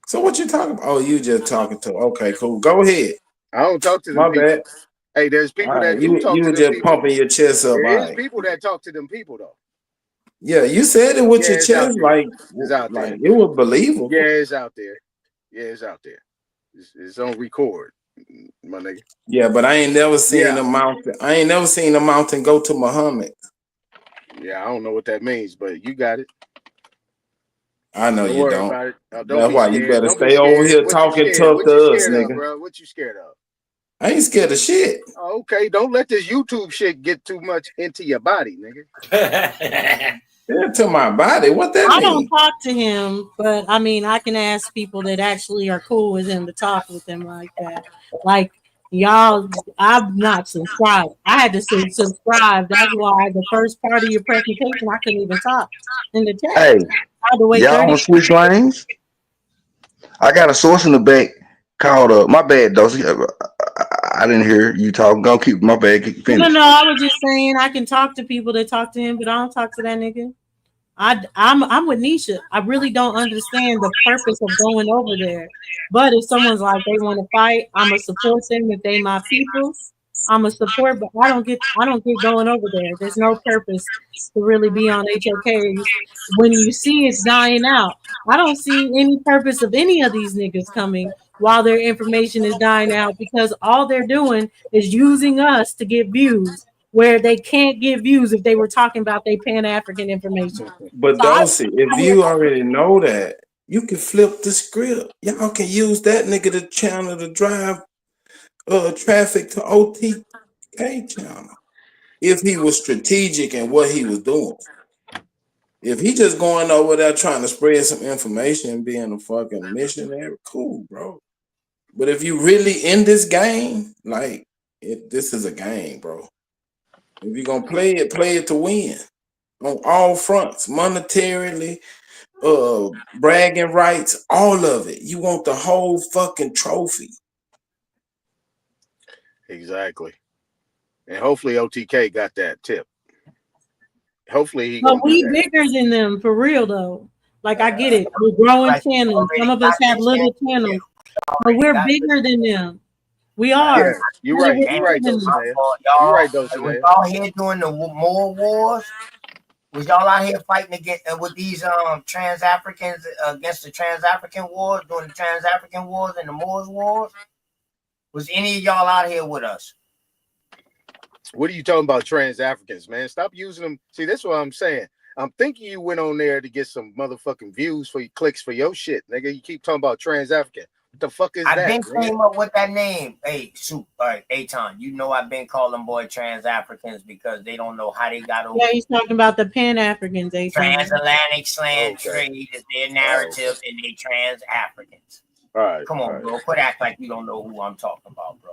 So what you talking about? Oh, you just talking to. Okay, cool. Go ahead. I don't talk to them. My bad. Hey, there's people that you talk to them just people. pumping your chest up. There's people that talk to them people though. Yeah, you said it with your chest like it's out there. Like it was believable. Yeah, it's out there. It's on record, my nigga. Yeah, but I ain't never seen a mountain. I ain't never seen a mountain go to Muhammad. Yeah, I don't know what that means, but you got it. I know you don't. Don't That's why you better stay over here talking tough to us, nigga. Bro? What you scared of? I ain't scared of shit. Oh, okay, don't let this YouTube shit get too much into your body, nigga. Into my body? What that I mean? don't talk to him, but I mean, I can ask people that actually are cool with him to talk with him like that. Like y'all, I'm not subscribed. I had to say subscribe. That's why the first part of your presentation, I couldn't even talk in the chat. Hey, y'all 30. want to switch lanes? I got a source in the back called my bad, Dosey. I didn't hear you talk. Go keep my bad. No, I was just saying I can talk to people that talk to him, but I don't talk to that nigga. I'm with Nisha. I really don't understand the purpose of going over there. But if someone's like they want to fight, I'ma support them. If they my people, I'ma support. But I don't get going over there. There's no purpose to really be on HOKs when you see it's dying out. I don't see any purpose of any of these niggas coming while their information is dying out, because all they're doing is using us to get views where they can't get views if they were talking about their Pan-African information. But Dosey, if you already know that, you can flip the script. Y'all can use that nigga to channel to drive traffic to OTK channel. If he was strategic in what he was doing. If he just going over there trying to spread some information and being a fucking missionary, cool, bro. But if you really in this game, like this is a game, bro. If you're gonna play it to win on all fronts, monetarily, bragging rights, all of it. You want the whole fucking trophy. Exactly. And hopefully OTK got that tip. Hopefully he. But we bigger than them for real though. Like I get it. We're growing channels. Some of us have little channels, but we're bigger than them. We are. Yeah, you're right. You're right, Dulcinea. You're right, Dulcinea. Was y'all here doing the more wars? Was y'all out here fighting against with these trans Africans against the trans African wars, doing the trans African wars and the Moors wars? Was any of y'all out here with us? What are you talking about, trans Africans, man? Stop using them. See, that's what I'm saying. I'm thinking you went on there to get some motherfucking views for your clicks for your shit, nigga. You keep talking about trans African. What the fuck is that? I've been came up with that name. Hey, Aton, you know I've been calling boy trans Africans because they don't know how they got over. Yeah, he's talking about the Pan Africans. Transatlantic slant trade is their narrative, and they trans Africans. All right, come on, bro. Quit act like you don't know who I'm talking about, bro.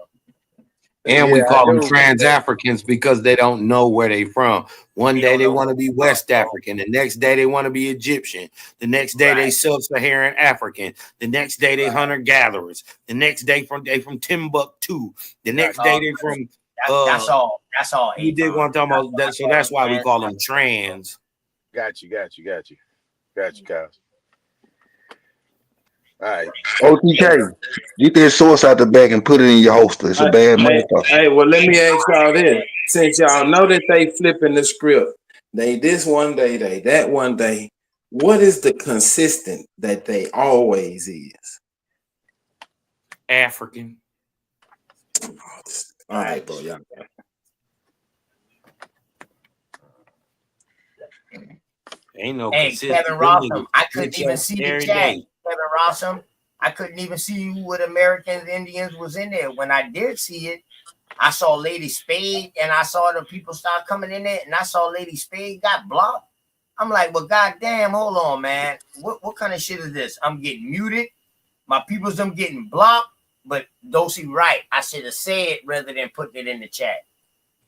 And we call them trans Africans because they don't know where they from. One day they want to be West African. The next day they want to be Egyptian. The next day they sub-Saharan African. The next day they hunter-gatherers. The next day they from Timbuktu. The next day they from that's all. That's all. He did want to talk about that, so that's why we call them trans. Got you, Kyle. All right. OTK, get that source out the bag and put it in your holster. It's a bad motherfucker. Hey, well, let me ask y'all this. Since y'all know that they flipping the script, they this one day, they that one day, what is the consistent that they always is? African. All right, bro. Y'all got it. Ain't no Kevin Rossum, I couldn't even see the chat. Kevin Rossum, I couldn't even see who with Americans, Indians was in there. When I did see it, I saw Lady Spade and I saw the people start coming in there and I saw Lady Spade got blocked. I'm like, well, goddamn, hold on, man. What kind of shit is this? I'm getting muted. My people's them getting blocked. But Dosey, right. I should have said it rather than putting it in the chat.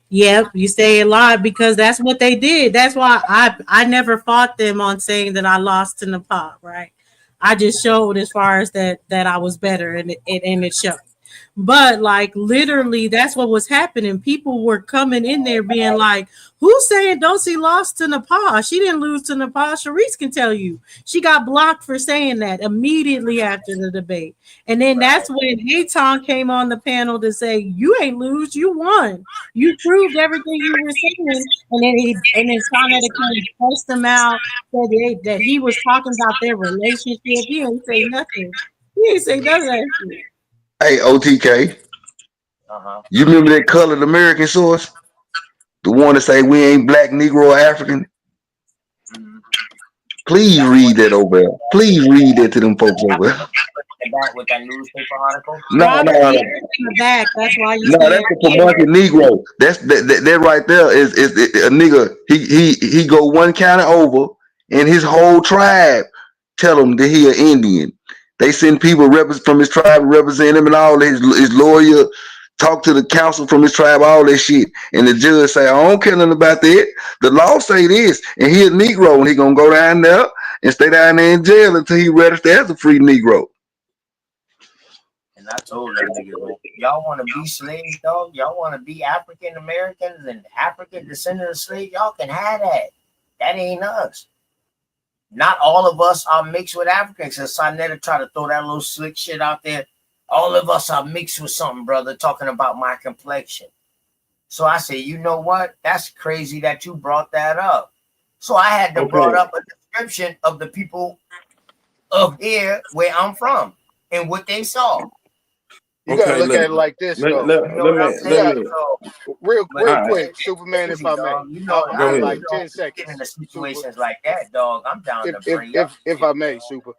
Yep, you say a lot because that's what they did. That's why I never fought them on saying that I lost to Nepal, right? I just showed as far as that I was better and it showed. But like literally that's what was happening. People were coming in there being like, who's saying Dosey lost to Nepal? She didn't lose to Nepal. Sharice can tell you. She got blocked for saying that immediately after the debate. And then that's when Aton came on the panel to say, you ain't lose, you won. You proved everything you were saying. And then Sonetta kind of pressed him out, said that he was talking about their relationship. He didn't say nothing. He didn't say nothing. Hey, OTK. You remember that colored American source? The one that say we ain't black, Negro, or African? Please read that over there. Please read that to them folks over there. With that newspaper article? No. In the back. That's why you No, that's the market Negro. That's that right there is a nigga. He go one county over, and his whole tribe tell him that he an Indian. They send people from his tribe to represent him and all. His lawyer talk to the council from his tribe, all that shit. And the judge say, I don't care nothing about that. The law say this, and he a Negro, and he gonna go down there and stay down there in jail until he registered as a free Negro. And I told them niggas, y'all want to be slaves, dog? Y'all want to be African Americans and African descendants of slaves? Y'all can have that. That ain't us. Not all of us are mixed with Africans. And Sonetta try to throw that little slick shit out there. All of us are mixed with something, brother, talking about my complexion. So I say, you know what? That's crazy that you brought that up. So I had to brought up a description of the people of here where I'm from and what they saw. You gotta look at it like this, though. Real quick, Superman, if I may. I like 10 seconds. In the situations like that, dog, I'm down to bring if I may, Super.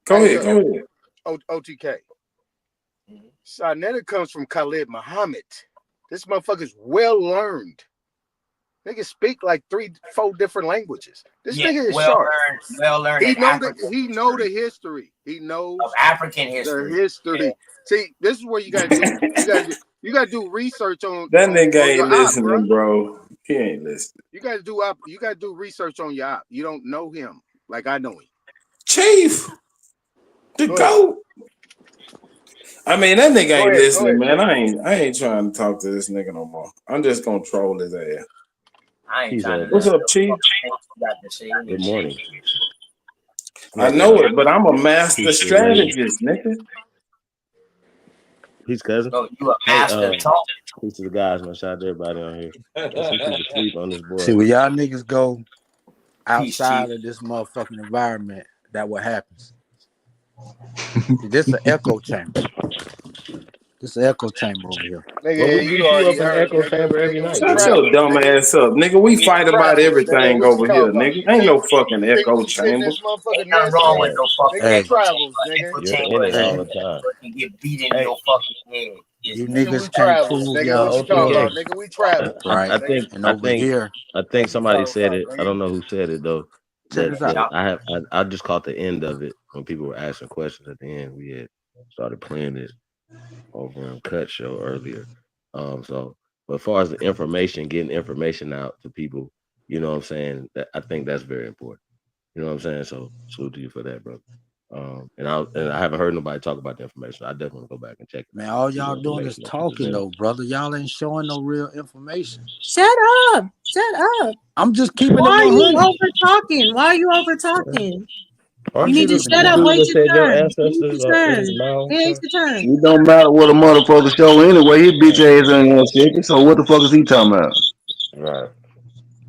Go ahead. OTK. Sonetta comes from Khalid Muhammad. This motherfucker's well learned. Nigga speak like 3-4 different languages. This nigga is sharp. Well learned. He know the history. He knows of African history. The history. Yeah. See, this is where you gotta do. You gotta do research on that nigga ain't listening, bro. He ain't listening. You gotta do research on your op. You don't know him like I know him. Chief, the GOAT. I mean, that nigga ain't listening, man. I ain't trying to talk to this nigga no more. I'm just gonna troll his ass. I ain't trying to. What's up, Chief? Good morning. I know it, but I'm a master strategist, nigga. He's cousin. So you a master talk. Peace to the guys, man. Shout out to everybody on here. Some people sleep on this board. See, when y'all niggas go outside of this motherfucking environment, that what happens. This an echo chamber. This an echo chamber over here. Nigga, you already heard echo chamber every night. Shut your dumb ass up, nigga. We fight about everything over here, nigga. Ain't no fucking echo chamber. Ain't nothing wrong with no fucking Hey. Travels, nigga. echo You're chamber. in it all the time. You get beat in your fucking head. You Nigga, niggas we can't travel, prove nigga. y'all. What you talking about, nigga? We travel. Right. I think And over here, I think somebody said it. I don't know who said it though. check this out. I just caught the end of it when people were asking questions at the end. We had started playing it over on Cut Show earlier. But as far as the information, getting information out to people, you know what I'm saying? I think that's very important. You know what I'm saying? So salute to you for that, bro. And I haven't heard nobody talk about the information. I definitely go back and check it. Man, all y'all doing is talking though, brother. Y'all ain't showing no real information. Shut up. Shut up. I'm just keeping Why it are you 100. over talking? Why are you over talking? Aren't You need to the shut up. dude Wait that your said your turn. ancestors Wait your are turn. in Mao? Wait your turn. It don't matter what a motherfucker show anyway. His bitch ass ain't gonna shake it. So what the fuck is he talking about? Right.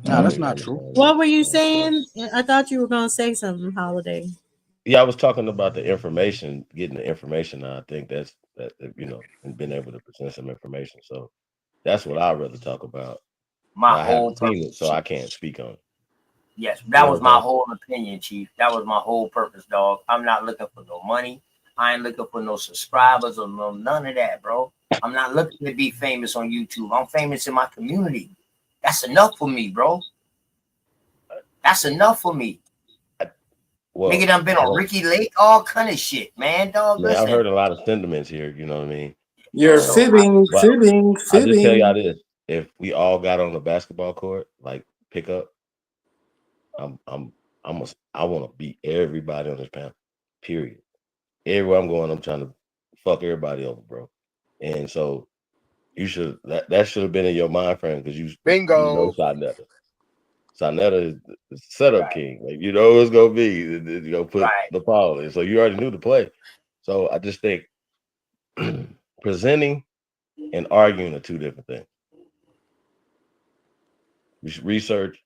No, that's not true. What were you saying? I thought you were gonna say something, Holiday. Yeah, I was talking about the information, getting the information. I think that you know, and being able to present some information. So that's what I'd rather talk about. My I whole haven't seen it, purpose. so I can't speak on it. Yes, that was my whole opinion, Chief. That was my whole purpose, dog. I'm not looking for no money. I ain't looking for no subscribers or none of that, bro. I'm not looking to be famous on YouTube. I'm famous in my community. That's enough for me, bro. That's enough for me. Well, Nigga done been on Ricky Lake, all kind of shit, man, dog. Man, I've Listen. heard a lot of sentiments here. You know what I mean? You're fibbing. I just tell y'all this: if we all got on the basketball court, like pick up, I want to beat everybody on this panel. Period. Everywhere I'm going, I'm trying to fuck everybody over, bro. And so you should that should have been in your mind frame because you know Sarnetta. Sarnetta is the setup king. Like you know it's gonna be. You know, put the ball in. So you already knew the play. So I just think presenting and arguing are two different things. Research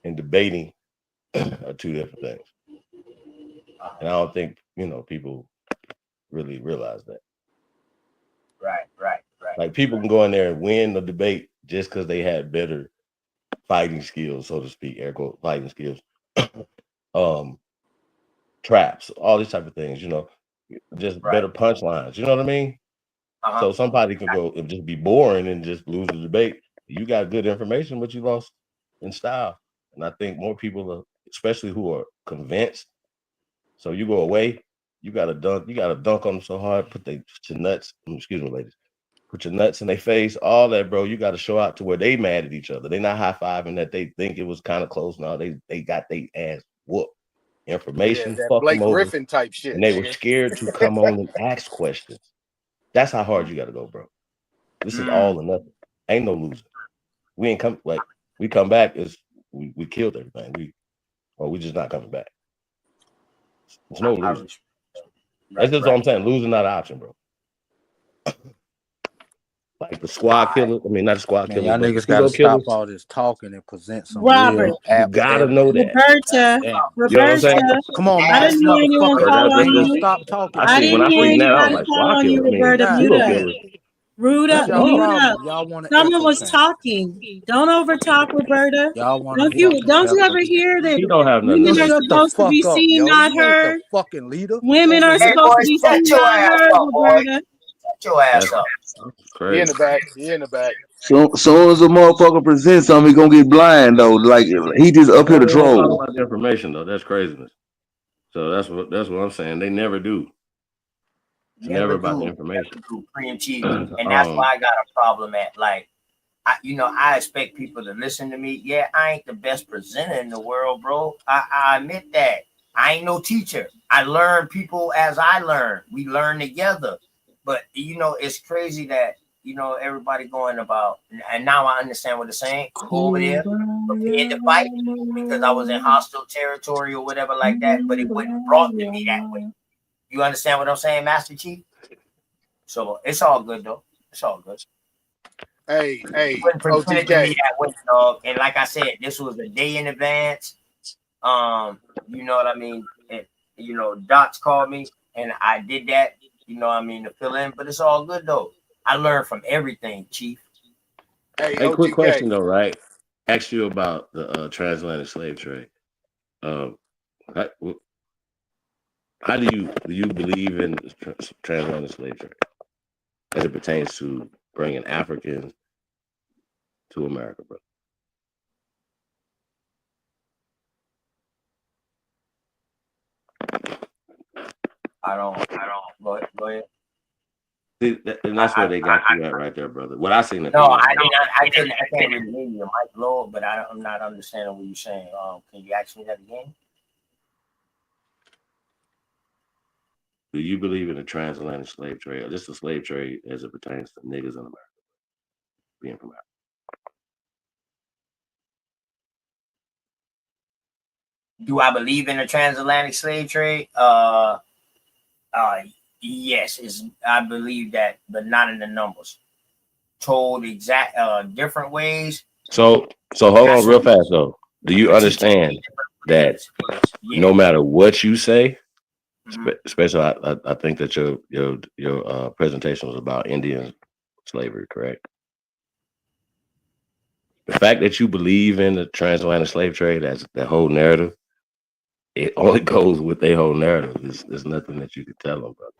and debating are two different things. And I don't think, people really realize that. Right. Like people can go in there and win the debate just because they had better fighting skills, so to speak, air quote fighting skills, traps, all these type of things, just better punchlines. You know what I mean? So somebody could go and just be boring and just lose the debate. You got good information, but you lost in style. And I think more people are, especially who are convinced. So you go away, you gotta dunk on them so hard, put your nuts, excuse me, ladies, put your nuts in their face, all that, bro. You got to show out to where they mad at each other. They not high-fiving that they think it was kind of close. No, they got their ass whooped. Information, that fuck Blake them over, Griffin type shit. and they were scared to come on and ask questions. That's how hard you got to go, bro. This is all or nothing. Ain't no losing. We ain't come like we come back is we killed everything. We just not coming back. There's no losing. That's just what I'm saying. Losing not an option, bro. Like the squad killer. I mean, not the squad killer. Y'all niggas gotta stop all this talking and present some Robert, real. You gotta know that. Roberta, Come on, man. I didn't hear anyone call on you. Stop talking. I didn't hear anybody call on you, Roberta. Mute up. Mute up. Someone was talking. Don't overtalk, Roberta. Don't you ever hear that women are supposed to be seen, not heard? Fucking leader. Women are supposed to be seen, not heard, Roberta. Shut your ass up. He in the back. He in the back. Soon as a motherfucker presents something, he gonna get blind though. Like he just up here to troll. About the information though, that's craziness. So that's what I'm saying. They never do. It's never about the information. And that's why I got a problem at I expect people to listen to me. Yeah, I ain't the best presenter in the world, bro. I admit that. I ain't no teacher. I learn people as I learn. We learn together. But it's crazy that everybody going about, and now I understand what they're saying. Go over there, prepare to fight because I was in hostile territory or whatever like that. But it wasn't brought to me that way. You understand what I'm saying, Master Chief? So it's all good though. It's all good. Hey, OTK. That way, dog. And like I said, this was a day in advance. You know what I mean? And, you know, Docs called me and I did that, you know what I mean, to fill in, but it's all good though. I learned from everything, Chief. Hey, quick question though, right? Asked you about the transatlantic slave trade. How do you believe in transatlantic slave trade as it pertains to bringing Africans to America, bro? I don't. Go ahead. See, and that's where they got you at right there, brother. What I seen. I can't really hear you. Mic low, but I'm not understanding what you're saying. Can you ask me that again? Do you believe in the transatlantic slave trade, or just the slave trade as it pertains to niggas in America being from Africa? Do I believe in the transatlantic slave trade? Yes, I believe that, but not in the numbers. Told exact different ways. So hold on real fast though. Do you understand that no matter what you say, especially I think that your presentation was about Indian slavery, correct? The fact that you believe in the transatlantic slave trade, as that whole narrative, it only goes with their whole narrative. There's nothing that you could tell them, brother.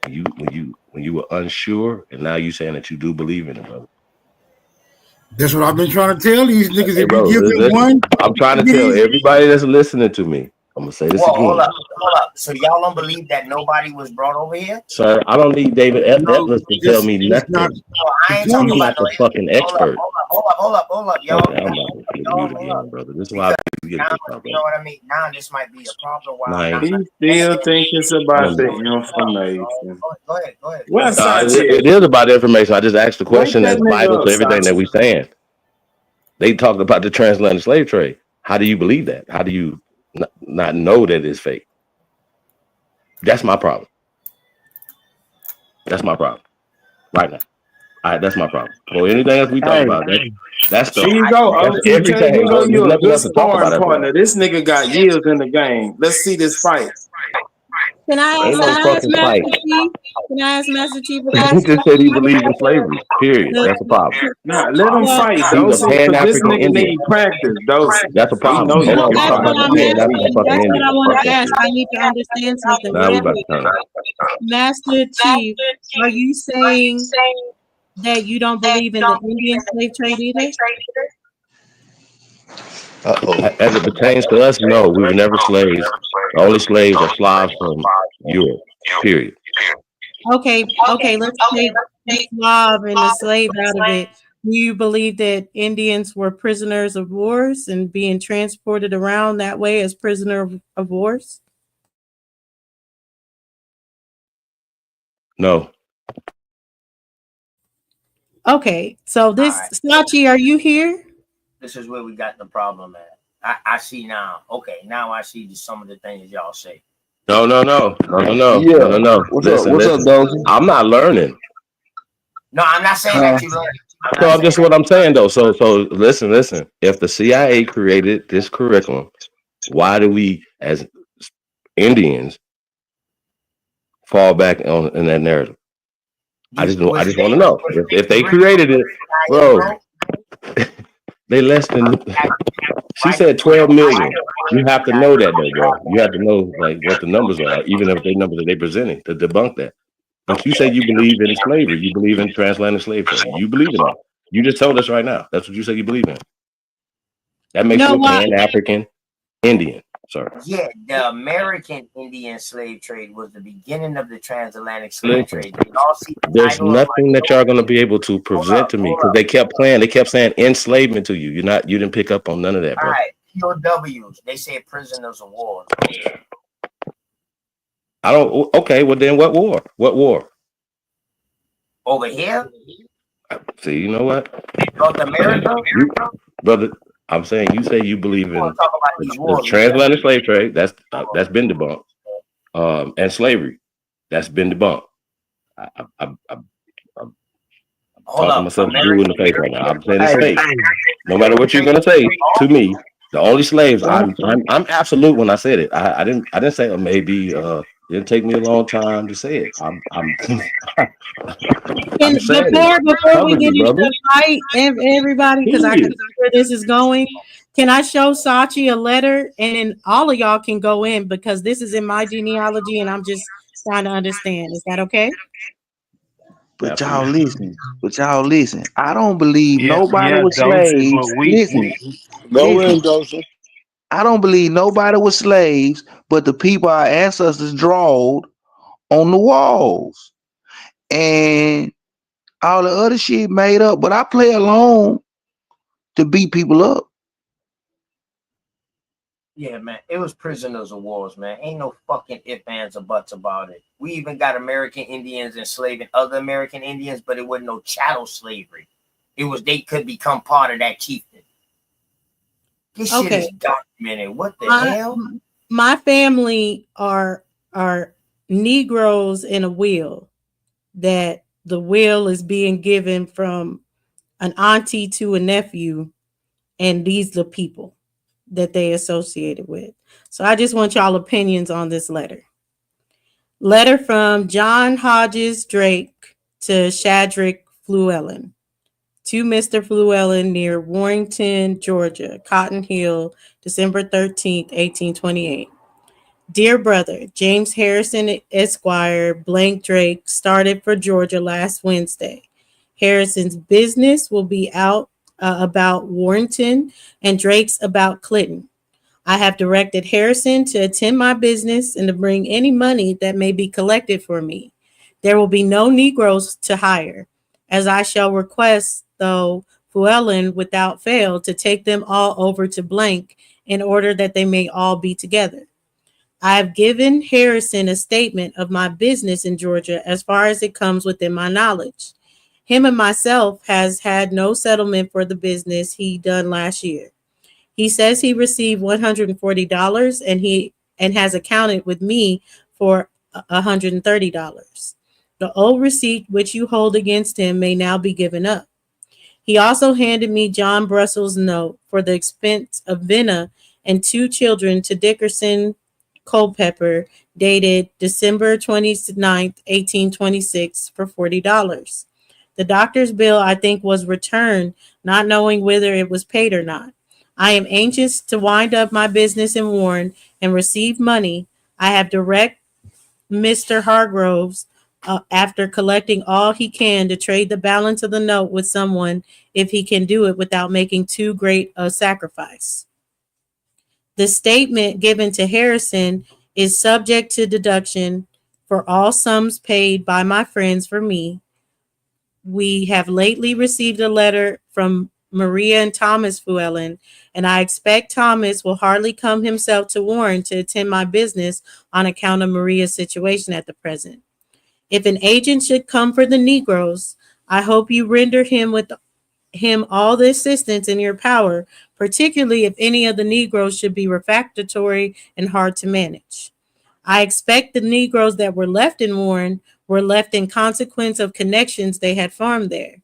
When you were unsure, and now you saying that you do believe in it, brother. That's what I've been trying to tell these niggas. Hey, bro, I'm trying to tell everybody that's listening to me. I'm gonna say this again. Hold up. So y'all don't believe that nobody was brought over here? Sir, I don't need David Atlas to tell me nothing. I ain't He's talking not about the fucking expert. Hold up, y'all. Okay, I'm not gonna mute again, brother. This is why I get this stuff. You know what I mean? Now this might be a problem. He still thinks it's about the information. Go ahead. What's that? It is about the information. I just asked the question that's vital to everything that we saying. They talked about the transatlantic slave trade. How do you believe that? How do you not know that it's fake? That's my problem. That's my problem right now. All right, that's my problem. Well, anything else we talk about, that's the. Here you go. Everything. Here go you a good sparring partner. This nigga got years in the game. Let's see this fight. Can I ask Master Chief? He just said he believes in slavery. Period. That's a problem. Nah, let him fight. Those this nigga need practice. That's a problem. That's what I want to ask. I need to understand something. Master Chief, are you saying that you don't believe in the Indian slave trade either? As it pertains to us, no, we were never slaves. The only slaves are Slavs from Europe. Period. Okay. Let's take the Slav and the slave out of it. Do you believe that Indians were prisoners of wars and being transported around that way as prisoner of wars? No. Okay, so this Sachi, are you here? This is where we got the problem at. I see now. Okay, now I see some of the things y'all say. No. Yeah. No. What's up, Dozy? I'm not learning. No, I'm not saying that you learn. So I'm just what I'm saying though. So listen. If the CIA created this curriculum, why do we as Indians fall back in that narrative? I just want to know if they created it, bro. They less than. She said 12 million. You have to know that, though, bro. You have to know like what the numbers are, even if they numbers that they presenting to debunk that. But you say you believe in slavery, you believe in transatlantic slave trade. You believe in that. You just told us right now. That's what you say you believe in. That makes you a Pan-African Indian. Sorry. Yeah, the American Indian slave trade was the beginning of the transatlantic slave trade. There's nothing that y'all gonna be able to present to me because they kept playing. They kept saying enslavement to you. You didn't pick up on none of that, bro. All right, POWs. They say prisoners of war. I don't. Okay, well then, what war? What war? Over here. See, you know what? North America, brother. I'm saying you say you believe in the transatlantic slave trade. That's been debunked. And slavery, that's been debunked. I'm talking myself blue in the face right now. I'm saying it's fake. No matter what you're gonna say to me, the only slaves. I'm absolute when I said it. I didn't say it maybe. Didn't take me a long time to say it. I'm before we get into the fight, everybody, because I hear this is going. Can I show Sachi a letter, and then all of y'all can go in because this is in my genealogy, and I'm just trying to understand. Is that okay? But y'all listen. I don't believe nobody was slaves. Go in, Dosha. I don't believe nobody was slaves, but the people our ancestors drawed on the walls. And all the other shit made up. But I play along to beat people up. Yeah, man, it was prisoners of wars, man. Ain't no fucking ifs, ands, or buts about it. We even got American Indians enslaving other American Indians, but it wasn't no chattel slavery. It was they could become part of that chieftain. This shit is documented. What the hell? My family are Negroes in a will, that the will is being given from an auntie to a nephew, and these are the people that they associated with. So I just want y'all opinions on this letter. Letter from John Hodges Drake to Shadrach Fluellen. To Mr. Fluellen near Warrington, Georgia, Cotton Hill, December 13th, 1828. Dear brother, James Harrison Esquire, blank Drake, started for Georgia last Wednesday. Harrison's business will be out about Warrington and Drake's about Clinton. I have directed Harrison to attend my business and to bring any money that may be collected for me. There will be no Negroes to hire, as I shall request, though, Fluellen without fail to take them all over to blank in order that they may all be together. I have given Harrison a statement of my business in Georgia as far as it comes within my knowledge. Him and myself has had no settlement for the business he done last year. He says he received $140 and has accounted with me for $130. The old receipt which you hold against him may now be given up. He also handed me John Brussels' note for the expense of Venna and 2 children to Dickerson Culpepper, dated December 29th, 1826, for $40. The doctor's bill, I think, was returned, not knowing whether it was paid or not. I am anxious to wind up my business in Warren and receive money. I have direct Mr. Hargroves, after collecting all he can, to trade the balance of the note with someone if he can do it without making too great a sacrifice. The statement given to Harrison is subject to deduction for all sums paid by my friends for me. We have lately received a letter from Maria and Thomas Fluellen, and I expect Thomas will hardly come himself to Warren to attend my business on account of Maria's situation at the present. If an agent should come for the Negroes, I hope you render him all the assistance in your power, particularly if any of the Negroes should be refractory and hard to manage. I expect the Negroes that were left in Warren were left in consequence of connections they had formed there.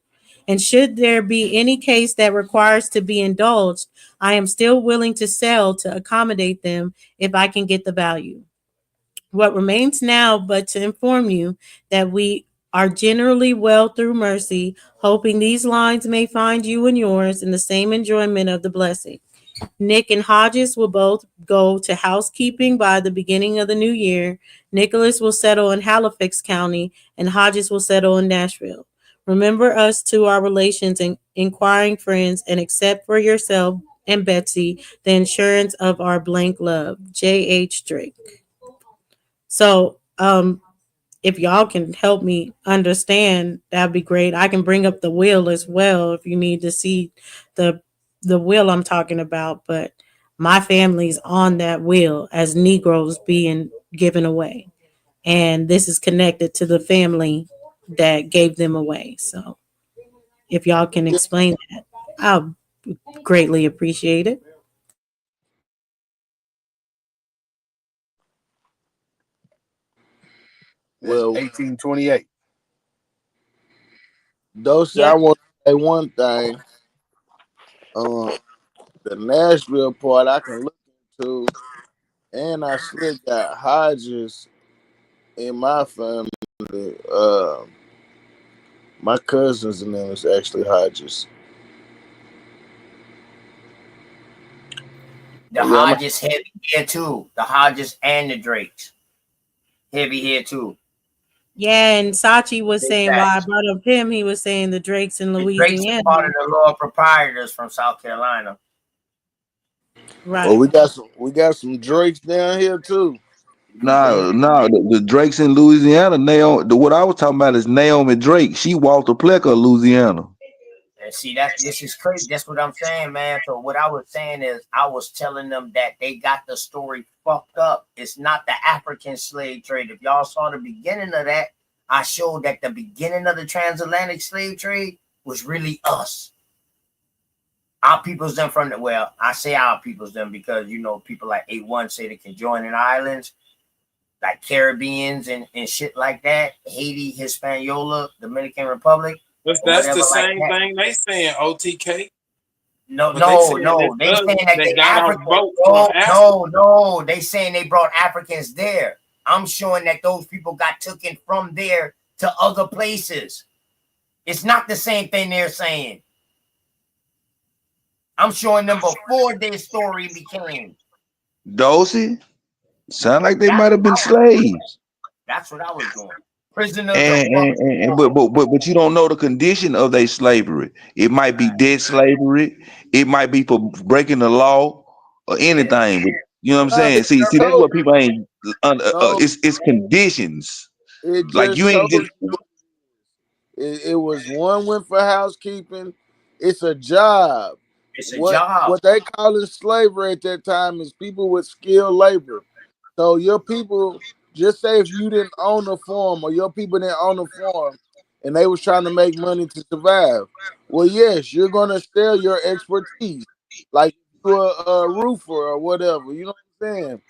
And should there be any case that requires to be indulged, I am still willing to sell to accommodate them if I can get the value. What remains now but to inform you that we are generally well through mercy, hoping these lines may find you and yours in the same enjoyment of the blessing. Nick and Hodges will both go to housekeeping by the beginning of the new year. Nicholas will settle in Halifax County, and Hodges will settle in Nashville. Remember us to our relations and inquiring friends, and accept for yourself and Betsy the insurance of our blank love. J.H. Drake. So, if y'all can help me understand, that'd be great. I can bring up the will as well if you need to see the will I'm talking about. But my family's on that will as Negroes being given away, and this is connected to the family that gave them away. So, if y'all can explain that, I'll greatly appreciate it. Well, 1828. Dosey, I want to say one thing. The Nashville part I can look into, and I still got Hodges in my family. My cousin's name is actually Hodges. The Hodges heavy here too. The Hodges and the Drakes heavy here too. Yeah, and Sachi was saying while I brought up him, he was saying the Drakes in Louisiana. Drakes are part of the Lord proprietors from South Carolina. Right. Well, we got some Drakes down here too. No, the Drakes in Louisiana. What I was talking about is Naomi Drake. She Walter Plecker, Louisiana. And see, this is crazy. That's what I'm saying, man. So what I was saying is I was telling them that they got the story fucked up. It's not the African slave trade. If y'all saw the beginning of that, I showed that the beginning of the transatlantic slave trade was really us. Our peoples them from the, well, I say our peoples them because, you know, people like 8-1 say they can join in islands, like Caribbeans and shit like that. Haiti, Hispaniola, Dominican Republic. But that's the same thing they saying, OTK. No. They saying that they Africans. They saying they brought Africans there. I'm showing that those people got taken from there to other places. It's not the same thing they're saying. I'm showing them before their story became. Dosey, sound like they might have been slaves. That's what I was doing. Prisoners but you don't know the condition of their slavery. It might be dead slavery. It might be for breaking the law or anything. But you know what I'm saying? See, that's what people ain't. It's conditions. Like you ain't just. It was one went for housekeeping. It's a job. It's a job. What they call it slavery at that time is people with skilled labor. So your people. Just say if you didn't own a farm or your people didn't own a farm and they was trying to make money to survive. Well, yes, you're going to sell your expertise like you're a roofer or whatever. You know what I'm saying?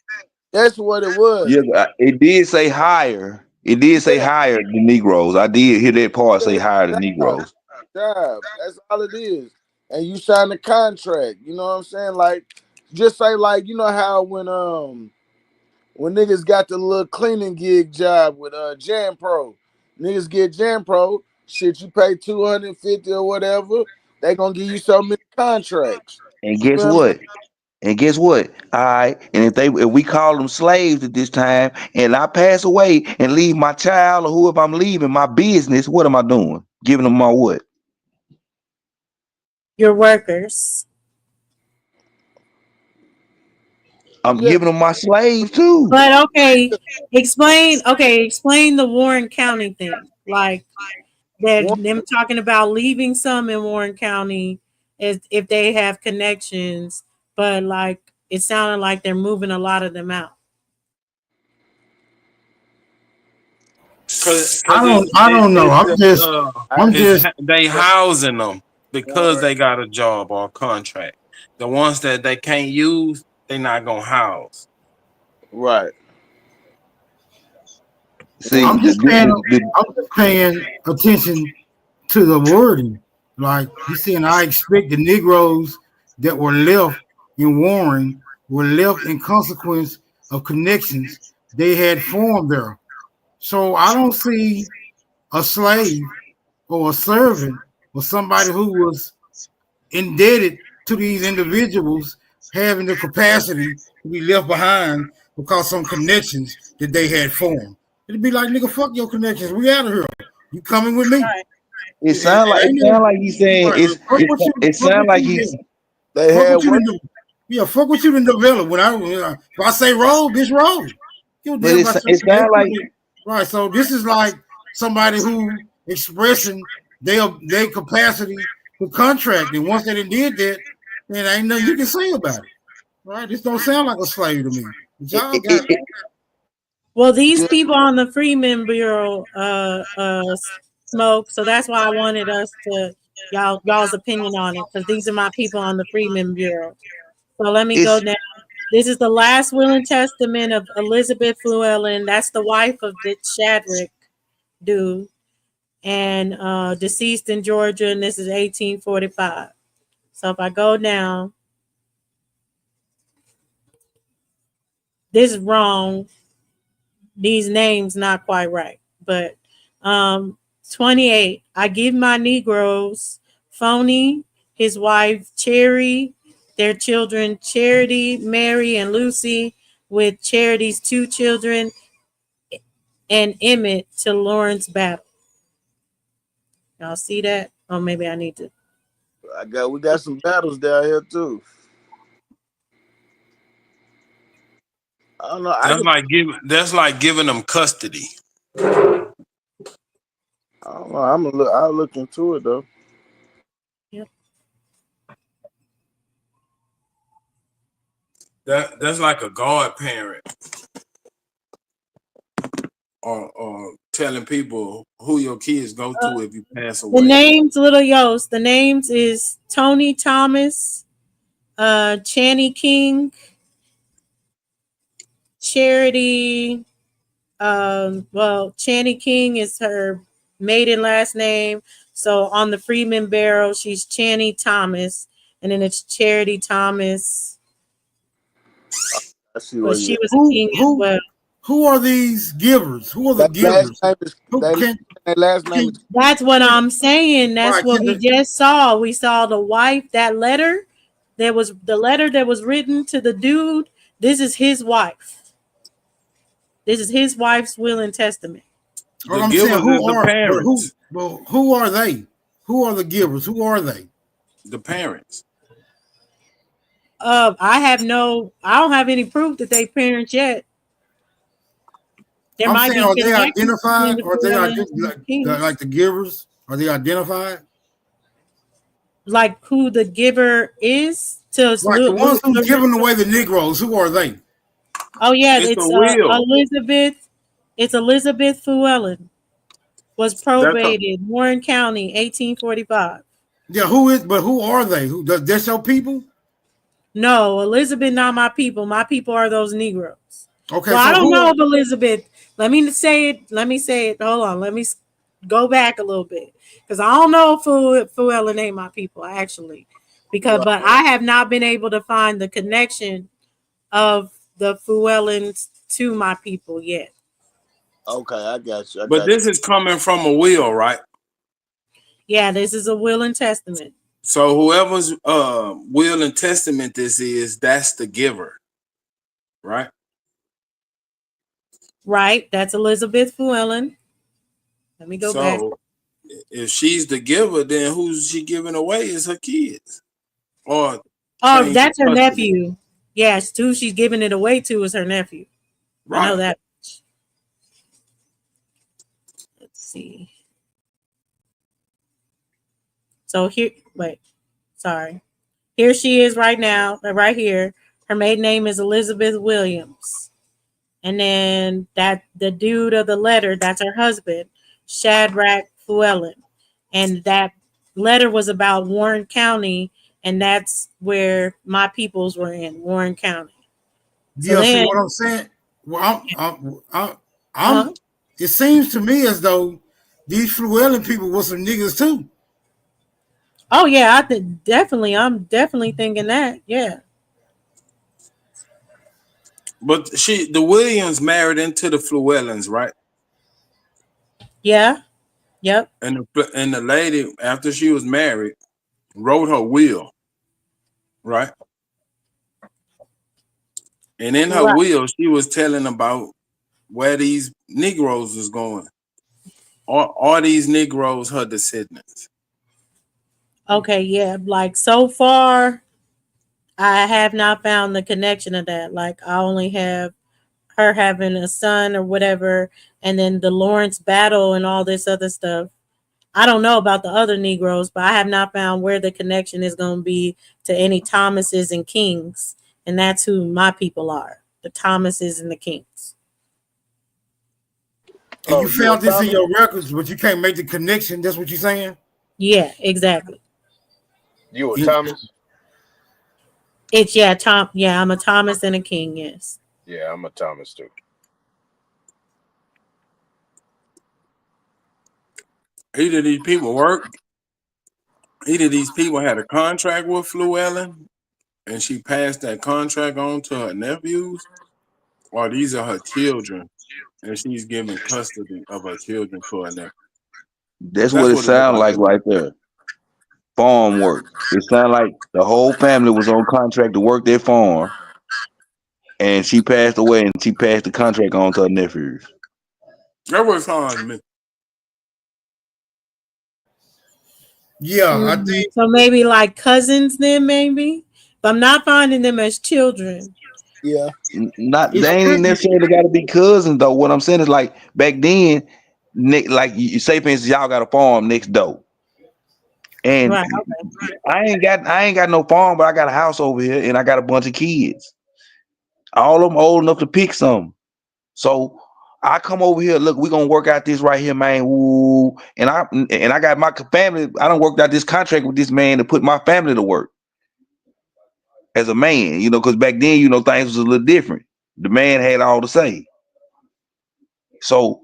That's what it was. Yeah, it did say hire. It did say hire the Negroes. I did hear that part say hire the Negroes. Job. That's all it is. And you sign the contract. You know what I'm saying? Like, just say like, you know how when niggas got the little cleaning gig job with Jam Pro, niggas get Jam Pro, shit, you pay $250 or whatever, they gonna give you so many contracts. And guess what? All right. And if we call them slaves at this time, and I pass away and leave my child or whoever I'm leaving, my business, what am I doing? Giving them my what? Your workers. I'm giving them my slave too. But explain the Warren County thing. Like that them talking about leaving some in Warren County as if they have connections, but like it sounded like they're moving a lot of them out. I don't know. I'm just they housing them because they got a job or a contract. The ones that they can't use, they not gonna house. Right. See, I'm just paying attention to the wording. Like you saying, I expect the Negroes that were left in Warren were left in consequence of connections they had formed there. So I don't see a slave or a servant or somebody who was indebted to these individuals having the capacity to be left behind because some connections that they had formed. It'd be like, nigga, fuck your connections. We out of here. You coming with me? It sound like he's saying it sound like he's they had fuck what you done develop. When I say roll, bitch, roll. But it sound like right. So this is like somebody who expressing their capacity to contract, and once they did that, then ain't nothing you can say about it. Right? This don't sound like a slave to me. Y'all got well, these people on the Freeman Bureau smoke, so that's why I wanted us to y'all's opinion on it, because these are my people on the Freeman Bureau. So let me go down. This is the last will and testament of Elizabeth Llewellyn. That's the wife of the Shadrick dude. and deceased in Georgia, and this is 1845. So if I go down, this is wrong. These names not quite right, but 28. I give my Negroes Phony, his wife Cherry, their children Charity, Mary, and Lucy, with Charity's 2 children, and Emmett to Lawrence Battle. Y'all see that? Oh, maybe I need to. We got some battles down here too. I don't know. That's like giving them custody. I don't know. I'll look into it though. Yep. That's like a godparent, or telling people who your kids go to if you pass away. The names, Little Yost. The names is Tony Thomas, Channy King, Charity. Channy King is her maiden last name. So on the Freeman barrel, she's Channy Thomas, and then it's Charity Thomas. I see what she was a king as well. Who are these givers? Who are the givers? Last name is That's what I'm saying. That's what we just saw. We saw the wife, that letter. There was the letter that was written to the dude. This is his wife. This is his wife's will and testament. Who are they? Who are the givers? Who are they? The parents. I don't have any proof that they parents yet. Are they identified? Or they like the givers? Are they identified? Like who the giver is? Like the ones who's giving away the Negroes. Who are they? Oh yeah, it's Elizabeth. It's Elizabeth Llewellyn. Was probated, Warren County, 1845. Yeah, who are they? That's your people? No, Elizabeth, not my people. My people are those Negroes. Okay, so I don't know if Elizabeth. Let me say it. Hold on. Let me go back a little bit because I don't know if Llewellyn ain't my people actually, but I have not been able to find the connection of the Llewellyns to my people yet. Okay, I got you. But this is coming from a will, right? Yeah, this is a will and testament. So whoever's will and testament this is, that's the giver, right? Right, that's Elizabeth Llewellyn. Let me go back. If she's the giver, then who's she giving away is her kids. Or that's her nephew. Yes, who she's giving it away to is her nephew. Right. I know that. Let's see. So here she is right now, right here. Her maiden name is Elizabeth Williams. And then the dude of the letter, that's her husband, Shadrach Llewellyn. And that letter was about Warren County, and that's where my peoples were in, Warren County. So see what I'm saying? Well, it seems to me as though these Llewellyn people were some niggas too. Oh yeah, I'm definitely thinking that. Yeah. But the Williams married into the Llewellyns, right? Yeah. Yep. And the lady, after she was married, wrote her will, right? And in her will, she was telling about where these Negroes was going. Are these Negroes her descendants? Okay, yeah. Like so far, I have not found the connection of that. Like I only have her having a son or whatever, and then the Lawrence battle and all this other stuff. I don't know about the other Negroes, but I have not found where the connection is going to be to any Thomases and Kings. And that's who my people are, the Thomases and the Kings. And you found this in your records, but you can't make the connection. That's what you're saying? Yeah, exactly. You a Thomas? I'm a Thomas and a King, yes. Yeah, I'm a Thomas too. Either these people work, either these people had a contract with Fluellen, and she passed that contract on to her nephews, or these are her children, and she's giving custody of her children to her nephew. That's what it sounds like right there. Farm work. It sounds like the whole family was on contract to work their farm, and she passed away, and she passed the contract on to her nephews. That was hard to me. Yeah, I think so. Maybe like cousins, then maybe. But I'm not finding them as children. Yeah, they ain't necessarily got to be cousins though. What I'm saying is like back then, like you say, for instance, y'all got a farm next door, and right, okay. I ain't got no farm, but I got a house over here, and I got a bunch of kids. All of them old enough to pick some. So I come over here. Look, we're gonna work out this right here, man. Woo. And I got my family. I done worked out this contract with this man to put my family to work as a man, you know, because back then, you know, things was a little different. The man had all to say. So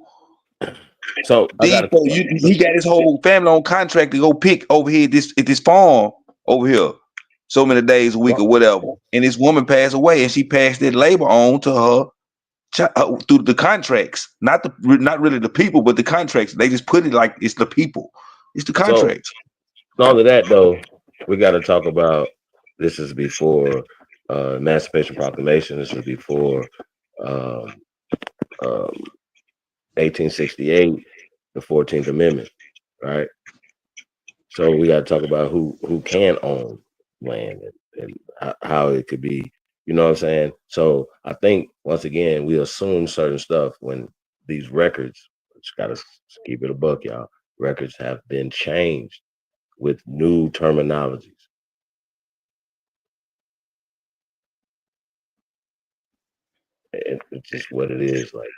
he got his whole family on contract to go pick over here at this farm over here so many days a week or whatever. And this woman passed away, and she passed that labor on to her through the contracts, not really the people, but the contracts. They just put it like it's the people, it's the contracts. So, all of that though, we got to talk about. This is before Emancipation Proclamation. This is before 1868, the 14th Amendment, right? So we got to talk about who can own land and how it could be. You know what I'm saying? So I think once again we assume certain stuff when these records. Just gotta keep it a buck, y'all. Records have been changed with new terminologies. It's just what it is. Like,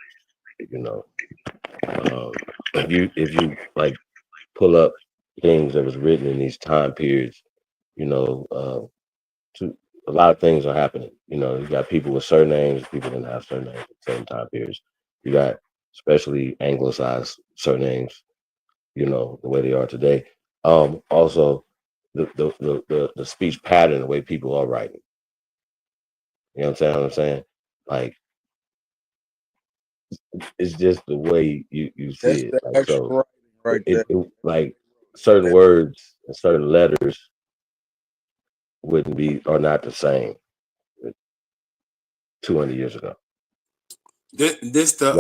you know, if you like pull up things that was written in these time periods, you know, a lot of things are happening. You know, you got people with surnames, people didn't have surnames at the same time periods. You got especially anglicized surnames, you know, the way they are today. Also the speech pattern, the way people are writing. You know what I'm saying? Like, it's just the way you see it. Like, so like certain words and certain letters are not the same 200 years ago. This the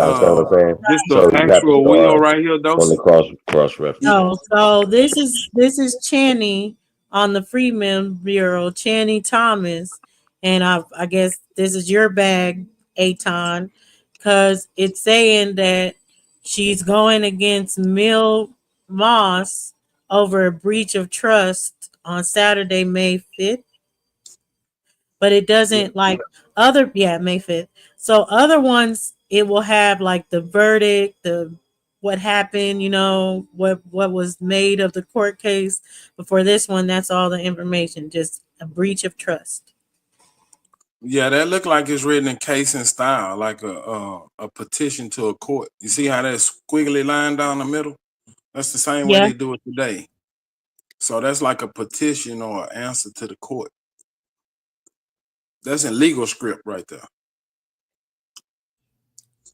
actual wheel right here, though. On the cross reference. No, so this is Channy on the Freedmen Bureau, Channy Thomas, and I guess this is your bag, Aton, because it's saying that she's going against Mill Moss over a breach of trust on Saturday, May 5th. But it doesn't May 5th. So other ones, it will have like the verdict, what happened, you know, what was made of the court case. But for this one, that's all the information, just a breach of trust. Yeah, that look like it's written in case and style, like a petition to a court. You see how that squiggly line down the middle? That's the same way they do it today. So that's like a petition or an answer to the court. That's in legal script right there.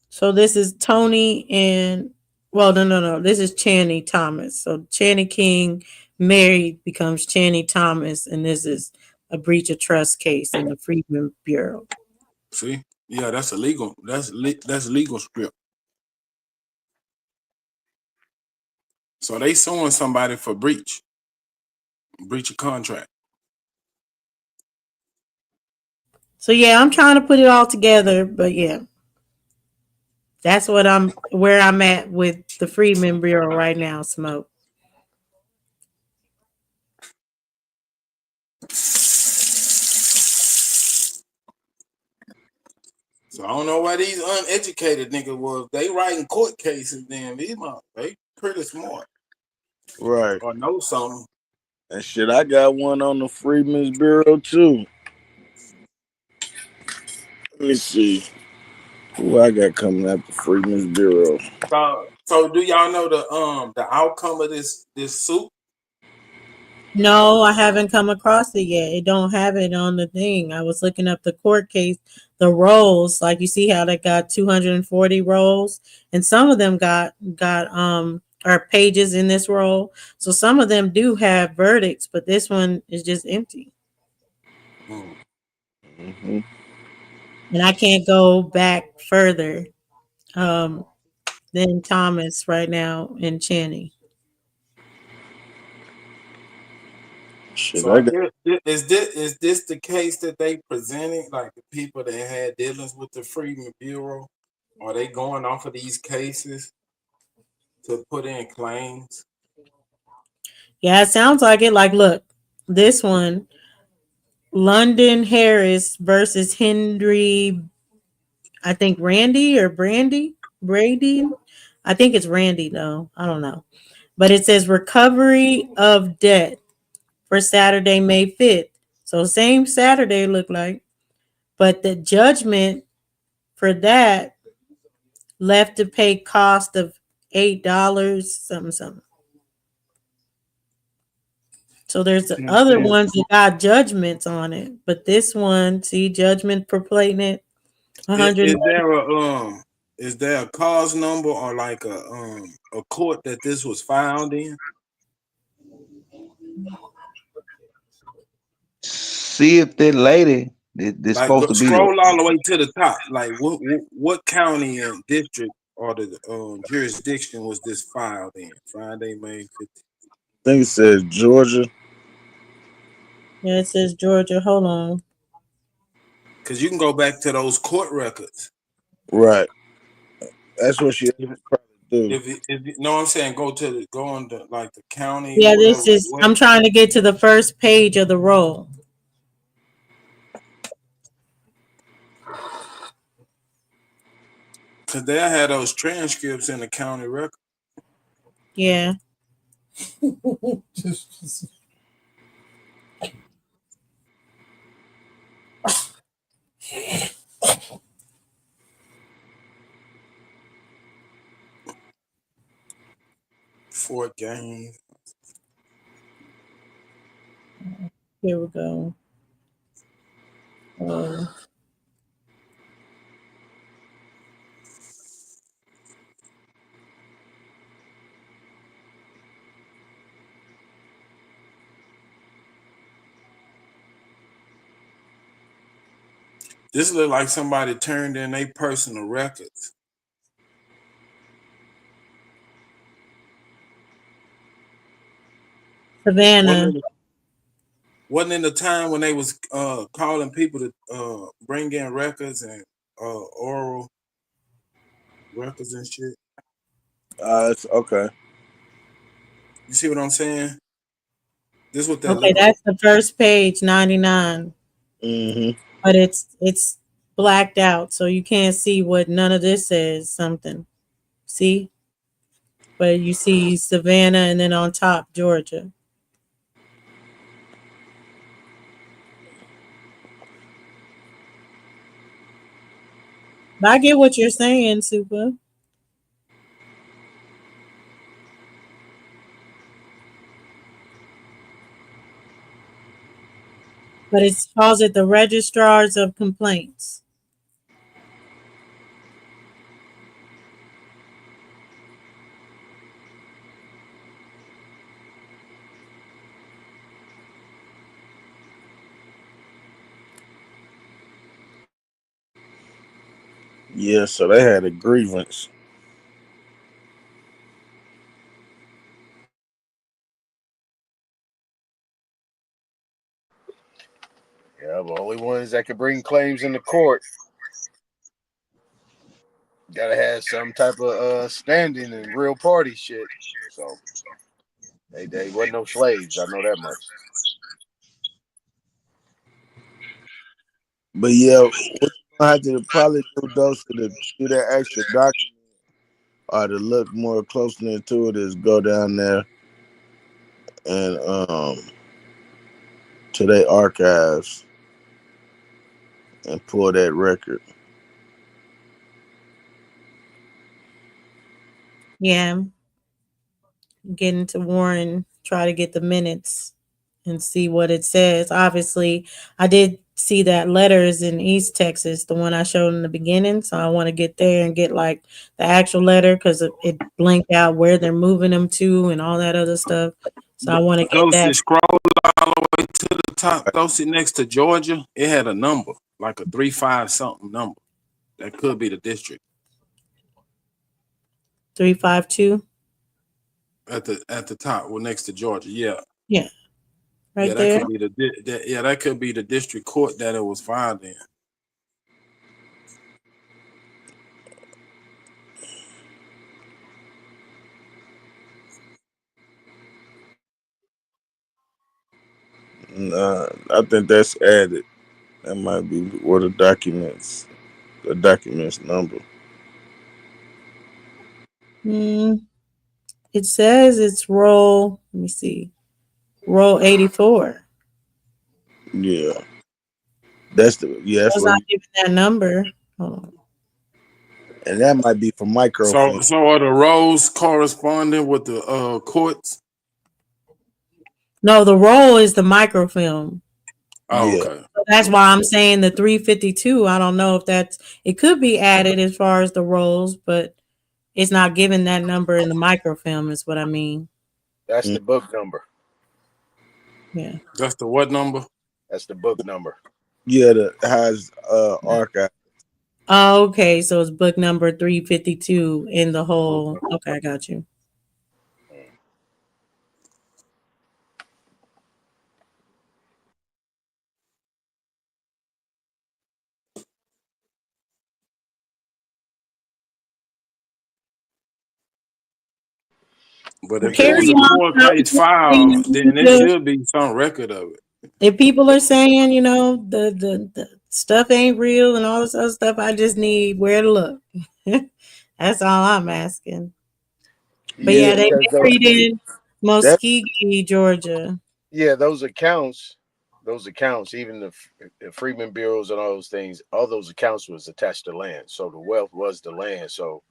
So this is Tony and no. This is Channy Thomas. So Channy King married becomes Channy Thomas, and this is a breach of trust case in the Freedmen Bureau. See, yeah, that's illegal. That's legal script. So they suing somebody for breach of contract. So yeah, I'm trying to put it all together, but yeah, that's where I'm at with the Freedmen Bureau right now. Smoke. So I don't know why these uneducated niggas was. They writing court cases. Then they pretty smart, right? Or know something. And shit, I got one on the Freedmen's Bureau too. Let me see who I got coming up the Freedmen's Bureau. So do y'all know the outcome of this suit? No, I haven't come across it yet. It don't have it on the thing. I was looking up the court case, the rolls. Like you see how they got 240 rolls, and some of them got are pages in this roll. So some of them do have verdicts, but this one is just empty. Mm-hmm. And I can't go back further than Thomas right now and Channing. So is this the case that they presented? Like the people that had dealings with the Freedmen Bureau, are they going off of these cases to put in claims? Yeah, it sounds like it. Like, look, this one, London Harris versus Henry, I think Randy or Brady. I think it's Randy though. I don't know. But it says recovery of debt for Saturday, May 5th. So same Saturday look like. But the judgment for that left to pay cost of $8 something. So there's the other ones that got judgments on it, but this one, see, judgment for plating it. Is there a cause number or like a court that this was filed in? See if that lady that's Like, supposed to be scroll all the way to the top. Like what county and district or the jurisdiction was this filed in? Friday, May 15th. I think it says Georgia. Yeah, it says Georgia. Hold on. Because you can go back to those court records. Right. That's what she probably do. If you know what I'm saying, go on to like the county. Yeah, this is. I'm trying to get to the first page of the roll. Because they had those transcripts in the county record. Yeah. Fort Gaines. Here we go. This look like somebody turned in their personal records. Savannah. Wasn't in the time when they was calling people to bring in records and oral records and shit. It's okay. You see what I'm saying? This what that. Okay, that's the first page, 99. Mm-hmm. But it's blacked out, so you can't see what none of this says. Something. See? But you see Savannah, and then on top, Georgia. But I get what you're saying, Super. But it calls it the registrars of complaints. Yeah, so they had a grievance. Yeah, the only ones that can bring claims in the court gotta have some type of standing and real party shit. So they wasn't no slaves. I know that much. But yeah, what I have to probably do though to do that extra document or to look more closely into it is go down there and to their archives and pull that record. Yeah, get into Warren, try to get the minutes and see what it says. Obviously, I did see that letter is in East Texas, the one I showed in the beginning. So I want to get there and get like the actual letter because it blinked out where they're moving them to and all that other stuff. So I want to get Dosey, that. scroll all the way to the top. Dosey, next to Georgia, it had a number, like a 35 something number. That could be the district 352. at the top. Well, next to Georgia, yeah. Yeah, right Yeah, that there. could be that could be the district court that it was filed in. Nah, I think that's added. That might be where the documents number. It says it's roll. Let me see. Roll 84. Yeah, that's the It's where not giving that number. Hold on. and that might be for microfilm. So are the rows corresponding with the courts? No, the roll is the microfilm. Oh, Yeah. okay. So that's why I'm saying the 352. I don't know if it could be added as far as the rolls, but it's not giving that number in the microfilm is what I mean. That's the book number. Yeah. That's the what number? That's the book number. Yeah, that has archive. Oh, okay. So it's book number 352 in the whole. Okay, I got you. But if it was a court case file, then there should be some record of it. If people are saying, the stuff ain't real and all this other stuff, I just need where to look. That's all I'm asking. But yeah, they buried in Muskogee, Georgia. Yeah, those accounts, even the Freedmen bureaus and all those things, all those accounts was attached to land. So the wealth was the land. So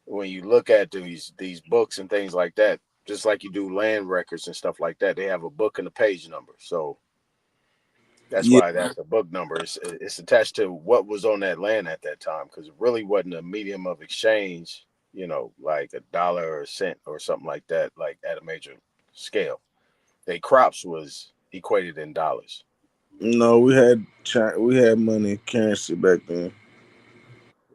when you look at these books and things like that, just like you do land records and stuff like that, they have a book and a page number. So that's why that's a book number. It's attached to what was on that land at that time, because it really wasn't a medium of exchange, like $1 or a cent or something like that, like at a major scale. They crops was equated in dollars. No, we had money currency back then.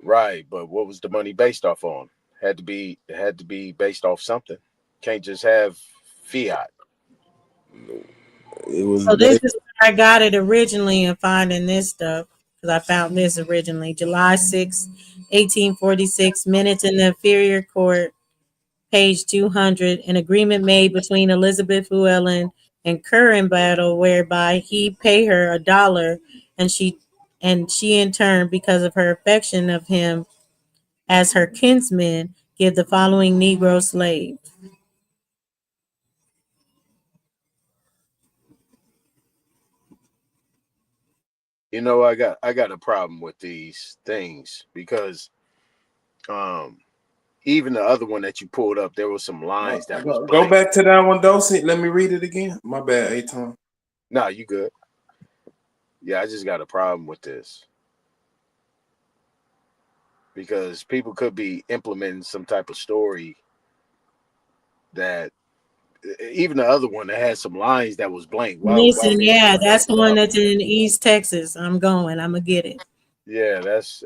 Right, but what was the money based off on? It had to be based off something. Can't just have fiat. It was. So this is where I got it originally and finding this stuff, because I found this originally. July 6, 1846, minutes in the inferior court, page 200, an agreement made between Elizabeth Llewellyn and Curran Battle, whereby he pay her $1 and she in turn, because of her affection of him as her kinsman, give the following Negro slave. I got a problem with these things because even the other one that you pulled up, there was some lines that was Go back to that one, Dosey. Let me read it again. My bad, Aton. No, you good. Yeah, I just got a problem with this. Because people could be implementing some type of story that even the other one that had some lines that was blank. Listen, yeah, that's the one that's in East Texas. I'm gonna get it. Yeah, that's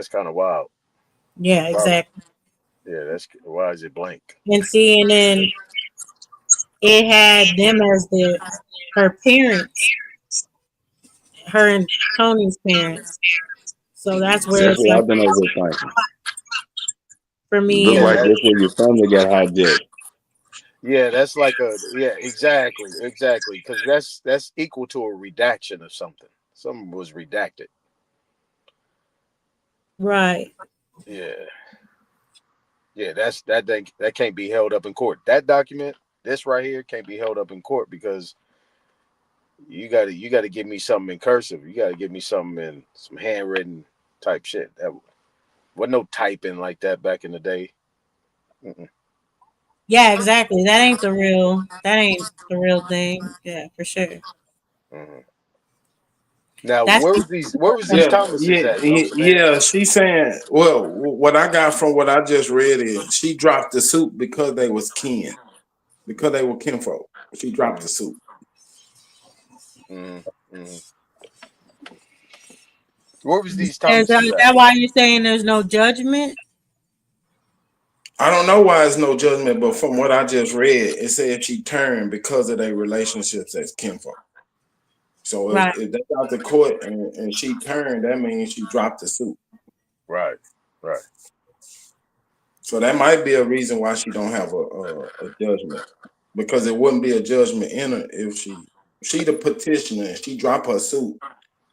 kind of wild. Yeah, exactly. Yeah, that's why is it blank? And see, and then it had them as her parents, her and Tony's parents. So that's where That's what I've been over thinking. For me, look like that's where your family got hijacked. Yeah, that's like exactly, because that's equal to a redaction of something. Something was redacted. Right. Yeah. Yeah, that can't be held up in court. That document, this right here, can't be held up in court because you gotta give me something in cursive. You gotta give me something in some handwritten type shit. That wasn't no typing like that back in the day. Yeah, exactly. That ain't the real thing. Yeah, for sure. Now, That's where was these Thomases at? Yeah. She's saying, well, what I got from what I just read is she dropped the suit because they was kin, because they were kinfolk. She dropped the suit. Where was these Is Thomases that why you're saying there's no judgment? I don't know why it's no judgment, but from what I just read, it said she turned because of their relationships as kinfolk. So if they got the court and she turned, that means she dropped the suit. Right. So that might be a reason why she don't have a judgment, because it wouldn't be a judgment in her if she the petitioner and she drop her suit.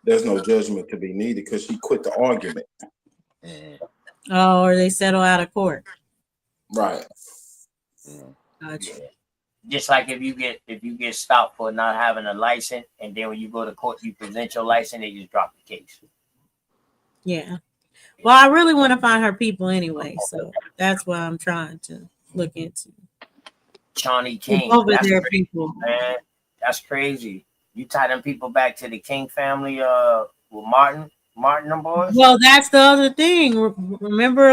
There's no judgment to be needed because she quit the argument. Oh, or they settle out of court. Right. Gotcha. Yeah. Just like if you get stopped for not having a license, and then when you go to court, you present your license, they just drop the case. Yeah. Well, I really want to find her people anyway, so that's what I'm trying to look into. Shawnee King, over that's there, crazy, people. man. That's crazy. You tie them people back to the King family, with Martin them boys. Well, that's the other thing. Remember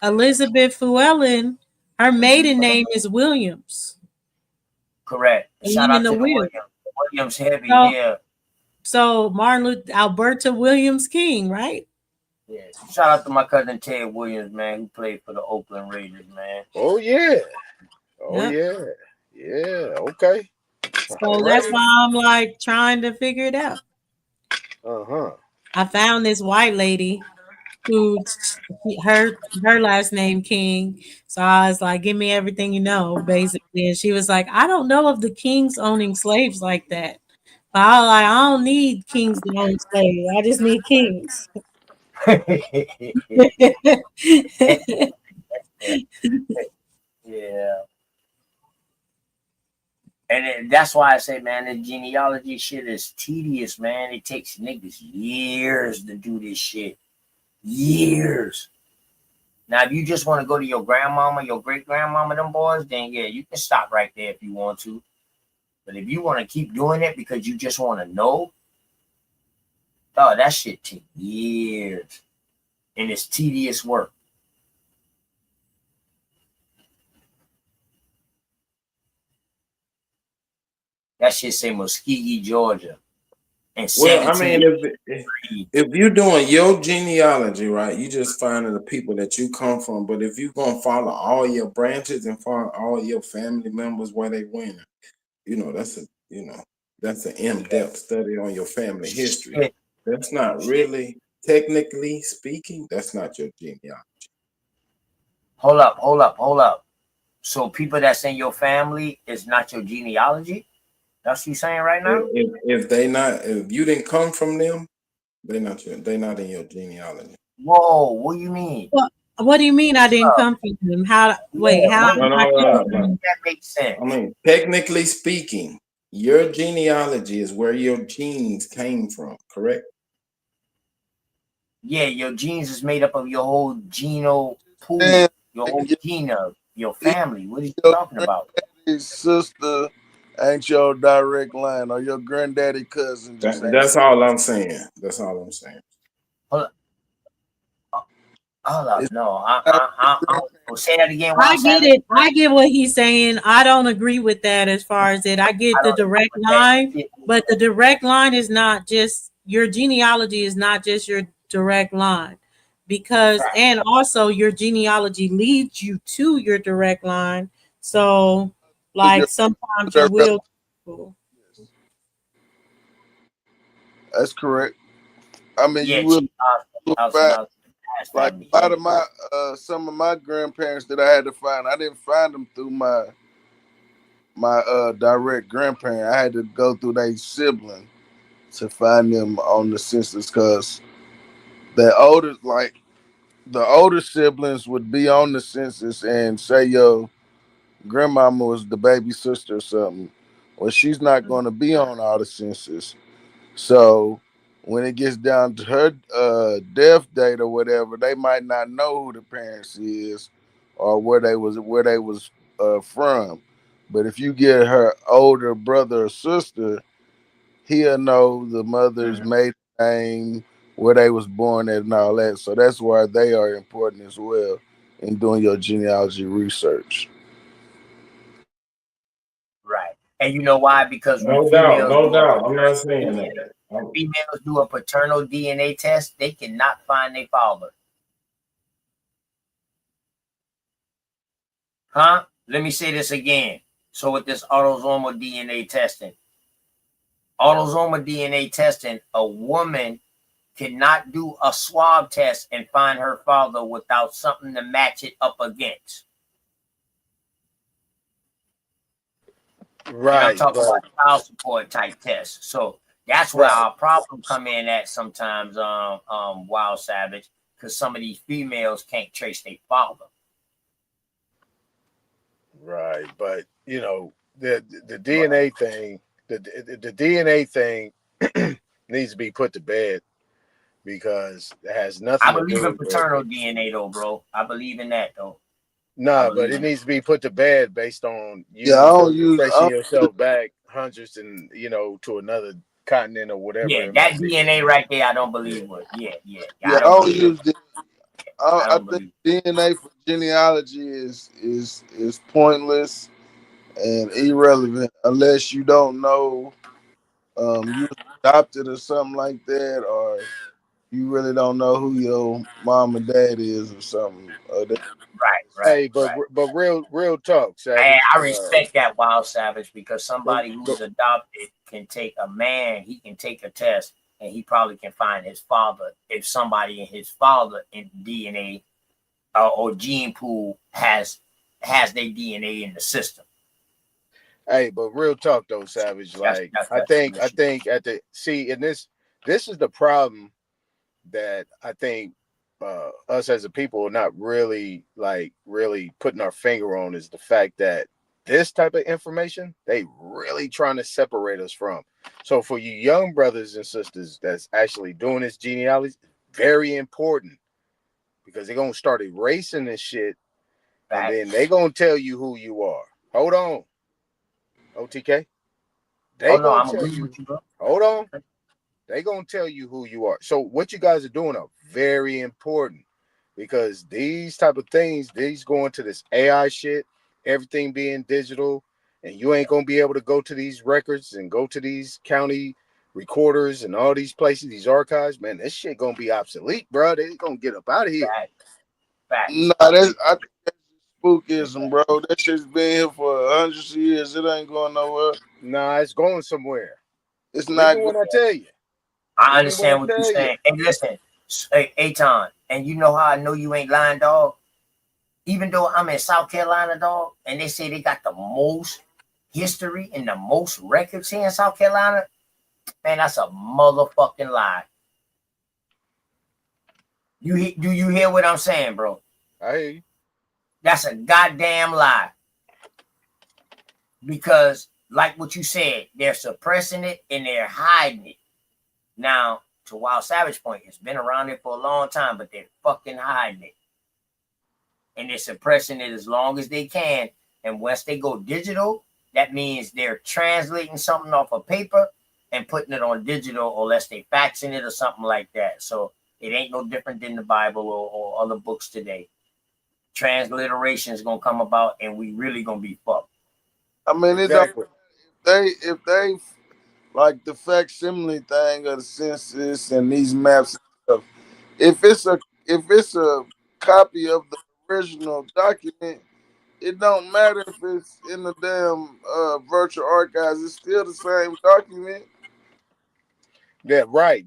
Elizabeth Llewellyn? Her maiden name is Williams. Correct. Shout out to the Williams heavy, yeah. So Alberta Williams King, right? Yeah. Shout out to my cousin Ted Williams, man, who played for the Oakland Raiders, man. Oh yeah. Yeah. Okay. So that's why I'm like trying to figure it out. I found this white lady who her last name King. So I was like, give me everything you know, basically. And she was like, I don't know of the kings owning slaves like that. But I was like, I don't need kings to own slaves. I just need kings. Yeah. And that's why I say, man, the genealogy shit is tedious, man. It takes niggas years to do this shit. Years. Now, if you just want to go to your grandmama, your great grandmama, them boys, then yeah, you can stop right there if you want to. But if you want to keep doing it because you just want to know, oh, that shit takes years. And it's tedious work. That shit say Muskogee, Georgia. And well, I mean, if you're doing your genealogy, right, you just finding the people that you come from. But if you're gonna follow all your branches and follow all your family members where they went, that's an in-depth study on your family history. That's not really, technically speaking, that's not your genealogy. Hold up. So people that's in your family is not your genealogy? That's what you're saying right now? If you didn't come from them, they're not in your genealogy. Whoa, what do you mean? What do you mean I didn't come from them? How that makes sense? I mean, technically speaking, your genealogy is where your genes came from, correct? Yeah, your genes is made up of your whole genome pool, your whole genome, your family. What are you talking about? Sister ain't your direct line, or your granddaddy cousin. That's all I'm saying. Hold up. No, I'll say that again. I get it. I get what he's saying. I don't agree with that as far as it. I get the direct line, but the direct line is not just your genealogy is not just your direct line, because and also your genealogy leads you to your direct line. So like sometimes you will. That's correct. I mean, you will. Like a lot of my some of my grandparents that I had to find, I didn't find them through my direct grandparent. I had to go through their sibling to find them on the census, because the older siblings would be on the census and say your grandmama was the baby sister or something. Well, she's not going to be on all the census. So when it gets down to her death date or whatever, they might not know who the parents is, or where they was from. But if you get her older brother or sister, he'll know the mother's maiden name, where they was born at, and all that. So that's why they are important as well in doing your genealogy research. Right. And you know why? Because when No doubt. I'm not saying that. females do a paternal DNA test, they cannot find their father. Huh? Let me say this again. So with this autosomal DNA testing, a woman cannot do a swab test and find her father without something to match it up against. Right. And I'm talking about child support type tests. So that's where our problem come in at sometimes, Wild Savage, because some of these females can't trace their father. Right, but you know the DNA thing, the DNA thing needs to be put to bed because it has nothing. I believe in paternal DNA though, bro. I believe in that though. Nah, but it needs to be put to bed based on you tracing yourself back hundreds and to another continent or whatever. Yeah, that DNA right there, I don't believe with. Yeah. I don't use it. I think DNA for genealogy is pointless and irrelevant unless you don't know you was adopted or something like that, or you really don't know who your mom and dad is or something. Right. Hey, but real talk, Savage. Hey, I respect that, Wild Savage, because somebody who's adopted can take he can take a test and he probably can find his father if somebody in his father in DNA or gene pool has their DNA in the system. Hey, but real talk though, Savage. Like I think and this is the problem that I think us as a people are not really putting our finger on, is the fact that this type of information they really trying to separate us from. So for you young brothers and sisters that's actually doing this genealogy, very important, because they're gonna start erasing this shit, and then they're gonna tell you who you are. Hold on, OTK. Hold on. They're going to tell you who you are. So what you guys are doing are very important, because these type of things, these going to this AI shit, everything being digital, and you ain't going to be able to go to these records and go to these county recorders and all these places, these archives. Man, this shit going to be obsolete, bro. They're going to get up out of here. I think that's spookism, bro. That shit's been here for hundreds of years. It ain't going nowhere. Nah, it's going somewhere. It's not going to tell you. I understand what you're saying. Hey, listen, Aton, and you know how I know you ain't lying, dog? Even though I'm in South Carolina, dog, and they say they got the most history and the most records here in South Carolina, man, that's a motherfucking lie. Do you hear what I'm saying, bro? I hear you. That's a goddamn lie. Because, like what you said, they're suppressing it and they're hiding it. Now, to Wild Savage point, it's been around there for a long time, but they're fucking hiding it. And they're suppressing it as long as they can. And once they go digital, that means they're translating something off of paper and putting it on digital, unless they faxing it or something like that. So it ain't no different than the Bible or other books today. Transliteration is going to come about, and we really going to be fucked. I mean, exactly. If they like the facsimile thing of the census and these maps and stuff, if it's a copy of the original document, it don't matter if it's in the damn virtual archives. It's still the same document. Yeah, right.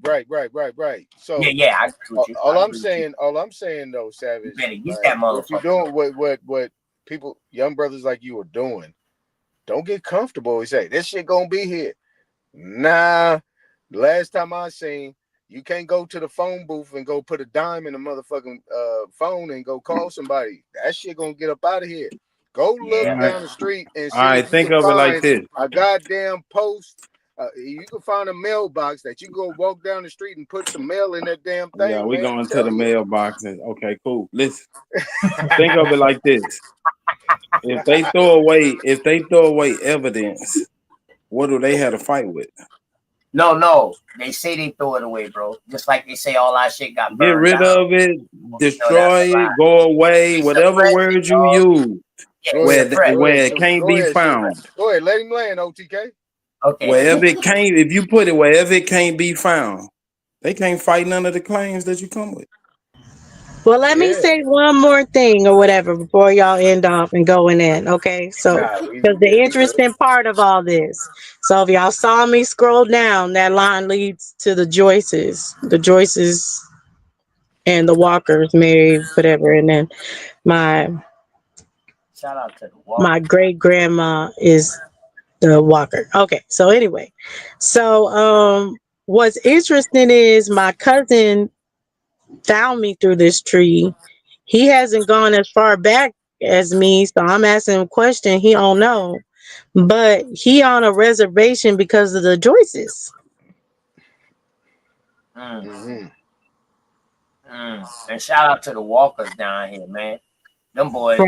So yeah, I agree with you. All I'm saying though, Savage, what you doing, what people, young brothers like you are doing, don't get comfortable and say this shit gonna be here. Nah, last time I seen, you can't go to the phone booth and go put a dime in the motherfucking phone and go call somebody. That shit gonna get up out of here. Go look down the street and see. All right, think of it like this. A goddamn post You can find a mailbox that you go walk down the street and put some mail in that damn thing. Yeah, we man. going to the mailbox. Okay, cool. Listen, think of it like this: if they throw away evidence, what do they have to fight with? No, they say they throw it away, bro. Just like they say all our shit got burned. Get rid down. of it, destroy it, go away, whatever word you use, where it can't be found. Go ahead, let him land, OTK. Okay. Wherever it can't, if you put it wherever it can't be found, they can't fight none of the claims that you come with. Well, let me say one more thing or whatever before y'all end off and going in. Okay. So, because the interesting part of all this. So, if y'all saw me scroll down, that line leads to the Joyces and the Walkers, Mary, whatever. And then Shout out to the Walkers. my great grandma is the Walker. Okay. So, anyway, so, what's interesting is my cousin found me through this tree. He hasn't gone as far back as me, so I'm asking him a question. He don't know, but he on a reservation because of the Joyces. And shout out to the Walkers down here, man. Them boys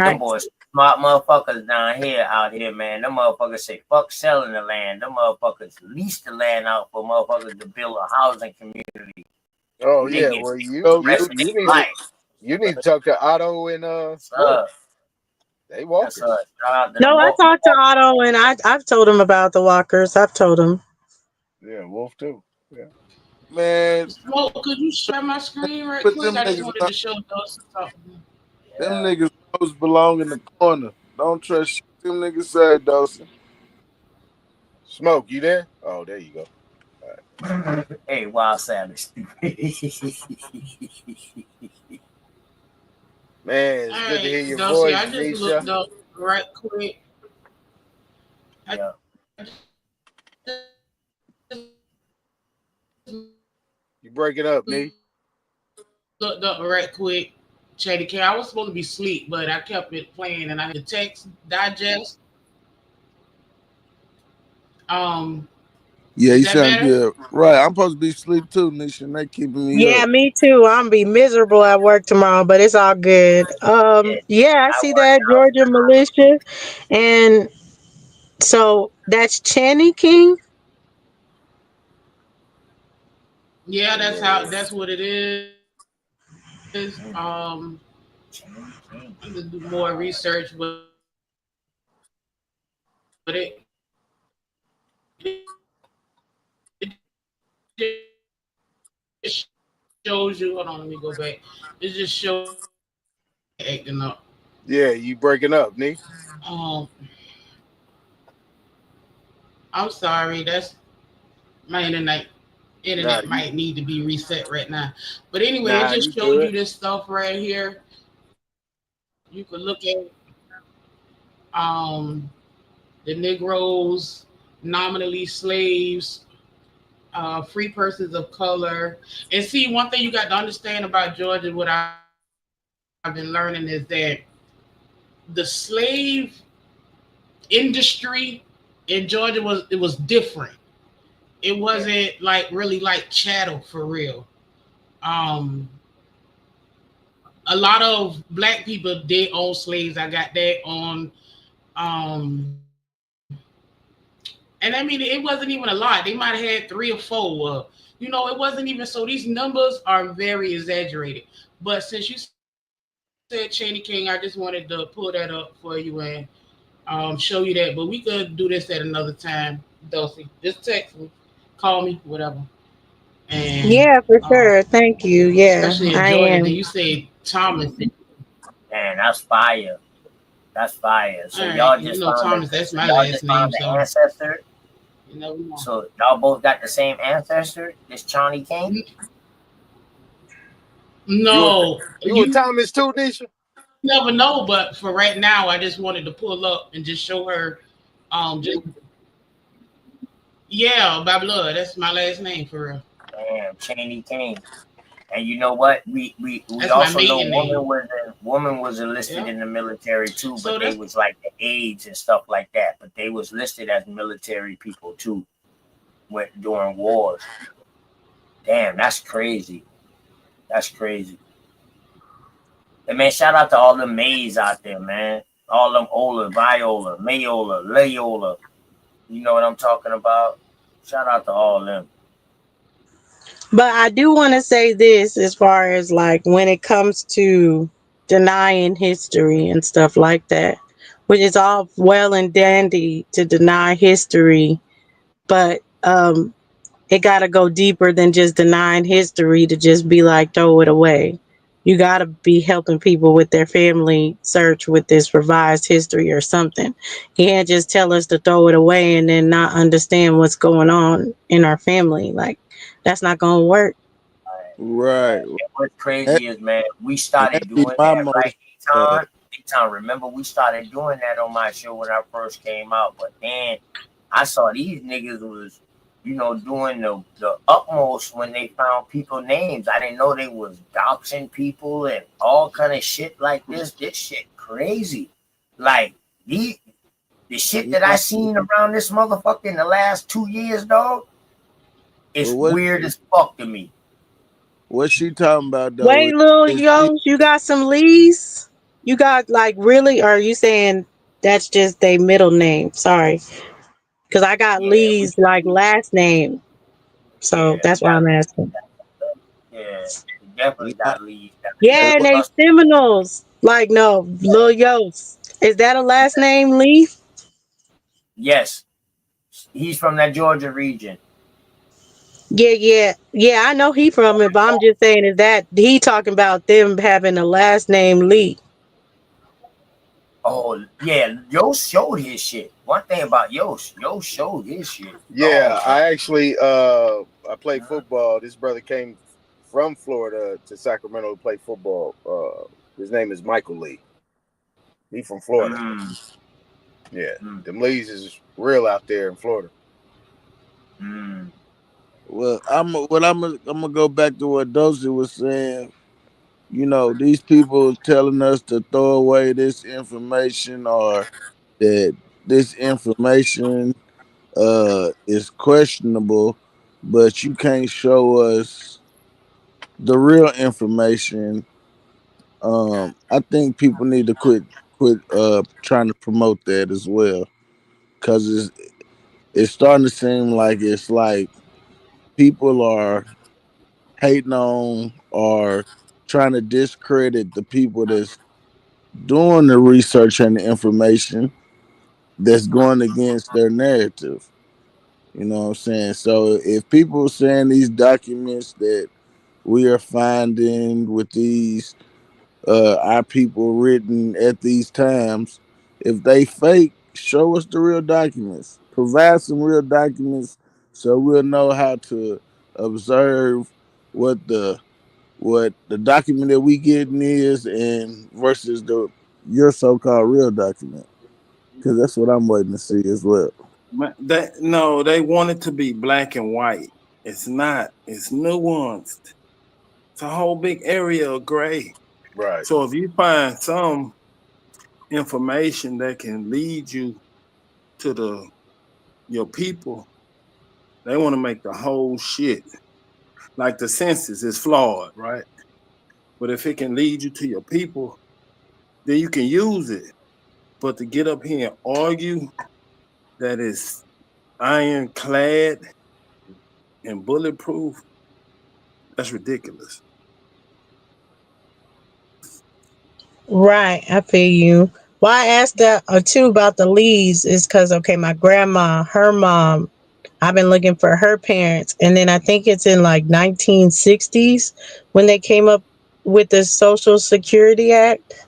smart motherfuckers down here out here, man. Them motherfuckers say fuck selling the land. Them motherfuckers lease the land out for motherfuckers to build a housing community. Oh yeah, well you need to talk to Otto and they Walkers. No, I talked to Otto and I've told him about the Walkers. I've told him. Yeah, Wolf too. Yeah. Man, Well, could you share my screen right quick? I just wanted to show those something. Them niggas always belong in the corner. Don't trust shit them niggas say, Dawson. Smoke, you there? Oh, there you go. Right. Hey, Wild Savage. Man, it's good to hear your voice, I just looked up right quick. Yeah. You break it up, me. Looked up right quick. Shady K. I was supposed to be asleep, but I kept it playing and I had to text digest. Yeah, you sound good. Right, I'm supposed to be asleep too, Nisha, and they keeping me Yeah, up. me too. I'm gonna be miserable at work tomorrow, but it's all good. Yeah, I see that Georgia militia, and so that's Channing King. Yeah, that's what it is. I'm gonna do more research, but it shows you. Hold on, let me go back. It just shows acting up. Yeah, you breaking up, Nee. I'm sorry. That's my internet. Might need to be reset right now. But anyway, it just showed you this stuff right here. You could look at the Negroes, nominally slaves, free persons of color. And see, one thing you got to understand about Georgia, what I've been learning is that the slave industry in Georgia was different. It wasn't like really like chattel for real. A lot of black people did own slaves. I got that on. And I mean, it wasn't even a lot. They might have had 3 or 4. It wasn't even so. These numbers are very exaggerated. But since you said Channing King, I just wanted to pull that up for you and show you that. But we could do this at another time, Dulcie. Just text me, call me, whatever. And yeah, for sure. Thank you. Yeah, especially in Georgia. Then you say Thomas. Man, that's fire. That's fire. So right. Y'all just found Thomas. That's my last name. The ancestor. So y'all both got the same ancestor. This Channing King. No, you Thomas too, Nisha. Never know, but for right now, I just wanted to pull up and just show her. Yeah, by blood. That's my last name for real. Damn, Channing King. And you know what? We also know woman was enlisted in the military too, but they was like the aides and stuff like that. But they was listed as military people too. went during wars. Damn, that's crazy. That's crazy. And man, shout out to all the Mays out there, man. All them Ola, Viola, Mayola, Layola. You know what I'm talking about? Shout out to all them. But I do want to say this as far as like when it comes to denying history and stuff like that, which is all well and dandy to deny history, but it got to go deeper than just denying history to just be like throw it away. You got to be helping people with their family search with this revised history or something. You can't just tell us to throw it away and then not understand what's going on in our family. Like, that's not going to work. Right. And what's crazy is, man, we started doing that, right, T-Town? Remember, we started doing that on my show when I first came out. But then I saw these niggas was, you know, doing the utmost when they found people names. I didn't know they was doxing people and all kind of shit like this. This shit crazy. Like the shit that I seen around this motherfucker in the last 2 years, dog, it's weird as fuck to me. What's she talking about though? Wait, Lil Yo, you got some Lees? You got like really, or are you saying that's just their middle name? Sorry. Because I got Lee's like last name. So that's why I'm asking. Yeah, definitely got Lee. Yeah, and they Seminoles. Like, no, Lil Yos. Is that a last name, Lee? Yes. He's from that Georgia region. Yeah, I know he from it, but I'm just saying, is that he talking about them having a last name Lee? Oh, yeah, Yost showed his shit. One thing about Yost showed his shit. Yeah, I actually I played football. This brother came from Florida to Sacramento to play football. His name is Michael Lee. He from Florida. Yeah, them Lees is real out there in Florida. Well, I'm gonna go back to what Dozy was saying. You know, these people telling us to throw away this information or that this information is questionable, but you can't show us the real information. I think people need to quit trying to promote that as well, because it's starting to seem like it's like people are hating on or trying to discredit the people that's doing the research and the information that's going against their narrative. You know what I'm saying? So if people are saying these documents that we are finding with these our people written at these times, if they fake, show us the real documents. Provide some real documents so we'll know how to observe what the document that we getting is and versus your so-called real document. Because that's what I'm waiting to see as well. They want it to be black and white. It's not. It's nuanced. It's a whole big area of gray. Right. So if you find some information that can lead you to your people, they want to make the whole shit. Like the census is flawed, right? But if it can lead you to your people, then you can use it. But to get up here and argue that it's ironclad and bulletproof, that's ridiculous. Right, I feel you. Why I asked that too about the Lees is because, okay, my grandma, her mom, I've been looking for her parents. And then I think it's in like 1960s when they came up with the Social Security Act.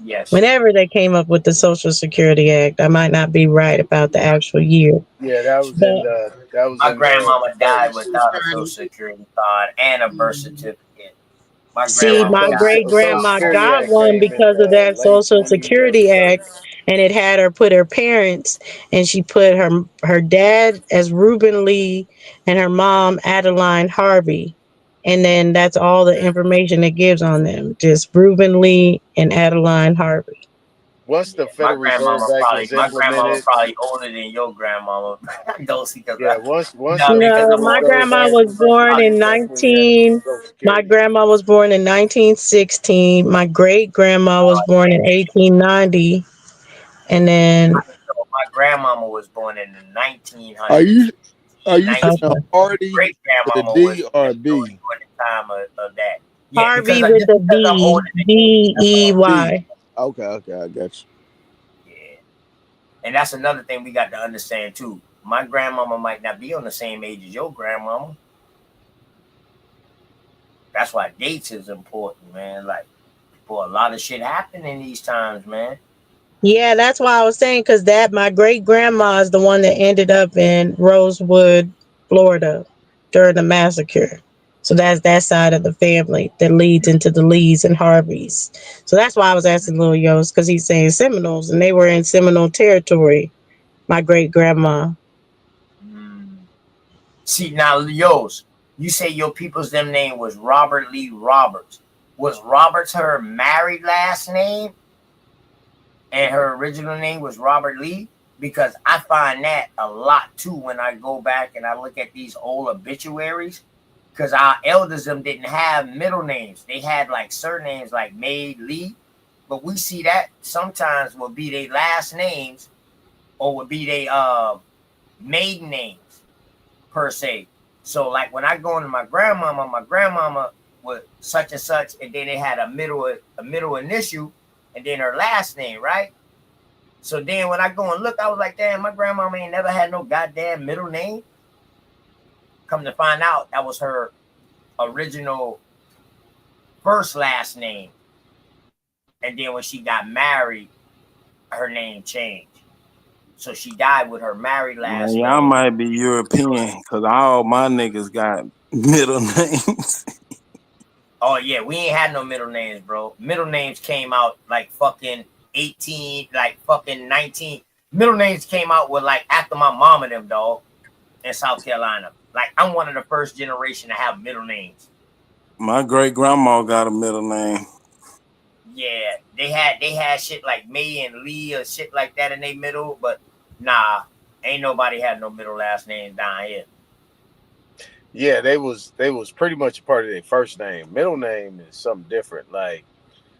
Yes. Whenever they came up with the Social Security Act, I might not be right about the actual year. Yeah, that was my grandmama died without a Social Security card and a birth certificate. My great grandma got one because of that Social Security Act, and it had her put her parents, and she put her dad as Reuben Lee and her mom Adeline Harvey, and then that's all the information it gives on them, just Reuben Lee and Adeline Harvey. once the Federal Reserve Act was my grandma was implemented, probably older than your grandmama. yeah, once No, my grandma was born in 19. My grandma was born in 1916. My great grandma was born in 1890, and then my grandmama was born in the 1900s. Are you saying okay. Hardy Great with a grandmama was D or a B? during the time of that. Yeah, Harvey because with the I'm B, older than B-E-Y. Okay, I got you. and that's another thing we got to understand too. My grandmama might not be on the same age as your grandmama. That's why dates is important, man. Like, for a lot of shit happening these times, man. Yeah, that's why I was saying, because that my great grandma is the one that ended up in Rosewood, Florida during the massacre. So that's that side of the family that leads into the Lees and Harveys. So that's why I was asking Lil Yost, because he's saying Seminoles, and they were in Seminole territory. My great grandma. See, now, Yost, you say your people's them name was Robert Lee Roberts. Was Roberts her married last name? And her original name was Robert Lee? Because I find that a lot too when I go back and I look at these old obituaries. Because our elders them didn't have middle names. They had like surnames like Maid Lee. But we see that sometimes will be their last names or would be their maiden names per se. So like when I go into my grandmama was such and such, and then they had a middle initial and then her last name, right? So then when I go and look, I was like, damn, my grandmama ain't never had no goddamn middle name. Come to find out, that was her original first last name. And then when she got married, her name changed. So she died with her married last name. Y'all might be European, because all my niggas got middle names. Oh, yeah, we ain't had no middle names, bro. Middle names came out like fucking 18, like fucking 19. Middle names came out with like after my mom and them, dog, in South Carolina. Like, I'm one of the first generation to have middle names. My great grandma got a middle name. Yeah, they had shit like May and Lee or shit like that in their middle, but nah, ain't nobody had no middle last names down here. Yeah, they was pretty much a part of their first name. Middle name is something different. Like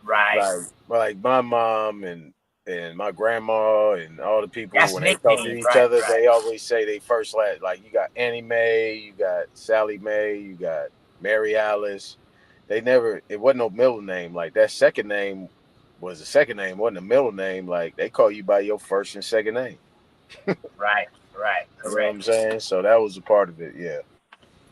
my mom and my grandma and all the people, that's when they talk to each other, right. they always say they first last. Like, you got Annie Mae, you got Sally Mae, you got Mary Alice. It wasn't no middle name. Like, that second name was a second name, wasn't a middle name. Like, they call you by your first and second name. Right. You know what I'm saying? So that was a part of it, yeah.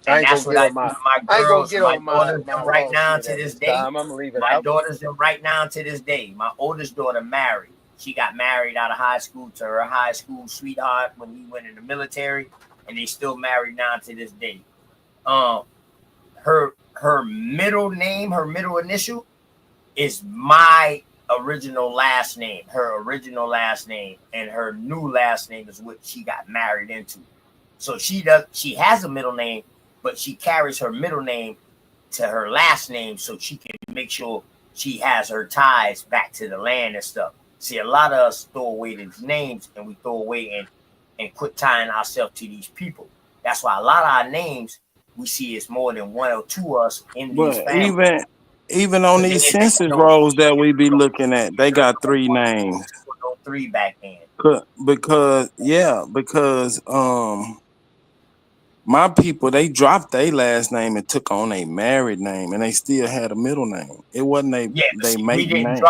And that's what I do with my girls, my daughters, them right now to this day. I'm gonna leave it my out. daughters, them right now to this day. My oldest daughter married. She got married out of high school to her high school sweetheart when we went in the military, and they still married now to this day. Her middle name, her middle initial, is my original last name. Her original last name, and her new last name is what she got married into. So she has a middle name, but she carries her middle name to her last name so she can make sure she has her ties back to the land and stuff. See, a lot of us throw away these names and we throw away and quit tying ourselves to these people. That's why a lot of our names we see is more than one or two of us in these families. Even on these census rolls that we be looking at, they got 3 names. 3 back then. Because my people, they dropped their last name and took on a married name, and they still had a middle name. It wasn't they maiden name.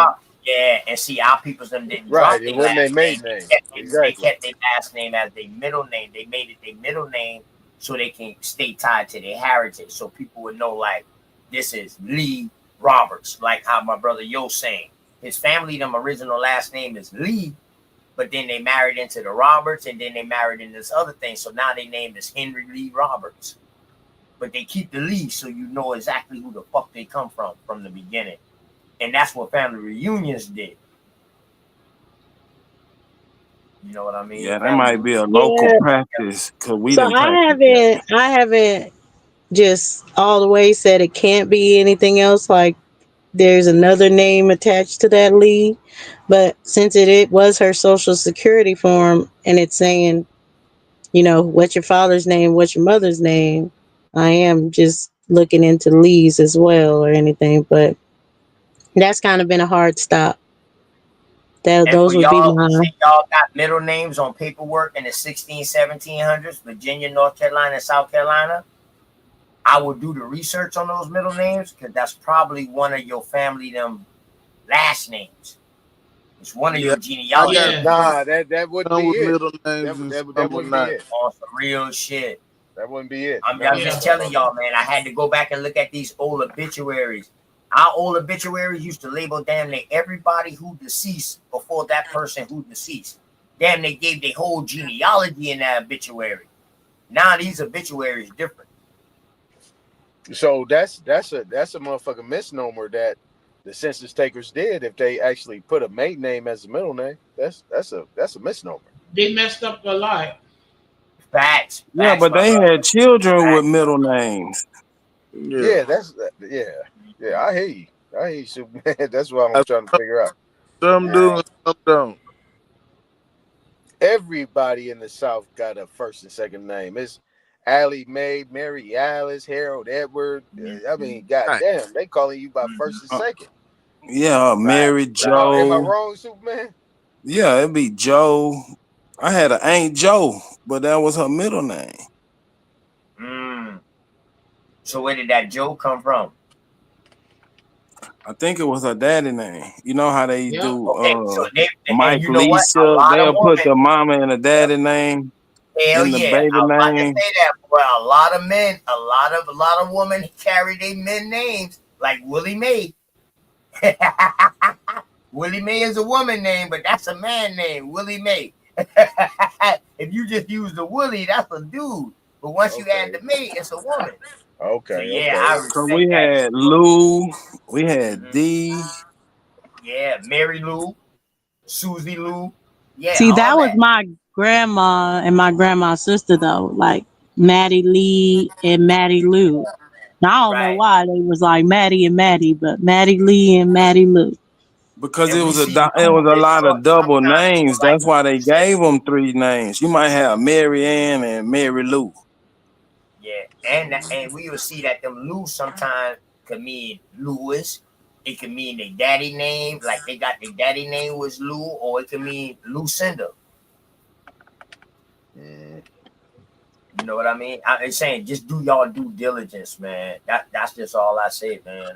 Yeah, and see, our people's them didn't drop their it wasn't last their maiden name. name. They kept their last name as their middle name. They made it their middle name so they can stay tied to their heritage, so people would know, like, this is Lee Roberts, like how my brother Yo saying. His family, them original last name is Lee, but then they married into the Roberts, and then they married into this other thing. So now they name is Henry Lee Roberts. But they keep the Lee so you know exactly who the fuck they come from the beginning. And that's what family reunions did. You know what I mean? Yeah, that might be a local practice, because we So I haven't just all the way said it can't be anything else. Like, there's another name attached to that Lee, but since it was her social security form and it's saying, you know, what's your father's name, what's your mother's name, I am just looking into Lee's as well or anything, but that's kind of been a hard stop. Those would be y'all mine. say y'all got middle names on paperwork in the 1700s, Virginia, North Carolina, and South Carolina, I would do the research on those middle names because that's probably one of your family them last names. It's one of your genealogy. Nah, that wouldn't be it. Middle names That wouldn't be it. On some real shit. That wouldn't be it. I'm just telling y'all, man. I had to go back and look at these old obituaries. Our old obituaries used to label damn near everybody who deceased before that person who deceased. Damn, they gave their whole genealogy in that obituary. Now these obituaries different. So that's a motherfucking misnomer that the census takers did. If they actually put a maiden name as a middle name, that's a misnomer. They messed up a lot. Facts. Yeah, but they had children with middle names. Yeah, I hear you. Superman. That's what I'm trying to figure out. Some do and some don't. Everybody in the South got a first and second name. It's Allie Mae, Mary Alice, Harold Edward. I mean, goddamn, they calling you by first and second. Yeah, Mary Joe. Am I wrong, Superman? Yeah, it'd be Joe. I had an Aunt Joe, but that was her middle name. So where did that Joe come from? I think it was her daddy name. You know how they do so Mike you know Lisa, they'll put the mama and the daddy name. Hell and the yeah. baby I was about to name. say that. Well, a lot of men, a lot of women carry their men names, like Willie Mae. Willie Mae is a woman name, but that's a man name, Willie Mae. If you just use the Willie, that's a dude. But once you add the Mae, it's a woman. Okay. So, So we had Lou, we had D. Yeah, Mary Lou, Susie Lou. Yeah. See, that was my grandma and my grandma's sister though, like Maddie Lee and Maddie Lou. Now, I don't know why they was like Maddie and Maddie, but Maddie Lee and Maddie Lou. Because it was a lot of double names. That's why they gave them 3 names. You might have Mary Ann and Mary Lou. Yeah, and we will see that them Lou sometimes could mean Louis. It could mean their daddy name, like they got their daddy name was Lou, or it could mean Lucinda. You know what I mean? I'm saying just do y'all due diligence, man. That's just all I say, man.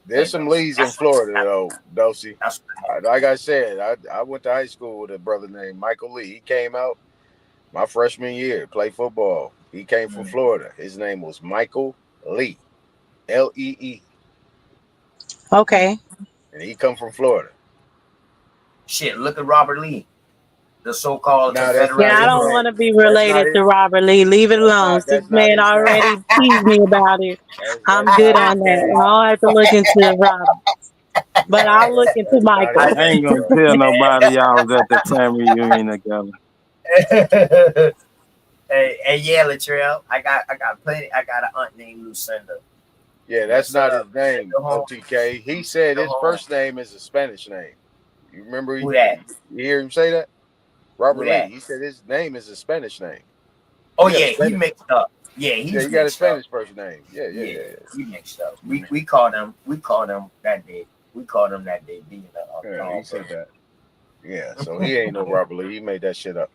There's some Lees in Florida though, Dosey. Like I said, I went to high school with a brother named Michael Lee. He came out my freshman year, played football. He came from Florida. His name was Michael Lee, Lee. Okay. And he come from Florida. Shit, look at Robert Lee, the so-called Confederate. Yeah, I don't want to be related to Robert Lee. Leave it alone. This man already teased me about it. I'm good on that. I don't have to look into Robert. But I'll look into Michael. I ain't gonna tell nobody y'all was at the family reunion together. Hey, yeah, Latrell. I got plenty. I got an aunt named Lucinda. Yeah, that's not his name, OTK. He said his first name is a Spanish name. You remember? Who that? You hear him say that? Robert Lee. that? He said his name is a Spanish name. Oh yeah, he mixed up. Yeah, he got a Spanish first name. Yeah. He mixed up. We called him that day. We called him that day being yeah, he said that. Yeah, so he ain't no Robert Lee. He made that shit up.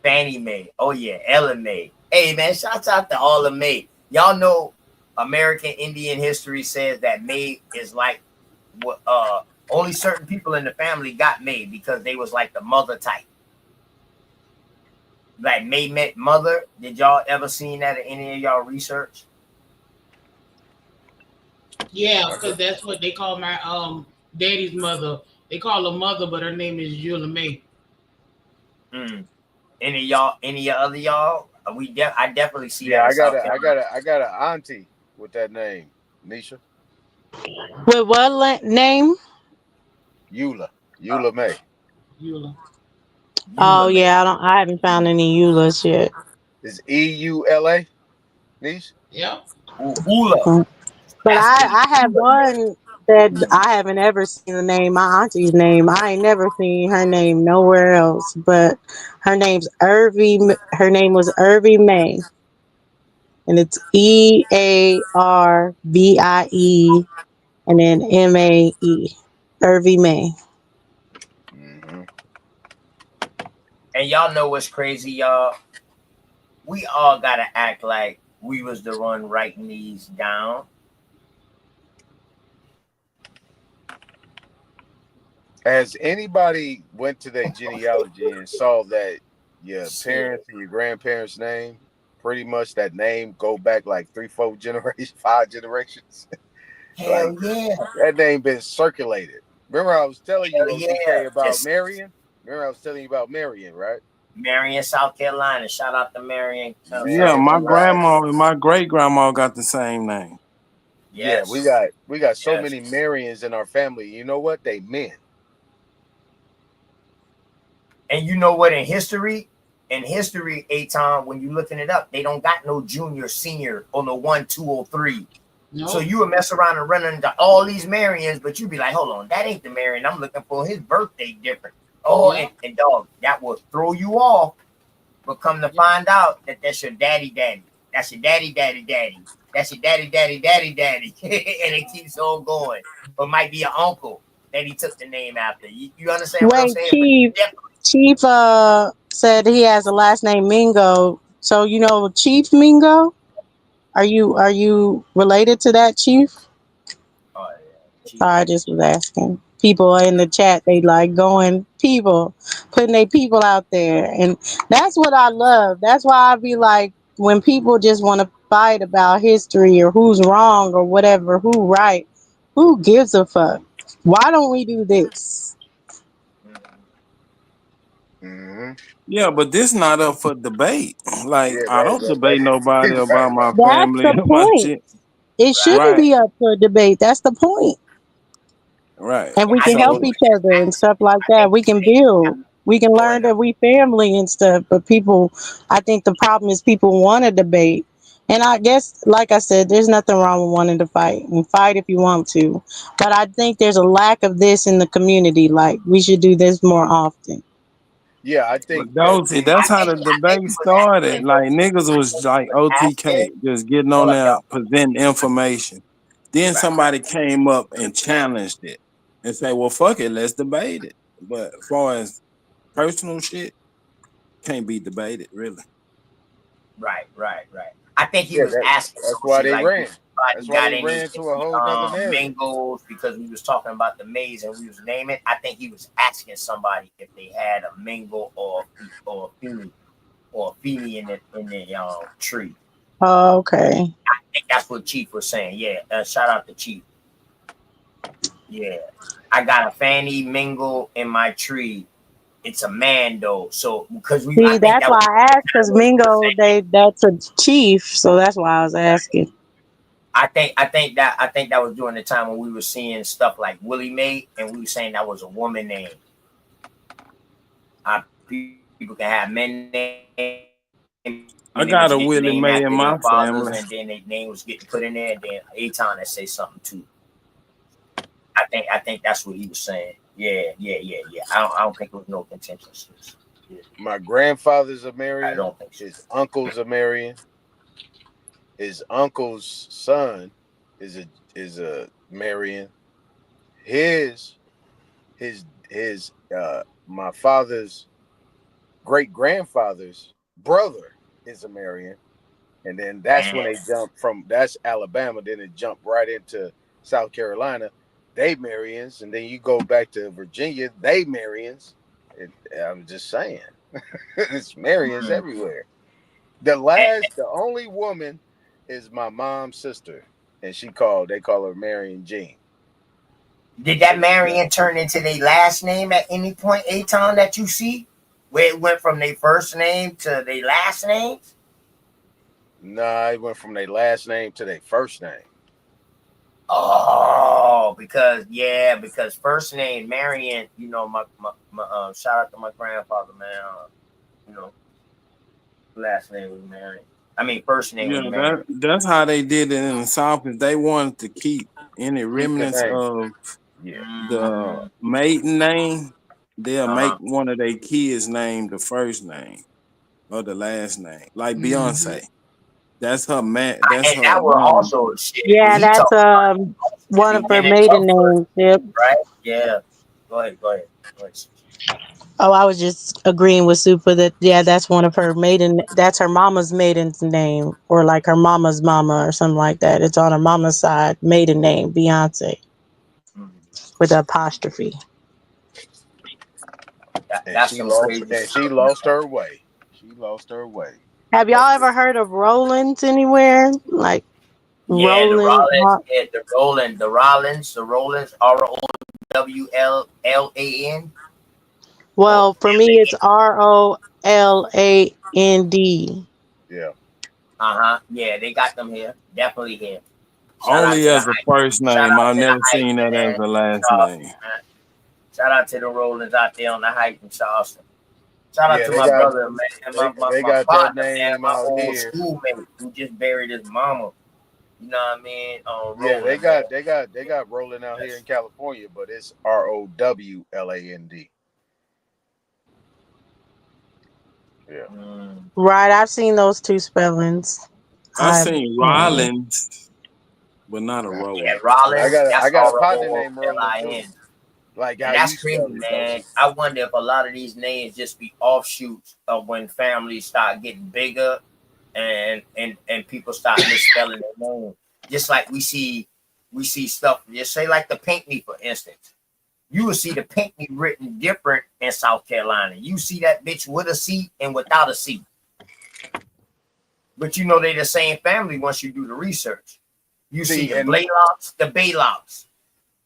Fannie Mae. Oh yeah, Ellen Mae. Hey man, shouts out to all of Mae. Y'all know American Indian history says that Mae is like only certain people in the family got Mae because they was like the mother type. Like Mae met mother. Did y'all ever seen that in any of y'all research? Yeah, because that's what they call my daddy's mother. They call her mother, but her name is Eula Mae. Any other y'all? I definitely see that. I got an auntie with that name, Nisha. With what name? Eula Mae. Eula. Oh yeah, I haven't found any Eulas yet. It's EULA, Nisha? Yeah. Eula. But I have one that I haven't ever seen the name. My auntie's name. I ain't never seen her name nowhere else. But her name's Irvie. Her name was Irvie May, and it's EARVIE and then MAE. Irvie May. And y'all know what's crazy, y'all? We all gotta act like we was the one writing these down. Has anybody went to their genealogy and saw that your parents and your grandparents' name, pretty much that name go back like 3-4 generations, 5 generations? Hell Like, yeah. that name been circulated. Remember I was telling you, OTK, about Just Marion? Remember I was telling you about Marion, right? Marion, South Carolina. Shout out to Marion. Yeah, my grandma and my great grandma got the same name. Yeah, we got so many Marions in our family. You know what? They men. And you know what? In history, Aton, when you looking it up, they don't got no junior, senior, or no 1, 2, or 3. No. So you would mess around and run into all these Marions, but you'd be like, hold on, that ain't the Marion. I'm looking for his birthday different. Oh, yeah. and dog, that will throw you off. But come to find out that that's your daddy. That's your daddy. That's your daddy. And it keeps on going. Or might be an uncle that he took the name after. You understand what I'm saying? Chief said he has a last name Mingo. So you know Chief Mingo? Are you related to that, Chief? Oh, yeah. I just was asking. People in the chat, they like putting their people out there. And that's what I love. That's why I be like, when people just want to fight about history or who's wrong or whatever, who right, who gives a fuck? Why don't we do this? Yeah, but this not up for debate. Like, I don't debate nobody That's about my family the or my point. shit. It shouldn't be up for debate. That's the point. Right. And we can help each other and stuff like that. We can build. We can learn that we family and stuff. But people, I think the problem is people want to debate. And I guess, like I said, there's nothing wrong with wanting to fight. And fight if you want to. But I think there's a lack of this in the community. Like, we should do this more often. Yeah, I think that's how the debate started. Like, niggas was like OTK, just getting on there, presenting information. Then somebody came up and challenged it and say, well, fuck it, let's debate it. But as far as personal shit, can't be debated, really. Right. I think he was asking. That's why they ran. That's why they ran to a whole other Mingos, because we was talking about the maize and we was naming. I think he was asking somebody if they had a Mingo or a Feeny in the tree. Oh, okay. I think that's what Chief was saying. Yeah, shout out to Chief. Yeah, I got a Fanny Mingo in my tree. It's a man though, so because we. See, that's why I asked, because Mingo, that's a chief, so that's why I was asking. I think that was during the time when we were seeing stuff like Willie Mae, and we were saying that was a woman name. People can have men names. I got a Willie Mae in my family, and then their name was getting put in there, and then Aton that say something too. I think that's what he was saying. Yeah. I don't think it was no contentious. Yeah. My grandfather's a Marion. I don't think so. His uncle's a Marion. His uncle's son is a Marion. His my father's great grandfather's brother is a Marion. And then that's when they jumped that's Alabama. Then it jumped right into South Carolina. They Marions, and then you go back to Virginia, they Marions. I'm just saying, it's Marions everywhere. The only woman is my mom's sister, and they call her Marion Jean. Did that Marion turn into their last name at any point, Aton, that you see, where it went from their first name to their last name? Nah, it went from their last name to their first name. Oh, because first name Marion, my shout out to my grandfather, man. Last name was Marion. First name Yeah, was Mary. that's how they did it in the South. If they wanted to keep any remnants of the maiden name, they'll make one of their kids name the first name or the last name. Like Beyonce. That's her man. That's And her that was mom. also shit. Yeah, When he that's talked about one of her beginning maiden of her, names. Yep. right? Yeah. Go ahead. Oh, I was just agreeing with Super that that's one of her maiden. That's her mama's maiden's name, or like her mama's mama, or something like that. It's on her mama's side maiden name, Beyonce, with an apostrophe. And she lost her way. She lost her way. Have y'all ever heard of Rollins anywhere? Like Yeah, the Roland? Rollins, the Rollins, ROWLLAN. Well, for me, it's ROLAND. Yeah. Yeah, they got them here. Definitely here. Only as a first name. I've never seen that as a last name. Shout out to the Rollins out there on the height in Charleston. Shout out to my brother, man. They My got partner, that name man, my out old here. schoolmate who just buried his mama. You know what I mean? Yeah, they got Rolling out here in California, but it's ROWLAND. Yeah. Right, I've seen those two spellings. I've seen Rollins, but not a Rollins. Yeah, Rollins. I got a partner named Rollins ROLLIN. too. Like And that's crazy, man. I wonder if a lot of these names just be offshoots of when families start getting bigger and people start misspelling their name. Just like we see stuff, just say like the Pinckney, for instance. You will see the Pinckney written different in South Carolina. You see that bitch with a C and without a C. But you know they the same family once you do the research. You see the Blaylocks, the Baylocks.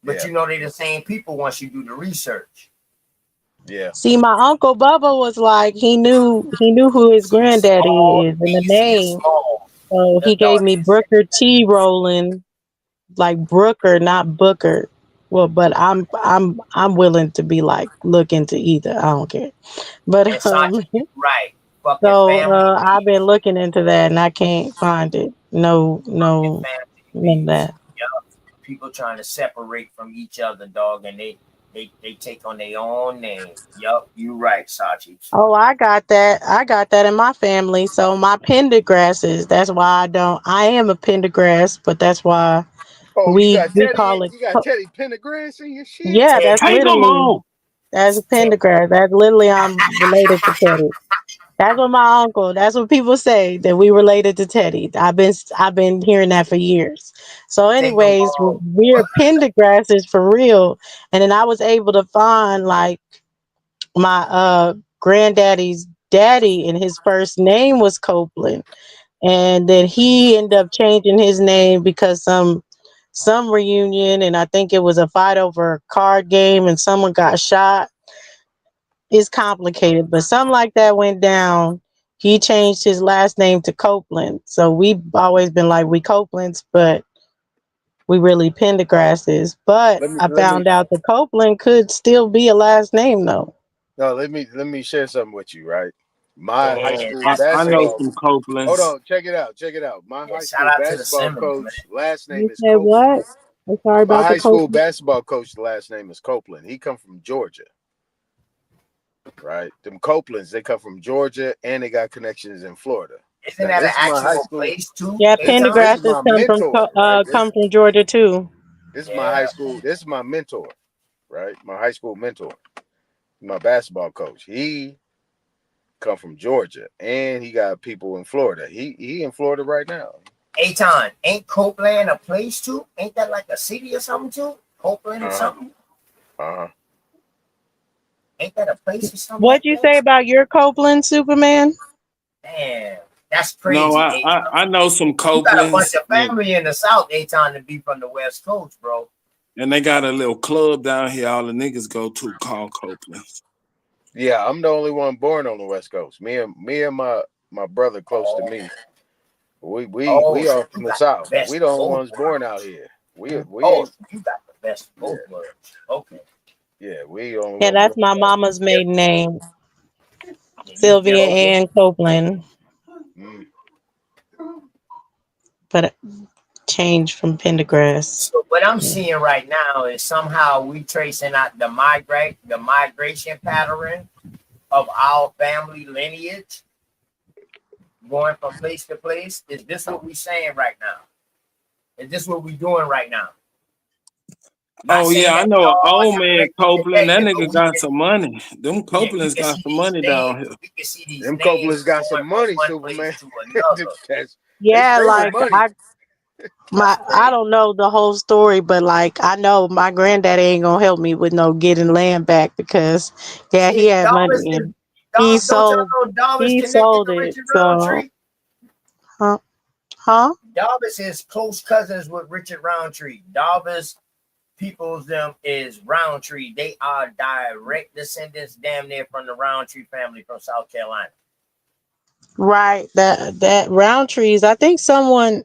But you know they the same people once you do the research. Yeah. See, my Uncle Bubba was like, he knew who his granddaddy is and the name. So he gave me Brooker T. Rowland, like Brooker, not Booker. Well, but I'm willing to be like look into either. I don't care. But right. So I've been looking into that and I can't find it. No, none of that. People trying to separate from each other, dog, and they take on their own name. Yup, you right, Sachi. Oh, I got that. I got that in my family. So my Pendergrasses. That's why I am a Pendergrass, but that's why we call it. You got Teddy Pendergrass in your shit. Yeah, that's literally that's a Pendergrass. That's literally I'm related to Teddy. That's what my uncle. That's what people say that we related to Teddy. I've been hearing that for years. So, anyways, we're Pendergrasses for real. And then I was able to find like my granddaddy's daddy, and his first name was Copeland, and then he ended up changing his name because some reunion, and I think it was a fight over a card game, and someone got shot. It's complicated, but something like that went down. He changed his last name to Copeland. So we've always been like we Copelands, but we really Pendergrasses. But I found out that Copeland could still be a last name though. No, let me share something with you, right? My high school basketball. I know some Copelands. Hold on, check it out. My high school basketball coach last name is Copeland. What? I'm sorry about my high the school Copeland. basketball coach last name is Copeland. He come from Georgia. Right, them Copelands, they come from Georgia and they got connections in Florida. Isn't that an actual place too? Yeah, Pendergrasses come from Georgia too. This is my high school. This is my mentor, right? My high school mentor, my basketball coach. He come from Georgia and he got people in Florida. He in Florida right now. Aton, ain't Copeland a place too? Ain't that like a city or something too? Copeland or something? Ain't that a place or something? What'd you say about your Copeland, Superman? Damn, that's crazy. No, I know some Copelands. You got a bunch of family in the South, Aton, to be from the West Coast, bro. And they got a little club down here all the niggas go to called Copeland's. Yeah, I'm the only one born on the West Coast. Me and my brother close to me. We are from the South. We the only ones born out here. We you got the best of both worlds. Okay. Yeah, we only. Yeah, that's my mama's maiden name, Sylvia Ann Copeland. but changed from Pendergrass. So what I'm seeing right now is somehow we tracing out the migration pattern of our family lineage, going from place to place. Is this what we saying right now? Is this what we doing right now? Oh yeah, I know an old man Copeland. That nigga got some money. Them Copelands got some money down here. Them Copelands got some money, Superman. Yeah, like I don't know the whole story, but like I know my granddaddy ain't gonna help me with no getting land back because he had money and he sold it. So Davis is close cousins with Richard Roundtree. Davis people's them is Roundtree. They are direct descendants, damn near, from the Roundtree family from South Carolina. Right, that Roundtrees. I think someone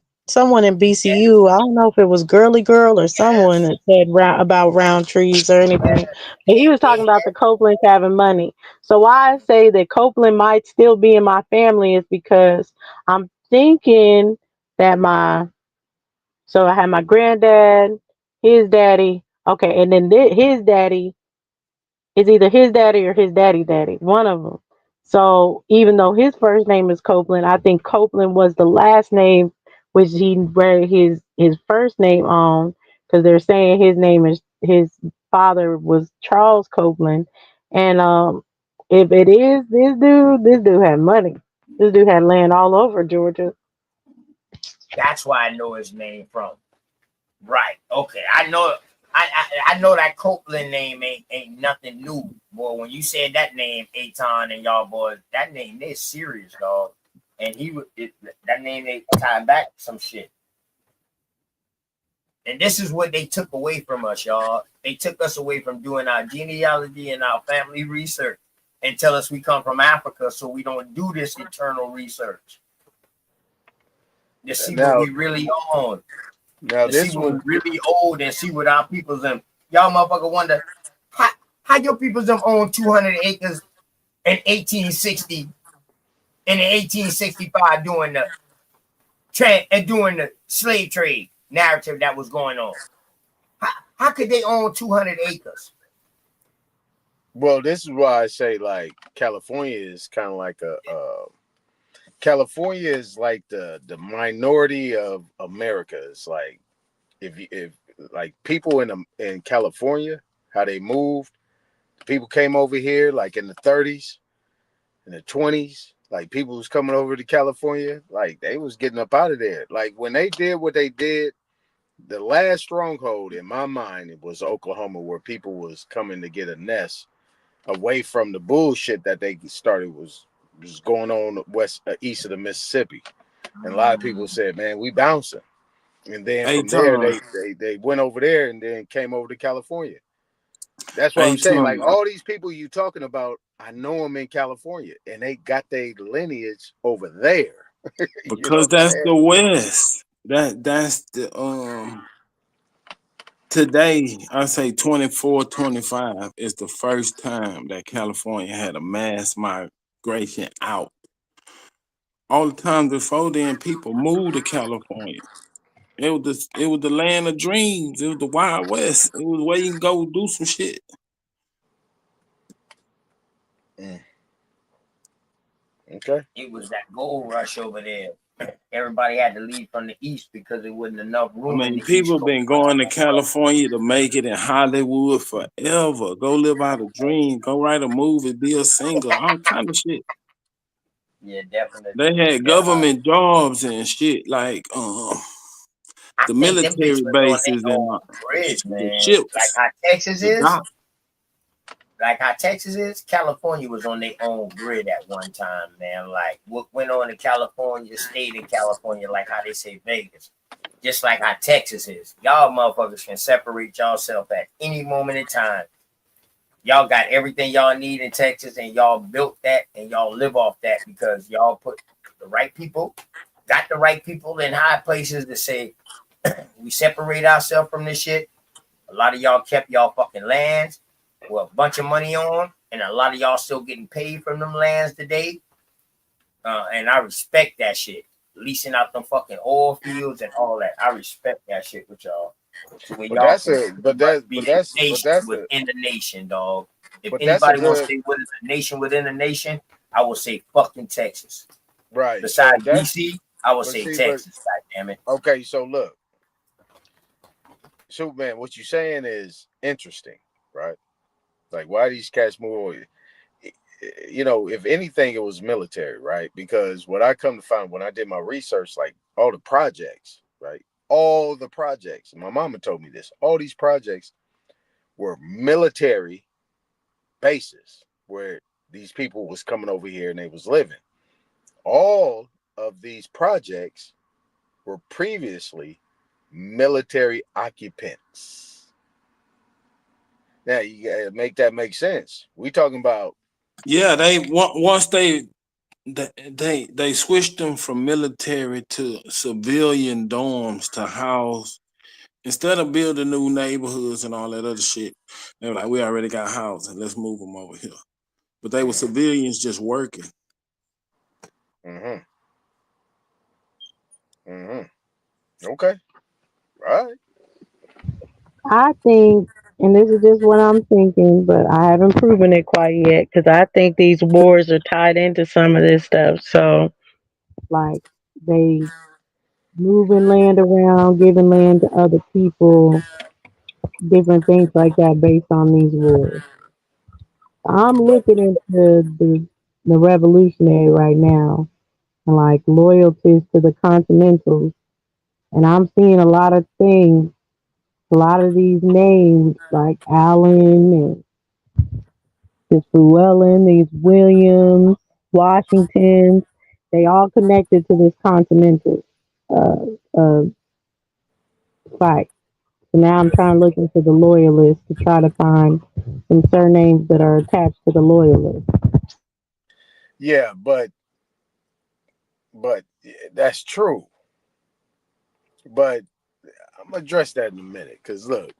in BCU. I don't know if it was Girly Girl or someone that said about Roundtrees or anything. But he was talking about the Copelands having money. So why I say that Copeland might still be in my family is because I'm thinking that so I had my granddad, his daddy, okay, and then his daddy is either his daddy or his daddy, one of them. So even though his first name is Copeland, I think Copeland was the last name which he read his first name on, because they're saying his father was Charles Copeland, and if it is this dude had money. This dude had land all over Georgia. That's why I know his name from. Right. Okay. I know that Copeland name ain't nothing new. Boy, when you said that name, Aton and y'all boys, that name is serious, dog. And that name they tied back some shit. And this is what they took away from us, y'all. They took us away from doing our genealogy and our family research and tell us we come from Africa, so we don't do this internal research. To see what we really own. Now to see what really old and see what our people's in. Y'all motherfucker wonder how your people's own 200 acres in 1860 and in 1865 doing the slave trade narrative that was going on. How could they own 200 acres? Well, this is why I say like California is kind of like California is like the minority of America. It's like if like people in California, how they moved, people came over here like in the 30s, in the 20s, like people was coming over to California, like they was getting up out of there. Like when they did what they did, the last stronghold in my mind, it was Oklahoma, where people was coming to get a nest away from the bullshit that they started was going on east of the Mississippi. And a lot of people said, man, we bouncing. And then from there, they went over there and then came over to California. That's what I'm saying. Like all these people you talking about, I know them in California, and they got their lineage over there. Because that's the West. That's the today, I say 24, 25 is the first time that California had a mass migration out. All the time before then, people moved to California. It was the land of dreams. It was the Wild West. It was where you can go do some shit. Okay. It was that gold rush over there. Everybody had to leave from the east because there wasn't enough room. I mean, people been going to California to make it in Hollywood forever. Go live out a dream. Go write a movie. Be a singer. All kind of shit. Yeah, definitely. They had government jobs and shit like the military bases and the ships. Like how Texas is. Like how Texas is, California was on their own grid at one time, man. Like what went on in California stayed in California, like how they say Vegas. Just like how Texas is. Y'all motherfuckers can separate yourself at any moment in time. Y'all got everything y'all need in Texas, and y'all built that, and y'all live off that because y'all put the right people, got the right people in high places to say, we separate ourselves from this shit. A lot of y'all kept y'all fucking lands with a bunch of money on, and a lot of y'all still getting paid from them lands today. And I respect that shit. leasing out them fucking oil fields and all that. I respect that shit with y'all. So when But y'all that's can a but that be but that's a nation but that's a within the nation, dog. If but that's a anybody wants to good say what is a nation within a nation, I will say fucking Texas. right. So Besides that's DC, I will but say see, Texas. God damn it. okay. So look, Superman, what you're saying is interesting, right? Like, why these cats move? You know, if anything, it was military, right? Because what I come to find when I did my research, like all the projects, right? All the projects. My mama told me this. All these projects were military bases where these people was coming over here and they was living. All of these projects were previously military occupants. Now you gotta make that make sense. We talking about they once they switched them from military to civilian dorms to house. Instead of building new neighborhoods and all that other shit, they were like, we already got housing. Let's move them over here. But they were civilians just working. okay. All right. I think, and this is just what I'm thinking, but I haven't proven it quite yet because I think these wars are tied into some of this stuff. So, like, they moving land around, giving land to other people, different things like that based on these wars. I'm looking into the revolutionary right now, and like loyalties to the Continentals, and I'm seeing a lot of things, a lot of these names like Allen and this Llewellyn, these Williams, Washington, they all connected to this Continental uh, fight. So now I'm trying to look into the loyalists to try to find some surnames that are attached to the loyalists. Yeah, but that's true. But I'm gonna address that in a minute. Cause look,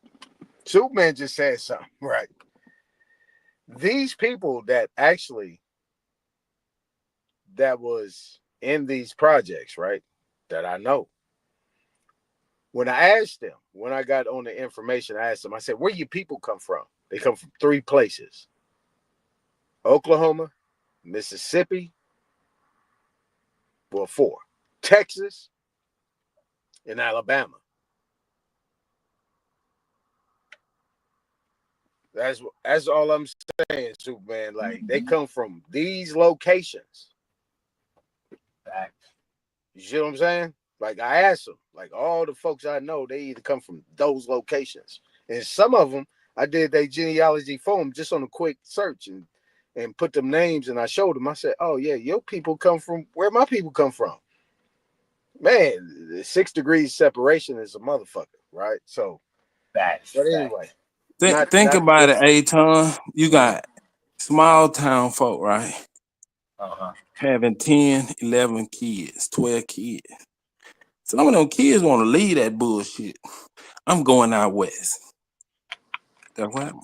Superman just said something, right? These people that actually that was in these projects, right? That I know. When I asked them, when I got on the information, I asked them, I said, where you people come from? They come from 3 places: Oklahoma, Mississippi, well, 4, Texas, and Alabama. That's all I'm saying, Superman. Like, they come from these locations. You see what I'm saying? Like, I asked them, like all the folks I know, they either come from those locations. And some of them, I did their genealogy for them just on a quick search and put them names, and I showed them. I said, oh yeah, your people come from where my people come from. Man, the 6 degrees separation is a motherfucker, right? So, but anyway. Think about it, Aton. You got small town folk, right? Having 10, 11 kids, 12 kids. Some of them kids want to leave that bullshit. I'm going out west. That's what happened.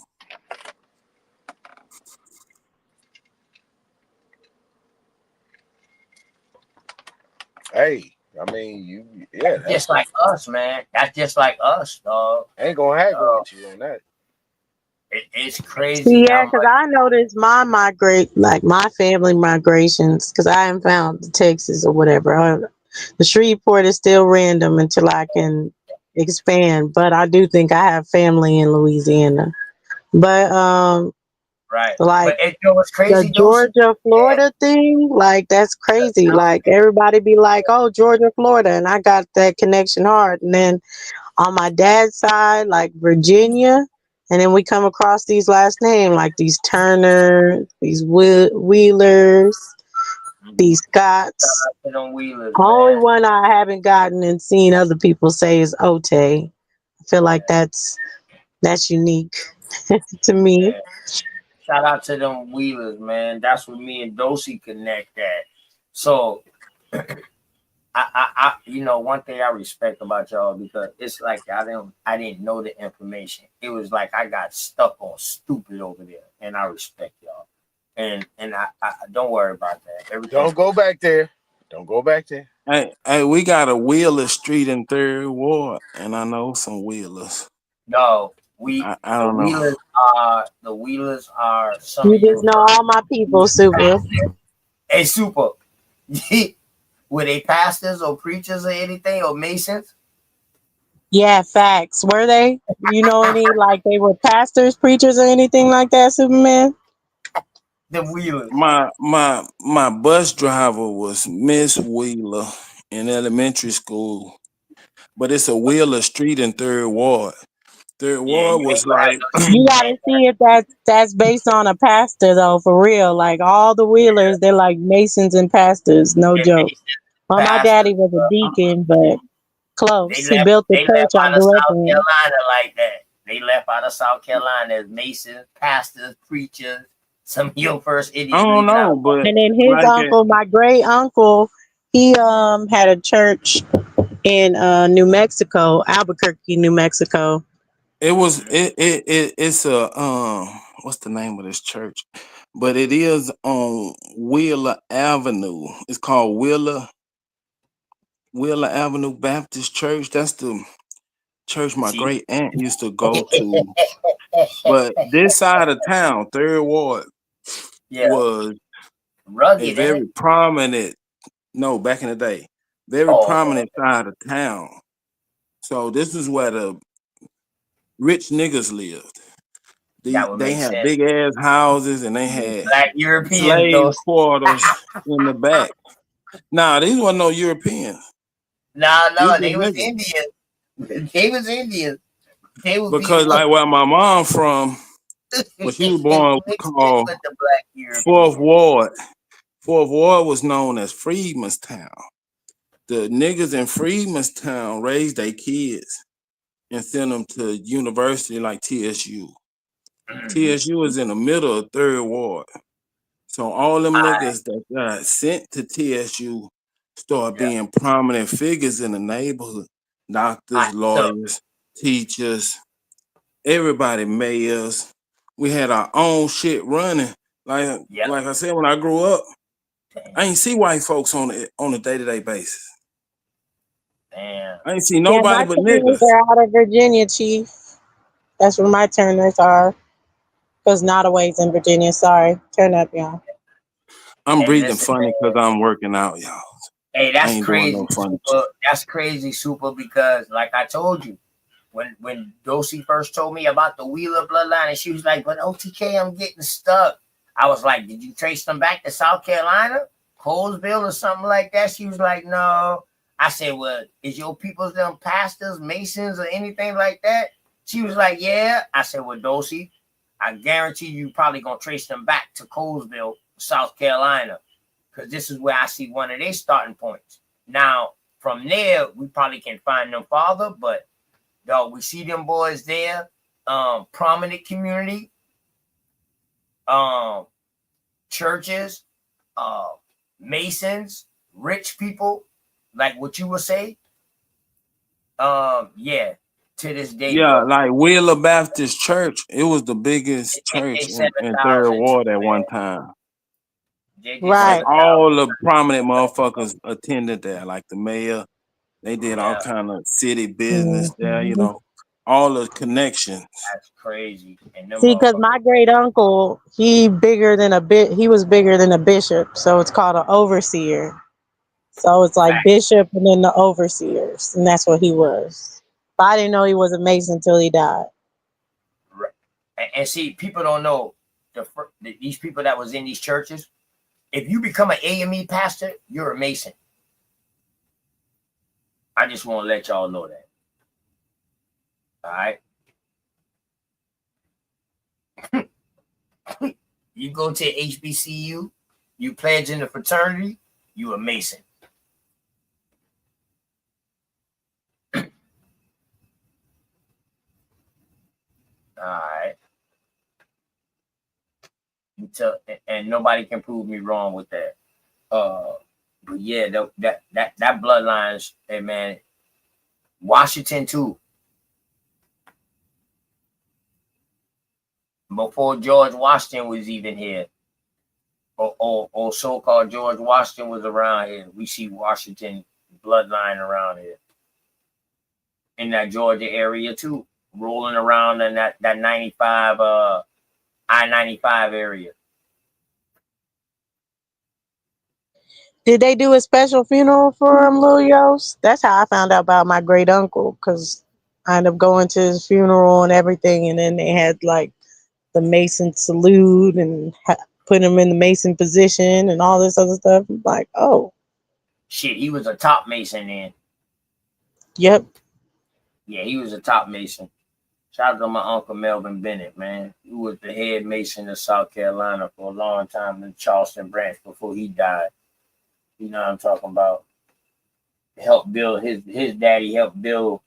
Hey, I mean, that's just like us, man. That's just like us, dog. Ain't gonna haggle with you on that. It's crazy. Yeah, because I noticed my family migrations, because I haven't found the Texas or whatever. The Shreveport is still random until I can expand, but I do think I have family in Louisiana. But right, like but you know what's crazy, the Georgia, Florida thing, like that's crazy. Like everybody be like, "Oh, Georgia, Florida," and I got that connection hard. And then on my dad's side, like Virginia. And then we come across these last names, like these Turner, these Wheelers, these Scotts. Only one I haven't gotten and seen other people say is Ote. I feel like that's unique to me. Yeah. Shout out to them Wheelers, man. That's where me and Dosey connect at. So I you know, one thing I respect about y'all, because it's like I didn't know the information. It was like I got stuck on stupid over there, and I respect y'all. And I don't worry about that. Don't go back there. Don't go back there. Hey, we got a Wheeler Street in Third Ward, and I know some Wheelers. No, I don't know. The Wheelers are some You of your just know all my people, Super. Hey, Super. Were they pastors or preachers or anything or masons? Yeah, facts. Were they? You know any like they were pastors, preachers, or anything like that, Superman? The Wheelers. My bus driver was Miss Wheeler in elementary school, but it's a Wheeler Street in Third Ward. Third Ward was like You gotta see if that's based on a pastor though, for real. Like all the Wheelers, they're like masons and pastors, no joke. Well, my daddy was a deacon, but close. He built the They church left I out of grew up South in. Carolina like that. They left out of South Carolina as masons, pastors, preachers. Some of your first I idiots. don't know, but And then his like uncle, my great uncle, he had a church in New Mexico, Albuquerque, New Mexico. it's a what's the name of this church? But it is on Wheeler Avenue. It's called Wheeler Avenue Baptist Church. That's the church my great aunt used to go to. But this side of town, Third Ward, was rugged, a very prominent. No, back in the day, very prominent side of town. So this is where the rich niggas lived. They had big ass houses and they had Black Europeans, slave quarters in the back. Nah, these weren't no Europeans. No, These they was niggas. Indian. They was Indian. They was Because like where my mom from, when she was born, was called Fourth Ward. Fourth Ward was known as Freedmanstown. The niggas in Freedmanstown raised their kids and sent them to university like TSU. TSU is in the middle of Third Ward. So all them niggas that got sent to TSU start being prominent figures in the neighborhood. Doctors, lawyers, teachers, everybody, mayors. We had our own shit running. Like I said, when I grew up, I ain't see white folks on a day-to-day basis. Damn. I ain't see nobody but niggas. They're out of Virginia, Chief. That's where my Turners are. Because Nottaway's in Virginia. Sorry. Turn up, y'all. I'm breathing funny because I'm working out, y'all. Hey, I that's ain't crazy, doing no funny Super. That's crazy, Super, because like I told you, when Dosey first told me about the Wheeler bloodline, and she was like, but OTK, I'm getting stuck. I was like, did you trace them back to South Carolina, Colesville, or something like that? She was like, no. I said, well, is your people's them pastors, masons, or anything like that? She was like, yeah. I said, well, Dosey, I guarantee you probably gonna trace them back to Colesville, South Carolina, because this is where I see one of their starting points. Now, from there, we probably can find them farther, but dog, we see them boys there. Prominent community, churches, masons, rich people, like what you would say. Yeah, to this day. Yeah, bro. like Wheeler Baptist Church, it was the biggest church in Third Ward at one time. Right. Like all the prominent motherfuckers attended there, like the mayor. They did all kind of city business there, you know, all the connections. That's crazy. And them See, because my great uncle, he was bigger than a bishop, so it's called an overseer. So it's like bishop and then the overseers, and that's what he was. But I didn't know he was a Mason until he died. And see, people don't know these people that was in these churches. If you become an AME pastor, you're a Mason. I just want to let y'all know that. All right. You go to HBCU, you pledge in the fraternity, you a Mason. All right. And nobody can prove me wrong with that. But yeah, that bloodlines, hey man, Washington too. Before George Washington was even here, or so-called George Washington was around here, we see Washington bloodline around here. In that Georgia area too. Rolling around in that 95 I-95 area. Did they do a special funeral for him, Lil Yos? That's how I found out about my great uncle, because I ended up going to his funeral and everything, and then they had like the Mason salute and put him in the Mason position and all this other stuff. I'm like, oh. Shit, he was a top Mason then. Yep. Yeah, he was a top Mason. Shout out to my uncle Melvin Bennett, man. He was the head Mason of South Carolina for a long time in Charleston branch before he died. You know what I'm talking about? Helped build his daddy helped build,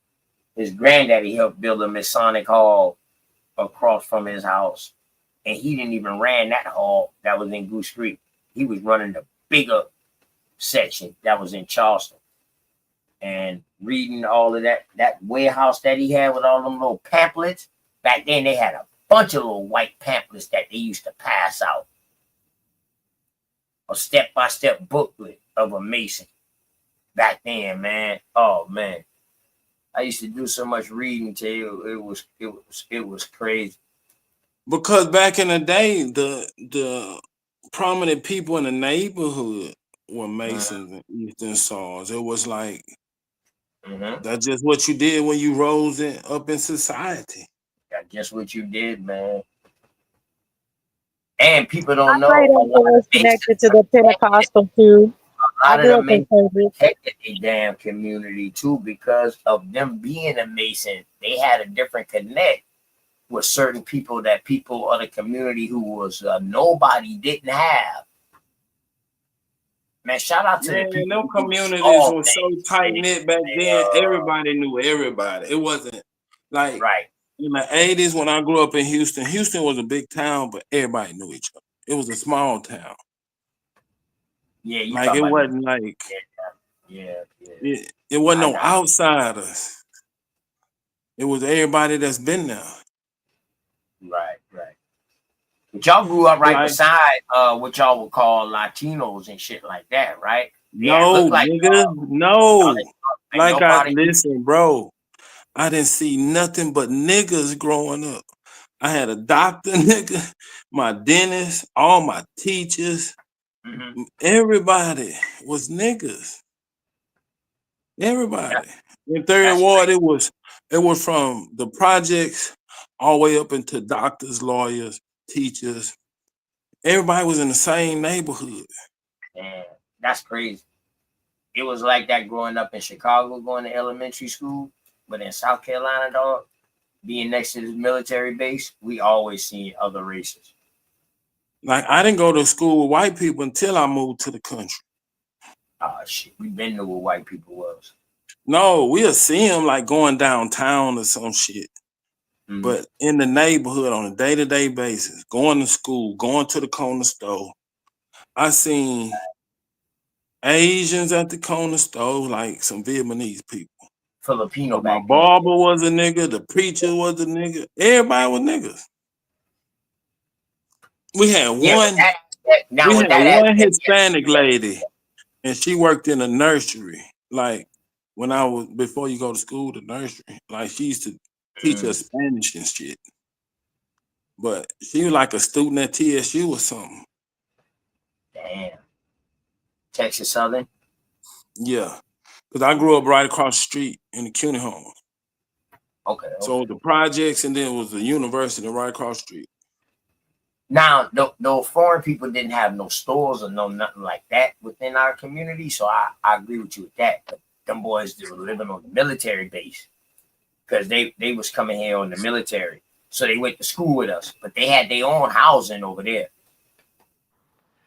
his granddaddy helped build a Masonic hall across from his house. And he didn't even ran that hall that was in Goose Creek. He was running the bigger section that was in Charleston. And reading all of that warehouse that he had with all them little pamphlets. Back then they had a bunch of little white pamphlets that they used to pass out. A step-by-step booklet of a Mason. Back then, man. Oh man. I used to do so much reading till it was crazy. Because back in the day, the prominent people in the neighborhood were Masons and Eastern Stars. It was like that's just what you did when you rose up in society. That's just what you did, man. And people don't know. My great uncle was connected to the Pentecostal too. A lot of them Masons protected the damn community too because of them being a Mason. They had a different connect with certain people that people of the community who was nobody didn't have. Man, shout out to the people. No communities were so tight knit back then. Everybody knew everybody. It wasn't like in the 80s when I grew up in Houston. Houston was a big town, but everybody knew each other. It was a small town. Yeah, like it wasn't like it wasn't no outsiders. It was everybody that's been there. Right. But y'all grew up right beside what y'all would call Latinos and shit like that, right? No, nigga, no. Like listen, bro. I didn't see nothing but niggas growing up. I had a doctor, nigga, my dentist, all my teachers. Everybody was niggas. Everybody. In Third Ward, it was from the projects all the way up into doctors, lawyers, teachers. Everybody was in the same neighborhood. Damn, that's crazy. It was like that growing up in Chicago, going to elementary school, but in South Carolina, dog, being next to this military base, we always seen other races. Like I didn't go to school with white people until I moved to the country. Oh shit, we been to where white people was. No, we'll see them like going downtown or some shit. But in the neighborhood on a day-to-day basis, going to school, going to the corner store, I seen Asians at the corner store, like some Vietnamese people. Filipino. My barber was a nigga, the preacher was a nigga, everybody was niggas. We had one Hispanic lady, and she worked in a nursery. Like before you go to school, the nursery. Like she used to teach us Spanish and shit. But she was like a student at TSU or something. Damn. Texas Southern? Yeah. Because I grew up right across the street in the CUNY home. Okay. So the projects and then it was the university right across the street. Now, the foreign people didn't have no stores or nothing like that within our community. So I agree with you with that. But them boys that were living on the military base. Because they was coming here on the military. So they went to school with us. But they had their own housing over there.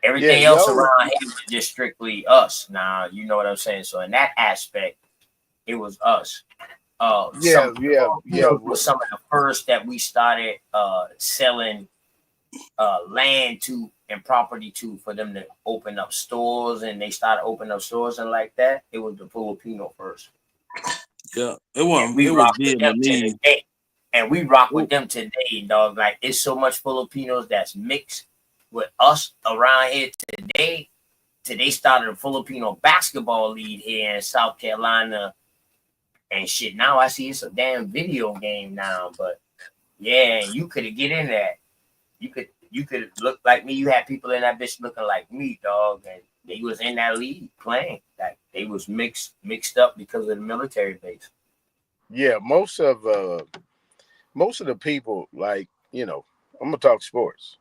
Everything else around here was just strictly us. Now, you know what I'm saying? So in that aspect, it was us. Was some of the first that we started selling land to and property to for them to open up stores, and they started opening up stores and like that. It was the Filipino first. Yeah, it wasn't. We rock with them today, and we rock with them today, dog. Like it's so much Filipinos that's mixed with us around here today. till they started a Filipino basketball league here in South Carolina and shit. Now I see it's a damn video game now, but yeah, you could get in that. You could look like me. You had people in that bitch looking like me, dog, and they was in that league playing. Like they was mixed up because of the military base. Yeah, most of the people, like, you know, I'm gonna talk sports.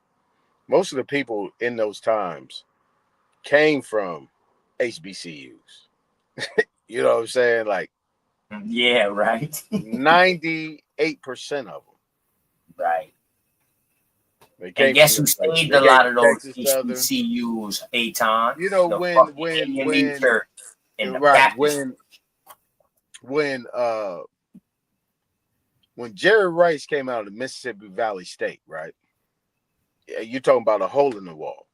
Most of the people in those times came from HBCUs. You know what I'm saying? Like, yeah, right. 98% of them. Right. And guess who stayed a lot of those HBCUs, Aton? You know, when Jerry Rice came out of Mississippi Valley State, right? You're talking about a hole in the wall.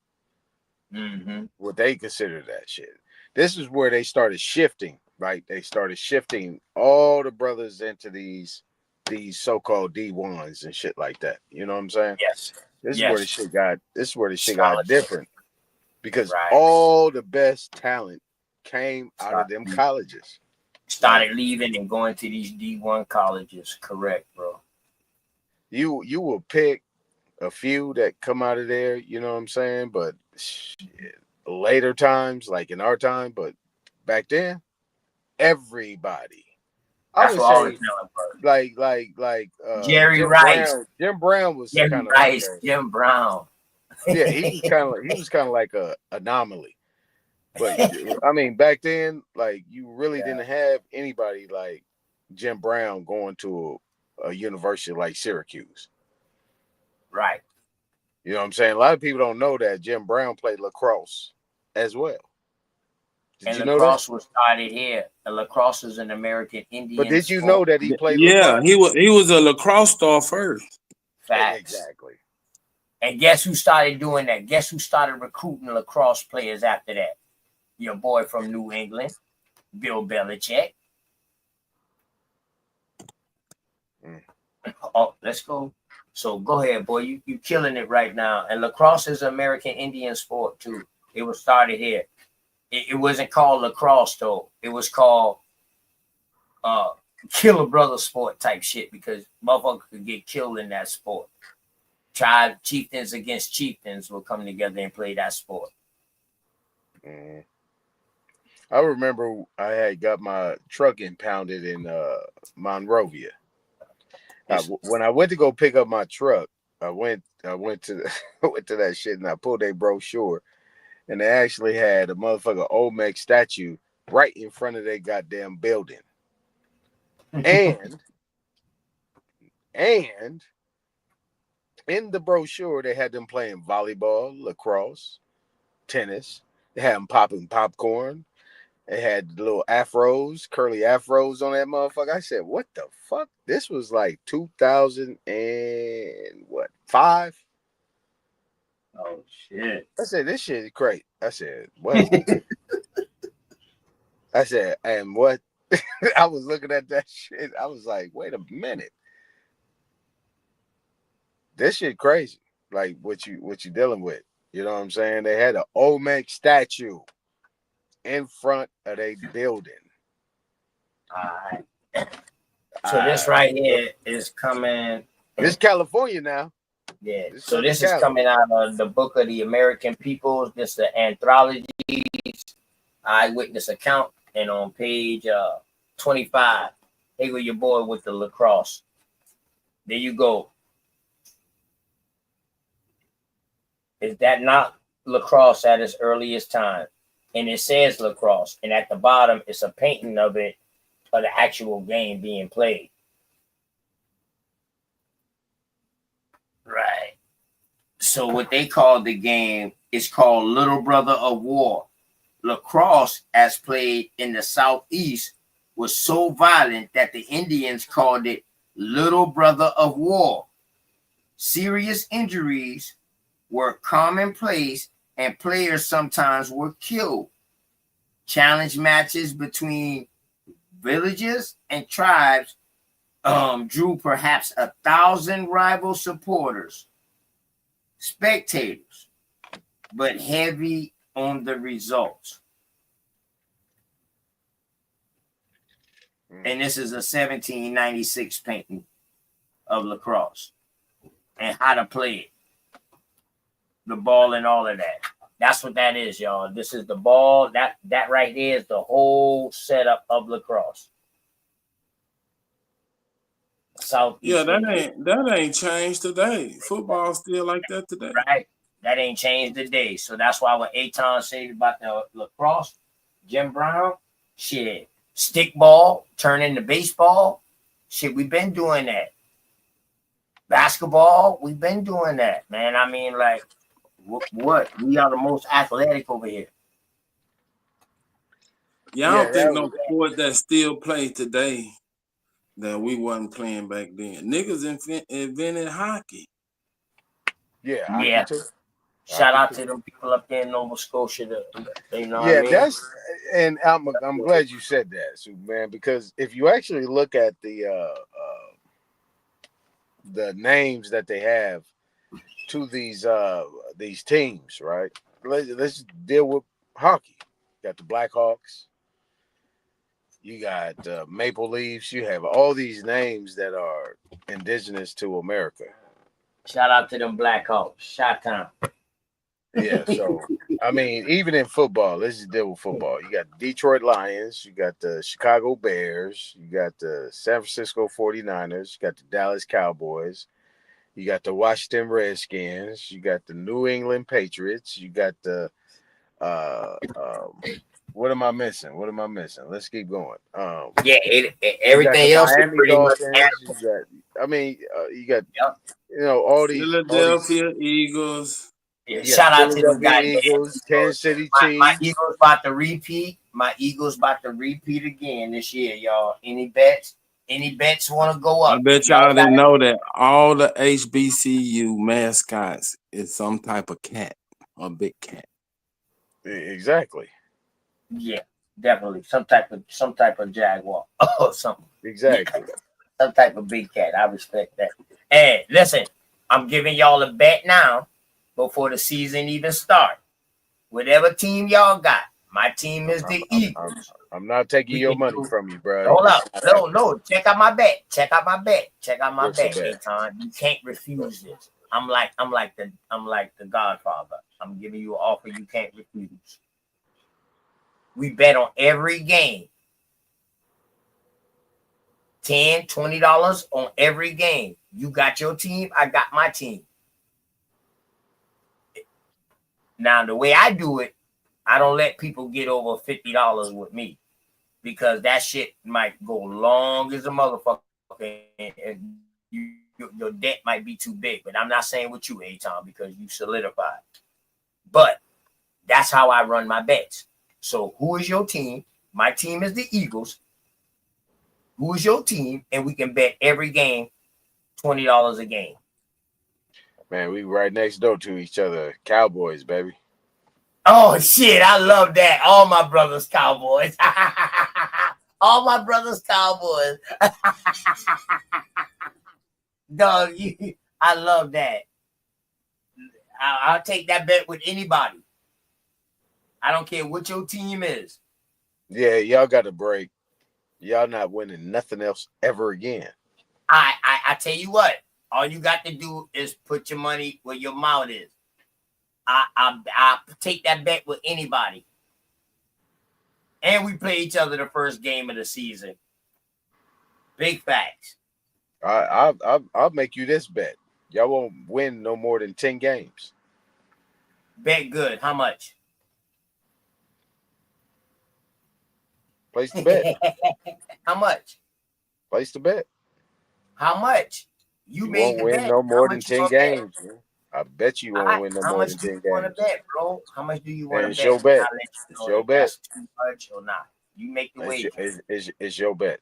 Mm-hmm. What they consider that shit. This is where they started shifting, right? They started shifting all the brothers into these so-called D1s and shit like that. You know what I'm saying? Yes. This is where the shit got different. Because all the best talent came out of them colleges. Started leaving and going to these D1 colleges. Correct, bro. You will pick a few that come out of there, you know what I'm saying? But shit, later times, like in our time, but back then, everybody. That's what I was like Jerry Jim Rice. Jim Brown was Jim kind of Rice, Jim Brown. Yeah, he was kind of like a anomaly. But I mean, back then, like you really didn't have anybody like Jim Brown going to a university like Syracuse. Right. You know what I'm saying? A lot of people don't know that Jim Brown played lacrosse as well. Did you know lacrosse was started here. And lacrosse is an American Indian. But did you know that he played lacrosse? Yeah, he was a lacrosse star first. Facts. Exactly. And guess who started doing that? Guess who started recruiting lacrosse players after that? Your boy from New England, Bill Belichick. Oh, let's go. So go ahead, boy. You killing it right now. And lacrosse is an American Indian sport too. It was started here. It wasn't called lacrosse though. It was called kill a brother sport type shit because motherfuckers could get killed in that sport. Tribe chieftains against chieftains will come together and play that sport. Mm. I remember I had got my truck impounded in Monrovia. When I went to go pick up my truck, I went to that shit and I pulled a brochure, and they actually had a motherfucker Olmec statue right in front of their goddamn building, and in the brochure they had them playing volleyball, lacrosse, tennis. They had them popping popcorn. They had little afros, curly afros on that motherfucker. I said, what the fuck? This was like 2005. Oh, shit. I said, this shit is great. I said, what? I said, and what? I was looking at that shit. I was like, wait a minute. This shit crazy. Like what you dealing with. You know what I'm saying? They had an Olmec statue in front of a building. All right. So this right here is coming. This is California now. Yeah. So this is coming out of the book of the American Peoples. This is the Anthologies Eyewitness Account. And on page 25, here go your boy with the lacrosse. There you go. Is that not lacrosse at its earliest time? And it says lacrosse, and at the bottom it's a painting of it, of the actual game being played. Right. So what they call the game is called Little Brother of War. Lacrosse, as played in the Southeast, was so violent that the Indians called it Little Brother of War. Serious injuries were commonplace, and players sometimes were killed. Challenge matches between villages and tribes drew perhaps 1,000 rival supporters, spectators, but heavy on the results. And this is a 1796 painting of lacrosse and how to play it. The ball and all of that. That's what that is, y'all. This is the ball. That right there is the whole setup of lacrosse. Yeah, that ain't changed today. Football still like that today. Right. That ain't changed today. So that's why when Aton said about the lacrosse, Jim Brown, shit, stick ball, turn into baseball. Shit, we've been doing that. Basketball, we've been doing that, man. I mean, like, what? We are the most athletic over here. Yeah, I don't think no sport that still play today that we wasn't playing back then. Niggas invented hockey. Yeah. Shout out to them people up there in Nova Scotia. You know what I mean? That's, and I'm glad you said that, Superman, because if you actually look at the names that they have to these teams, right? Let's deal with hockey. You got the Blackhawks. You got Maple Leafs. You have all these names that are indigenous to America. Shout out to them Blackhawks. Shot time. Yeah, so I mean, even in football, let's just deal with football. You got the Detroit Lions, you got the Chicago Bears, you got the San Francisco 49ers, you got the Dallas Cowboys, you got the Washington Redskins, you got the New England Patriots, you got the what am I missing? Let's keep going. Everything else is pretty much. You got all these Philadelphia Eagles. Yeah, shout out to them guys. Eagles, Kansas City Chiefs. My Eagles about to repeat. My Eagles about to repeat again this year, y'all. Any bets? Any bets want to go up? I bet y'all didn't know that all the HBCU mascots is some type of cat, a big cat. Exactly. Yeah, definitely some type of jaguar or something. Exactly. Some type of big cat. I respect that. Hey, listen, I'm giving y'all a bet now before the season even start. Whatever team y'all got, my team is the Eagles. I'm not taking your money from you, bro. Hold up. No. Check out my bet. Aton. You can't refuse this. I'm like the Godfather. I'm giving you an offer you can't refuse. We bet on every game. $10, $20 on every game. You got your team, I got my team. Now, the way I do it, I don't let people get over $50 with me because that shit might go long as a motherfucker and your debt might be too big. But I'm not saying with you, Aton, because you solidified. But that's how I run my bets. So who is your team? My team is the Eagles. Who is your team? And we can bet every game $20 a game. Man, we right next door to each other. Cowboys, baby. Oh, shit. I love that. All my brothers Cowboys. All my brothers Cowboys. Dog, I love that. I'll take that bet with anybody. I don't care what your team is. Yeah, y'all got a break. Y'all not winning nothing else ever again. I tell you what. All you got to do is put your money where your mouth is. I take that bet with anybody. And we play each other the first game of the season. Big facts. I'll make you this bet. Y'all won't win no more than 10 games. Bet good. How much? Place the bet. How much? Place the bet. How much? You made won't win no more than 10 games. Man. I bet you won't win no more than 10 games. How much do you want to bet, bro? How much do you want to bet? It's your bet. It's your bet. That's too much or not. You make the wager. It's your bet.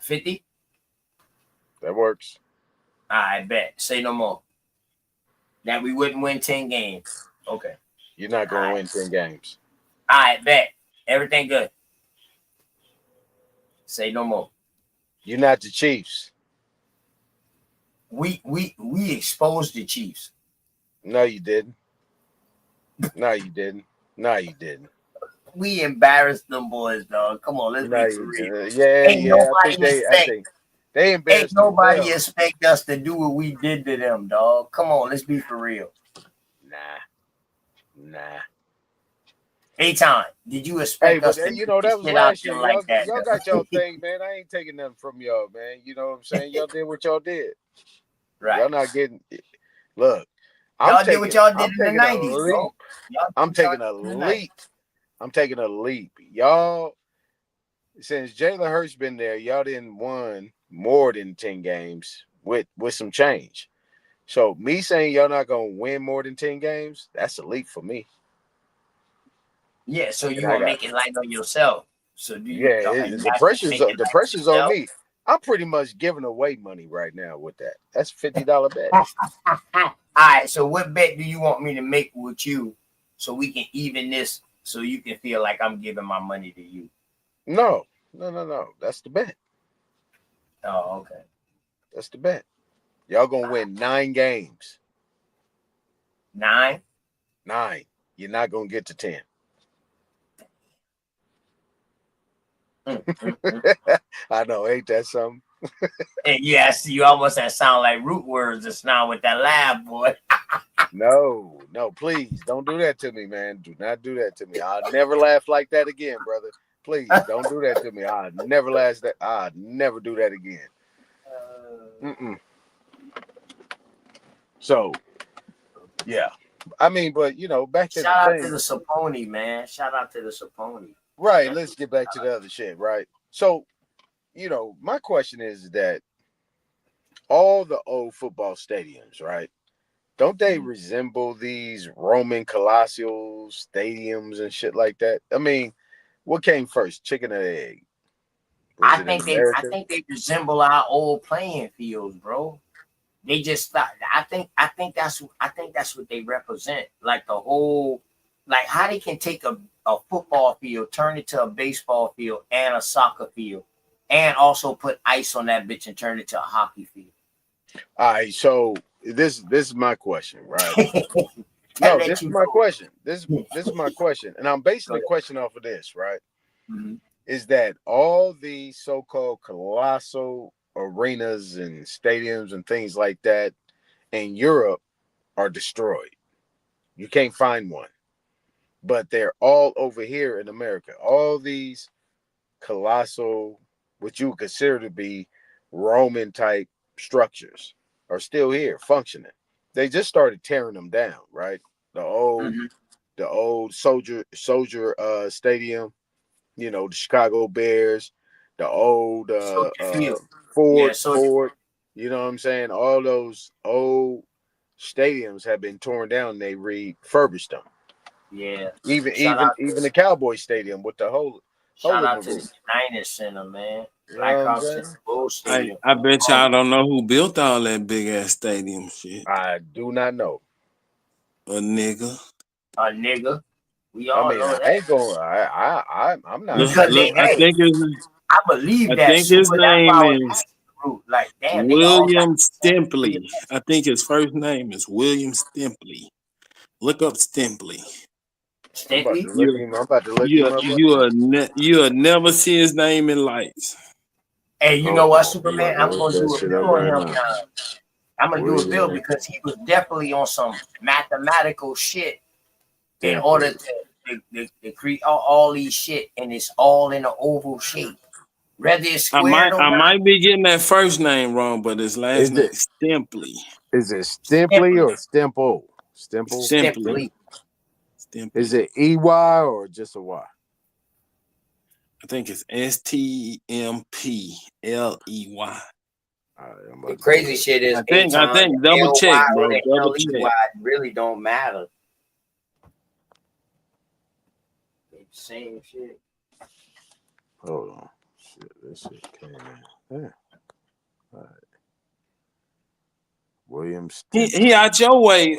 50? That works. I bet. Say no more. That we wouldn't win 10 games. Okay. You're not going to win 10 games. I bet. Everything good. Say no more. You're not the Chiefs. We exposed the Chiefs. No, you didn't. No, you didn't. No, you didn't. We embarrassed them boys, dog. Come on, let's be for real. Yeah. I think they embarrassed. Ain't nobody expect us to do what we did to them, dog. Come on, let's be for real. Nah. A-Time, did you expect us to that was last year. Like y'all got y'all thing, man. I ain't taking nothing from y'all, man. You know what I'm saying? Y'all did what y'all did. Right. Y'all not getting. Look, y'all did what y'all did in the 90s, bro. I'm taking a leap. I'm taking a leap. Y'all, since Jalen Hurts been there, y'all didn't won more than 10 games with some change. So me saying y'all not gonna win more than 10 games, that's a leap for me. Yeah, so you gonna make it light on yourself. So do you? The pressure's on me. I'm pretty much giving away money right now with that. That's a $50 bet. All right. So what bet do you want me to make with you, so we can even this, so you can feel like I'm giving my money to you? No. That's the bet. Oh, okay. That's the bet. Y'all gonna win 9 games. 9. You're not gonna get to 10. I know, ain't that something? Yeah, I see you almost that sound like root words just now with that laugh, boy. No, please don't do that to me, man. Do not do that to me. I'll never laugh like that again, brother. Please don't do that to me. I'll never do that again. So, yeah. I mean, but back to Shout out the to the Saponi, man. Shout out to the Saponi. Right. Let's get back to the other shit, right? So, my question is that all the old football stadiums, right? Don't they resemble these Roman colossal stadiums and shit like that? I mean, what came first, chicken or egg? I think they resemble our old playing fields, bro. They just thought. I think that's what they represent. Like the whole, like how they can take a football field, turn it to a baseball field and a soccer field, and also put ice on that bitch and turn it to a hockey field. All right, so this is my question, right? No, this is my question. This is my question, and I'm basing the question off of this, right? Mm-hmm. Is that all the so-called colossal arenas and stadiums and things like that in Europe are destroyed? You can't find one, but they're all over here in America. All these colossal, what you would consider to be Roman type structures are still here functioning. They just started tearing them down, right? The old soldier stadium, the Chicago Bears, the old Ford, you know what I'm saying? All those old stadiums have been torn down. They refurbished them. Yeah. Even the Cowboy Stadium with the whole. Shout out to the Niners Center, man. I bet y'all don't know who built all that big ass stadium shit. I do not know. A nigga. We all know that. I ain't going. I'm not. I believe that. I think his name is William Stimpley. I think his first name is William Stimpley. Look up Stimpley. I'm about to look him up. You'll never see his name in lights. Hey, you know what, Superman? I'm gonna do a bill on him now. I'm gonna do a bill because he was definitely on some mathematical shit in order to create all these shit, and it's all in an oval shape. Whether it's square I might be getting that first name wrong, but his last name is Stimpley. Is it Stimpley or Stimple? Stimpley. Is it EY or just a Y? I think it's STMPLEY. The crazy shit is I think double check, bro. Double check. Really don't matter. Same shit. Hold on. Shit, this shit came in. Yeah. All right. William Stimpley. He out your way.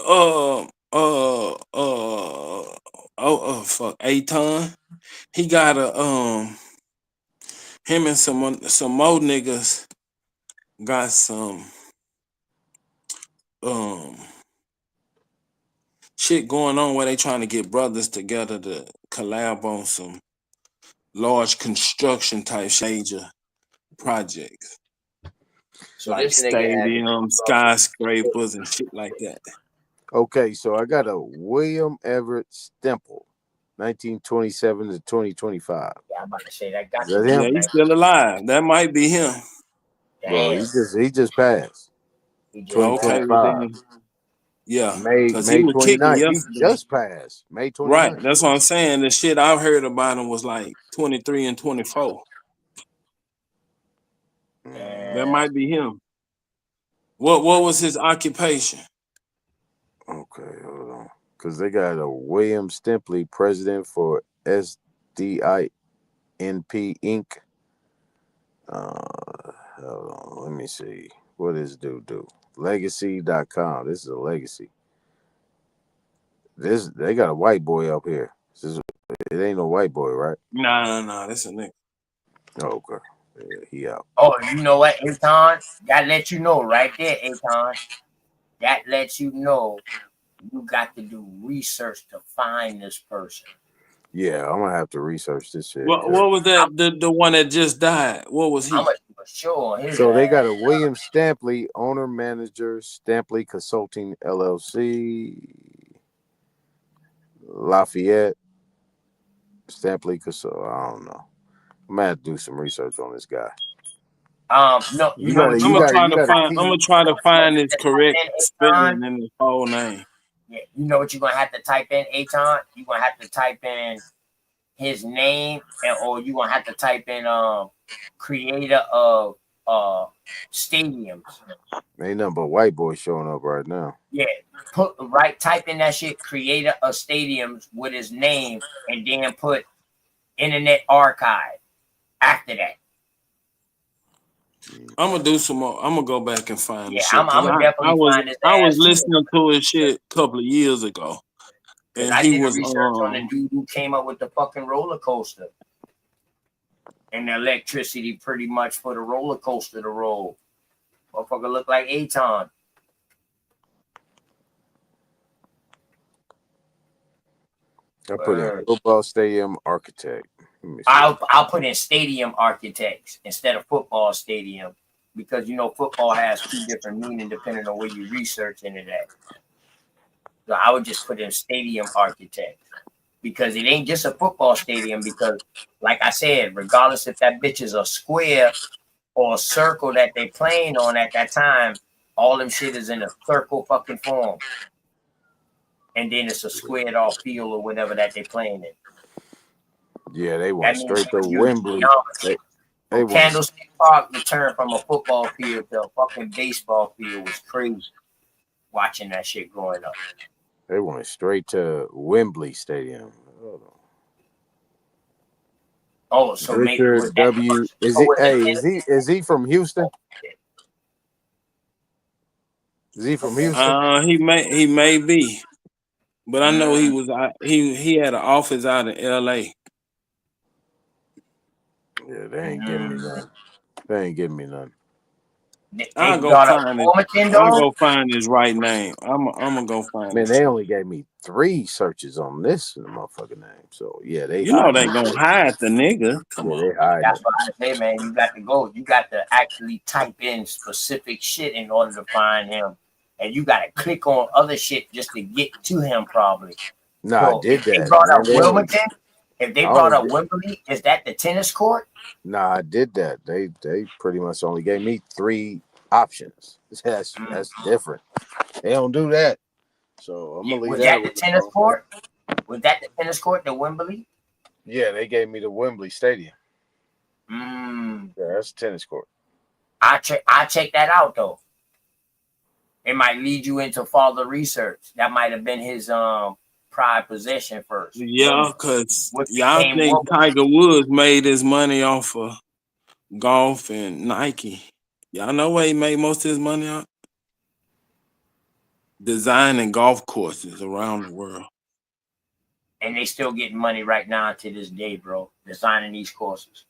Fuck. A-Ton. He got him and some more niggas got some shit going on where they trying to get brothers together to collab on some large construction type major projects. So Like this nigga had stadiums, skyscrapers, and shit like that. Okay, so I got a William Everett Stemple, 1927 to 2025. Yeah, I'm about to say that got Is that to Yeah, him? he's still alive. That might be him. Well, he just passed. Okay, well 2025. then, yeah, May because he was kicking 29th. He yesterday. just passed. May 29th. Right, that's what I'm saying. The shit I heard about him was like 23 and 24. That might be him. What was his occupation? Okay, hold on. Because they got a William Stempley, president for SDINP Inc. Hold on, let me see. What does dude do? Legacy.com. This is a legacy. They got a white boy up here. It ain't no white boy, right? Nah, that's a nigga. Oh, okay. Yeah, he out. Oh, you know what, Aton? That lets you know right there, Aton. That lets you know you got to do research to find this person. Yeah, I'm gonna have to research this shit. What was that? The one that just died. What was he? I'm for sure. So they got a William Stampley, owner manager, Stampley Consulting LLC, Lafayette, Stampley Consult. I don't know. I'm gonna have to do some research on this guy. No, I'm gonna try to find his correct spelling in his whole name. Yeah, you know what you're gonna have to type in, Aton? You're gonna have to type in his name, or you're gonna have to type in creator of stadiums. Ain't nothing but white boys showing up right now. Yeah, type in that shit, creator of stadiums with his name, and then put Internet Archive after that. I'm gonna do some more. I'm gonna go back and find Yeah, the shit. I'm definitely find his I was ass, too. listening to his shit a couple of years ago, and I he did was research on the dude who came up with the fucking roller coaster and the electricity pretty much for the roller coaster to roll. Motherfucker look like Aton. I put in football stadium architect. I'll put in stadium architects instead of football stadium, because you know football has two different meanings depending on where you research into that. So I would just put in stadium architect, because it ain't just a football stadium, because like I said, regardless if that bitch is a square or a circle that they playing on at that time, all them shit is in a circle fucking form. And then it's a squared off field or whatever that they playing in. Yeah, they went straight to Wembley. They went. Candlestick Park to turn from a football field to a fucking baseball field was crazy. Watching that shit growing up. They went straight to Wembley Stadium. Oh, so Richard W. Is he from Houston? Is he from Houston? He may be, but I know he was. He had an office out in L.A. Yeah, they ain't giving me nothing. They ain't giving me nothing. I'll go find his right name. I'm gonna go find. Man, they only gave me 3 searches on this motherfucking name. So yeah, they. You know they gonna hide the nigga. Come on. They hide. That's what I say, man. You got to go. You got to actually type in specific shit in order to find him, and you got to click on other shit just to get to him. Probably. Nah, so I did that. They brought up Wilmington. If they brought up Wembley, is that the tennis court? Nah, I did that. They pretty much only gave me 3 options. That's different. They don't do that. So I'm gonna leave Was that. The tennis court? Was that the tennis court, the Wembley? Yeah, they gave me the Wembley Stadium. Yeah, that's tennis court. I check that out though. It might lead you into further research. That might have been his pride possession first. Yeah, because y'all think Tiger Woods made his money off of golf and Nike. Y'all know where he made most of his money on? Designing golf courses around the world. And they still getting money right now to this day, bro. Designing these courses.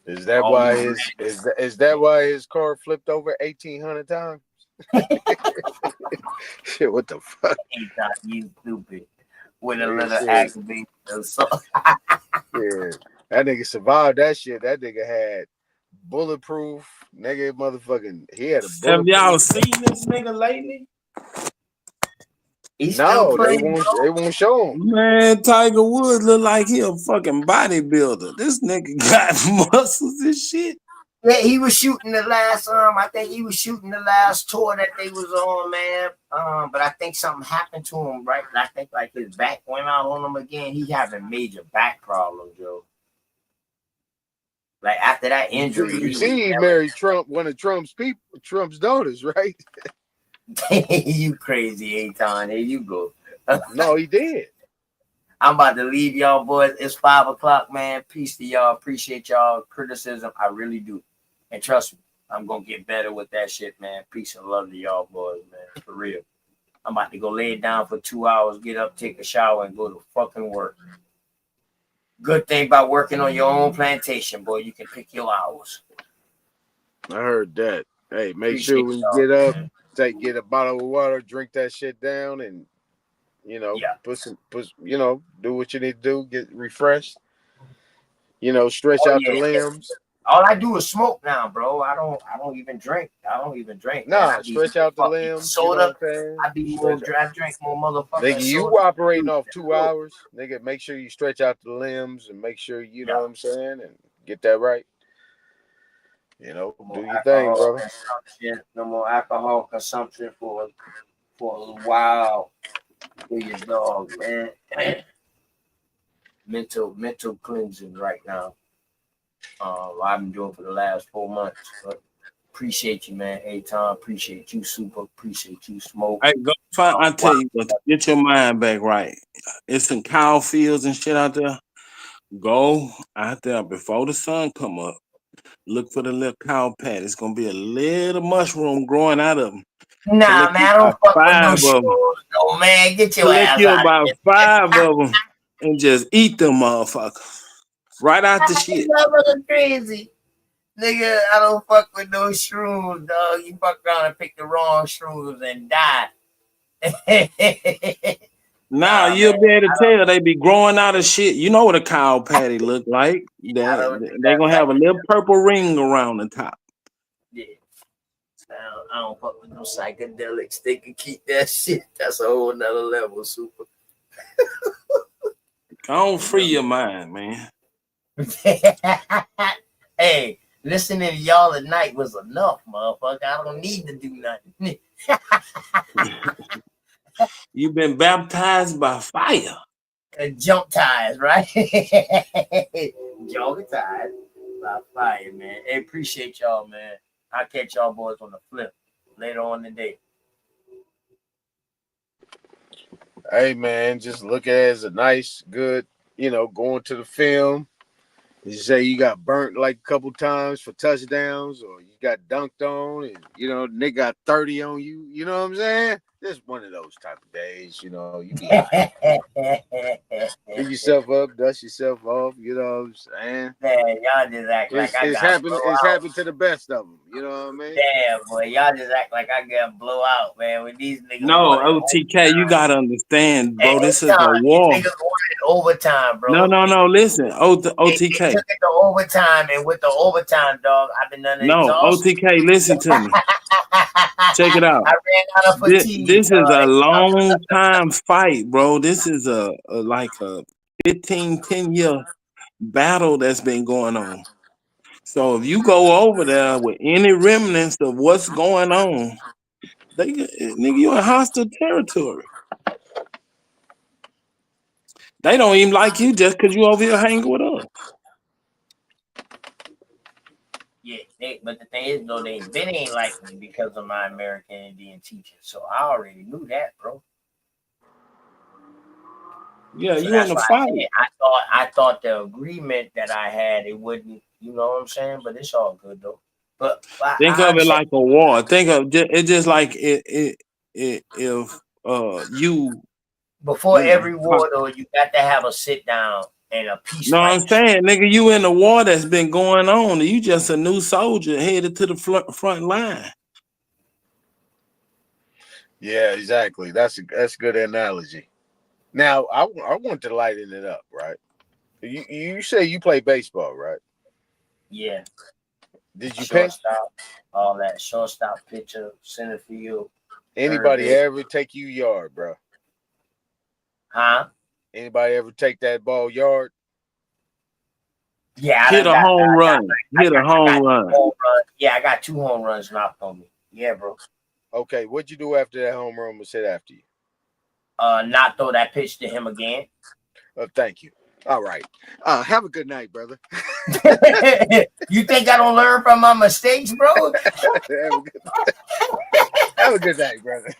Is that why his car flipped over 1,800 times? Shit, what the fuck? You stupid. With a little activate. Yeah, that nigga survived that shit. That nigga had bulletproof, nigga, motherfucking. He had a bulletproof. Have y'all seen this nigga lately? No, they won't show him. Man, Tiger Woods look like he a fucking bodybuilder. This nigga got muscles and shit. Yeah, he was shooting the last I think he was shooting the last tour that they was on, man. But I think something happened to him, right? I think like his back went out on him again. He having major back problems, Joe. Like after that injury, you see, he married Trump, one of Trump's daughters, right? You crazy, Aton. Here you go. No, he did. I'm about to leave y'all, boys. It's 5 o'clock, man. Peace to y'all. Appreciate y'all criticism. I really do. And trust me, I'm gonna get better with that shit, man. Peace and love to y'all, boys, man. For real. I'm about to go lay down for 2 hours, get up, take a shower, and go to fucking work. Good thing about working on your own plantation, boy. You can pick your hours. I heard that. Hey, make Appreciate sure when you y'all, get up, man. get a bottle of water, drink that shit down, and do what you need to do, get refreshed. Stretch out the limbs. All I do is smoke now, bro. I don't even drink. Nah, stretch out the limbs. Soda. I be more. I drink more motherfucking. Nigga, you operating off 2 hours. Nigga, make sure you stretch out the limbs and make sure you know what I'm saying and get that right. Do your thing, brother. No more alcohol consumption for a while for your dog, man. Mental cleansing right now. I've been doing for the last 4 months. But appreciate you, man. Aton, appreciate you, Super. Appreciate you, Smoke. Hey, go find. I tell you what, get your mind back right. It's some cow fields and shit out there. Go out there before the sun come up. Look for the little cow pad. It's gonna be a little mushroom growing out of them. Nah, man, I don't fuck with no shrooms. No, man, get your ass out. About 5 of them and just eat them motherfuckers right out the shit. Motherfucker crazy. Nigga, I don't fuck with no shrooms, dog. You fuck around and pick the wrong shrooms and die. Nah, you'll be able to tell they be growing out of shit. You know what a cow patty look like. They're gonna have a little purple ring around the top. Yeah. I don't fuck with no psychedelics. They can keep that shit. That's a whole nother level, Super. Don't free your mind, man. Hey, listening to y'all at night was enough, motherfucker. I don't need to do nothing. You've been baptized by fire. Jump ties, right? Jump ties by fire, man. Hey, appreciate y'all, man. I'll catch y'all boys on the flip later on today. Hey, man, just look at it as a nice, good, going to the film. You say you got burnt like a couple times for touchdowns, or you got dunked on, and they got 30 on you. You know what I'm saying? Just one of those type of days. You be pick yourself up, dust yourself off. You know what I'm saying? Man, y'all just act like it's happened to the best of them. You know what I mean? Damn, boy, y'all just act like I got blow out, man. With these niggas. No, OTK, you gotta understand, bro. This is a war. These niggas wanted overtime, bro. No. Listen, OTK. They took it to overtime, and with the overtime, dog, I've been done. No, OTK, listen to me. Check it out. I ran out of fatigue. This is a long time fight, bro. This is a 10-year battle that's been going on. So if you go over there with any remnants of what's going on, nigga, you in hostile territory. They don't even like you just because you over here hanging with us. Yeah, but the thing is, though, they ain't like me because of my American Indian teaching. So I already knew that, bro. Yeah, so you in the fight. I thought the agreement that I had, it wouldn't, you know what I'm saying? But it's all good though. But think of it like a war. Think of it just like if you before every war though, you got to have a sit down and a peace. No, I'm saying, nigga, you in the war that's been going on. You just a new soldier headed to the front line. Yeah, exactly. That's a good analogy. Now, I want to lighten it up, right? You say you play baseball, right? Yeah. Did you pitch? Shortstop, all that. Shortstop, pitcher, center field. Anybody ever take you yard, bro? Huh? Anybody ever take that ball yard? Yeah, hit a home run. Hit a home run. Yeah, I got 2 home runs knocked on me. Yeah, bro. Okay, what'd you do after that home run was hit after you? Not throw that pitch to him again. Thank you. All right. Have a good night, brother. You think I don't learn from my mistakes, bro? Have a good night, brother.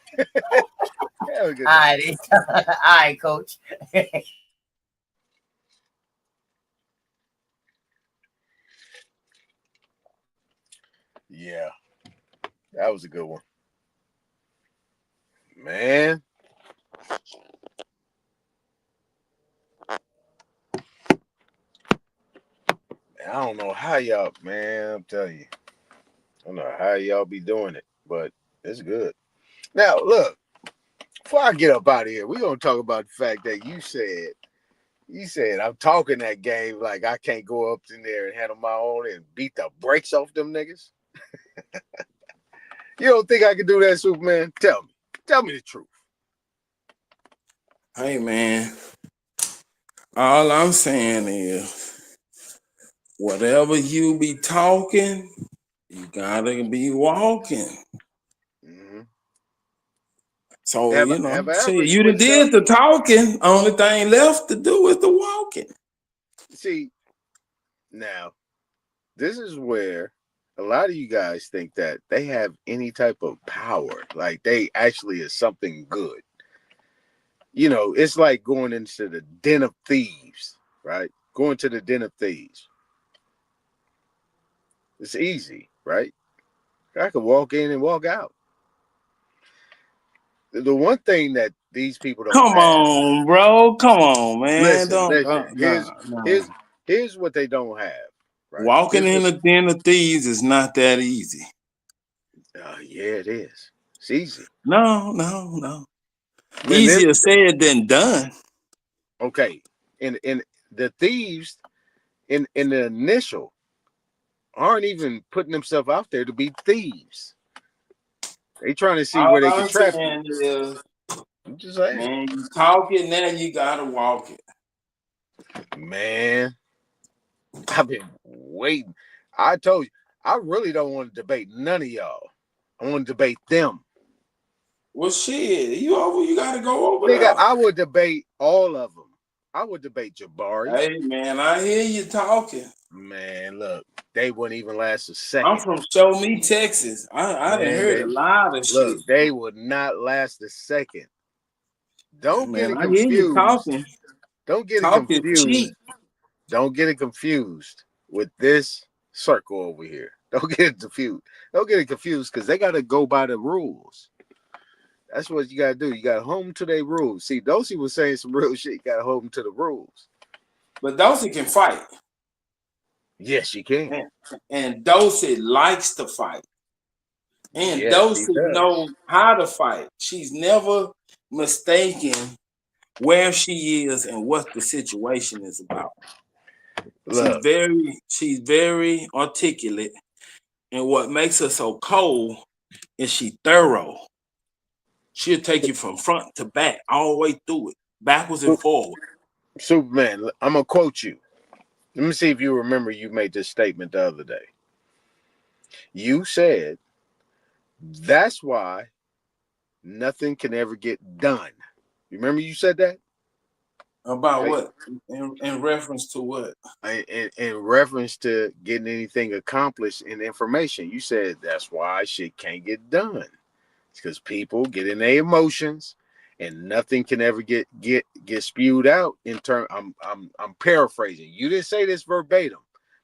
Have a good night. All right, coach. Yeah, that was a good one, man. I don't know how y'all, man. I'm telling you, I don't know how y'all be doing it, but it's good. Now, look, before I get up out of here, we're gonna talk about the fact that you said I'm talking that game like I can't go up in there and handle my own and beat the brakes off them niggas. You don't think I can do that, Superman? Tell me the truth. Hey, man. All I'm saying is, whatever you be talking, you gotta be walking. Mm-hmm. So, you done did the talking. Only thing left to do is the walking. See, now, this is where a lot of you guys think that they have any type of power, like they actually is something good. You know, it's like going into the den of thieves, right? Going to the den of thieves. It's easy, right? I could walk in and walk out. The one thing that these people don't Come have, on, bro. Come on, man. Listen. Here's what they don't have. Right? Walking in the den of thieves is not that easy. Yeah, it is. It's easy. No. Easier said than done. Okay. And the thieves in the initial aren't even putting themselves out there to be thieves. They trying to see where they can trap you. I'm just saying. Man, you talk it, now you gotta walk it. Man, I've been waiting. I told you, I really don't want to debate none of y'all. I want to debate them. Well, shit, you gotta go over Nigga, there. I would debate all of them. I would debate Jabari. Hey, man, I hear you talking. Man, look, they wouldn't even last a second. I'm from Show Me, Texas. I done heard a lot of shit. They would not last a second. Don't get it I hear you talking. Don't get it confused. Cheap. Don't get it confused with this circle over here. Don't get it confused. Don't get it confused because they got to go by the rules. That's what you got to do. You got to hold them to their rules. See, Dosey was saying some real shit. You got to hold them to the rules. But Dosey can fight. Yes, she can. And Dosey likes to fight. And Dosey knows how to fight. She's never mistaken where she is and what the situation is about. Look. She's very articulate. And what makes her so cold is she thorough. She'll take you from front to back, all the way through it, backwards and forward. Superman, I'm going to quote you. Let me see if you remember you made this statement the other day. You said, that's why nothing can ever get done. You remember you said that? About what? In reference to what? In reference to getting anything accomplished in information. You said that's why shit can't get done. It's because people get in their emotions and nothing can ever get spewed out in turn. I'm paraphrasing. You didn't say this verbatim,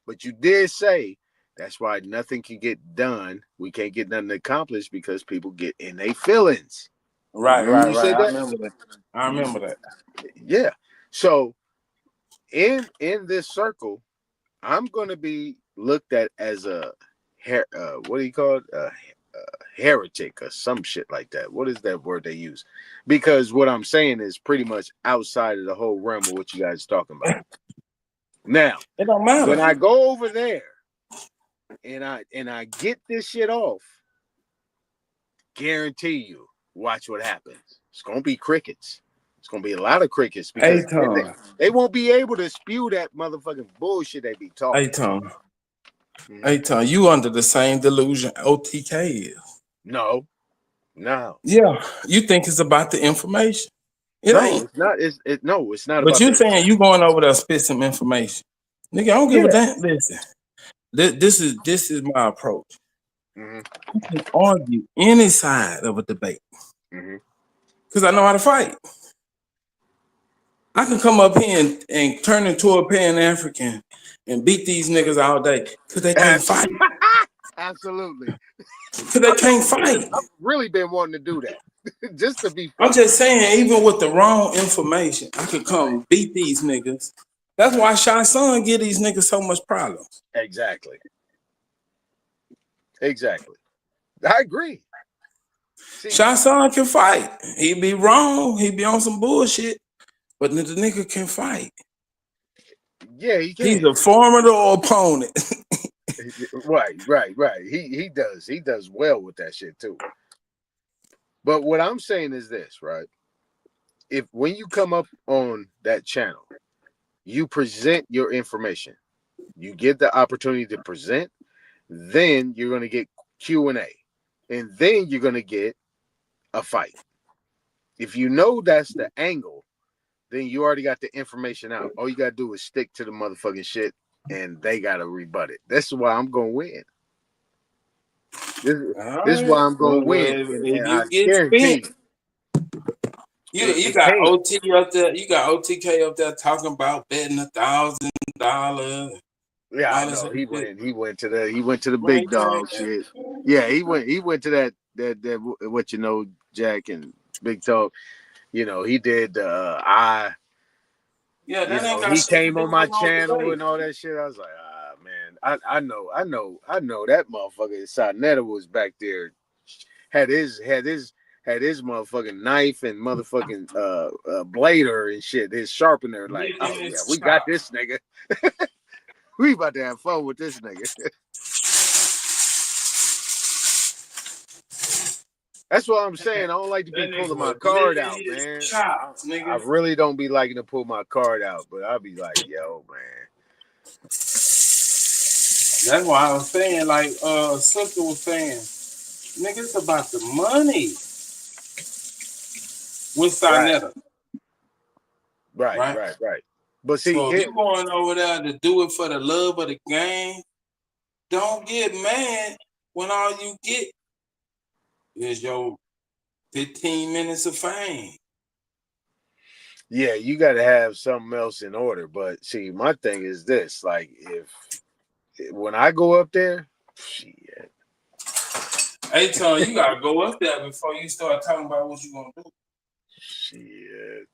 but you did say that's why nothing can get done. We can't get nothing accomplished because people get in their feelings. Right. I remember that. Yeah. So in this circle, I'm going to be looked at as a what do you call it? heretic or some shit like that. What is that word they use? Because what I'm saying is pretty much outside of the whole realm of what you guys are talking about. Now, it don't matter. When I go over there and I get this shit off, guarantee you, watch what happens. It's gonna be crickets. It's gonna be a lot of crickets because they won't be able to spew that motherfucking bullshit they be talking. Hey, Tom, you under the same delusion OTK is. No. Yeah, you think it's about the information. It ain't. It's not. It's not. But about you saying you going over there spit some information, nigga? I don't give a damn. Listen, this is my approach. You can argue any side of a debate because I know how to fight. I can come up here and turn into a Pan-African and beat these niggas all day because they can't fight. Absolutely. Because they can't fight. I've really been wanting to do that. Just to be I'm just saying, even with the wrong information, I could come beat these niggas. That's why Shy Son give these niggas so much problems. Exactly. I agree. Shy Son can fight. He be wrong. He be on some bullshit. But the nigga can fight. Yeah, he can. He's a formidable opponent. Right. He does well with that shit too. But what I'm saying is this, right? If when you come up on that channel, you present your information, you get the opportunity to present, then you're going to get Q&A, and then you're going to get a fight. If you know that's the angle, then you already got the information out. All you got to do is stick to the motherfucking shit, and they got to rebut it. That's why I'm going to win. This is why I'm going to win. If you get spent, you got OT up there. You got OTK up there talking about betting $1,000. Yeah, I know. He went to the big dog shit. Yeah, he went to that what you know, Jack and Big Talk. You know, he did Yeah, he came on my channel and all that shit. I was like, man, I know that motherfucker Sarnetta was back there, had his motherfucking knife and motherfucking blader and shit, his sharpener. Like, oh yeah, we got this nigga. We about to have fun with this nigga. That's what I'm saying. I don't like to be pulling my card out, man. I really don't be liking to pull my card out, but I'll be like, yo, man. That's why I was saying, like Sister was saying, nigga, it's about the money with Sarnetta. Right. But see, so if you're going over there to do it for the love of the game, don't get mad when all you get is your 15 minutes of fame. Yeah, you got to have something else in order. But see, my thing is this: like, when I go up there, shit. Hey, Tom, you gotta go up there before you start talking about what you gonna do. Shit.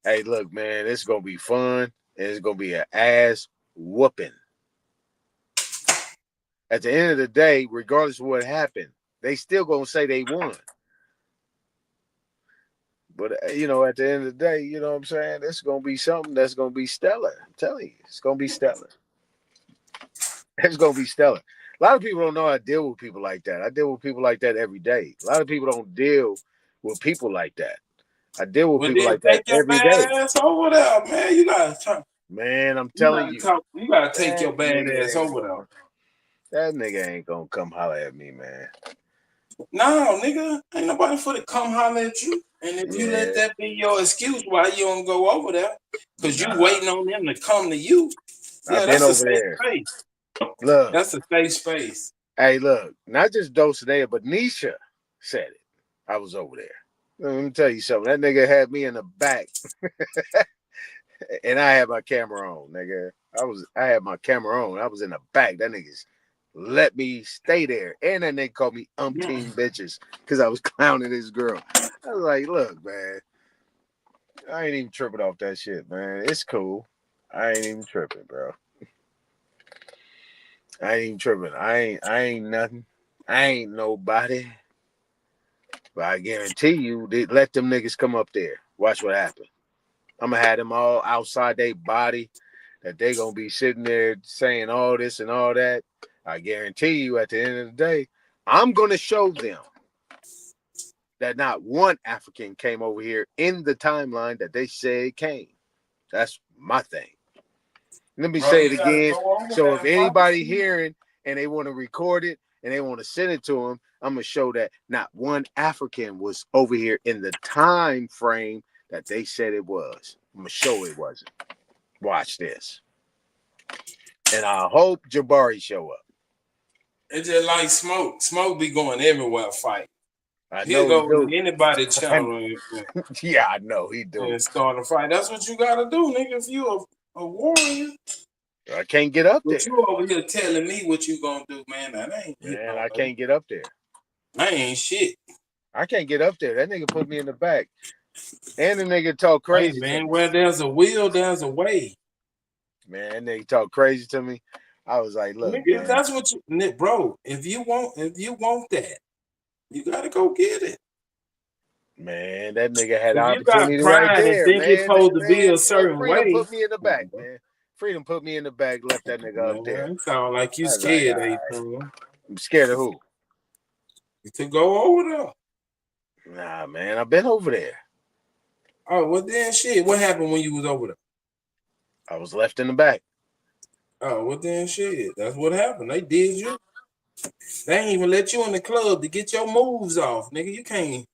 Hey, look, man, it's gonna be fun, and it's gonna be an ass whooping. At the end of the day, regardless of what happened, they still gonna say they won. But you know, at the end of the day, you know what I'm saying? It's gonna be something that's gonna be stellar. I'm telling you, it's gonna be stellar. It's gonna be stellar. A lot of people don't know how to deal with people like that. I deal with people like that every day. A lot of people don't deal with people like that. I deal with people like that every day. Ass over there, man. You gotta Man, I'm telling you. You gotta take your bad ass over there. That nigga ain't gonna come holler at me, man. No, nigga, ain't nobody for to come holler at you. And if you let that be your excuse why you don't go over there, because you waiting on them to come to you. Yeah, I've been over there. Space. Look, that's a safe space. Hey, look, not just Dulcinea, but Nisha said it. I was over there. Let me tell you something. That nigga had me in the back, and I had my camera on, nigga. I had my camera on. I was in the back. That nigga's let me stay there, and then they called me umpteen bitches because I was clowning this girl. I was like, look, man, I ain't even tripping off that shit, man. It's cool. I ain't even tripping, bro. I ain't even tripping. I ain't nothing. I ain't nobody. But I guarantee you, they let them niggas come up there. Watch what happens. I'm gonna have them all outside their body, that they gonna be sitting there saying all this and all that. I guarantee you, at the end of the day, I'm gonna show them that not one African came over here in the timeline that they said came. That's my thing. Let me say it again. So if anybody hearing and they want to record it and they want to send it to them, I'm gonna show that not one African was over here in the time frame that they said it was. I'm gonna show it wasn't. Watch this. And I hope Jabari show up. It's just like Smoke. Smoke be going everywhere fight. I He'll know go he to anybody's channel. Yeah, I know he do. And start a fight. That's what you gotta do, nigga. If you a warrior, I can't get up there. But you over here telling me what you gonna do, man. That ain't Man, I can't get up there. I ain't shit. I can't get up there. That nigga put me in the back. And the nigga talk crazy. Hey, man, where there's a will, there's a way. Man, that nigga talk crazy to me. I was like, look, nigga, man. that's what you, bro. If you want that, you gotta go get it. Man, that nigga had If opportunity you got pride right there. and think Man, it's supposed to be a certain Freedom way. put me in the back, man. Freedom put me in the back, left that nigga up there. It sound like you I was scared, like, A-Tron. I'm scared of who? To go over there. Nah, man, I've been over there. Oh, well then shit. What happened when you was over there? I was left in the back. Oh, well then shit. That's what happened. They did you. They ain't even let you in the club to get your moves off, nigga. You can't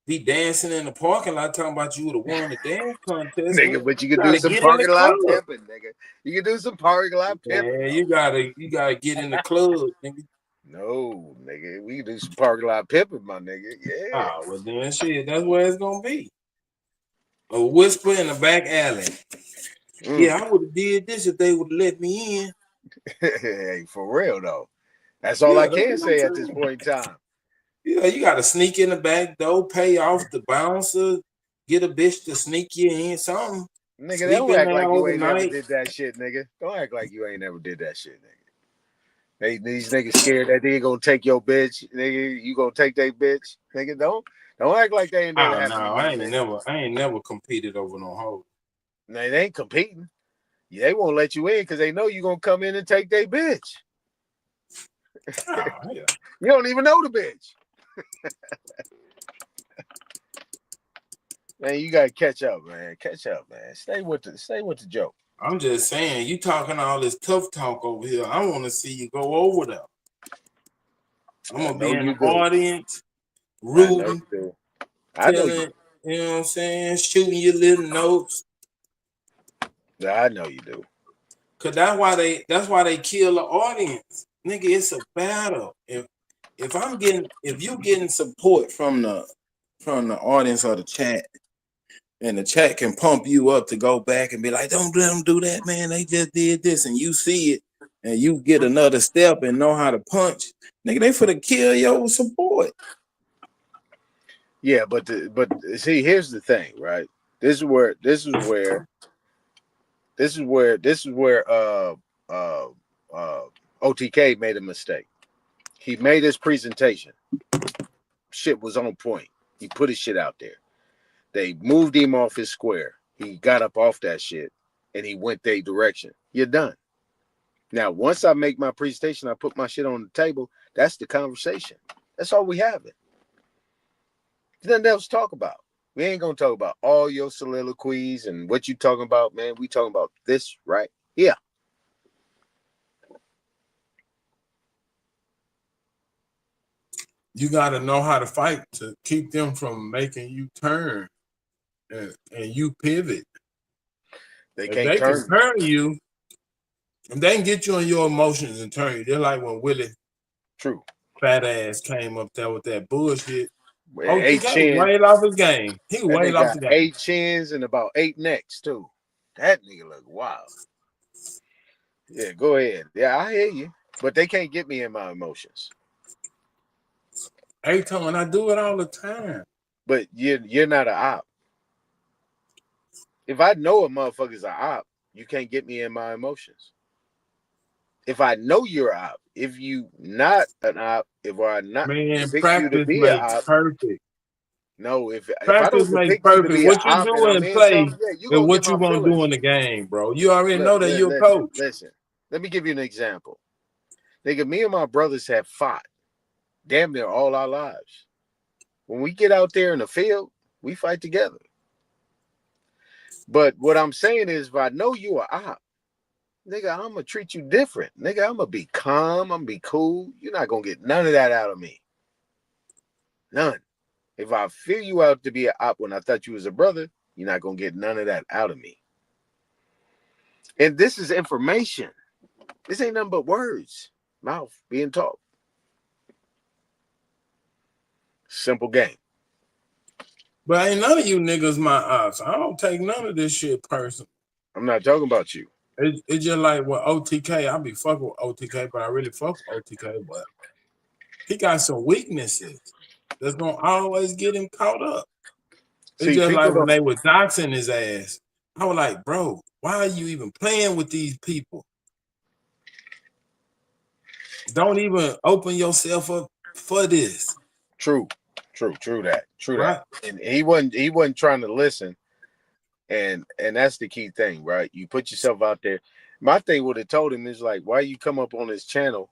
be dancing in the parking lot talking about you would have won the dance contest. Nigga, but you can do some parking lot pimping, nigga. You can do some parking lot pimping. Yeah, you gotta get in the club, nigga. No, nigga, we can do some parking lot pimping, my nigga. Yeah. Oh, well then shit, that's where it's gonna be. A whisper in the back alley. Yeah, I would have did this if they would have let me in. Hey, for real though. That's all I can say at this point in time. Yeah, you gotta sneak in the back door, pay off the bouncer, get a bitch to sneak you in, something. Nigga, don't act like you ain't never did that shit, nigga. Don't act like you ain't never did that shit, nigga. These niggas scared that they gonna take your bitch, nigga. You gonna take their bitch, nigga? Don't act like they ain't never happened. No, I ain't never competed over no hoe. No, they ain't competing. Yeah, they won't let you in because they know you gonna come in and take their bitch. Oh, yeah. You don't even know the bitch. Man, you gotta catch up, man. Catch up, man. Stay with the joke. I'm just saying, you talking all this tough talk over here. I want to see you go over there. I'm gonna be in the audience, rooting, telling, you know what I'm saying, shooting your little notes. Yeah, I know you do. Cause that's why they kill the audience, nigga. It's a battle. If you getting support from the audience or the chat, and the chat can pump you up to go back and be like, don't let them do that, man. They just did this, and you see it, and you get another step and know how to punch, nigga. They finna kill your support. Yeah, but see, here's the thing, right? This is where OTK made a mistake. He made his presentation. Shit was on point. He put his shit out there. They moved him off his square. He got up off that shit and he went their direction. You're done. Now, once I make my presentation, I put my shit on the table. That's the conversation. That's all we have. There's nothing else to talk about. We ain't gonna talk about all your soliloquies and what you talking about, man. We talking about this right here. You got to know how to fight to keep them from making you turn and you pivot. They if can't they turn. Can turn you. If they can get you on your emotions and turn you, they're like when Willie fat ass came up there with that bullshit. Oh, he got way off his game. He way off the game. 8 chins and about 8 necks too. That nigga look wild. Yeah, go ahead. Yeah, I hear you. But they can't get me in my emotions. A-Tron, I do it all the time. But you're not an op. If I know a motherfucker's an op, you can't get me in my emotions. if I know you're an op, if you not an op, if I not depict you to be an op, perfect. No, if I Practice don't makes depict you to perfect. be an What you op and do I'm in in play something, yeah, you is gonna get what my you gonna do feelings. in the game, bro. You already know that you're a coach. Listen, let me give you an example. Nigga, me and my brothers have fought damn near all our lives. When we get out there in the field, we fight together. But what I'm saying is, if I know you are op, nigga, I'm gonna treat you different. Nigga, I'm gonna be calm. I'm gonna be cool. You're not gonna get none of that out of me. None. If I feel you out to be an op when I thought you was a brother, you're not gonna get none of that out of me. And this is information. This ain't nothing but words, mouth being talked. Simple game. But ain't none of you niggas my ops. I don't take none of this shit personal. I'm not talking about you. It's just like with OTK. I be fucking with OTK, but I really fuck with OTK. But he got some weaknesses that's gonna always get him caught up. It's just like when they were doxing his ass. I was like, bro, why are you even playing with these people? Don't even open yourself up for this. True that. And he wasn't trying to listen. And that's the key thing, right? You put yourself out there. My thing would have told him is like, why you come up on this channel?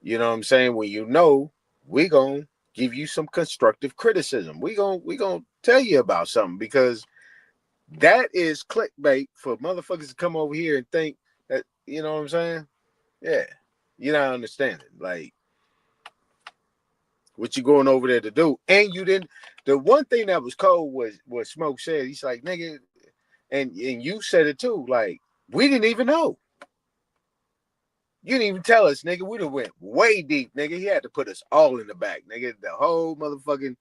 You know what I'm saying? When you know we gonna give you some constructive criticism. We gonna tell you about something, because that is clickbait for motherfuckers to come over here and think that, you know what I'm saying? Yeah, you're not understanding. Like, what you going over there to do? And you didn't. The one thing that was cold was what Smoke said. He's like, nigga, and you said it too. Like, we didn't even know. You didn't even tell us, nigga. We'd have went way deep, nigga. He had to put us all in the back, nigga. The whole motherfucking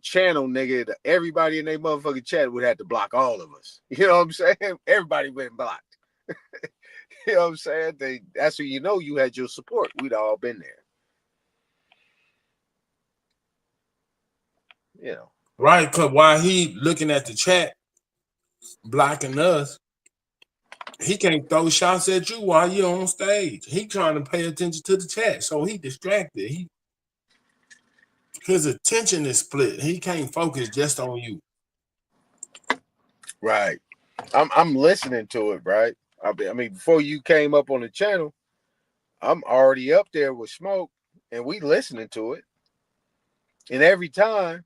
channel, nigga. Everybody in their motherfucking chat would have to block all of us. You know what I'm saying? Everybody went blocked. You know what I'm saying? That's when you know you had your support. We'd all been there. You know. Right, because while he looking at the chat, blocking us, he can't throw shots at you while you're on stage. He trying to pay attention to the chat, so he distracted. His attention is split. He can't focus just on you. Right. I'm listening to it, right? I mean, before you came up on the channel, I'm already up there with Smoke, and we listening to it. And every time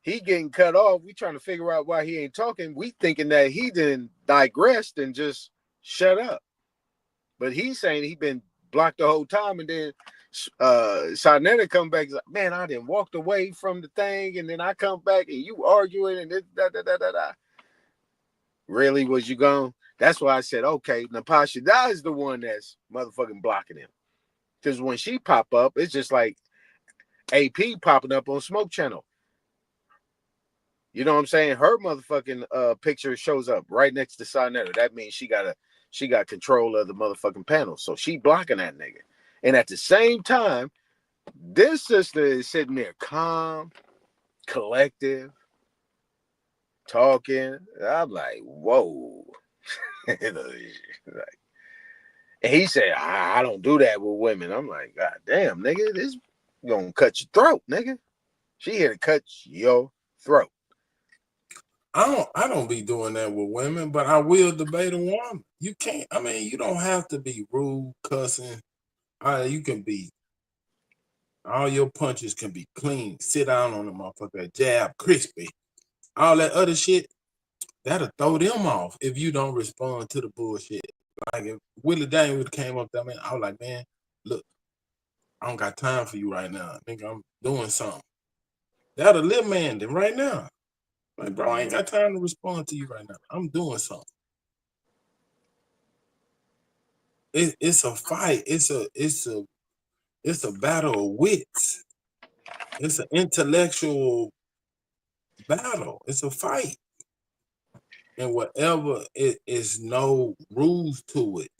he getting cut off, we trying to figure out why he ain't talking. We thinking that he didn't digressed and just shut up. But he's saying he been blocked the whole time, and then Sarnetta come back. He's like, man, I didn't walked away from the thing, and then I come back and you arguing and this, da. Really, was you gone? That's why I said, okay, Napasha, that is the one that's motherfucking blocking him. Because when she pop up, it's just like AP popping up on Smoke Channel. You know what I'm saying? Her motherfucking picture shows up right next to Sarnetta. That means she got control of the motherfucking panel. So she blocking that nigga. And at the same time, this sister is sitting there calm, collective, talking. I'm like, whoa. And he said, I don't do that with women. I'm like, God damn, nigga, this gonna cut your throat, nigga. She here to cut your throat. I don't be doing that with women, but I will debate a woman. You can't. I mean, you don't have to be rude, cussing. You can be. All your punches can be clean. Sit down on the motherfucker, jab, crispy. All that other shit, that'll throw them off if you don't respond to the bullshit. Like if Willie Daniel would have came up there, man, I was like, man, look, I don't got time for you right now. I think I'm doing something. That'll live man then right now. Like, bro, I ain't got time to respond to you right now. I'm doing something. It's a fight. It's a battle of wits. It's an intellectual battle. It's a fight. And whatever, it is no rules to it.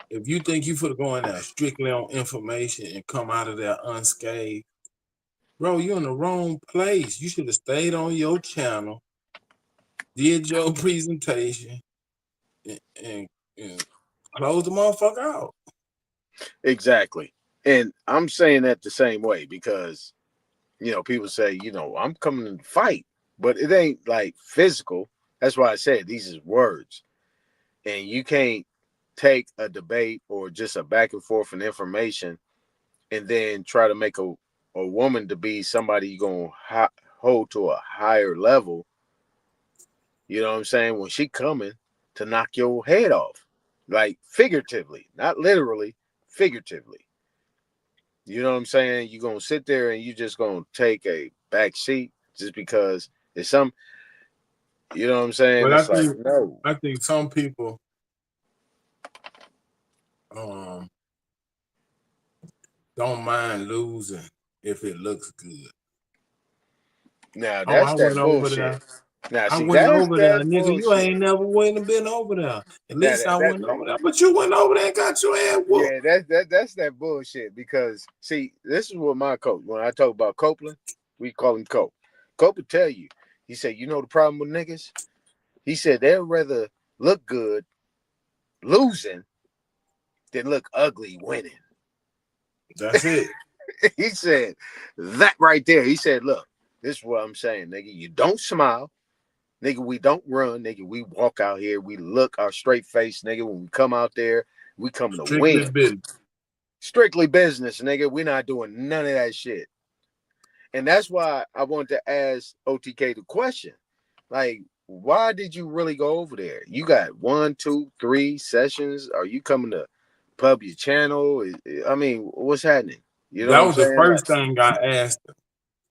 If you think you finna go in there strictly on information and come out of there unscathed, bro, you're in the wrong place. You should have stayed on your channel, did your presentation, and close the motherfucker out. Exactly. And I'm saying that the same way because, people say, I'm coming to fight, but it ain't like physical. That's why I said these is words. And you can't take a debate or just a back and forth in information and then try to make a woman to be somebody you're going to hold to a higher level. You know what I'm saying? When she coming to knock your head off, like figuratively, not literally, figuratively. You know what I'm saying? You're going to sit there and you just going to take a back seat just because it's some, you know what I'm saying? But It's like, no. I think some people don't mind losing if it looks good. Now that's that bullshit. Now, I see, went over there, that's nigga. bullshit. You ain't never went and been over there. At least I went over there, but you went over there and got your ass whooped. Yeah, that's that bullshit. Because see, this is what my coach. When I talk about Copeland, we call him Cope. Cope will tell you. He said, the problem with niggas. He said they'd rather look good losing than look ugly winning. That's it. He said that right there. He said, look, this is what I'm saying, nigga. You don't smile. Nigga, we don't run, nigga. We walk out here. We look our straight face, nigga. When we come out there, we come to win. Business. Strictly business, nigga. We're not doing none of that shit. And that's why I wanted to ask OTK the question. Like, why did you really go over there? You got 1, 2, 3 sessions. Are you coming to pub your channel? I mean, what's happening? You know that what was I'm saying? The first thing I asked him.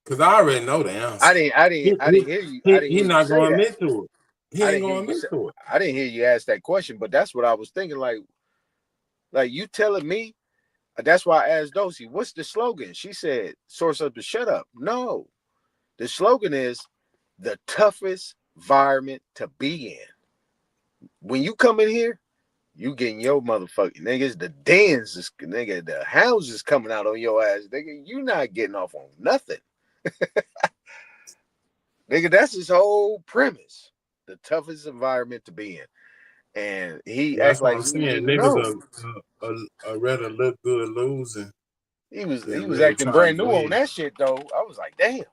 Because I already know the answer. I didn't hear you. He's not going to admit to it. He ain't going to admit to it. I didn't hear you ask that question, but that's what I was thinking. Like you telling me. That's why I asked Dosey, what's the slogan? She said, source up to shut up. No, the slogan is the toughest environment to be in. When you come in here, you getting your motherfucking niggas. The dens is nigga. The hounds is coming out on your ass, nigga. You not getting off on nothing. Nigga, that's his whole premise. The toughest environment to be in. And he acts like I'm saying niggas are rather look good losing. He was acting brand new on that shit though. I was like, damn.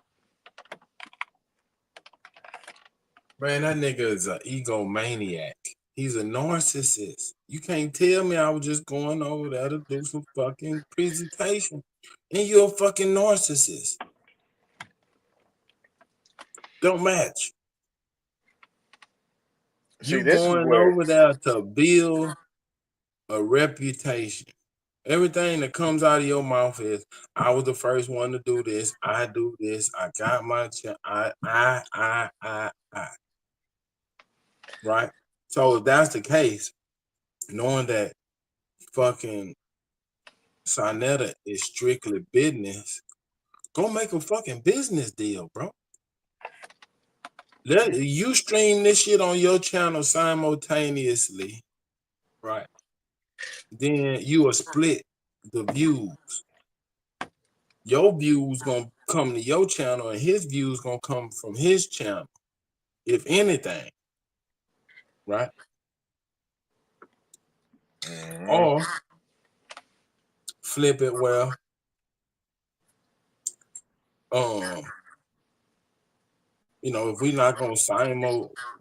Man, that nigga is an egomaniac. He's a narcissist. You can't tell me I was just going over there to do some fucking presentation. And you're a fucking narcissist. Don't match. You going over there to build a reputation. Everything that comes out of your mouth is, I was the first one to do this. I do this. I got my I. Right? So if that's the case, knowing that fucking Sonetta is strictly business, go make a fucking business deal, bro. You stream this shit on your channel simultaneously, right? Then you will split the views. Your views gonna come to your channel, and his views gonna come from his channel, if anything, right? Or flip it where if we not gonna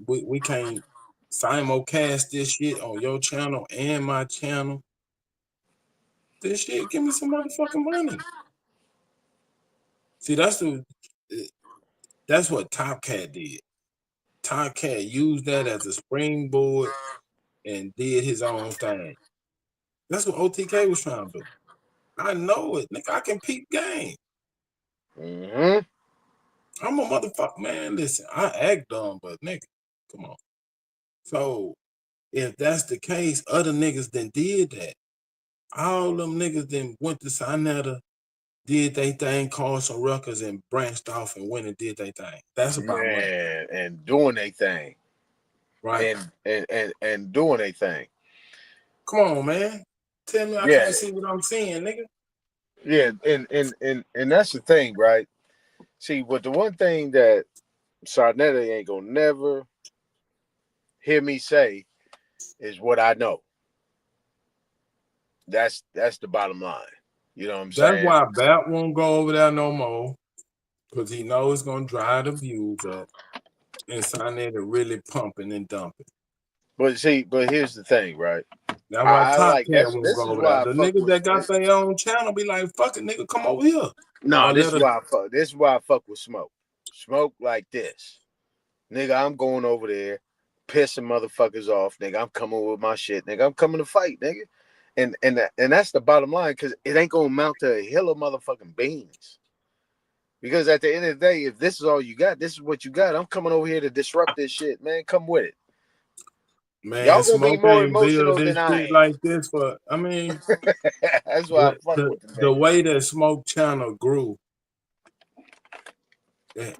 we can't simulcast this shit on your channel and my channel. This shit, give me some motherfucking money. See, that's what Top Cat did. Top Cat used that as a springboard and did his own thing. That's what OTK was trying to do. I know it, nigga. I can peep game. I'm a motherfucker, man. Listen, I act dumb, but nigga, come on. So if that's the case, other niggas then did that. All them niggas then went to Sonetta, did they thing, caused some ruckus, and branched off and went and did they thing. That's about money. And doing they thing. Right. And doing they thing. Come on, man. Tell me I can't see what I'm seeing, nigga. Yeah, and that's the thing, right? See, but the one thing that Sonetta ain't gonna never hear me say is what I know. That's the bottom line. You know what I'm saying? That's why Bat won't go over there no more, because he knows it's gonna drive the views up, and Sonetta really pumping and dumping. But here's the thing, right? That's why Top like Cat this. won't This go is over why there. The niggas that got their own channel be like, "Fuck it, nigga, come over here." No, this is why I fuck. This is why I fuck with Smoke. Smoke like this, nigga. I'm going over there, pissing motherfuckers off, nigga. I'm coming with my shit, nigga. I'm coming to fight, nigga. And that's the bottom line, because it ain't gonna amount to a hill of motherfucking beans. Because at the end of the day, if this is all you got, this is what you got. I'm coming over here to disrupt this shit, man. Come with it. Man, Y'all gonna be Smoke more ain't build emotional this than I shit am. like this for. I mean, that's why I fuck with the way that Smoke channel grew. It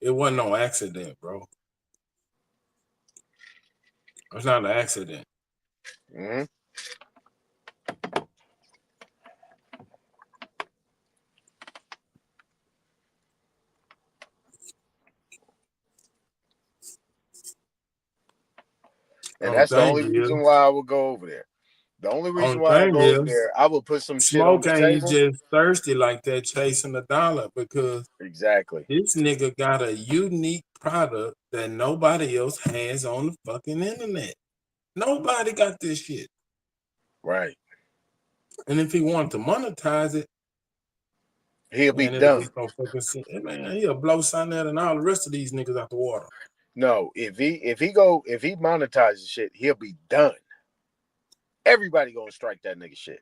wasn't no accident, bro. It's not an accident. Mm-hmm. And that's the only reason why I would go over there. The only reason why I go over there, I would put some shit on the table. Smoke ain't just thirsty like that chasing the dollar, because exactly this nigga got a unique product that nobody else has on the fucking internet. Nobody got this shit. Right. And if he wanted to monetize it, he'll be done. Man, he'll blow Sonetta and all the rest of these niggas out the water. No, if he monetizes shit, he'll be done. Everybody gonna strike that nigga shit.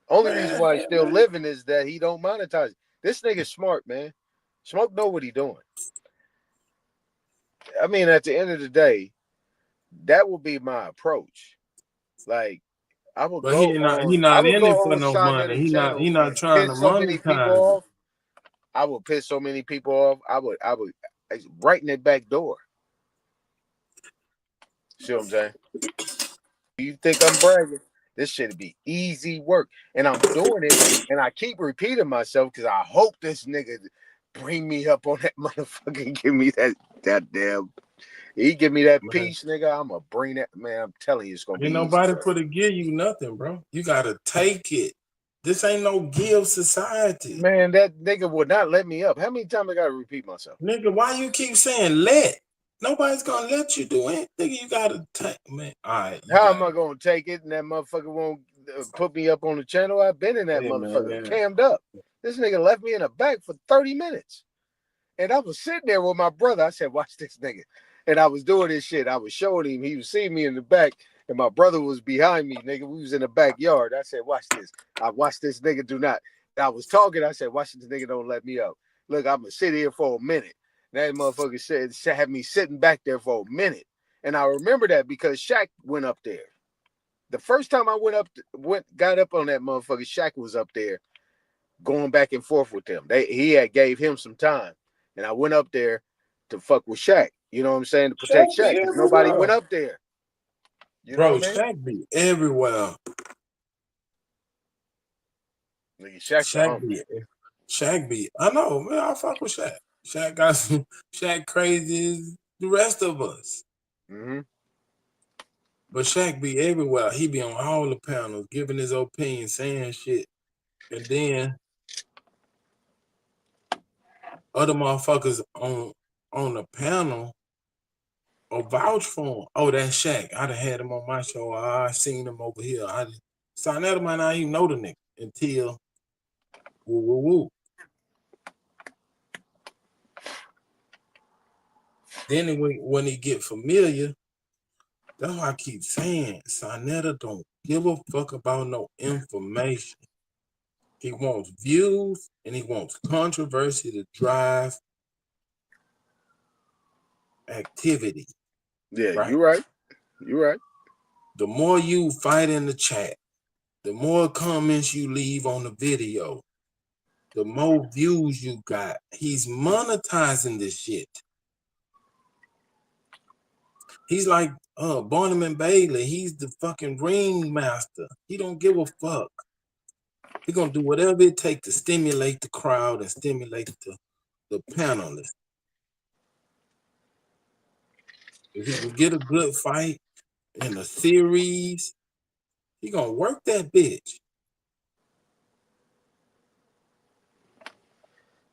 Only reason why he's still living is that he don't monetize it. This nigga's smart, man. Smoke know what he doing. I mean, at the end of the day, that will be my approach. Like, I would go. He not in it for no money. He not trying to monetize it. I would piss so many people off. I would right in that back door. See what I'm saying? You think I'm bragging? This should be easy work, and I'm doing it, and I keep repeating myself because I hope this nigga bring me up on that motherfucking, give me that damn. He give me that piece, nigga. I'ma bring that, man. I'm telling you, it's gonna be. Ain't nobody for to give you nothing, bro. You gotta take it. This ain't no give society. Man, that nigga would not let me up. How many times I gotta repeat myself? Nigga, why you keep saying let? Nobody's gonna let you do it. Nigga, you gotta take, man. All right. How am I gonna take it and that motherfucker won't put me up on the channel? I've been in that motherfucker, cammed up. This nigga left me in the back for 30 minutes. And I was sitting there with my brother. I said, watch this nigga. And I was doing this shit. I was showing him. He was seeing me in the back. And my brother was behind me, nigga. We was in the backyard. I said, watch this. I watched this nigga do not. I was talking. I said, watch this nigga don't let me up. Look, I'm going to sit here for a minute. That motherfucker said, had me sitting back there for a minute. And I remember that because Shaq went up there. The first time I got up on that motherfucker, Shaq was up there going back and forth with them. He had gave him some time. And I went up there to fuck with Shaq. You know what I'm saying? To protect Shaq. Because nobody went up there. You know what I mean? Shaq be everywhere. Shaq be. I know, man. I fuck with Shaq. Shaq got some. Shaq crazy as the rest of us. Mm-hmm. But Shaq be everywhere. He be on all the panels, giving his opinion, saying shit, and then other motherfuckers on the panel or vouch for him. Oh, that's Shaq. I done had him on my show. I seen him over here. Sonetta might not even know the nigga until woo. Then when he get familiar, that's why I keep saying Sonetta don't give a fuck about no information. He wants views and he wants controversy to drive activity. Yeah, right? You're right. You're right. The more you fight in the chat, the more comments you leave on the video, the more views you got. He's monetizing this shit. He's like Barnum and Bailey. He's the fucking ringmaster. He don't give a fuck. He's gonna do whatever it takes to stimulate the crowd and stimulate the panelists. If he can get a good fight in a series, He gonna work that bitch.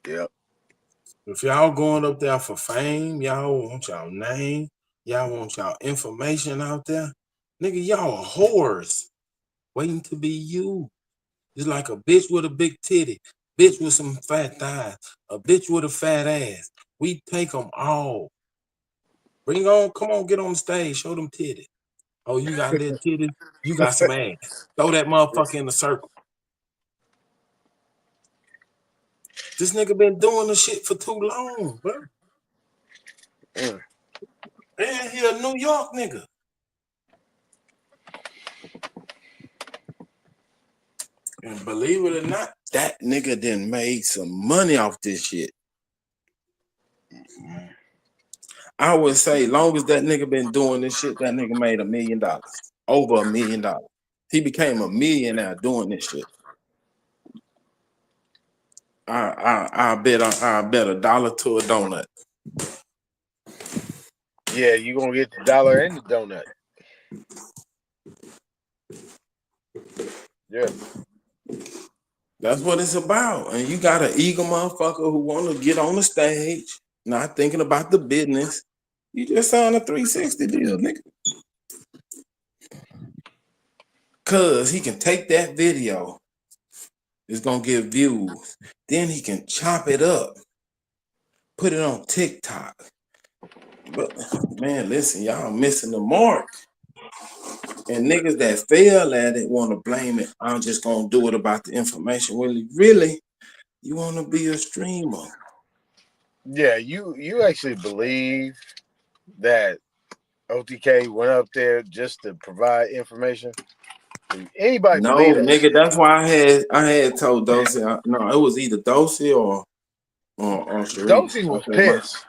Yep. If y'all going up there for fame, y'all want y'all name, y'all want y'all information out there, nigga, y'all are whores waiting to be you. It's like a bitch with a big titty, bitch with some fat thighs, a bitch with a fat ass. We take them all. Bring on, come on, get on the stage, show them titties. Oh, you got little titties, you got some ass. Throw that motherfucker in the circle. This nigga been doing this shit for too long, bro. And he a New York nigga. And believe it or not, that nigga done made some money off this shit. I would say, long as that nigga been doing this shit, that nigga made $1 million. Over $1 million. He became a millionaire doing this shit. I bet $1 to a donut. Yeah, you gonna get the dollar and the donut. Yeah. That's what it's about. And you got an eager motherfucker who want to get on the stage, not thinking about the business. You just signed a 360 deal, nigga. Cause he can take that video. It's gonna get views. Then he can chop it up, put it on TikTok. But man, listen, y'all missing the mark. And niggas that fail at it want to blame it. I'm just gonna do it about the information. Really, you want to be a streamer. Yeah, you actually believe that OTK went up there just to provide information? Anybody No, believe that? nigga, that's why I had told Dosey. No, it was either Dosey or Sheree. Dosey was pissed.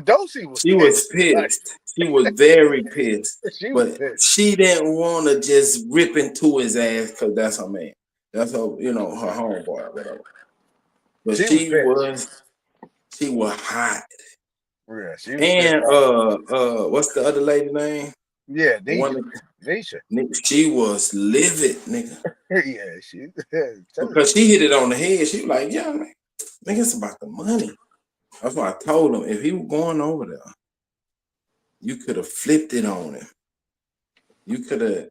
Dosey was She was pissed. She was very pissed. She was But pissed. she didn't want to just rip into his ass because that's her man. That's her, her homeboy or whatever. But she was hot. Yeah, she was and pissed. what's the other lady name? Yeah, Nisha. She was livid, nigga. Yeah, she because she hit it on the head. She was like, yeah, man, nigga, it's about the money. That's why I told him if he was going over there, you could have flipped it on him. You could have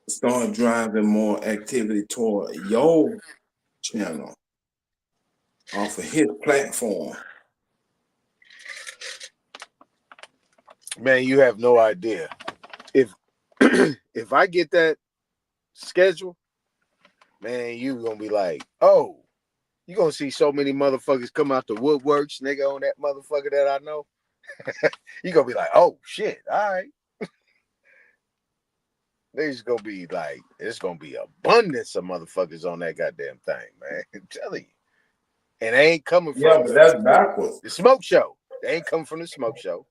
started driving more activity toward your channel off of his platform. Man, you have no idea. If I get that schedule, man, you gonna be like, oh, you gonna see so many motherfuckers come out the woodworks, nigga, on that motherfucker that I know. You gonna be like, oh shit, all right. There's gonna be like, it's gonna be abundance of motherfuckers on that goddamn thing, man. I'm telling you. And they ain't coming from but that's backwards. The smoke show. They ain't coming from the smoke show.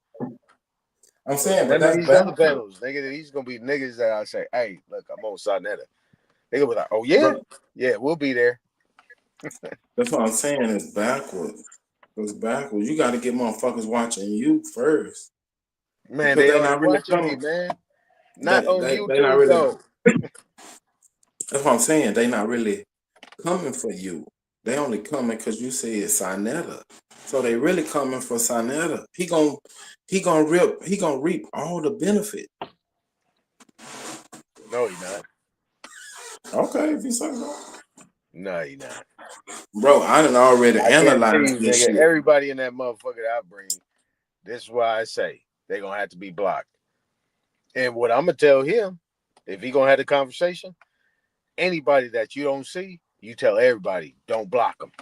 I'm saying, but that's these other panels, nigga, these gonna be niggas that I say, hey, look, I'm on Sonetta. They gonna be like, oh yeah, yeah, we'll be there. That's what I'm saying. It's backwards. It's backwards. You got to get motherfuckers watching you first. Man, they not really watching me, man. Not on YouTube though. That's what I'm saying. They not really coming for you. They only coming because you say it's Sonetta. So they really coming for Sonetta. He gonna reap all the benefit. No, he not. Okay, if you say so. No, he not. Bro, I done already analyzed this shit. Everybody in that motherfucker that I bring, this is why I say they gonna have to be blocked. And what I'm gonna tell him, if he gonna have the conversation, anybody that you don't see, you tell everybody, don't block them.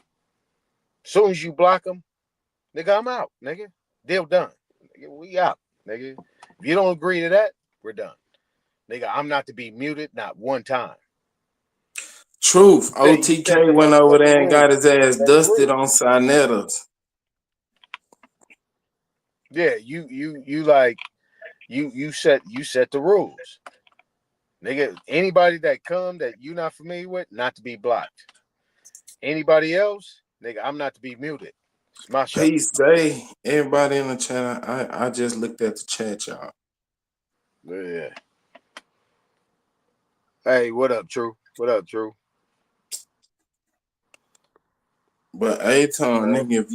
Soon as you block them, nigga, I'm out, nigga. Deal done. Nigga, we out, nigga. If you don't agree to that, we're done. Nigga, I'm not to be muted, not one time. Truth. OTK went over there and got his ass dusted on Sonetta. Yeah, you set the rules. Nigga, anybody that come that you not familiar with, not to be blocked. Anybody else, nigga, I'm not to be muted. It's my show. Peace day. Everybody in the chat. I just looked at the chat, y'all. Yeah. Hey, what up, True? What up, True? But A-Town, nigga,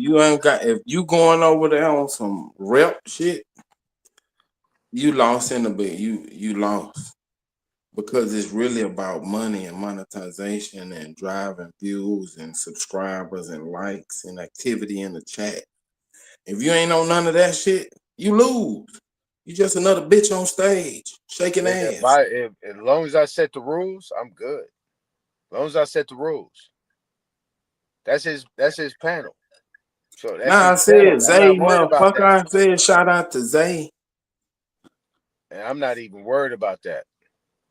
if you going over there on some rep shit, you lost in the bit. You lost. Because it's really about money and monetization and driving views and subscribers and likes and activity in the chat. If you ain't on none of that shit, you lose. You just another bitch on stage shaking ass. As long as I set the rules, I'm good. As long as I set the rules. That's his panel. So that's I said Zay, motherfucker. I said shout out to Zay. And I'm not even worried about that.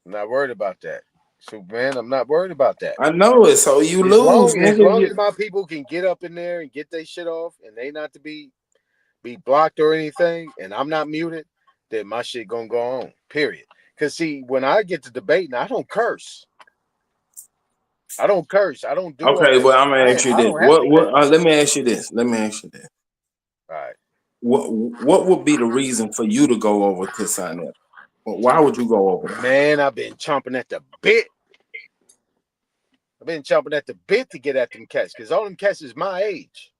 I'm not worried about that. Superman, I'm not worried about that. I know it, so you lose, nigga. As long as my people can get up in there and get their shit off and they not to be blocked or anything, and I'm not muted, then my shit gonna go on. Period. Because see, when I get to debating, I don't curse. I don't curse. I don't do okay, well, I'm gonna ask you this. Let me ask you this. All right. What would be the reason for you to go over to sign up? Why would you go over there? Man, I've been chomping at the bit. I've been chomping at the bit to get at them cats because all them cats is my age.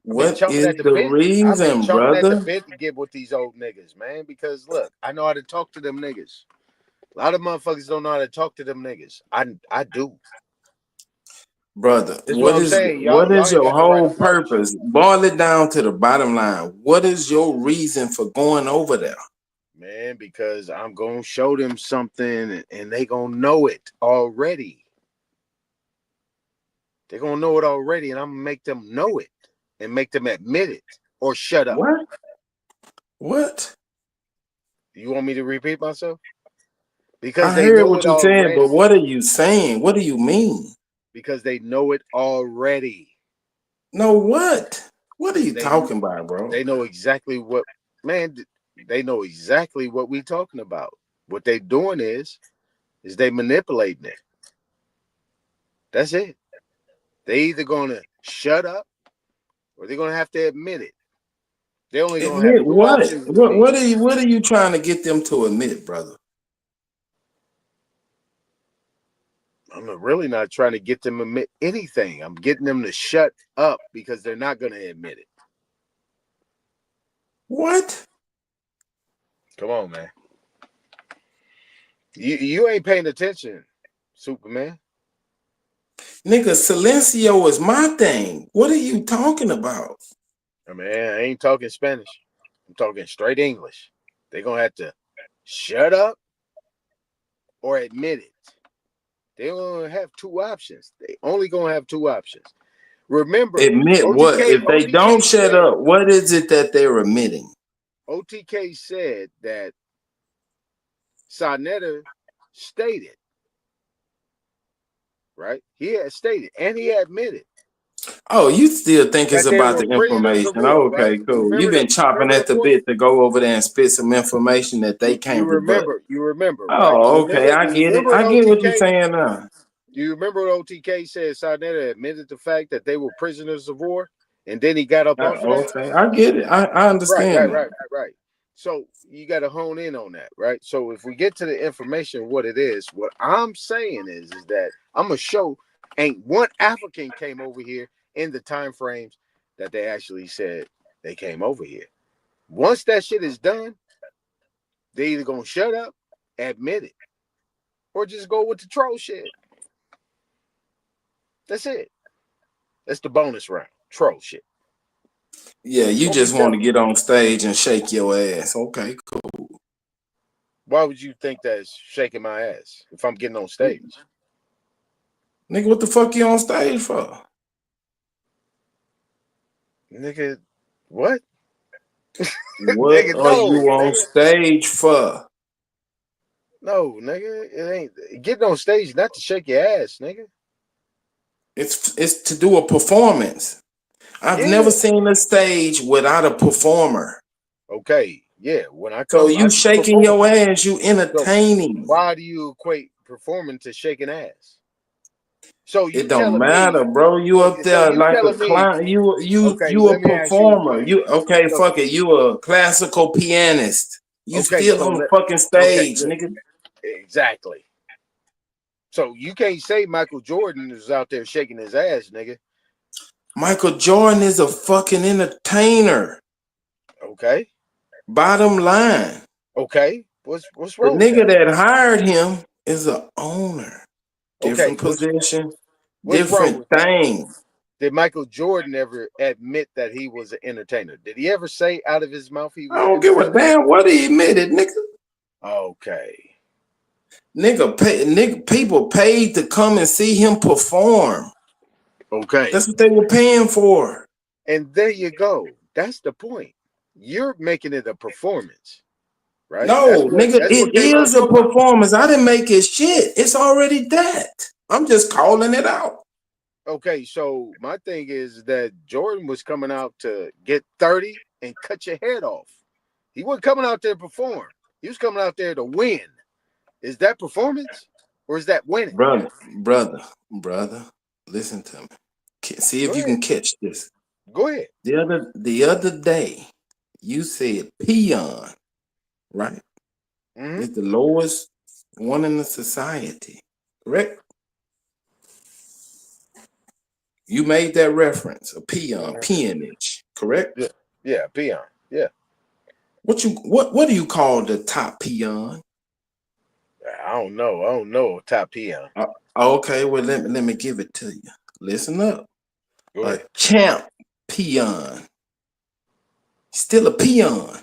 What is the reason, brother? At the bit to get with these old niggas, man. Because look, I know how to talk to them niggas. A lot of motherfuckers don't know how to talk to them niggas. I do. Brother, what is your whole purpose? Boil it down to the bottom line. What is your reason for going over there? Man, because I'm gonna show them something and they gonna know it already. They're gonna know it already, and I'm gonna make them know it and make them admit it or shut up. What? You want me to repeat myself? Because I heard what you're saying, but what are you saying? What do you mean? Because they know it already. Know what? What are you talking about, bro? They know exactly what, man. They know exactly what we talking about. What they doing is they manipulating it. That's it. They either gonna shut up or they're gonna have to admit it. They only gonna admit have what? What are you trying to get them to admit, brother? I'm really not trying to get them to admit anything. I'm getting them to shut up because they're not gonna admit it. What? Come on, man. You ain't paying attention, Superman. Nigga, silencio is my thing. What are you talking about? I mean, I ain't talking Spanish. I'm talking straight English. They're gonna have to shut up or admit it. They only have two options. They only gonna have two options. Remember, admit OTK, what? If they OTK don't shut up, what is it that they're admitting? OTK said that Sarnetta stated, right? He had stated and he admitted. Oh, you still think it's about the information? Okay, right? Cool. You've been chopping at the bit to go over there and spit some information that they can't rebut. You remember. Oh, right? Okay, I get it. I get what you're saying now. Do you remember what OTK said? Sarnetta admitted the fact that they were prisoners of war, and then he got up off of that. Okay, I get it. I understand. Right. So you got to hone in on that, right? So if we get to the information, what it is, what I'm saying is that I'm gonna show ain't one African came over here in the time frames that they actually said they came over here. Once that shit is done, they either gonna shut up, admit it, or just go with the troll shit. That's it. That's the bonus round. Troll shit. Yeah, you just want to get on stage and shake your ass. Okay, cool. Why would you think that's shaking my ass if I'm getting on stage? Nigga, what the fuck you on stage for? Nigga, what? What nigga, are you on stage for? No, nigga, it ain't getting on stage not to shake your ass, nigga. It's to do a performance. I've never seen a stage without a performer. Okay, yeah. When I come, so you shaking your ass, you entertaining. So why do you equate performing to shaking ass? So you it don't matter, bro. You up there like a client. You a performer. You okay? Fuck it. You a classical pianist. You still on the fucking stage, nigga. Exactly. So you can't say Michael Jordan is out there shaking his ass, nigga. Michael Jordan is a fucking entertainer. Okay. Bottom line. Okay. What's The wrong? nigga that hired him is an owner. Different position, different thing. Did Michael Jordan ever admit that he was an entertainer? Did he ever say out of his mouth he was? I don't give a damn what he admitted, nigga. Okay. Nigga, people paid to come and see him perform. Okay. That's what they were paying for. And there you go. That's the point. You're making it a performance, right? No, nigga, it is a performance. I didn't make it shit. It's already that. I'm just calling it out. Okay, so my thing is that Jordan was coming out to get 30 and cut your head off. He wasn't coming out there to perform. He was coming out there to win. Is that performance or is that winning? Brother, listen to me. See if you can catch this. Go ahead. The other day, you said peon, right? Mm-hmm. It's the lowest one in the society, correct? You made that reference, a peon, peonage, correct? Yeah, peon. Yeah. What do you call the top peon? I don't know. Top peon. Okay, well let me give it to you. Listen up. Go ahead. A champ peon. Still a peon.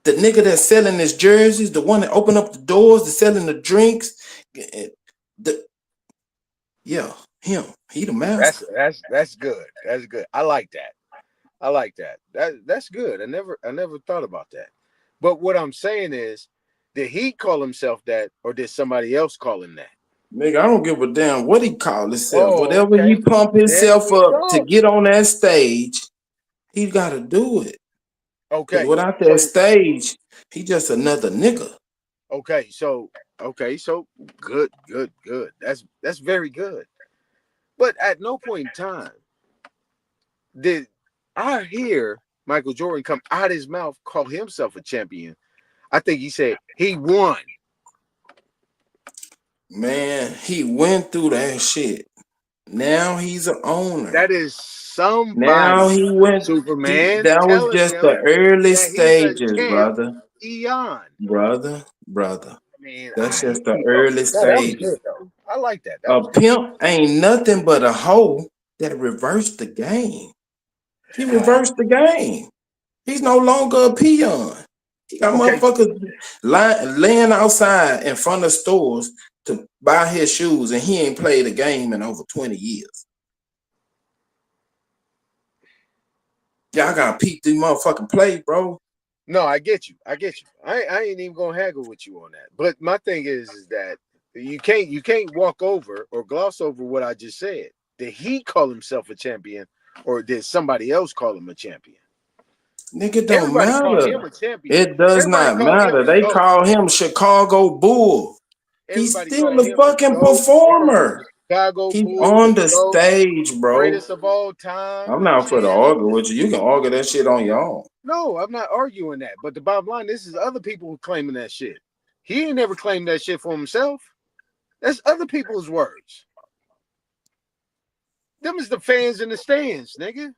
The nigga that's selling his jerseys, the one that opened up the doors, the selling the drinks, him. He the master. That's good. That's good. I like that. That's good. I never thought about that. But what I'm saying is, did he call himself that, or did somebody else call him that? Nigga, I don't give a damn what he call himself. Oh, whatever okay. he pump himself up to get on that stage, he got to do it. Okay. Without that stage, he just another nigga. Okay, so good. That's very good. But at no point in time did I hear Michael Jordan come out his mouth call himself a champion. I think he said he won. Man, he went through that shit. Now he's an owner. That is somebody. Now he went. Superman. That was just the early stages, brother. Eon. Brother. I mean, That's just the early stages. I like that. A pimp ain't nothing but a hoe that reversed the game. He reversed the game. He's no longer a peon. He got motherfuckers laying outside in front of stores to buy his shoes, and he ain't played a game in over 20 years. Y'all gotta peep these motherfucking play, bro. No, I get you. I ain't even gonna haggle with you on that. But my thing is that you can't walk over or gloss over what I just said. Did he call himself a champion, or did somebody else call him a champion? Nigga, don't matter. It does not matter. They call him Chicago Bull. He's still a fucking performer. He's on the stage, bro. Greatest of all time. I'm not for to argue with you. You can argue that shit on your own. No, I'm not arguing that. But the bottom line, this is other people claiming that shit. He ain't never claimed that shit for himself. That's other people's words. Them is the fans in the stands, nigga.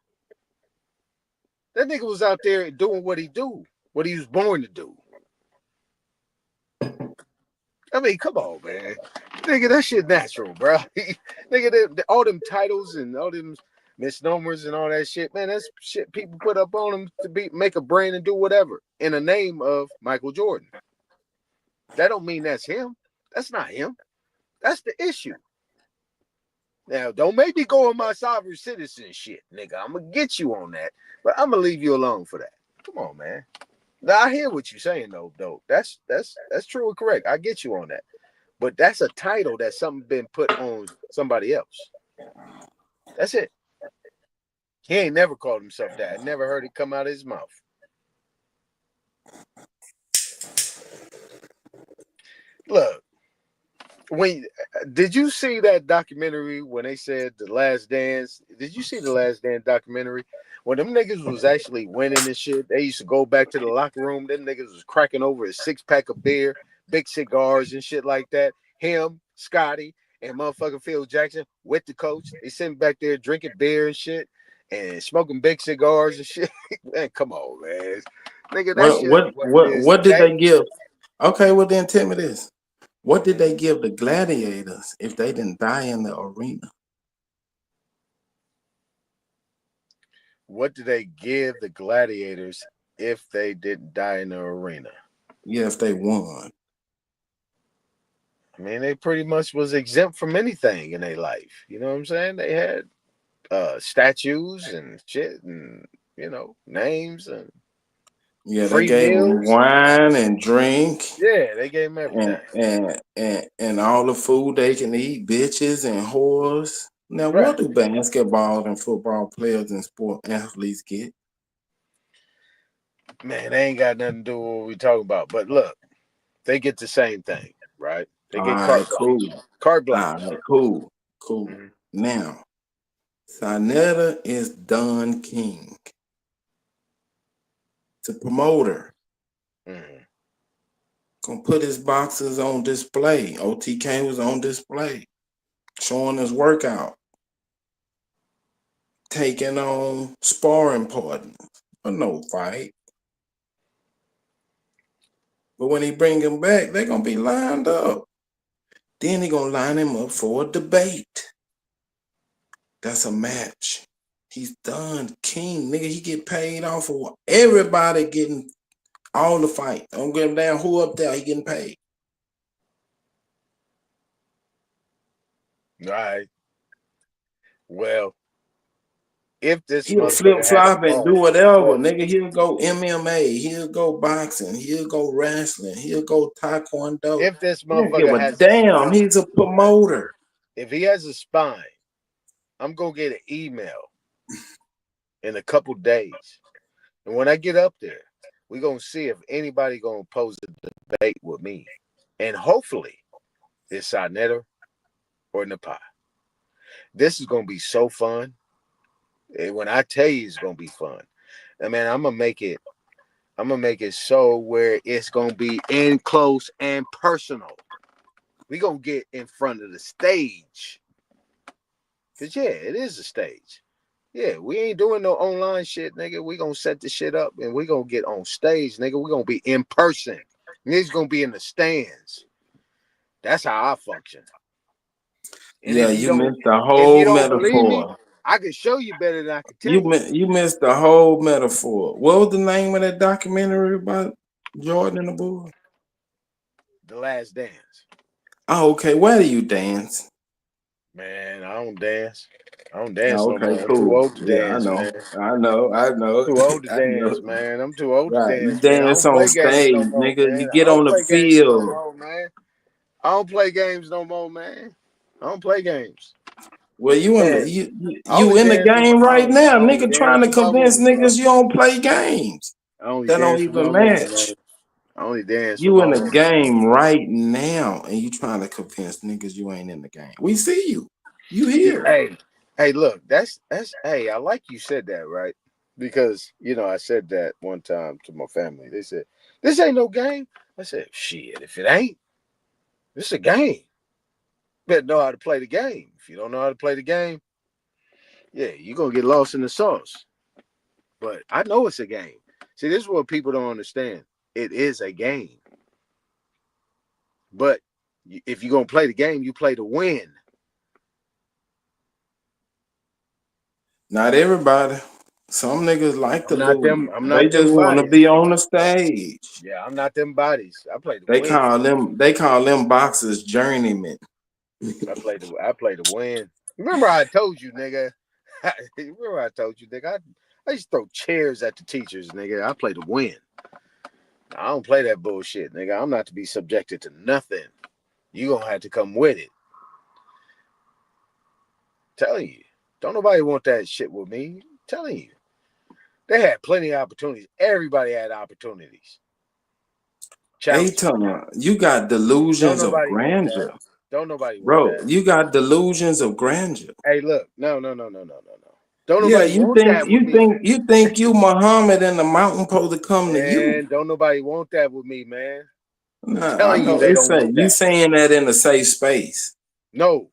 That nigga was out there doing what he was born to do. I mean, come on, man. Nigga, that shit natural, bro. Nigga, all them titles and all them misnomers and all that shit, man, that's shit people put up on them to make a brand and do whatever in the name of Michael Jordan. That don't mean that's him. That's not him. That's the issue. Now, don't make me go on my sovereign citizen shit, nigga. I'm gonna get you on that, but I'm gonna leave you alone for that. Come on, man. Now I hear what you're saying, though. That's true and correct. I get you on that, but that's a title that's something been put on somebody else. That's it. He ain't never called himself that. I never heard it come out of his mouth. Look. Did you see that documentary when they said The Last Dance? Did you see The Last Dance documentary? When them niggas was actually winning and shit, they used to go back to the locker room. Them niggas was cracking over a 6-pack of beer, big cigars and shit like that. him, Scotty, and motherfucking Phil Jackson with the coach. They sitting back there drinking beer and shit and smoking big cigars and shit. Man, come on, man. Nigga, that shit ain't what it is what did today. they give? Okay, well then tell me this. What did they give the gladiators if they didn't die in the arena? What did they give the gladiators if they didn't die in the arena? Yeah, if they won. I mean, they pretty much was exempt from anything in their life. You know what I'm saying? They had statues and shit and, you know, names and yeah, they free gave meals. them wine and drink. Yeah, they gave them everything. And all the food they can eat, bitches and whores. Now, Right. what do basketball and football players and sport athletes get? Man, they ain't got nothing to do with what we talking about. But look, they get the same thing, right? They get All right, cool. carte blanche. All right, cool. Mm-hmm. Now, Sarnetta is Don King. It's a promoter. Mm-hmm. Gonna put his boxes on display. OTK was on display, showing his workout, taking on sparring partners for no fight. But when he bring him back, they're gonna be lined up. Then he gonna line him up for a debate. That's a match. He's done. King, nigga, he get paid off of everybody getting all the fight. Don't give him down who up there, he getting paid. All right. Well, if this he'll flip flop and do whatever, nigga, he'll go MMA, he'll go boxing, he'll go wrestling, he'll go taekwondo. If this he don't give motherfucker a has damn, he's a promoter. If he has a spine, I'm gonna get an email in a couple days. And when I get up there, we're gonna see if anybody gonna pose a debate with me. And hopefully it's Sarnetta or Napai. This is gonna be so fun. And when I tell you it's gonna be fun, I mean I'm gonna make it so where it's gonna be in close and personal. We're gonna get in front of the stage. Cause yeah, it is a stage. Yeah, we ain't doing no online shit, nigga. We gonna set the shit up and we gonna get on stage, nigga. We gonna be in person. Niggas gonna be in the stands. That's how I function. And yeah, you missed the whole metaphor. Me, I can show you better than I can tell you. You missed the whole metaphor. What was the name of that documentary about Jordan and the Bulls? The Last Dance. Oh, okay. Where do you dance? Man, I don't dance. I don't dance okay, no more. Cool. I'm too old to dance, I know. man. I know. I'm too old to dance, man. I'm too old to dance. You dance man. on stage, no more, nigga. Man. You get on the field. No more, man. I don't play games no more, man. I don't play games. Well, you in the game right now, nigga, trying to convince niggas you don't play games. That don't even match. I only dance. You in the game right now, and you trying to convince niggas you ain't in the game. We see you. You here. Hey, look, that's hey, I like you said that, right? Because you know, I said that one time to my family. They said, "This ain't no game." I said, "Shit, if it ain't, this is a game. Better know how to play the game. If you don't know how to play the game, yeah, you're gonna get lost in the sauce." But I know it's a game. See, this is what people don't understand. It is a game. But if you're gonna play the game, you play to win. Not everybody. Some niggas like to lose. They just want to be on the stage. Yeah, I'm not them bodies. I play to win. They call them boxers journeymen. I play to win. Remember I told you, nigga. I used to throw chairs at the teachers, nigga. I play to win. I don't play that bullshit, nigga. I'm not to be subjected to nothing. You gonna have to come with it. Telling you. Don't nobody want that shit with me. Telling you. They had plenty of opportunities. Everybody had opportunities. Hey, Tony, you got delusions of grandeur. Don't nobody want that. You got delusions of grandeur. Hey, look. No. Don't nobody want that with me. You think you Muhammad and the mountain supposed to come to you. Don't nobody want that with me, man. I know they it's don't want you that. saying that in a safe space. No,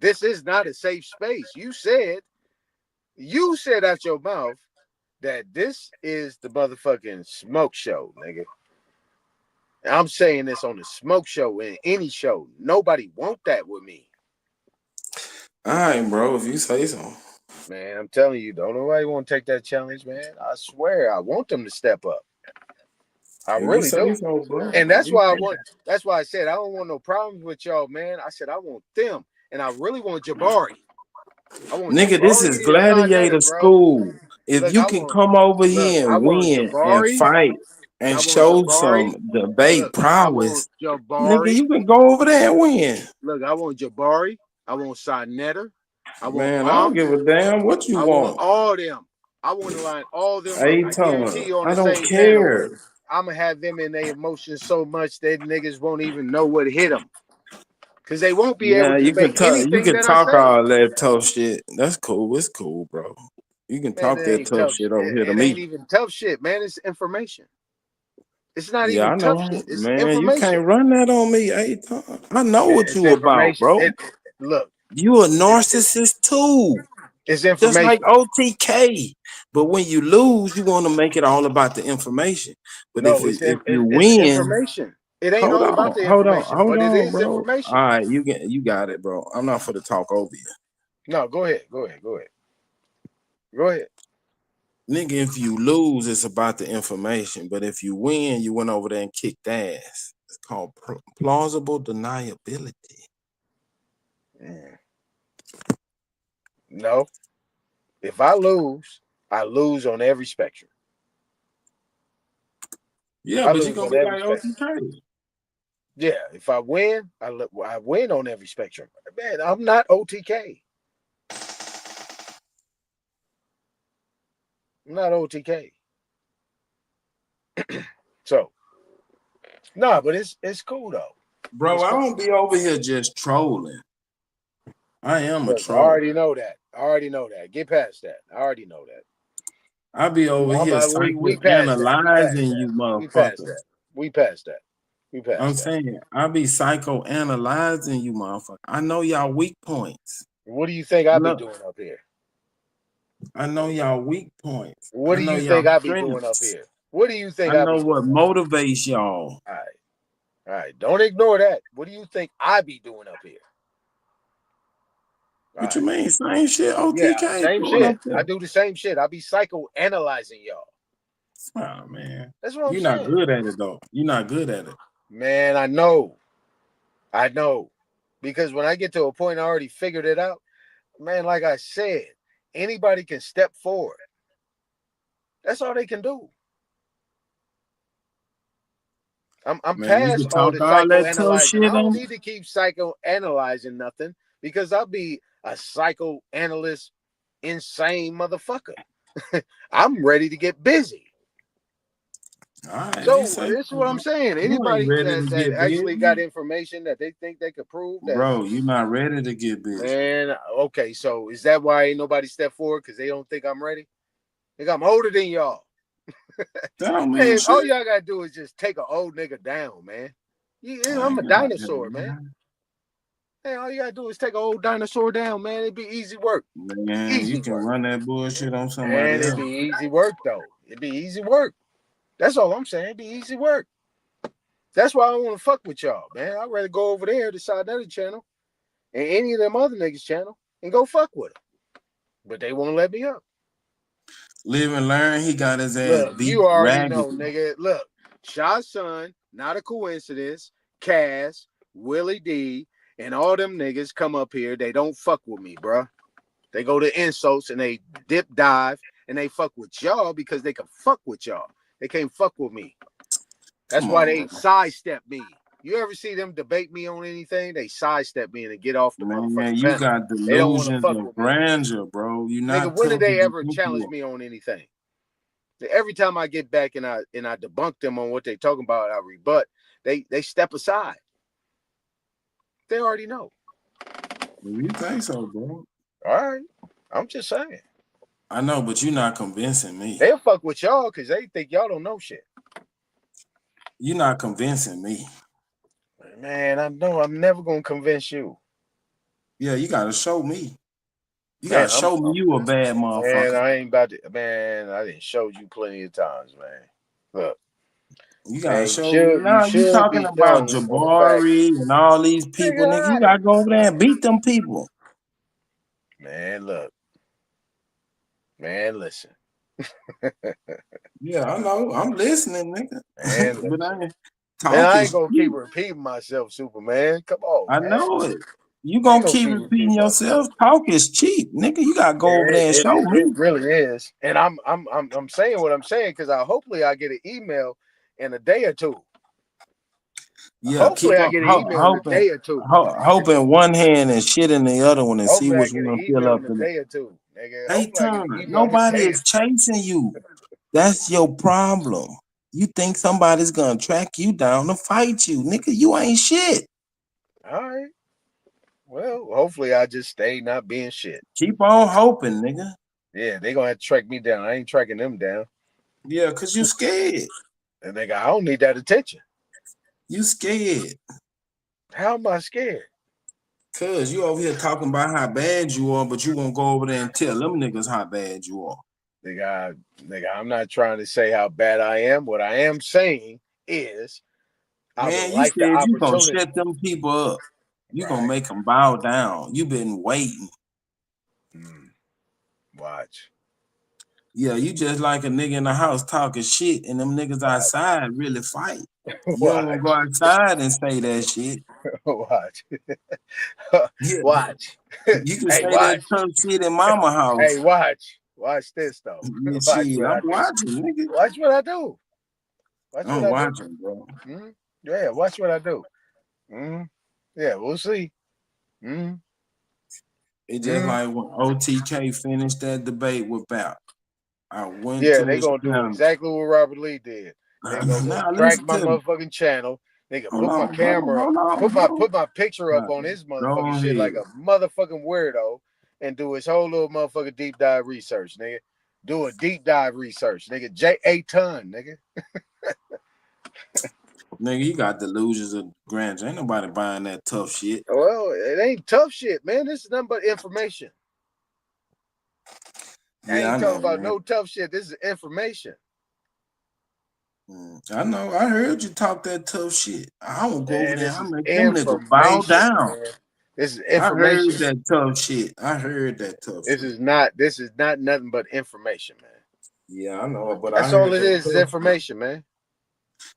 this is not a safe space. You said out your mouth that this is the motherfucking smoke show, nigga. I'm saying this on the smoke show in any show. Nobody want that with me. All right, bro. If you say so. Man, I'm telling you, don't nobody want to take that challenge, man. I swear, I want them to step up. I really do. So, bro. And that's why that's why I said I don't want no problems with y'all, man. I said I want them. And I really want Jabari. Nigga, this is gladiator school. If you can come over here and win and fight and show some debate prowess, nigga, you can go over there and win. Look, I want Jabari. I want Sinetta. I want I don't give a damn what you want. want. All them. I want to line all them up. I don't care. Channel, I'm gonna have them in their emotions so much that niggas won't even know what hit them. Cause they won't be able to you make can anything you can that talk I say. all that tough shit. That's cool. It's cool, bro. You can talk that tough shit over here to me. It ain't even tough shit, man. It's information. It's not I even know, tough shit. It's man. information. You can't run that on me, Aton. I know what you about, bro. Look, you a narcissist too. It's information. Just like OTK. But when you lose, you want to make it all about the information. But if you win, information. It ain't all about the information, but it is bro. information. All right, you got it, bro. I'm not for to talk over you. No, go ahead. Go ahead. Nigga, if you lose, it's about the information. But if you win, you went over there and kicked ass. It's called plausible deniability. No. If I lose on every spectrum. Yeah, but you're going to be like OTK. Yeah, if I win, I win on every spectrum. Man, I'm not OTK. I'm not OTK. So, no, but it's cool though. Bro, I don't be over here just trolling. I am a troll. I already know that. Get past that. I already know that. I be over here psychoanalyzing you, motherfucker. We passed that. I'm saying I be psychoanalyzing you, motherfucker. I know y'all weak points. What do you think I be doing up here? I know y'all weak points. What do you think I be doing up here? What do you think I know what motivates y'all. All right. Don't ignore that. What do you think I be doing up here? What you mean? Same shit, OTK. Yeah, same shit. I do the same shit. I be psychoanalyzing y'all. Oh, man. That's what I'm saying. You're not good at it, though. You're not good at it. Man, I know. Because when I get to a point, I already figured it out. Man, like I said, anybody can step forward. That's all they can do. I'm past all the psychoanalyzing. I don't need to keep psychoanalyzing nothing because I'll be a psychoanalyst, insane motherfucker. I'm ready to get busy. Right, so this is what I'm saying. Anybody that actually got information that they think they could prove that, bro, you're not ready to get busy. Man, okay, so is that why ain't nobody step forward? Because they don't think I'm ready? Think I'm older than y'all. That don't mean Man, shit. all y'all gotta do is just take an old nigga down, man. I'm a dinosaur, man. Hey, all you gotta do is take an old dinosaur down, man. It'd be easy work. Man, you can run that bullshit on somebody else. It'd be easy work, though. It'd be easy work. That's all I'm saying. It'd be easy work. That's why I don't want to fuck with y'all, man. I'd rather go over there to Sinetta channel and any of them other niggas' channel and go fuck with them. But they won't let me up. Live and learn. He got his ass beat. You already know, nigga. Look, Shah's son, not a coincidence. Cass, Willie D, and all them niggas come up here. They don't fuck with me, bro. They go to insults and they dip dive and they fuck with y'all because they can fuck with y'all. They can't fuck with me. That's why they sidestep me. You ever see them debate me on anything? They sidestep me and get off the motherfucking Man, you panel. got delusions of grandeur, bro. You not. Nigga, when did they ever challenge me on anything? Every time I get back and I debunk them on what they talking about, I rebut. They step aside. They already know. You think so, bro? All right. I'm just saying. I know, but you're not convincing me. They'll fuck with y'all because they think y'all don't know shit. You're not convincing me. Man, I know I'm never gonna convince you. Yeah, you gotta show me. You gotta show me you a bad motherfucker. Man, I ain't about to. Man, I didn't show you plenty of times, man. Look, you gotta show you now. You should talking be about feeling for the fact, Jabari and all these people, nigga. You gotta go over there and beat them people. man. Look, man, listen. Yeah, I know. I'm listening, nigga. Man, but I ain't man, talking. I ain't gonna keep repeating myself, Superman. Come on, I man. know it. You gonna keep repeating yourself? Talk is cheap, nigga. You gotta go over there and show me. It really is, and I'm saying what I'm saying because hopefully I get an email in a day or two. Yeah, hopefully keep I on get an email in a day or two. hoping one hand and shit in the other one and see Hopefully I which get an one fill email up. in a day or two, nigga. Hey, Hopefully I get an Tom, email in a nobody day is chasing you. That's your problem. You think somebody's gonna track you down to fight you, nigga? You ain't shit. All right. Well, hopefully I just stay not being shit. Keep on hoping, nigga. Yeah, they gonna have to track me down. I ain't tracking them down. Yeah, cause you scared. And nigga, I don't need that attention. You scared. How am I scared? Cause you over here talking about how bad you are, but you won't go over there and tell them niggas how bad you are. Nigga, I'm not trying to say how bad I am. What I am saying is, I would like the you gonna opportunity. shut them people up. You gonna make them bow down. You been waiting. Watch. Yeah, you just like a nigga in the house talking shit, and them niggas outside really fight. You don't wanna go outside and say that shit. Watch. Yeah. Watch. You can say that tough shit in mama house. Hey, watch. Watch this though. Yeah, Watch shit, what I I'm do. watching, nigga. Watch what I do. Watch I'm what I watching, do. bro. Mm-hmm. Yeah, watch what I do. Mm-hmm. Yeah, we'll see. Mm-hmm. It's just like when OTK finished that debate with Bap. I went Yeah, to they his gonna do channel. exactly what Robert Lee did. They gonna Now track listen my to me. motherfucking channel. They can Hold put my on, bro. camera, Hold on, bro. put my picture up on his Go motherfucking shit like ahead. a motherfucking weirdo, and do his whole little motherfucking deep dive research, nigga. Do a deep dive research, nigga. J.A. Ton, nigga. Nigga, you got delusions of grandeur. Ain't nobody buying that tough shit. Well, it ain't tough shit, man. This is nothing but information. I ain't talking about no tough shit. This is information. I know. I heard you talk that tough shit. I won't go over there. I make them niggas bow information, down. man. This is information. I heard that tough shit. I heard that tough shit. This is not nothing but information, man. Yeah, I know, but that's all it is information, man.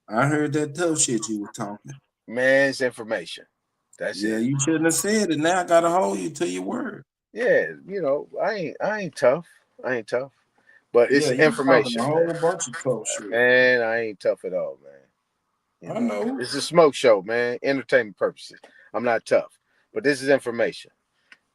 I heard that tough shit you were talking. Man, it's information. That's it. You shouldn't have said it. Now I gotta hold you to your word. Yeah, you know, I ain't tough. I ain't tough. But it's information. A whole bunch of tough shit. Man, I ain't tough at all, man. I know. It's a smoke show, man. Entertainment purposes. I'm not tough. But this is information.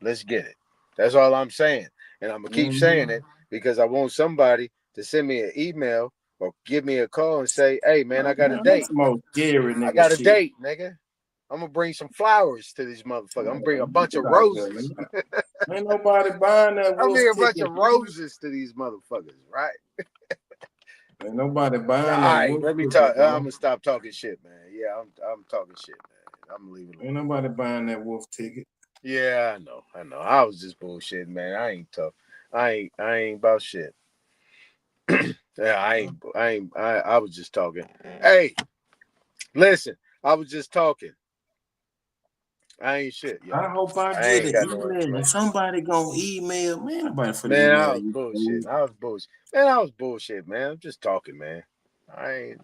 Let's get it. That's all I'm saying. And I'm gonna keep saying it because I want somebody to send me an email or give me a call and say, hey man, I got a date. I got a date, nigga. I'm gonna bring some flowers to these motherfuckers. I'm gonna bring a bunch of roses. Ain't nobody buying that. I'm bring a bunch of roses to these motherfuckers, right? Ain't nobody buying that. All right, let me talk. I'm gonna stop talking shit, man. Yeah, I'm talking shit, man. I'm leaving. Ain't nobody buying that wolf ticket. Yeah, I know. I was just bullshitting, man. I ain't tough. I ain't about shit. Yeah, I was just talking. Hey, listen, I was just talking. I ain't shit, y'all. I hope I get an email. Somebody gonna email, man. Nobody for man, email I was you. bullshit. I was bullshit. Man, I was bullshit, man. I'm just talking, man. I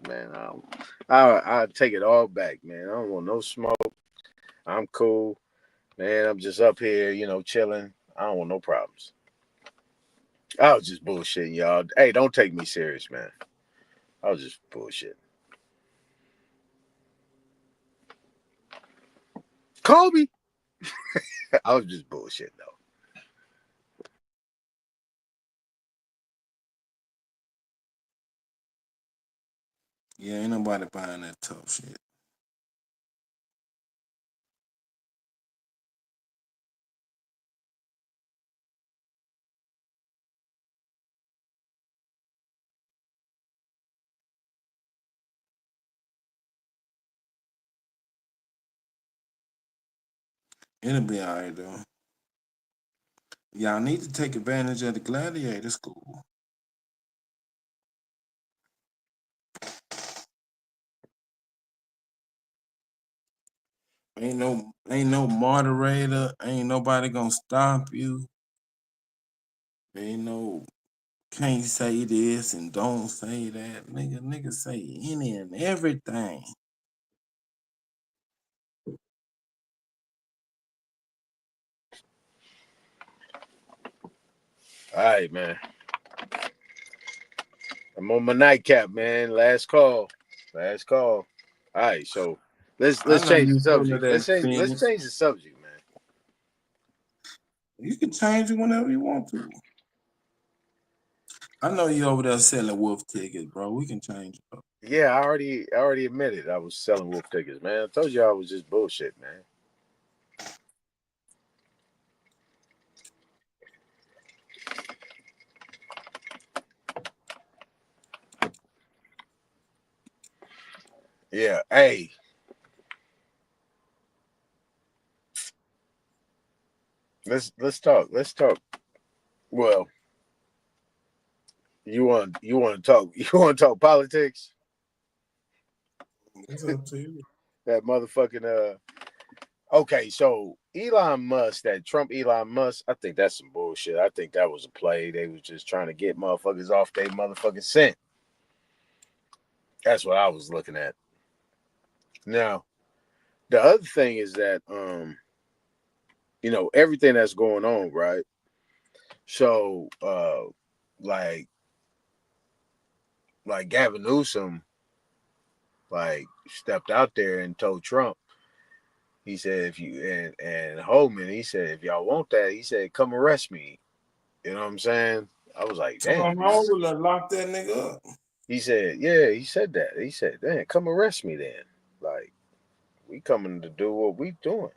take it all back, man. I don't want no smoke. I'm cool. Man, I'm just up here, you know, chilling. I don't want no problems. I was just bullshitting, y'all. Hey, don't take me serious, man. I was just bullshitting. Kobe. I was just bullshitting, though. Yeah, ain't nobody buying that tough shit. It'll be all right though. Y'all need to take advantage of the gladiator school. Ain't no moderator. Ain't nobody gonna stop you. Ain't no can't say this and don't say that. Nigga say any and everything. All right, man. I'm on my nightcap, man. Last call. All right, so let's change the subject. Let's change the subject, man. You can change it whenever you want to. I know you over there selling wolf tickets, bro. We can change it. Yeah, I already admitted I was selling wolf tickets, man. I told you I was just bullshit, man. Yeah, hey. Let's talk. Well, you want to talk politics? It's up to you. That motherfucking okay, so Elon Musk, that Trump Elon Musk, I think that's some bullshit. I think that was a play. They was just trying to get motherfuckers off their motherfucking scent. That's what I was looking at. Now, the other thing is that everything that's going on, right? So like Gavin Newsom stepped out there and told Trump, he said, if you and Holman, he said, if y'all want that, he said, come arrest me. You know what I'm saying? I was like, damn. Lock that nigga up. He said, yeah, he said that. He said, damn, come arrest me then. Like, we coming to do what we doing.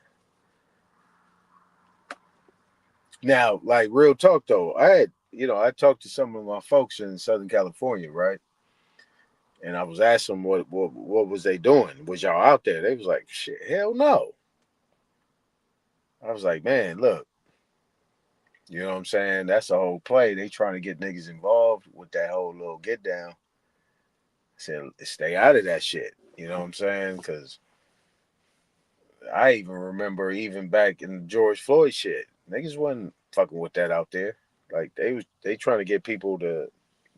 Now, like, real talk though, I talked to some of my folks in Southern California, right? And I was asking them what was they doing? Was y'all out there? They was like, shit, hell no. I was like, man, look, you know what I'm saying? That's the whole play. They trying to get niggas involved with that whole little get down. I said, stay out of that shit. You know what I'm saying? Because I even remember even back in the George Floyd shit, niggas wasn't fucking with that out there. Like they trying to get people to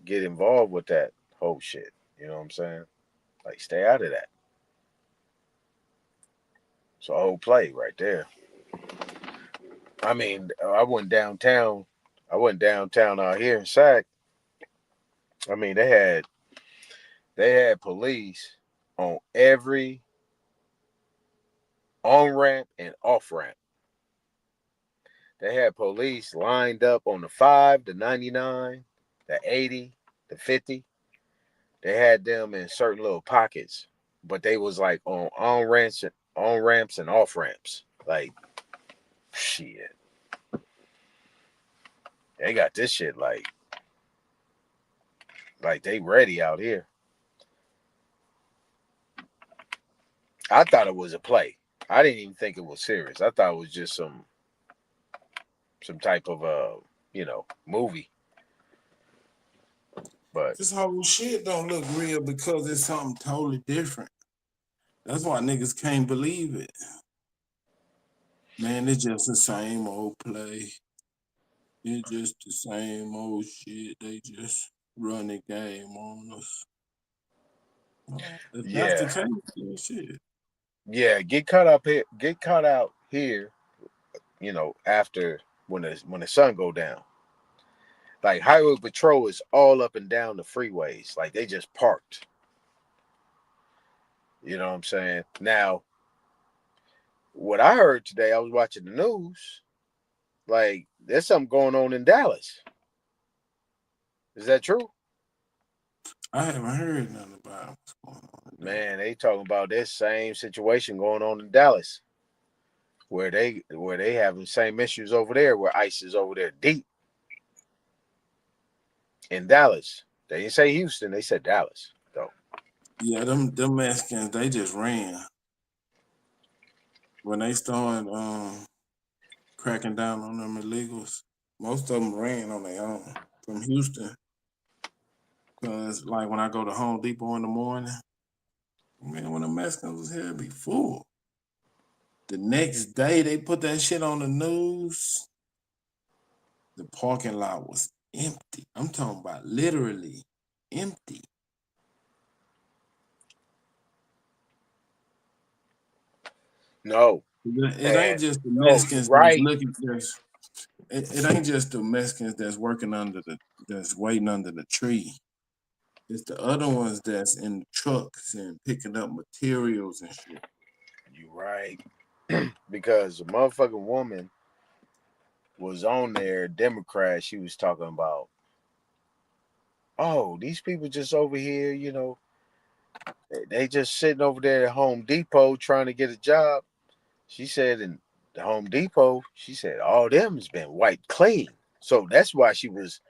get involved with that whole shit. You know what I'm saying? Like, stay out of that. It's a whole play right there. I mean, I went downtown out here in Sac. I mean, they had police on every on-ramp and off-ramp. They had police lined up on the 5, the 99, the 80, the 50. They had them in certain little pockets, but they was like on ramps and off ramps. Like, shit. They got this shit like they ready out here. I thought it was a play. I didn't even think it was serious. I thought it was just some type of movie. But this whole shit don't look real because it's something totally different. That's why niggas can't believe it. Man, it's just the same old play. It's just the same old shit. They just run the game on us. That's the case, shit. Yeah, get caught out here, after when the sun go down. Like, highway patrol is all up and down the freeways. Like, they just parked. You know what I'm saying? Now, what I heard today, I was watching the news. Like, there's something going on in Dallas. Is that true? I haven't heard nothing about what's going on. Man, they talking about this same situation going on in Dallas, where they having the same issues over there, where ICE is over there deep. In Dallas. They didn't say Houston, they said Dallas, though. Yeah, them Mexicans, they just ran. When they started cracking down on them illegals. Most of them ran on their own from Houston. Because, like, when I go to Home Depot in the morning, man, when the Mexicans was here, it'd be full. The next day, they put that shit on the news. The parking lot was empty. I'm talking about literally empty. No. It ain't just the Mexicans that's looking. It ain't just the Mexicans that's working that's waiting under the tree. It's the other ones that's in the trucks and picking up materials and shit. You right. Because the motherfucking woman was on there, Democrat, she was talking about, oh, these people just over here, you know, they just sitting over there at Home Depot trying to get a job. She said in the Home Depot, she said all them has been wiped clean. So that's why she was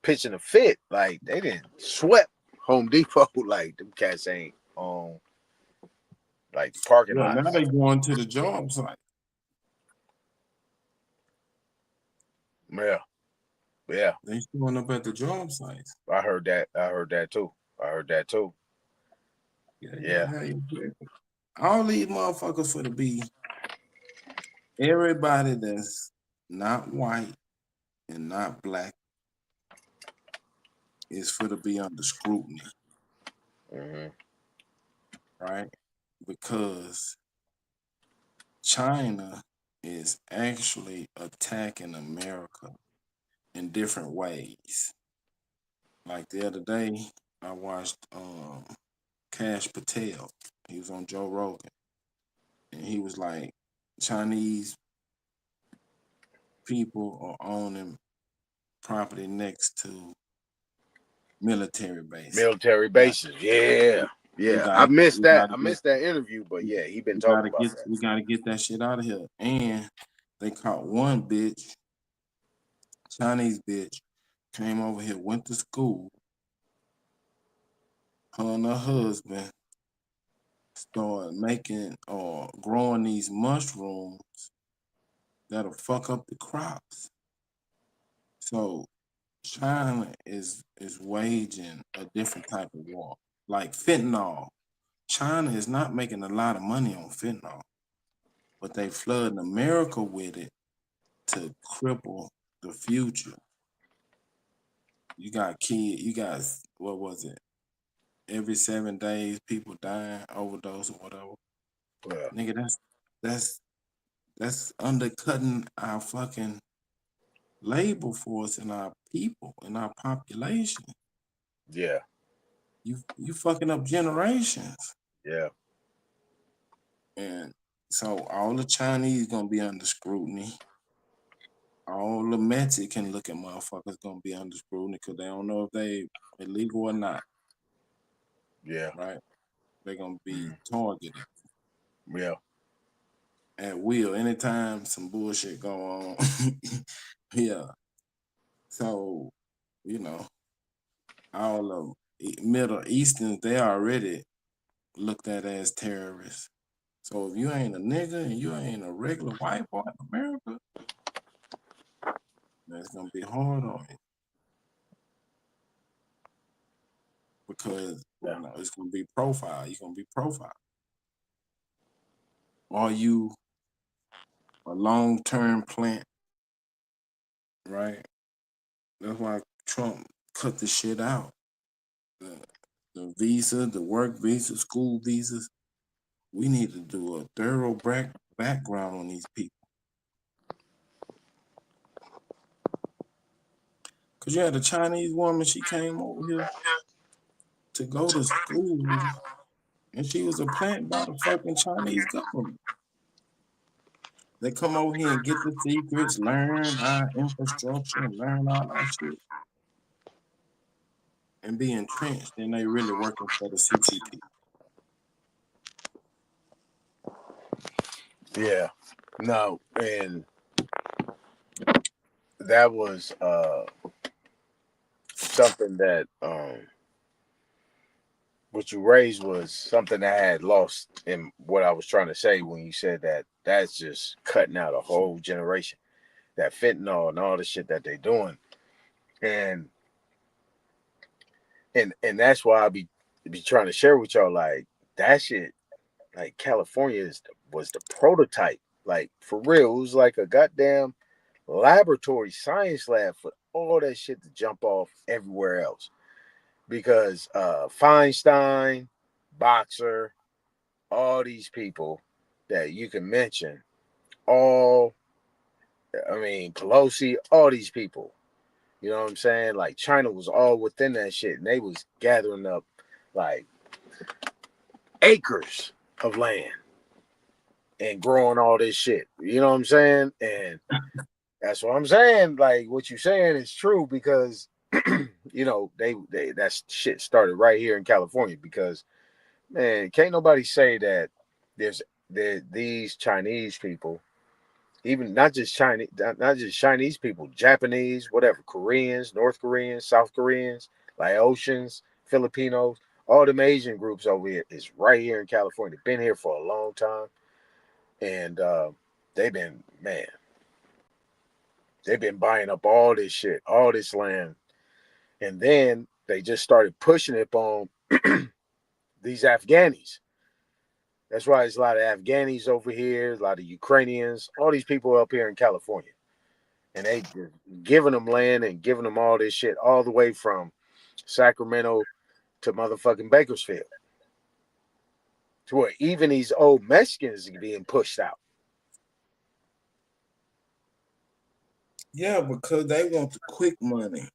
pitching a fit. Like, they didn't sweat Home Depot. Like, them cats ain't on, like, parking lots. Now they going to the job site. Yeah. Yeah. They showing up at the job sites. I heard that too. Yeah. All these motherfuckers for to be everybody that's not white and not black is for to be under scrutiny. Right? Because China is actually attacking America in different ways. Like the other day, I watched Kash Patel. He was on Joe Rogan. And he was like, Chinese people are owning property next to military bases. Yeah. I missed that interview, but yeah, he been talking about that. We gotta get that shit out of here. And they caught one bitch, Chinese bitch, came over here, went to school. Her and her husband started making or growing these mushrooms that'll fuck up the crops. So China is waging a different type of war. Like fentanyl. China is not making a lot of money on fentanyl, but they flooding America with it to cripple the future. You got what was it? Every 7 days, people dying, overdose or whatever. Yeah. Nigga, that's undercutting our fucking labor force and our people and our population. Yeah. You fucking up generations. Yeah. And so all the Chinese gonna be under scrutiny. All the Mexican looking motherfuckers gonna be under scrutiny because they don't know if they illegal or not. Yeah. Right? They're gonna be targeted. Yeah. At will. Anytime some bullshit go on. Yeah. So, you know, all of Middle Easterns, they already looked at as terrorists. So if you ain't a nigga and you ain't a regular white boy in America, that's gonna be hard on you. Because you know, it's gonna be profile. You're gonna be profiled. Are you a long-term plant? Right? That's why Trump cut the shit out. The visa, the work visa, school visas. We need to do a thorough background on these people. Because you had a Chinese woman, she came over here to go to school, and she was a plant by the fucking Chinese government. They come over here and get the secrets, learn our infrastructure, and learn all our shit. And be entrenched, and they really working for the CCP. Yeah. No, and that was something that what you raised was something I had lost in what I was trying to say when you said that that's just cutting out a whole generation. that fentanyl and all the shit that they're doing, and that's why I be trying to share with y'all, like, that shit. Like, California was the prototype, like, for real. It was like a goddamn laboratory science lab for all that shit to jump off everywhere else, because Feinstein, Boxer, all these people that you can mention, Pelosi, all these people, you know what I'm saying? Like, China was all within that shit, and they was gathering up like acres of land and growing all this shit, you know what I'm saying? And that's what I'm saying. Like, what you're saying is true, because you know, they that shit started right here in California, because, man, can't nobody say that these Chinese people, even not just Chinese people, Japanese, whatever, Koreans, North Koreans, South Koreans, Laotians, Filipinos, all them Asian groups over here is right here in California. Been here for a long time, and they've been buying up all this shit, all this land, and then they just started pushing it on these Afghanis. That's why there's a lot of Afghanis over here, a lot of Ukrainians, all these people up here in California. And they giving them land and giving them all this shit, all the way from Sacramento to motherfucking Bakersfield, to where even these old Mexicans are being pushed out. Yeah, because they want the quick money.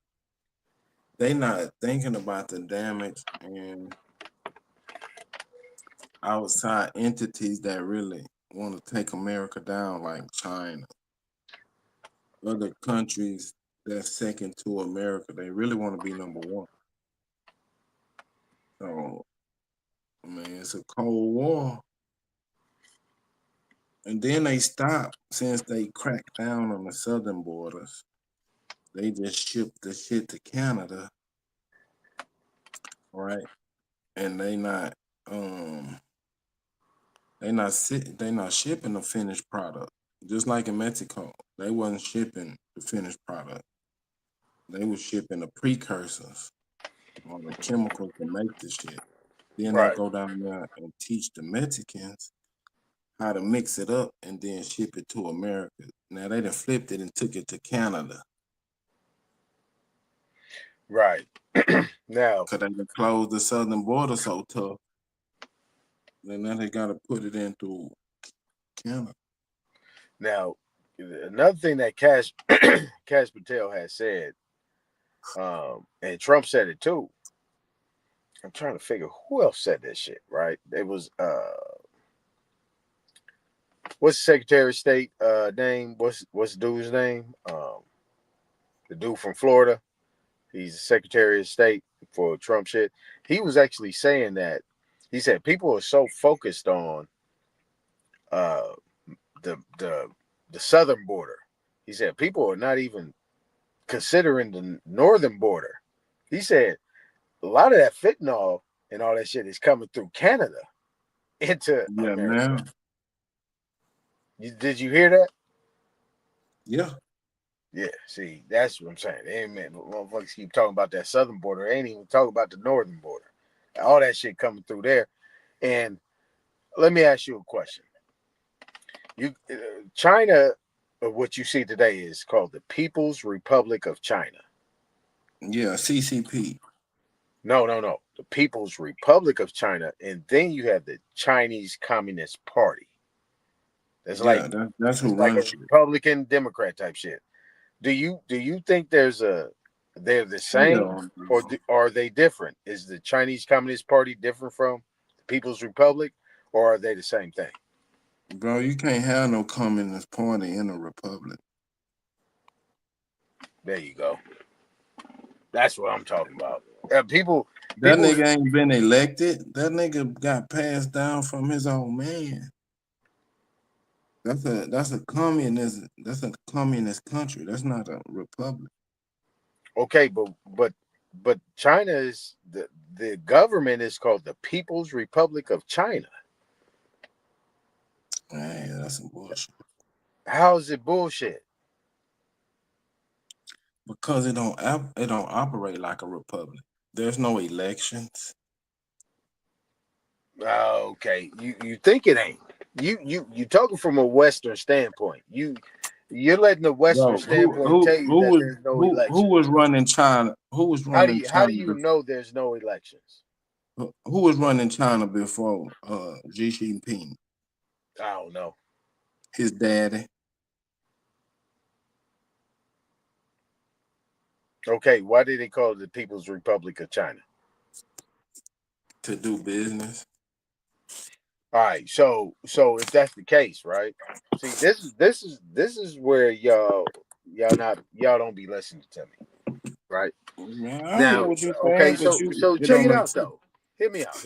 They not thinking about the damage and outside entities that really want to take America down, like China. Other countries that's second to America, they really want to be number one. So, I mean, it's a Cold War. And then they stopped, since they cracked down on the southern borders. They just shipped the shit to Canada, right? And they not shipping the finished product. Just like in Mexico, they wasn't shipping the finished product. They was shipping the precursors, or the chemicals to make the shit. Then Right. they go down there and teach the Mexicans how to mix it up and then ship it to America. Now they done flipped it and took it to Canada. Right. Now, because they done closed the southern border so tough, then now they got to put it into Canada. Now, another thing that Kash Patel has said, and Trump said it too. I'm trying to figure who else said that shit, right? It was what's the Secretary of State name? What's the dude's name? The dude from Florida. He's the Secretary of State for Trump shit. He was actually saying that. He said people are so focused on the southern border. He said people are not even considering the northern border. He said a lot of that fentanyl and all that shit is coming through Canada into America. Man. Did you hear that? Yeah. Yeah, see, that's what I'm saying. Amen. Motherfuckers keep talking about that southern border. They ain't even talking about the northern border. All that shit coming through there. And let me ask you a question. China, what you see today is called the People's Republic of China. Yeah, CCP. No. The People's Republic of China. And then you have the Chinese Communist Party. That's that's who runs like a Republican Democrat type shit. Do you think they're the same, or are they different? Is the Chinese Communist Party different from the People's Republic, or are they the same thing? Bro, you can't have no Communist Party in a republic. There you go. That's what I'm talking about. People nigga ain't been elected. That nigga got passed down from his own man. That's a communist country. That's not a republic. Okay, but China is the government is called the People's Republic of China. Hey, that's some bullshit. How is it bullshit? Because it don't operate like a republic. There's no elections. Okay, you think it ain't. You talking from a Western standpoint. You're letting the Western standpoint tell you that there's no election. Who was running China? Who was running China? How do you know there's no elections? Who was running China before Xi Jinping? I don't know. His daddy. Okay, why did they call it the People's Republic of China? To do business. All right, so if that's the case, right? See, this is where y'all don't be listening to me, right? Man, Now, okay, so check it out though. Hear me out.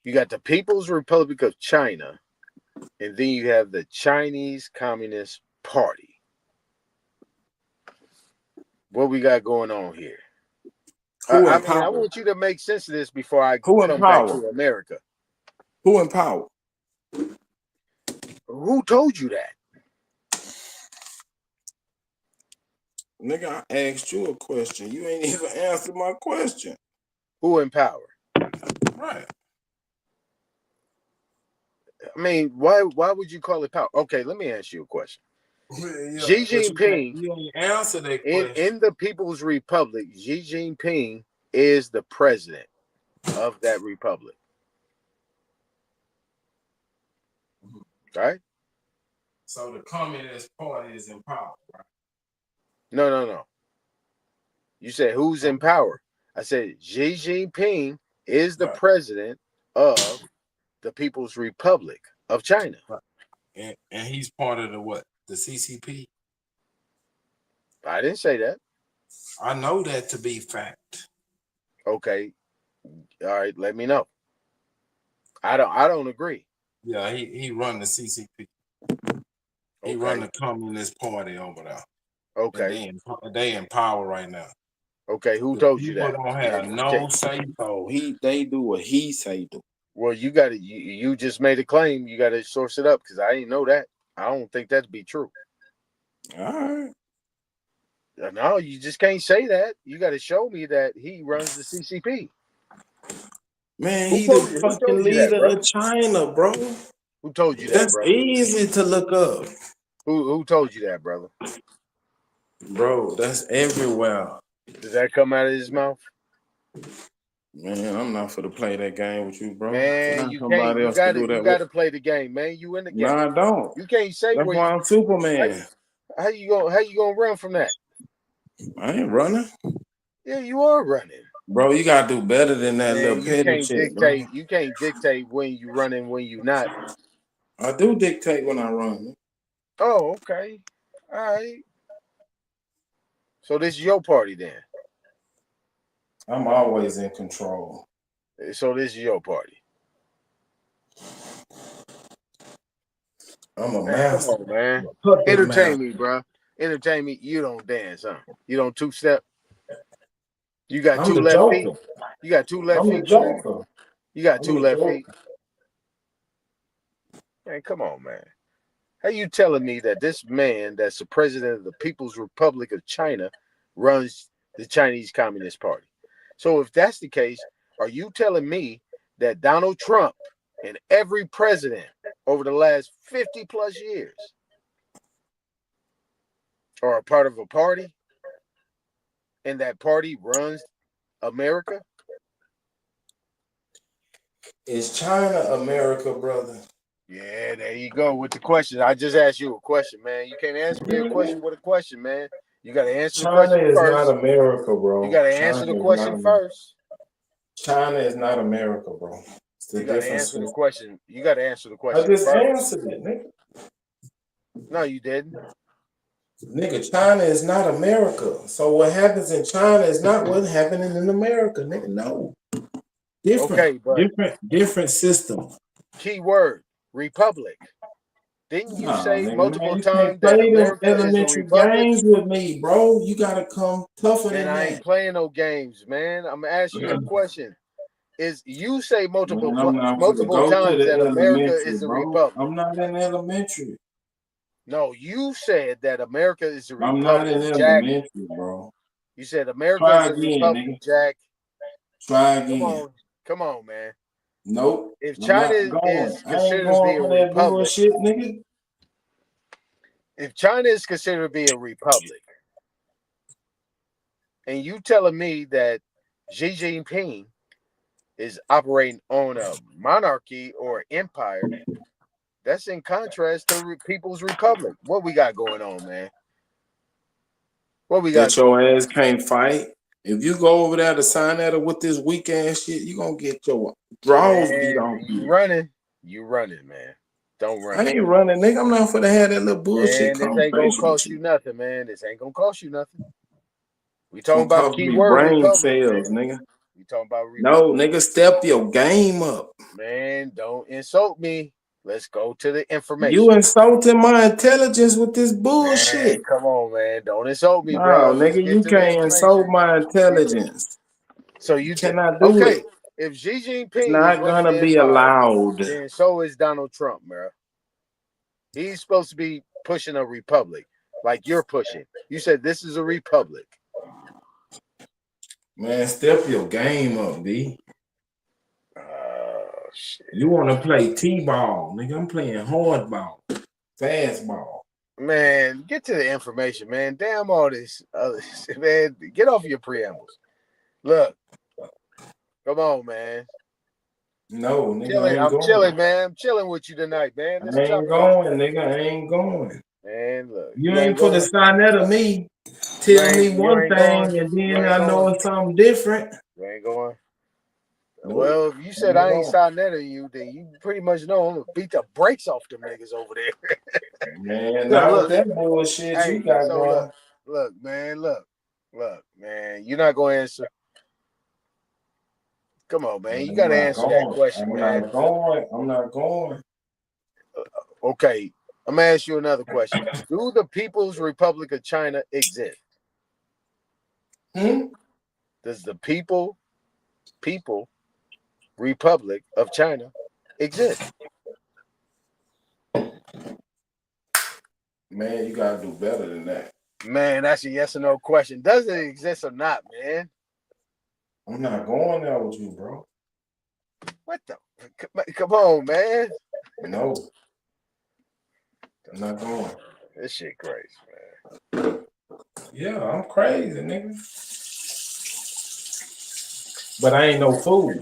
You got the People's Republic of China, and then you have the Chinese Communist Party. What we got going on here? I want you to make sense of this before I come back to America. Who in power? Who told you that? Nigga, I asked you a question. You ain't even answered my question. Who in power? Right. I mean, why would you call it power? Okay, let me ask you a question. Xi Jinping, you answer that question. In the People's Republic, Xi Jinping is the president of that republic. Right? So the Communist Party is in power, right? No. You said who's in power? I said Xi Jinping is the president of the People's Republic of China. Right. And he's part of the what? The CCP? I didn't say that. I know that to be fact. Okay. All right, let me know. I don't agree. Yeah, he run the CCP. He run the Communist Party over there. Okay. They in power right now. Okay, who told you that? People don't have no say so. They do what he say do. Well, you just made a claim. You gotta source it up because I didn't know that. I don't think that'd be true. All right. No, you just can't say that. You got to show me that he runs the CCP. Man, he's the fucking leader of China, bro. Who told you that, That's bro? easy to look up. Who told you that, brother? Bro, that's everywhere. Did that come out of his mouth? Man, I'm not for to play that game with you, bro. Man, you can't. You got to play the game, man. You in the game. No, I don't. You can't say that's why I'm Superman. How you gonna run from that? I ain't running. Yeah, you are running. Bro, you gotta do better than that little petty shit, bro. You can't dictate when you running, when you not. I do dictate when I run. Oh, okay. All right. So this is your party then? I'm always in control. So this is your party? I'm a master. Come on, man. Entertain me, bro. Entertain me. You don't dance, huh? You don't two-step? You got two left feet? You got two left feet? You got two left feet? Man, come on, man. How you telling me that this man that's the president of the People's Republic of China runs the Chinese Communist Party? So if that's the case, are you telling me that Donald Trump and every president over the last 50 plus years are a part of a party and that party runs America? Is China America, brother? Yeah, there you go with the question. I just asked you a question, man. You can't answer me a question with a question, man. You got to answer the question first. China is not America, bro. You got to answer the question first. China is not America, bro. You got to answer the question. You got to answer the question. I just answered it, nigga. No, you didn't. Nigga, China is not America. So what happens in China is not what's happening in America, nigga. No. Different system. Key word, republic. Didn't you say multiple times that America is a republic? Games with me, bro. You gotta come tougher than that. I ain't playing no games, man. I'm asking you a question. Is you say multiple times that America is a republic? I'm not in elementary. No, you said that America is a I'm not in republic, Jack. elementary, bro. You said America Try is a again, republic, nigga. Jack. Try again. Come on, man. Nope. If I'm China not going. is I ain't considered to be going a for that republic, bullshit, nigga. if China is considered to be a republic, and you telling me that Xi Jinping is operating on a monarchy or empire, that's in contrast to People's Republic. What we got going on, man? What we got That your going on? ass can't fight. If you go over there to sign at her with this weak ass shit, you gonna get your draws beat off You you. running, man. Don't run. I ain't running, nigga. I'm not for to have that little bullshit And this ain't gonna conversation with cost you nothing, man. This ain't gonna cost you nothing. We It's gonna talking about cost key me word brain republic, cells, man. nigga. We talking about No, republic. nigga, step your game up. Man, don't insult me. Let's go to the information. You insulting my intelligence with this bullshit. Man, come on, man. Don't insult me, No, bro. Let's nigga, get you to the can't insult information. my intelligence. So you cannot do okay? it. If Xi Jinping It's is not running gonna the be empire, allowed. then so is Donald Trump, bro. He's supposed to be pushing a republic, like you're pushing. You said this is a republic. Man, step your game up, B. Shit. You want to play T-ball, nigga? I'm playing hardball, fastball. Man, get to the information, man. Damn all this other shit, man. Get off your preambles. Look, come on, man. No, nigga, I'm chilling, man. I'm chilling with you tonight, man. I ain't going, nigga. I ain't going. Man, look, you ain't put a sign out of me. Tell me one thing, and then I know it's something different. You ain't going. Nope. Well, if you said I ain't signed that on you, then you pretty much know I'm gonna beat the brakes off them niggas over there. Man, not with that bullshit you got going. Look, man, you're not gonna answer. Come on, man. You gotta answer that question, man. I'm not going. Okay, I'm gonna ask you another question. Do the People's Republic of China exist? Does the People Republic of China exist? Man, you gotta do better than that. Man, that's a yes or no question. Does it exist or not, man? I'm not going there with you, bro. What the? Come on, man. No. I'm not going. This shit crazy, man. Yeah, I'm crazy, nigga. But I ain't no fool.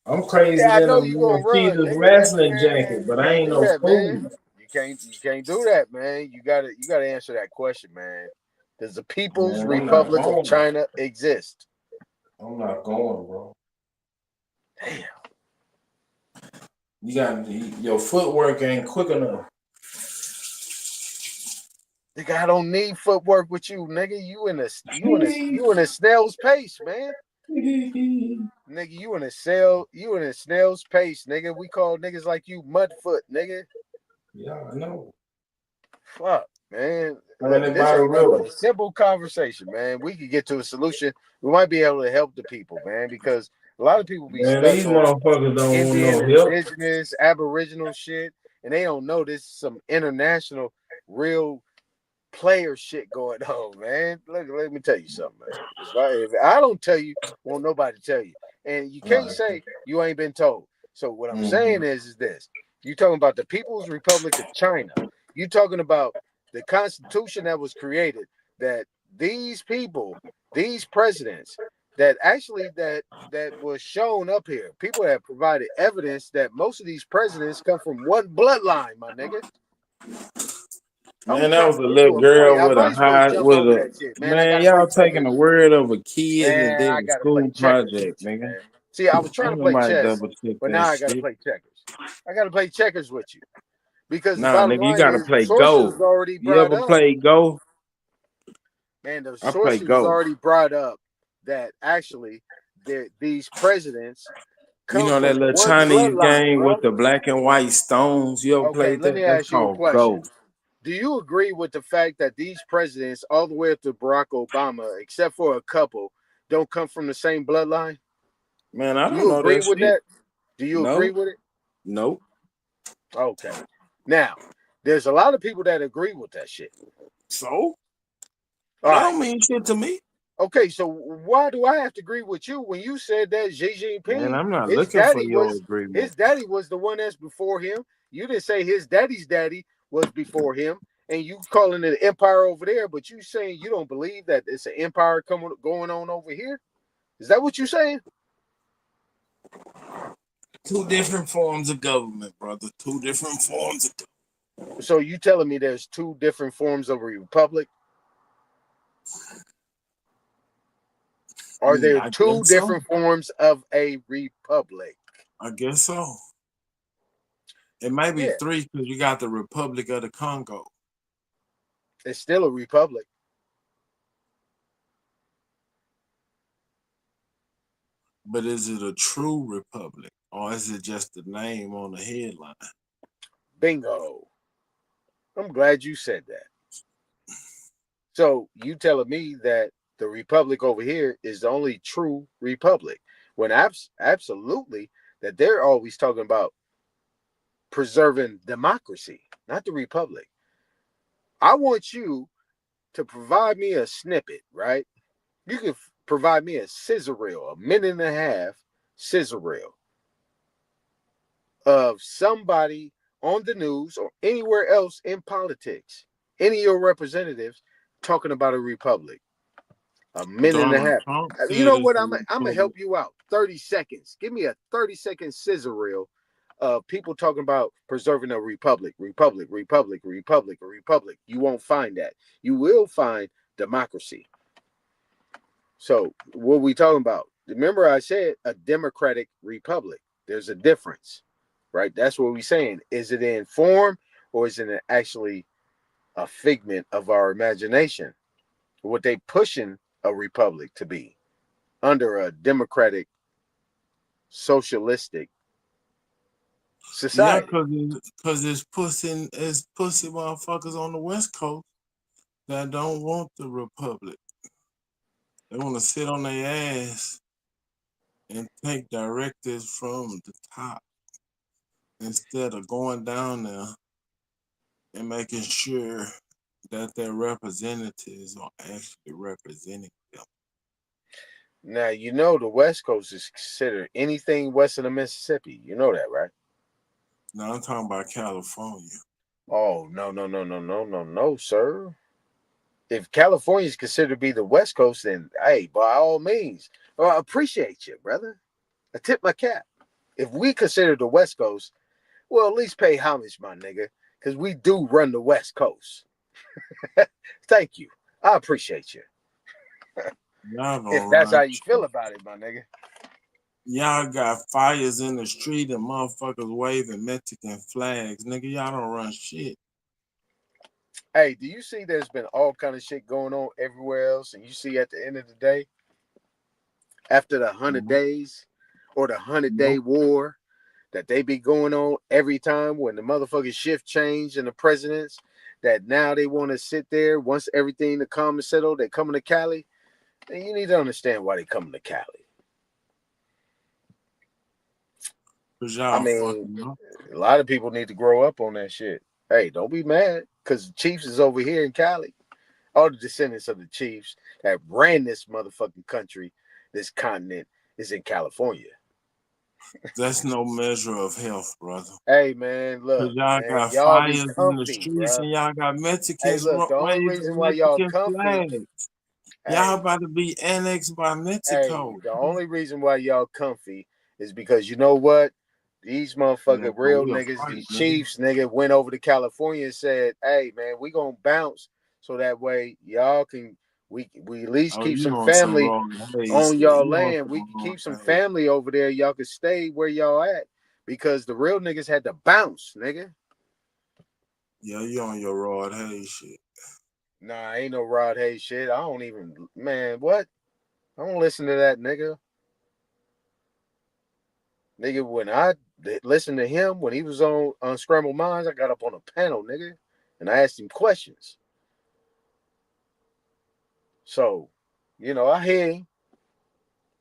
I'm crazy than a Mercedes wrestling jacket, but I ain't no fool. You can't do that, man. You gotta answer that question, man. Does the People's Republic of China exist? I'm not going, bro. Damn. You got your footwork ain't quick enough. Nigga, I don't need footwork with you, nigga. You in a snail's pace, man. Nigga, you in a snail's pace, nigga. We call niggas like you mudfoot, nigga. Yeah, I know. Fuck, man. This ain't a simple conversation, man. We could get to a solution. We might be able to help the people, man, because a lot of people be stuck these on motherfuckers don't Indian, want no help. indigenous, aboriginal shit, and they don't know this is some international, real player shit going on, man. Let me tell you something, man. If I don't tell you, won't nobody tell you. And you can't say you ain't been told. So what I'm saying is this. You talking about the People's Republic of China. You talking about the Constitution that was created, that these people, these presidents, that actually that was shown up here. People have provided evidence that most of these presidents come from one bloodline, my nigga. Man, that was a little girl with a high, man. Y'all taking the word of a kid and did a school project, nigga. See, I was trying to play chess, but now I gotta play checkers. I gotta play checkers with you because nah, nigga, you gotta play Go. You ever play Go? Man, the sources already brought up that actually these presidents. You know that little Chinese game with the black and white stones? You ever played that? Let me ask you a question. Do you agree with the fact that these presidents, all the way up to Barack Obama, except for a couple, don't come from the same bloodline? Man, I don't know that. Do you agree with that? Do you agree with it? Nope. Okay. Now, There's a lot of people that agree with that shit. So that don't mean shit to me. Okay, so why do I have to agree with you when you said that Xi Jinping? Man, I'm not looking for your agreement. His daddy was the one that's before him. You didn't say his daddy's daddy was before him, and you calling it an empire over there, but you saying you don't believe that it's an empire going on over here? Is that what you're saying? Two different forms of government, brother. Two different forms of government. So you telling me there's two different forms of a republic? Are there two different forms of a republic? I guess so. It might be three because you got the Republic of the Congo. It's still a republic. But is it a true republic or is it just the name on the headline? Bingo. I'm glad you said that. So you telling me that the republic over here is the only true republic when absolutely that they're always talking about preserving democracy, not the republic. I want you to provide me a snippet, right? You can provide me a scissor reel, a minute and a half scissor reel of somebody on the news or anywhere else in politics, any of your representatives talking about a republic. A minute and a half. You know what? I'm gonna help you out. 30 seconds. Give me a 30-second scissor reel of people talking about preserving a republic. You won't find that. You will find democracy. So what are we talking about? Remember I said a democratic republic. There's a difference, right? That's what we're saying. Is it in form or is it actually a figment of our imagination? What they pushing a republic to be under a democratic, socialistic society. Yeah, because it's pussy motherfuckers on the West Coast that don't want the republic. They want to sit on their ass and take directives from the top instead of going down there and making sure that their representatives are actually representing them. Now, you know the West Coast is considered anything west of the Mississippi. You know that, right? No, I'm talking about California. Oh, no, sir. If California is considered to be the West Coast, then, hey, by all means, I appreciate you, brother. I tip my cap. If we consider the West Coast, well, at least pay homage, my nigga, because we do run the West Coast. Thank you. I appreciate you. If that's how you feel about it, my nigga. Y'all got fires in the street and motherfuckers waving Mexican flags. Nigga, y'all don't run shit. Hey, do you see there's been all kind of shit going on everywhere else? And you see at the end of the day, after the 100 days or the 100-day war that they be going on every time when the motherfucking shift change and the presidents, that now they want to sit there once everything to calm and settle, they coming to Cali. And you need to understand why they coming to Cali. I mean, a lot of people need to grow up on that shit. Hey, don't be mad because the Chiefs is over here in Cali. All the descendants of the Chiefs that ran this motherfucking country, this continent, is in California. That's no measure of health, brother. Hey, man, look. Y'all man, got y'all fires in the streets and y'all got Mexicans. Hey, look, the only reason why y'all comfy. Y'all about to be annexed by Mexico. Hey, the only reason why y'all comfy is because you know what? These motherfucking real niggas, these Chiefs, nigga, went over to California and said, hey, man, we gonna bounce so that way y'all can, we at least keep some family on y'all land. We can keep some family over there. Y'all can stay where y'all at because the real niggas had to bounce, nigga. Yeah, you on your Rod Hayes shit. Nah, ain't no Rod Hayes shit. I don't even, man, what? I don't listen to that nigga. Nigga, when I listened to him, when he was on Unscrambled Minds, I got up on a panel, nigga, and I asked him questions. So, you know, I hear him.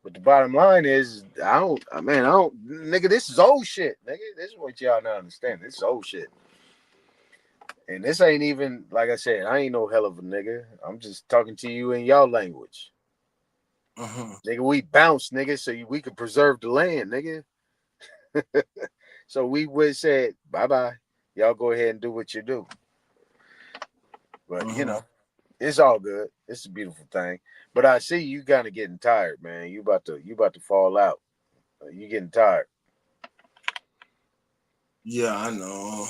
But the bottom line is, nigga, this is old shit, nigga. This is what y'all not understand. This is old shit. And this ain't even, like I said, I ain't no hell of a nigga. I'm just talking to you in y'all language. Nigga, we bounce, nigga, so we could preserve the land, nigga. So we would say, bye-bye. Y'all go ahead and do what you do. But, you know, it's all good. It's a beautiful thing. But I see you kind of getting tired, man. You about to fall out. You getting tired. Yeah, I know.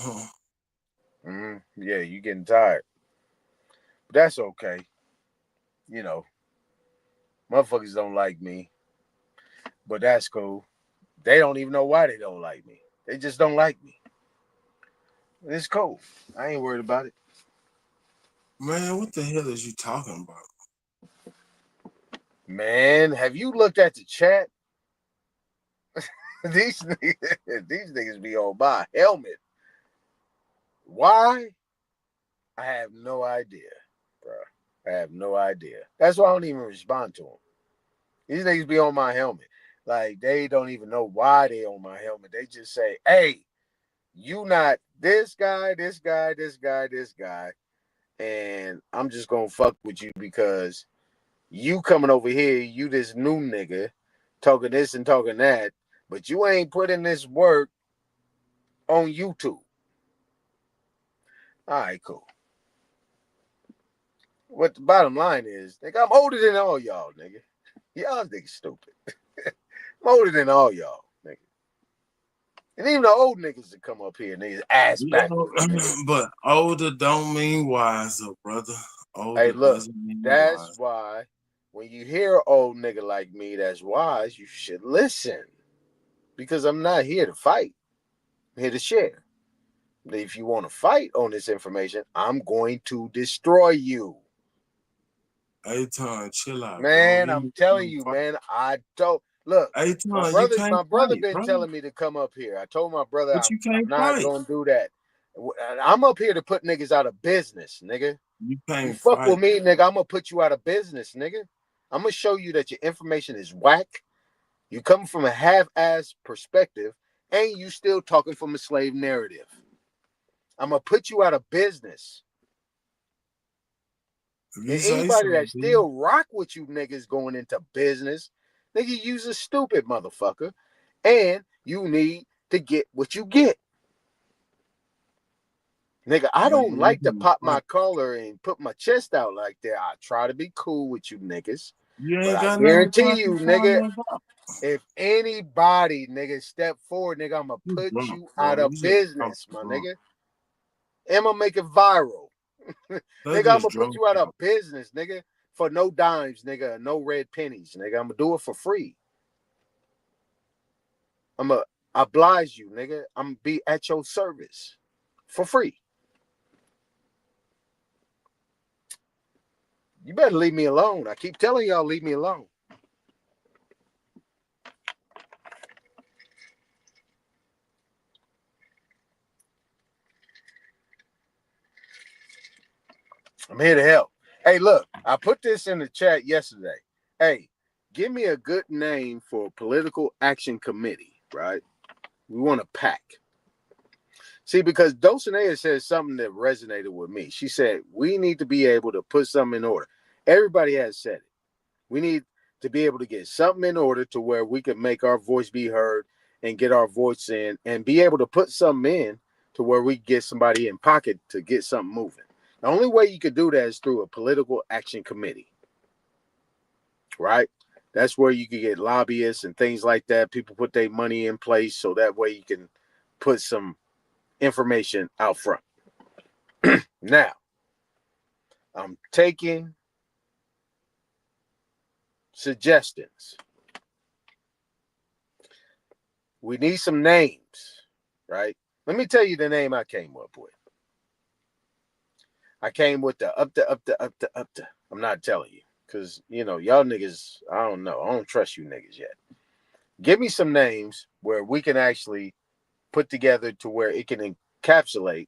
Yeah, you getting tired. But that's okay. You know, motherfuckers don't like me. But that's cool. They don't even know why they don't like me. They just don't like me. It's cool. I ain't worried about it. Man, what the hell is you talking about? Man, have you looked at the chat? these niggas be on my helmet. Why? I have no idea, bro. I have no idea. That's why I don't even respond to them. These niggas be on my helmet. Like, they don't even know why they on my helmet. They just say, hey, you not this guy, this guy, this guy, this guy. And I'm just going to fuck with you because you coming over here, you this new nigga, talking this and talking that, but you ain't putting this work on YouTube. All right, cool. What the bottom line is, nigga, I'm older than all y'all, nigga. Y'all niggas stupid. I'm older than all y'all, nigga. And even the old niggas that come up here and they ass back. But older don't mean wiser, brother. Older Hey, look, doesn't mean that's wise. why when you hear an old nigga like me that's wise, you should listen. Because I'm not here to fight. I'm here to share. But if you want to fight on this information, I'm going to destroy you. Hey, Ton, chill out, man. bro. I'm telling you, man. I don't look. Hey, My Ton, brother fight, been bro. telling me to come up here. I told my brother But you I'm can't not fight. gonna do that. I'm up here to put niggas out of business, nigga. You can't You fuck fight. with me, nigga. I'm gonna put you out of business, nigga. I'm gonna show you that your information is whack. You come from a half-ass perspective, and you still talking from a slave narrative. I'm gonna put you out of business. And anybody that still rock with you niggas going into business, nigga, you's a stupid motherfucker. And you need to get what you get. Nigga, I don't like to pop my collar and put my chest out like that. I try to be cool with you niggas. You But ain't I got guarantee you, nigga, if anybody, nigga, step forward, nigga, I'm gonna put you out of business, my nigga. I'm gonna make it viral. Nigga, I'm gonna put you out of business, nigga, for no dimes, nigga, no red pennies, nigga. I'm gonna do it for free. I'm gonna oblige you, nigga. I'm gonna be at your service for free. You better leave me alone. I keep telling y'all, leave me alone. I'm here to help. Hey, look, I put this in the chat yesterday. Hey, give me a good name for political action committee, right? We want a PAC. See, because Dulcinea said something that resonated with me. She said, we need to be able to put something in order. Everybody has said it. We need to be able to get something in order to where we can make our voice be heard and get our voice in and be able to put something in to where we get somebody in pocket to get something moving. The only way you could do that is through a political action committee, right? That's where you can get lobbyists and things like that. People put their money in place so that way you can put some information out front. Now, I'm taking suggestions. We need some names, right? Let me tell you the name I came up with. I came with the up the. I'm not telling you because, you know, y'all niggas, I don't know. I don't trust you niggas yet. Give me some names where we can actually put together to where it can encapsulate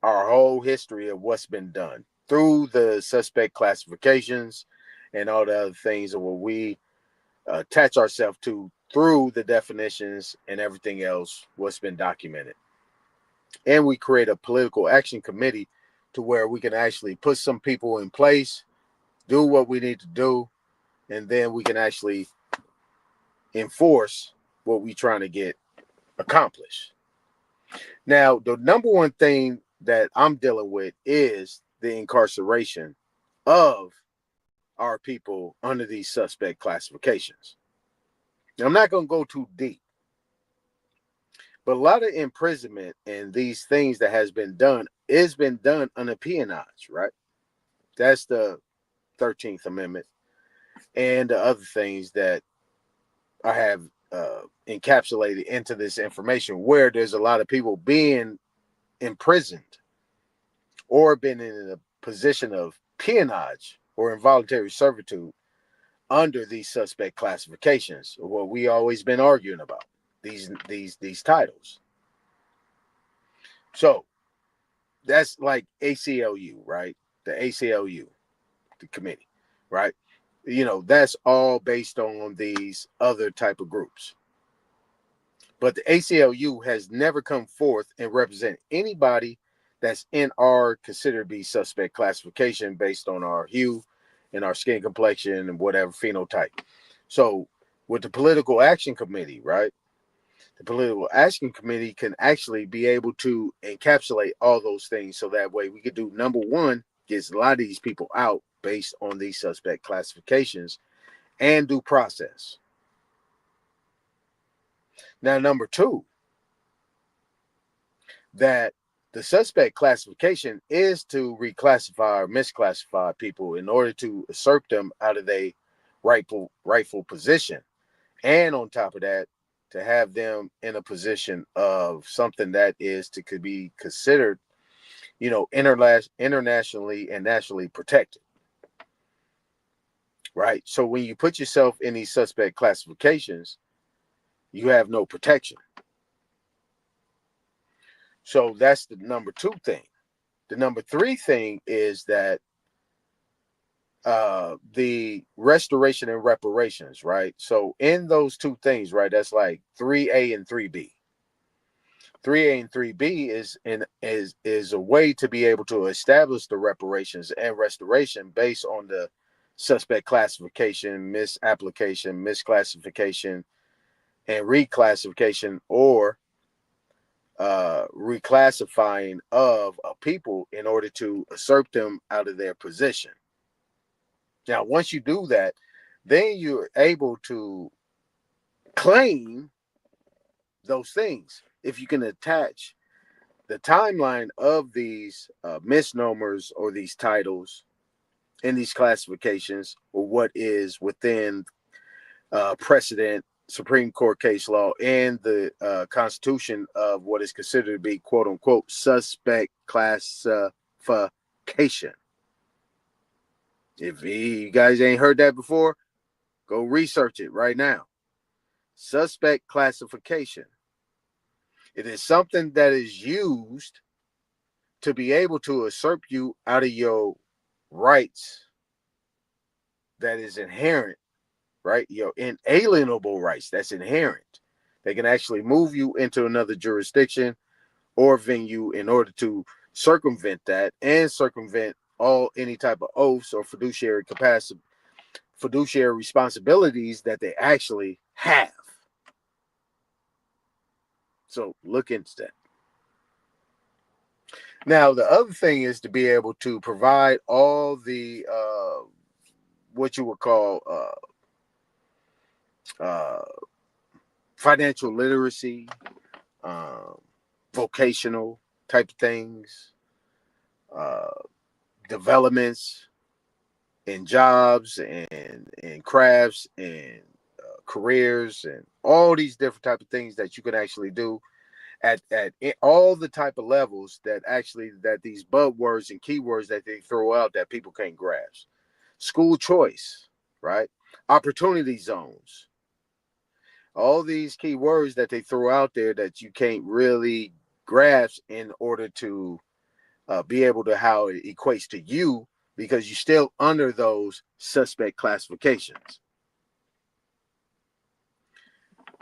our whole history of what's been done through the suspect classifications and all the other things of what we attach ourselves to through the definitions and everything else, what's been documented. and we create a political action committee to where we can actually put some people in place, do what we need to do, and then we can actually enforce what we're trying to get accomplished. Now, the number one thing that I'm dealing with is the incarceration of our people under these suspect classifications. Now, I'm not going to go too deep, but a lot of imprisonment and these things that has been done is been done under peonage, right? That's the 13th Amendment and the other things that I have encapsulated into this information, where there's a lot of people being imprisoned or been in a position of peonage or involuntary servitude under these suspect classifications, what we always been arguing about, these titles. So that's like ACLU, right? The ACLU, the committee, right? You know, that's all based on these other type of groups. But the ACLU has never come forth and represent anybody that's in our considered to be suspect classification based on our hue and our skin complexion and whatever phenotype. So with the political action committee, right? The political action committee can actually be able to encapsulate all those things. So that way we could do, number one, gets a lot of these people out based on these suspect classifications and due process. Now, number two, that the suspect classification is to reclassify or misclassify people in order to usurp them out of their rightful position. And on top of that, to have them in a position of something that is to could be considered, you know, internationally and nationally protected. Right. So when you put yourself in these suspect classifications, you have no protection. So that's the number two thing. The number three thing is that the restoration and reparations, right? So in those two things, right, that's like 3A and 3B. 3A and 3B is a way to be able to establish the reparations and restoration based on the suspect classification, misapplication, misclassification, and reclassification or reclassifying of a people in order to usurp them out of their position. Now, once you do that, then you're able to claim those things. If you can attach the timeline of these misnomers or these titles in these classifications, or what is within precedent, Supreme Court case law, and the constitution of what is considered to be quote unquote suspect classification. If you guys ain't heard that before, go research it right now. Suspect classification. It is something that is used to be able to usurp you out of your rights that is inherent, right? Your inalienable rights that's inherent. They can actually move you into another jurisdiction or venue in order to circumvent that and circumvent any type of oaths or fiduciary capacity, fiduciary responsibilities that they actually have. So look into that. Now, the other thing is to be able to provide all the what you would call financial literacy, vocational type of things, developments in jobs and crafts and careers and all these different type of things that you can actually do at all the type of levels that actually that these buzzwords and keywords that they throw out that people can't grasp. School choice, right? Opportunity zones. All these key words that they throw out there that you can't really grasp in order to be able to how it equates to you because you're still under those suspect classifications.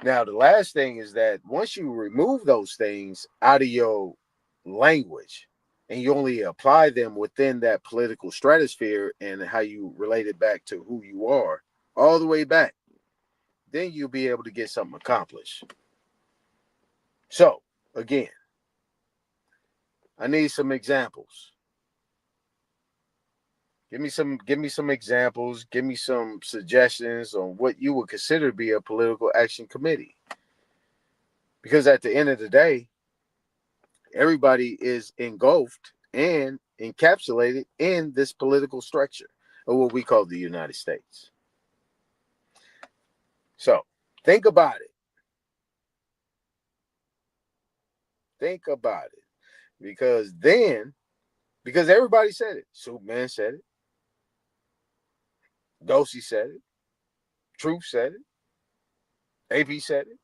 Now, the last thing is that once you remove those things out of your language, and you only apply them within that political stratosphere and how you relate it back to who you are, all the way back, then you'll be able to get something accomplished. So, again, I need some examples. Give me some examples. Give me some suggestions on what you would consider to be a political action committee. Because at the end of the day, everybody is engulfed and encapsulated in this political structure of what we call the United States. So think about it. Think about it. Because everybody said it. Superman said it. Dosey said it. Truth said it. AP said it.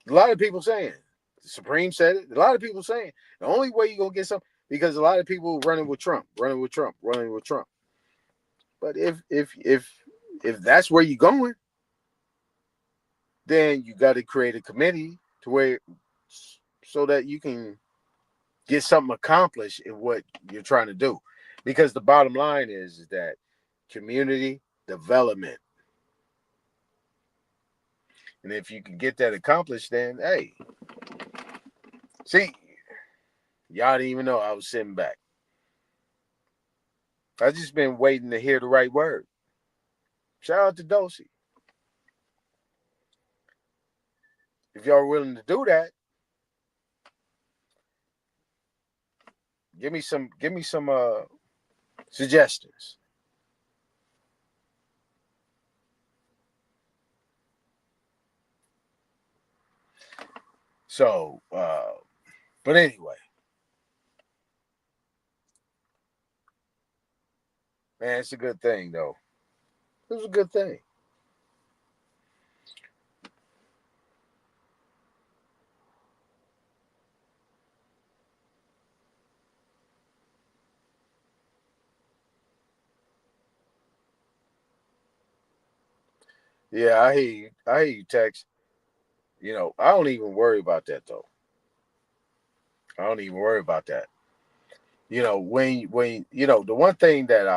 A lot of people saying. The Supreme said it. A lot of people saying. The only way you're going to get something, because a lot of people running with Trump. But if that's where you're going, then you got to create a committee to where, so that you can get something accomplished in what you're trying to do. Because the bottom line is that community development. And if you can get that accomplished, then hey, see, y'all didn't even know I was sitting back. I just been waiting to hear the right word. Shout out to Dosey. If y'all are willing to do that, give me some suggestions. So, but anyway, man, it's a good thing though. It was a good thing. Yeah, I hear you, Tex. You know, I don't even worry about that though. I don't even worry about that. You know, when you know, the one thing that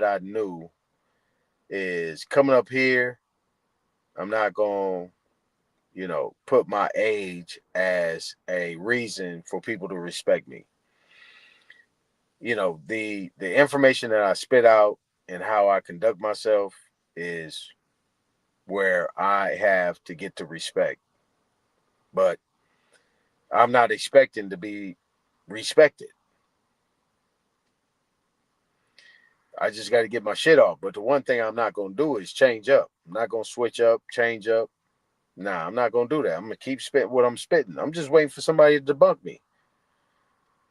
I knew is coming up here, I'm not going to, put my age as a reason for people to respect me. You know, the information that I spit out and how I conduct myself is where I have to get to respect. But I'm not expecting to be respected. I just got to get my shit off. But the one thing I'm not going to do is change up. I'm not going to switch up, change up. Nah, I'm not going to do that. I'm going to keep spitting what I'm spitting. I'm just waiting for somebody to debunk me.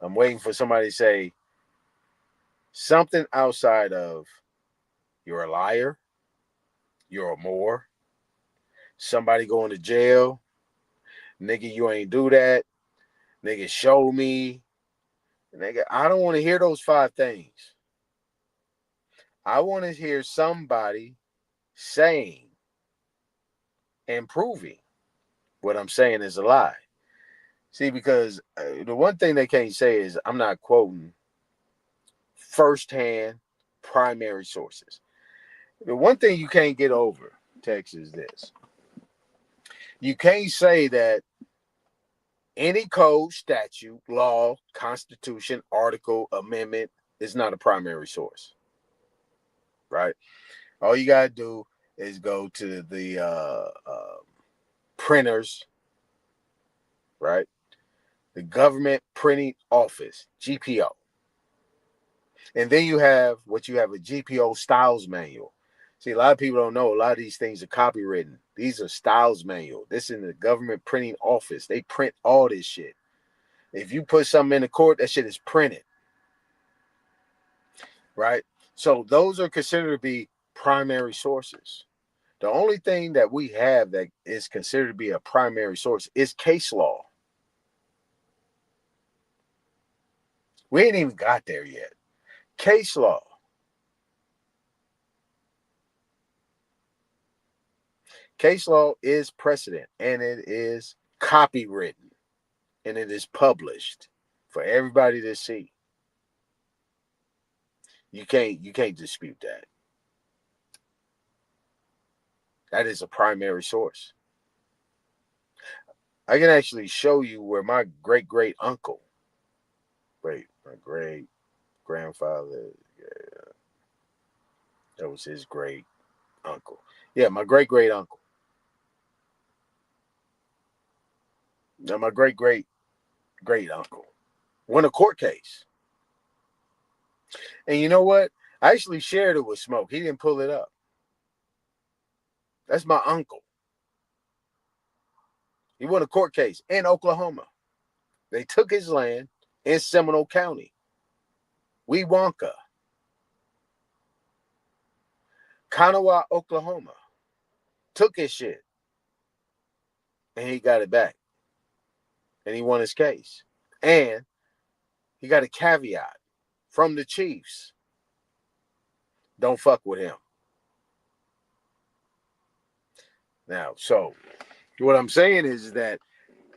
I'm waiting for somebody to say something outside of you're a liar, you're a Moor, somebody going to jail, nigga, you ain't do that, nigga, show me. Nigga, I don't want to hear those 5 things. I want to hear somebody saying and proving what I'm saying is a lie. See, because the one thing they can't say is I'm not quoting firsthand primary sources. The one thing you can't get over, Tex, is this. You can't say that any code, statute, law, constitution, article, amendment is not a primary source. Right? All you got to do is go to the printers, right? The government printing office, GPO. And then you have a GPO styles manual. See, a lot of people don't know a lot of these things are copywritten. These are styles manual. This is in the government printing office. They print all this shit. If you put something in the court, that shit is printed. Right? So those are considered to be primary sources. The only thing that we have that is considered to be a primary source is case law. We ain't even got there yet. Case law. Case law is precedent, and it is copywritten, and it is published for everybody to see. You can't dispute that. That is a primary source. I can actually show you where my great uncle, my great grandfather, yeah, that was his great uncle. Yeah, my great uncle. Now, my great uncle won a court case. And you know what? I actually shared it with Smoke. He didn't pull it up. That's my uncle. He won a court case in Oklahoma. They took his land in Seminole County. Weewonka. Kanawha, Oklahoma. Took his shit. And he got it back. And he won his case. And he got a caveat from the Chiefs. Don't fuck with him. Now, so what I'm saying is that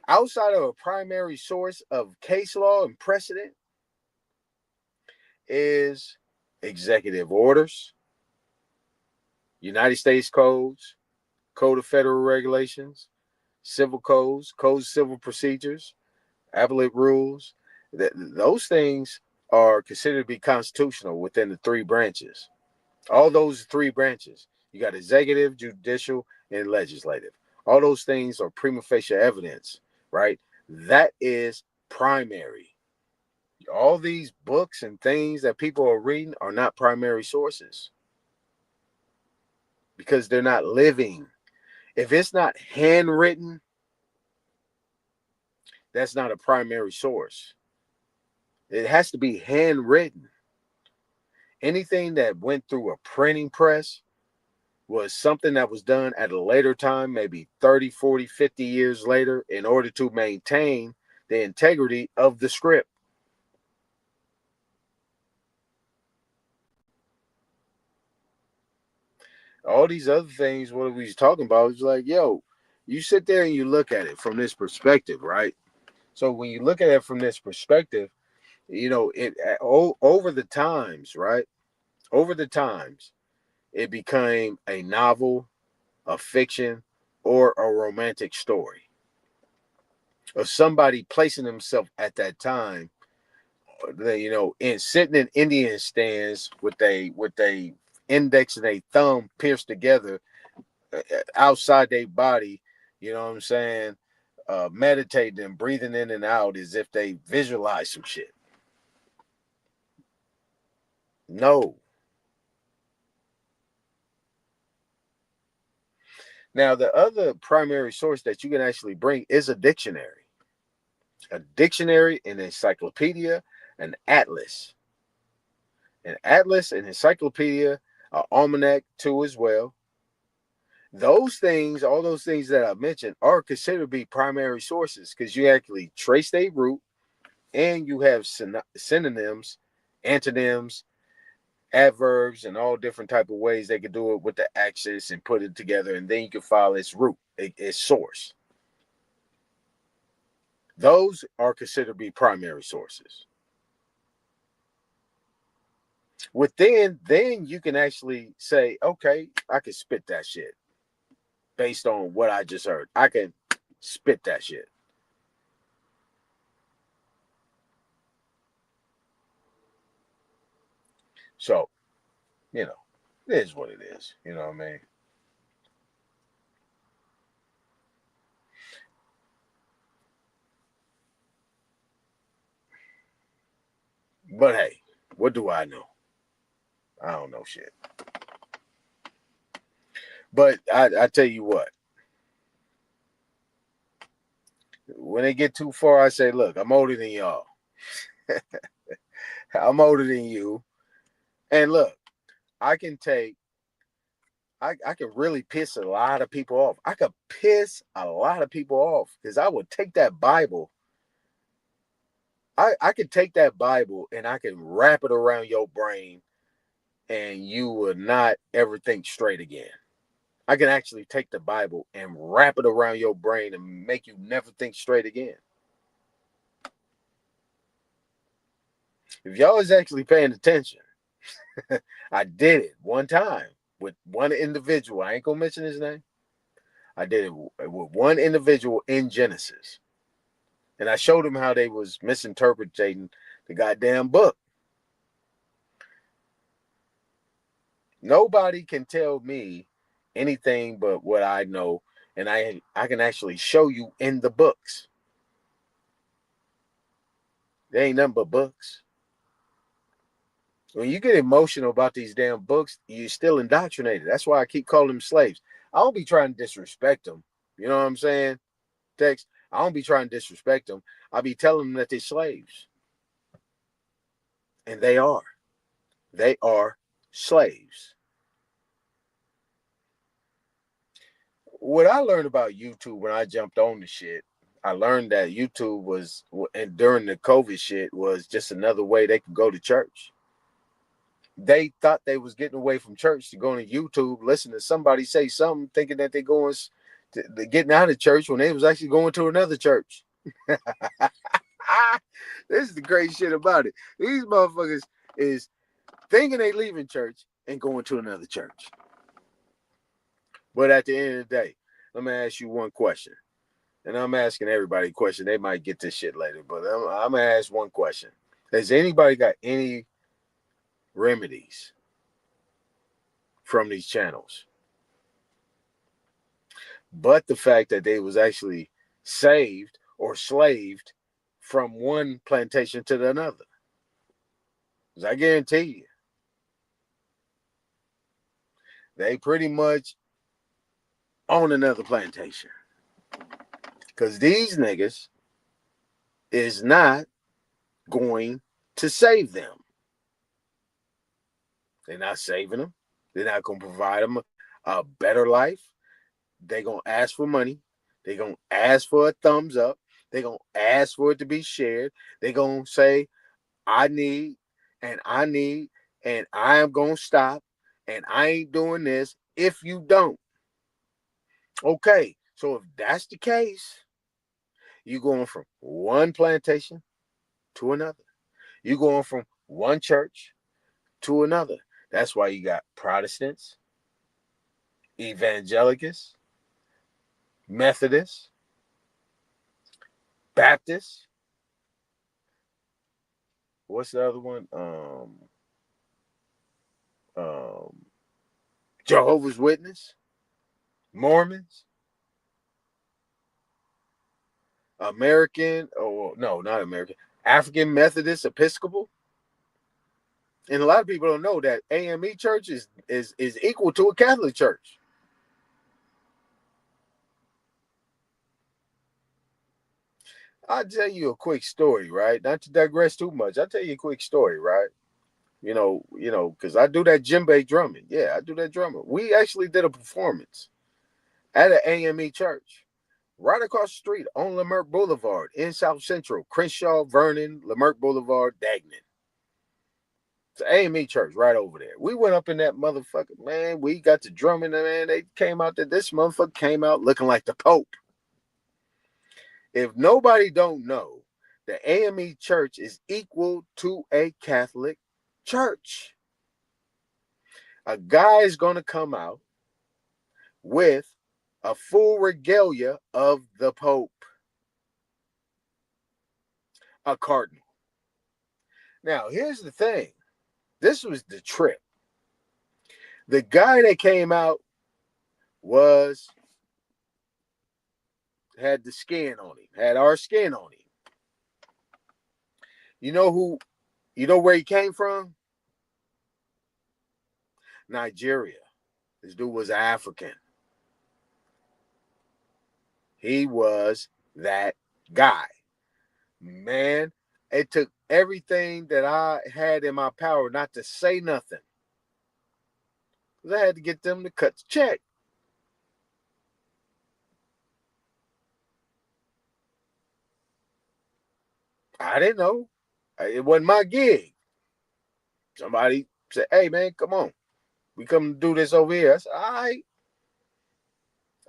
outside of a primary source of case law and precedent is executive orders, United States codes, Code of Federal Regulations, civil codes, codes of civil procedures, appellate rules. Those things are considered to be constitutional within the three branches. All those three branches. You got executive, judicial, and legislative. All those things are prima facie evidence, right? That is primary. All these books and things that people are reading are not primary sources because they're not living. If it's not handwritten, that's not a primary source. It has to be handwritten. Anything that went through a printing press was something that was done at a later time, maybe 30, 40, 50 years later, in order to maintain the integrity of the script. All these other things, what we was talking about, is like, yo, you sit there and you look at it from this perspective, right? So when you look at it from this perspective, you know, it over the times, right? Over the times, it became a novel, a fiction, or a romantic story of somebody placing himself at that time, you know, in sitting in Indian stands with a index and a thumb pierced together outside their body, you know what I'm saying? Meditating and breathing in and out as if they visualize some shit. No. Now, the other primary source that you can actually bring is a dictionary, an encyclopedia, an atlas. An atlas, an encyclopedia, an almanac too as well. Those things, all those things that I mentioned are considered to be primary sources because you actually trace their root and you have synonyms, antonyms, adverbs, and all different type of ways they could do it with the axis and put it together, and then you can file its root, its source. Those are considered to be primary sources. Then you can actually say, okay, I can spit that shit based on what I just heard. I can spit that shit. So, you know, it is what it is. You know what I mean? But hey, what do I know? I don't know shit. But I tell you what, when they get too far, I say, look, I'm older than y'all. I'm older than you. And look, I can really piss a lot of people off. I could piss a lot of people off because I would take that Bible. I could take that Bible and I can wrap it around your brain and you will not ever think straight again. I can actually take the Bible and wrap it around your brain and make you never think straight again. If y'all is actually paying attention, I did it one time with one individual. I ain't gonna mention his name. I did it with one individual in Genesis. And I showed him how they was misinterpreting the goddamn book. Nobody can tell me anything but what I know, and I can actually show you in the books. They ain't nothing but books. When you get emotional about these damn books, you're still indoctrinated. That's why I keep calling them slaves. I don't be trying to disrespect them. You know what I'm saying? Tex, I don't be trying to disrespect them. I be telling them that they're slaves. And they are. They are slaves. What I learned about YouTube when I jumped on the shit, I learned that YouTube was, and during the COVID shit, was just another way they could go to church. They thought they was getting away from church to go to YouTube, listen to somebody say something, thinking that they're going to getting out of church when they was actually going to another church. This is the great shit about it. These motherfuckers is thinking they leaving church and going to another church. But at the end of the day, let me ask you one question. And I'm asking everybody a question. They might get this shit later, but I'm going to ask one question. Has anybody got any remedies from these channels? But the fact that they was actually saved or slaved from one plantation to another. Because I guarantee you, they pretty much own another plantation. Because these niggas is not going to save them. They're not saving them. They're not going to provide them a better life. They're going to ask for money. They're going to ask for a thumbs up. They're going to ask for it to be shared. They're going to say, I need, and I am going to stop, and I ain't doing this if you don't. Okay, so if that's the case, you're going from one plantation to another. You're going from one church to another. That's why you got Protestants, Evangelicals, Methodists, Baptists. What's the other one? Jehovah's Witness, Mormons, African Methodist Episcopal. And a lot of people don't know that AME church is equal to a Catholic church. I'll tell you a quick story, right? Not to digress too much. I'll tell you a quick story, right? You know, because I do that djembe drumming. Yeah, I do that drumming. We actually did a performance at an AME church right across the street on Leimert Boulevard in South Central, Crenshaw, Vernon, Leimert Boulevard, Dagnan. It's an AME church right over there. We went up in that motherfucker, man. We got to drumming, man. They came out there. This motherfucker came out looking like the Pope. If nobody don't know, the AME church is equal to a Catholic church. A guy is going to come out with a full regalia of the Pope, a cardinal. Now, here's the thing. This was the trip. The guy that came out had the skin on him, had our skin on him. You know where he came from? Nigeria. This dude was African. He was that guy. Man, it took everything that I had in my power not to say nothing. Because I had to get them to cut the check. I didn't know. It wasn't my gig. Somebody said, hey, man, come on. We come to do this over here. I said, all right.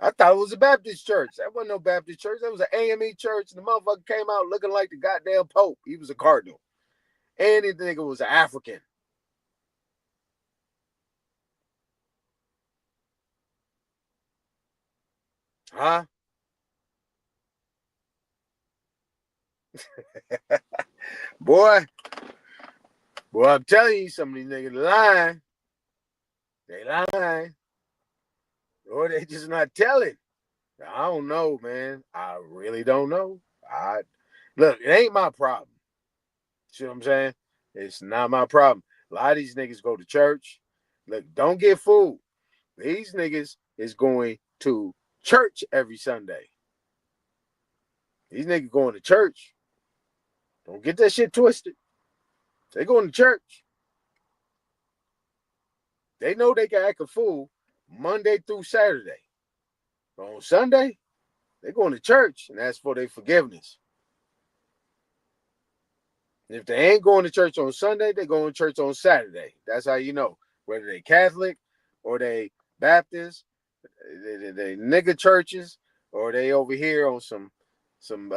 I thought it was a Baptist church. That wasn't no Baptist church. That was an AME church. And the motherfucker came out looking like the goddamn Pope. He was a cardinal. And the nigga was an African. Huh? Boy, I'm telling you, some of these niggas lying. They lying. Or they just not telling. I don't know, man. I really don't know. Look, it ain't my problem. See what I'm saying? It's not my problem. A lot of these niggas go to church. Look, don't get fooled. These niggas is going to church every Sunday. These niggas going to church. Don't get that shit twisted. They going to church. They know they can act a fool Monday through Saturday. But on Sunday, they're going to church and ask for their forgiveness. And if they ain't going to church on Sunday, they're going to church on Saturday. That's how you know. Whether they Catholic or they Baptist, they nigga churches, or they over here on some some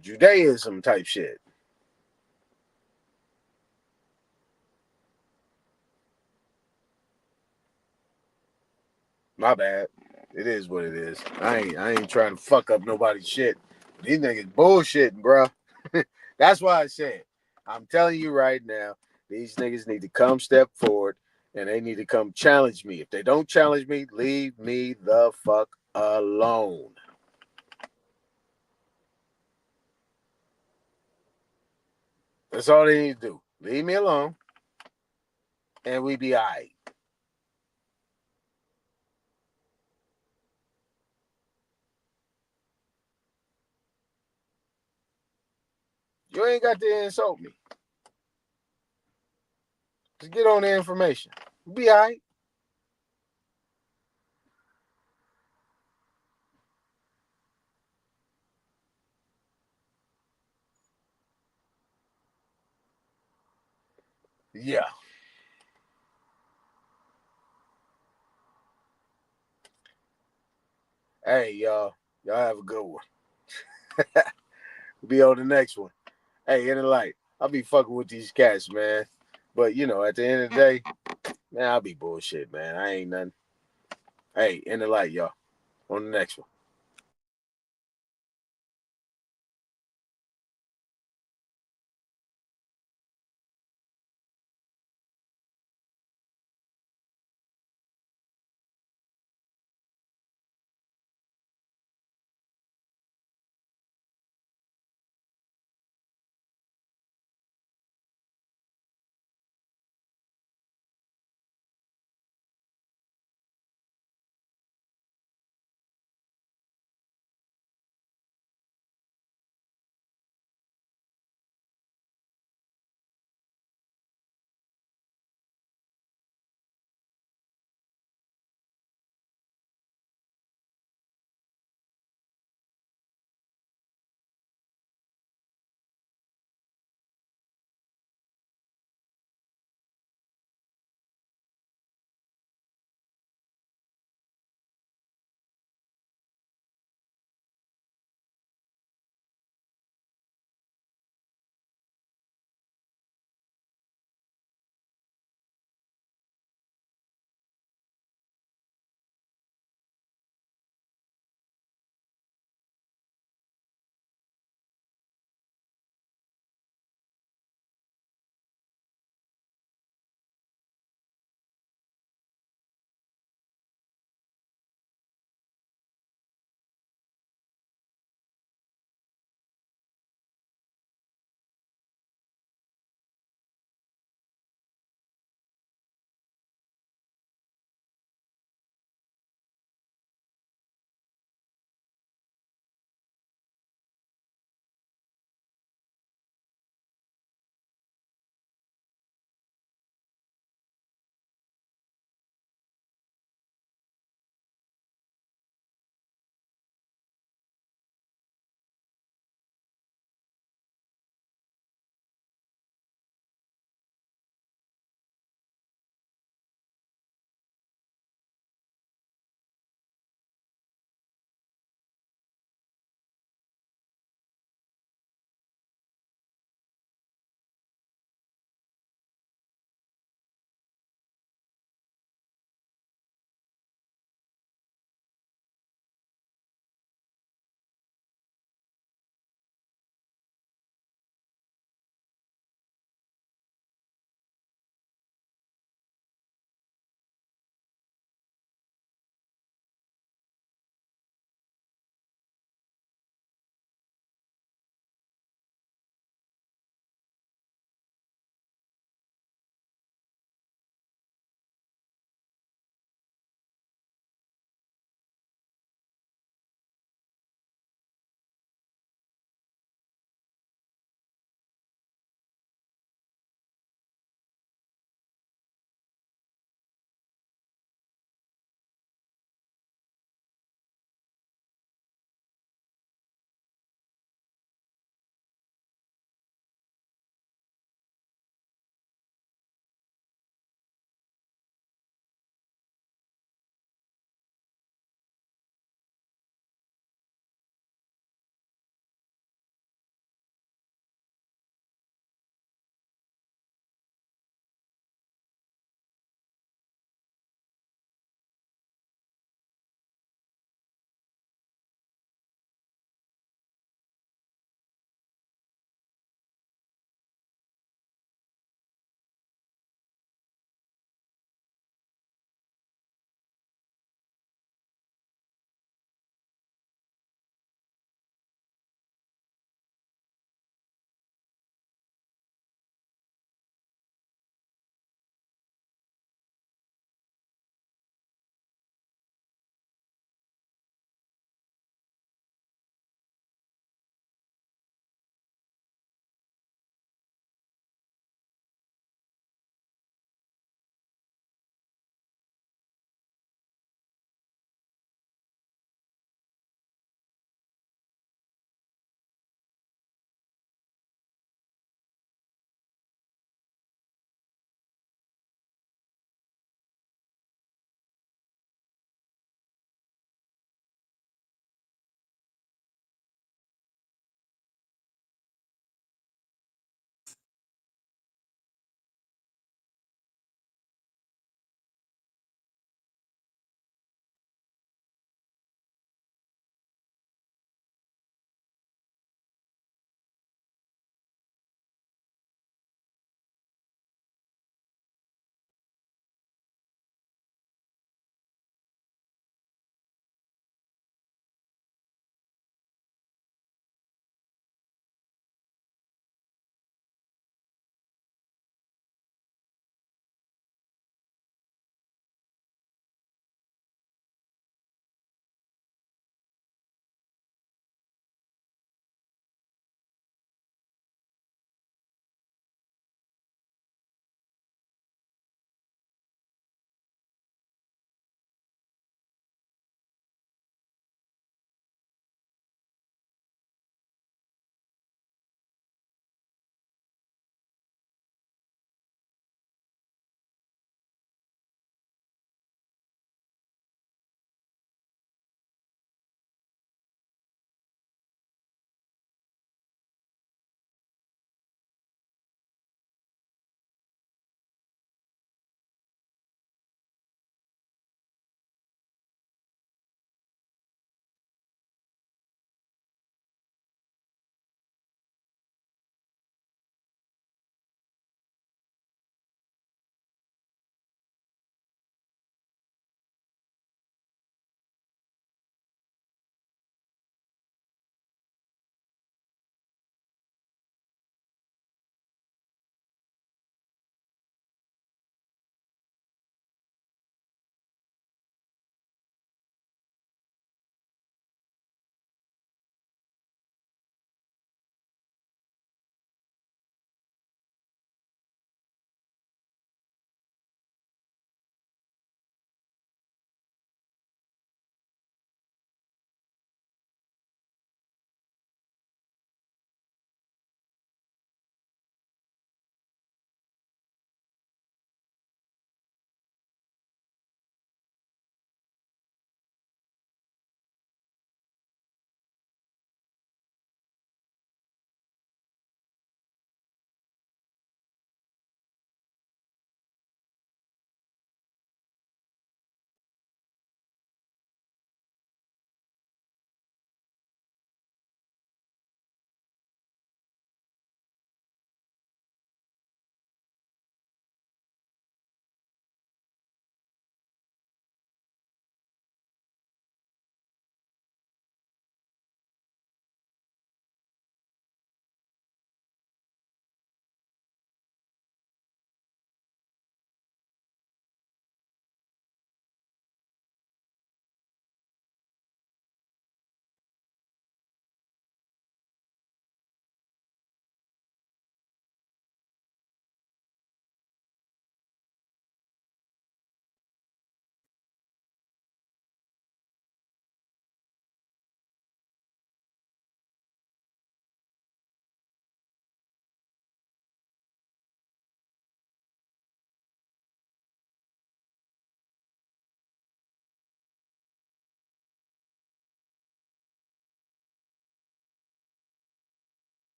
Judaism type shit. My bad. It is what it is. I ain't trying to fuck up nobody's shit. These niggas bullshitting, bro. That's why I said, I'm telling you right now, these niggas need to come step forward and they need to come challenge me. If they don't challenge me, leave me the fuck alone. That's all they need to do. Leave me alone and we be all right. You ain't got to insult me. Just get on the information. Be all right. Yeah. Hey, y'all. Y'all have a good one. Be on the next one. Hey, in the light. I'll be fucking with these cats, man. But, you know, at the end of the day, man, I'll be bullshit, man. I ain't nothing. Hey, in the light, y'all. On the next one.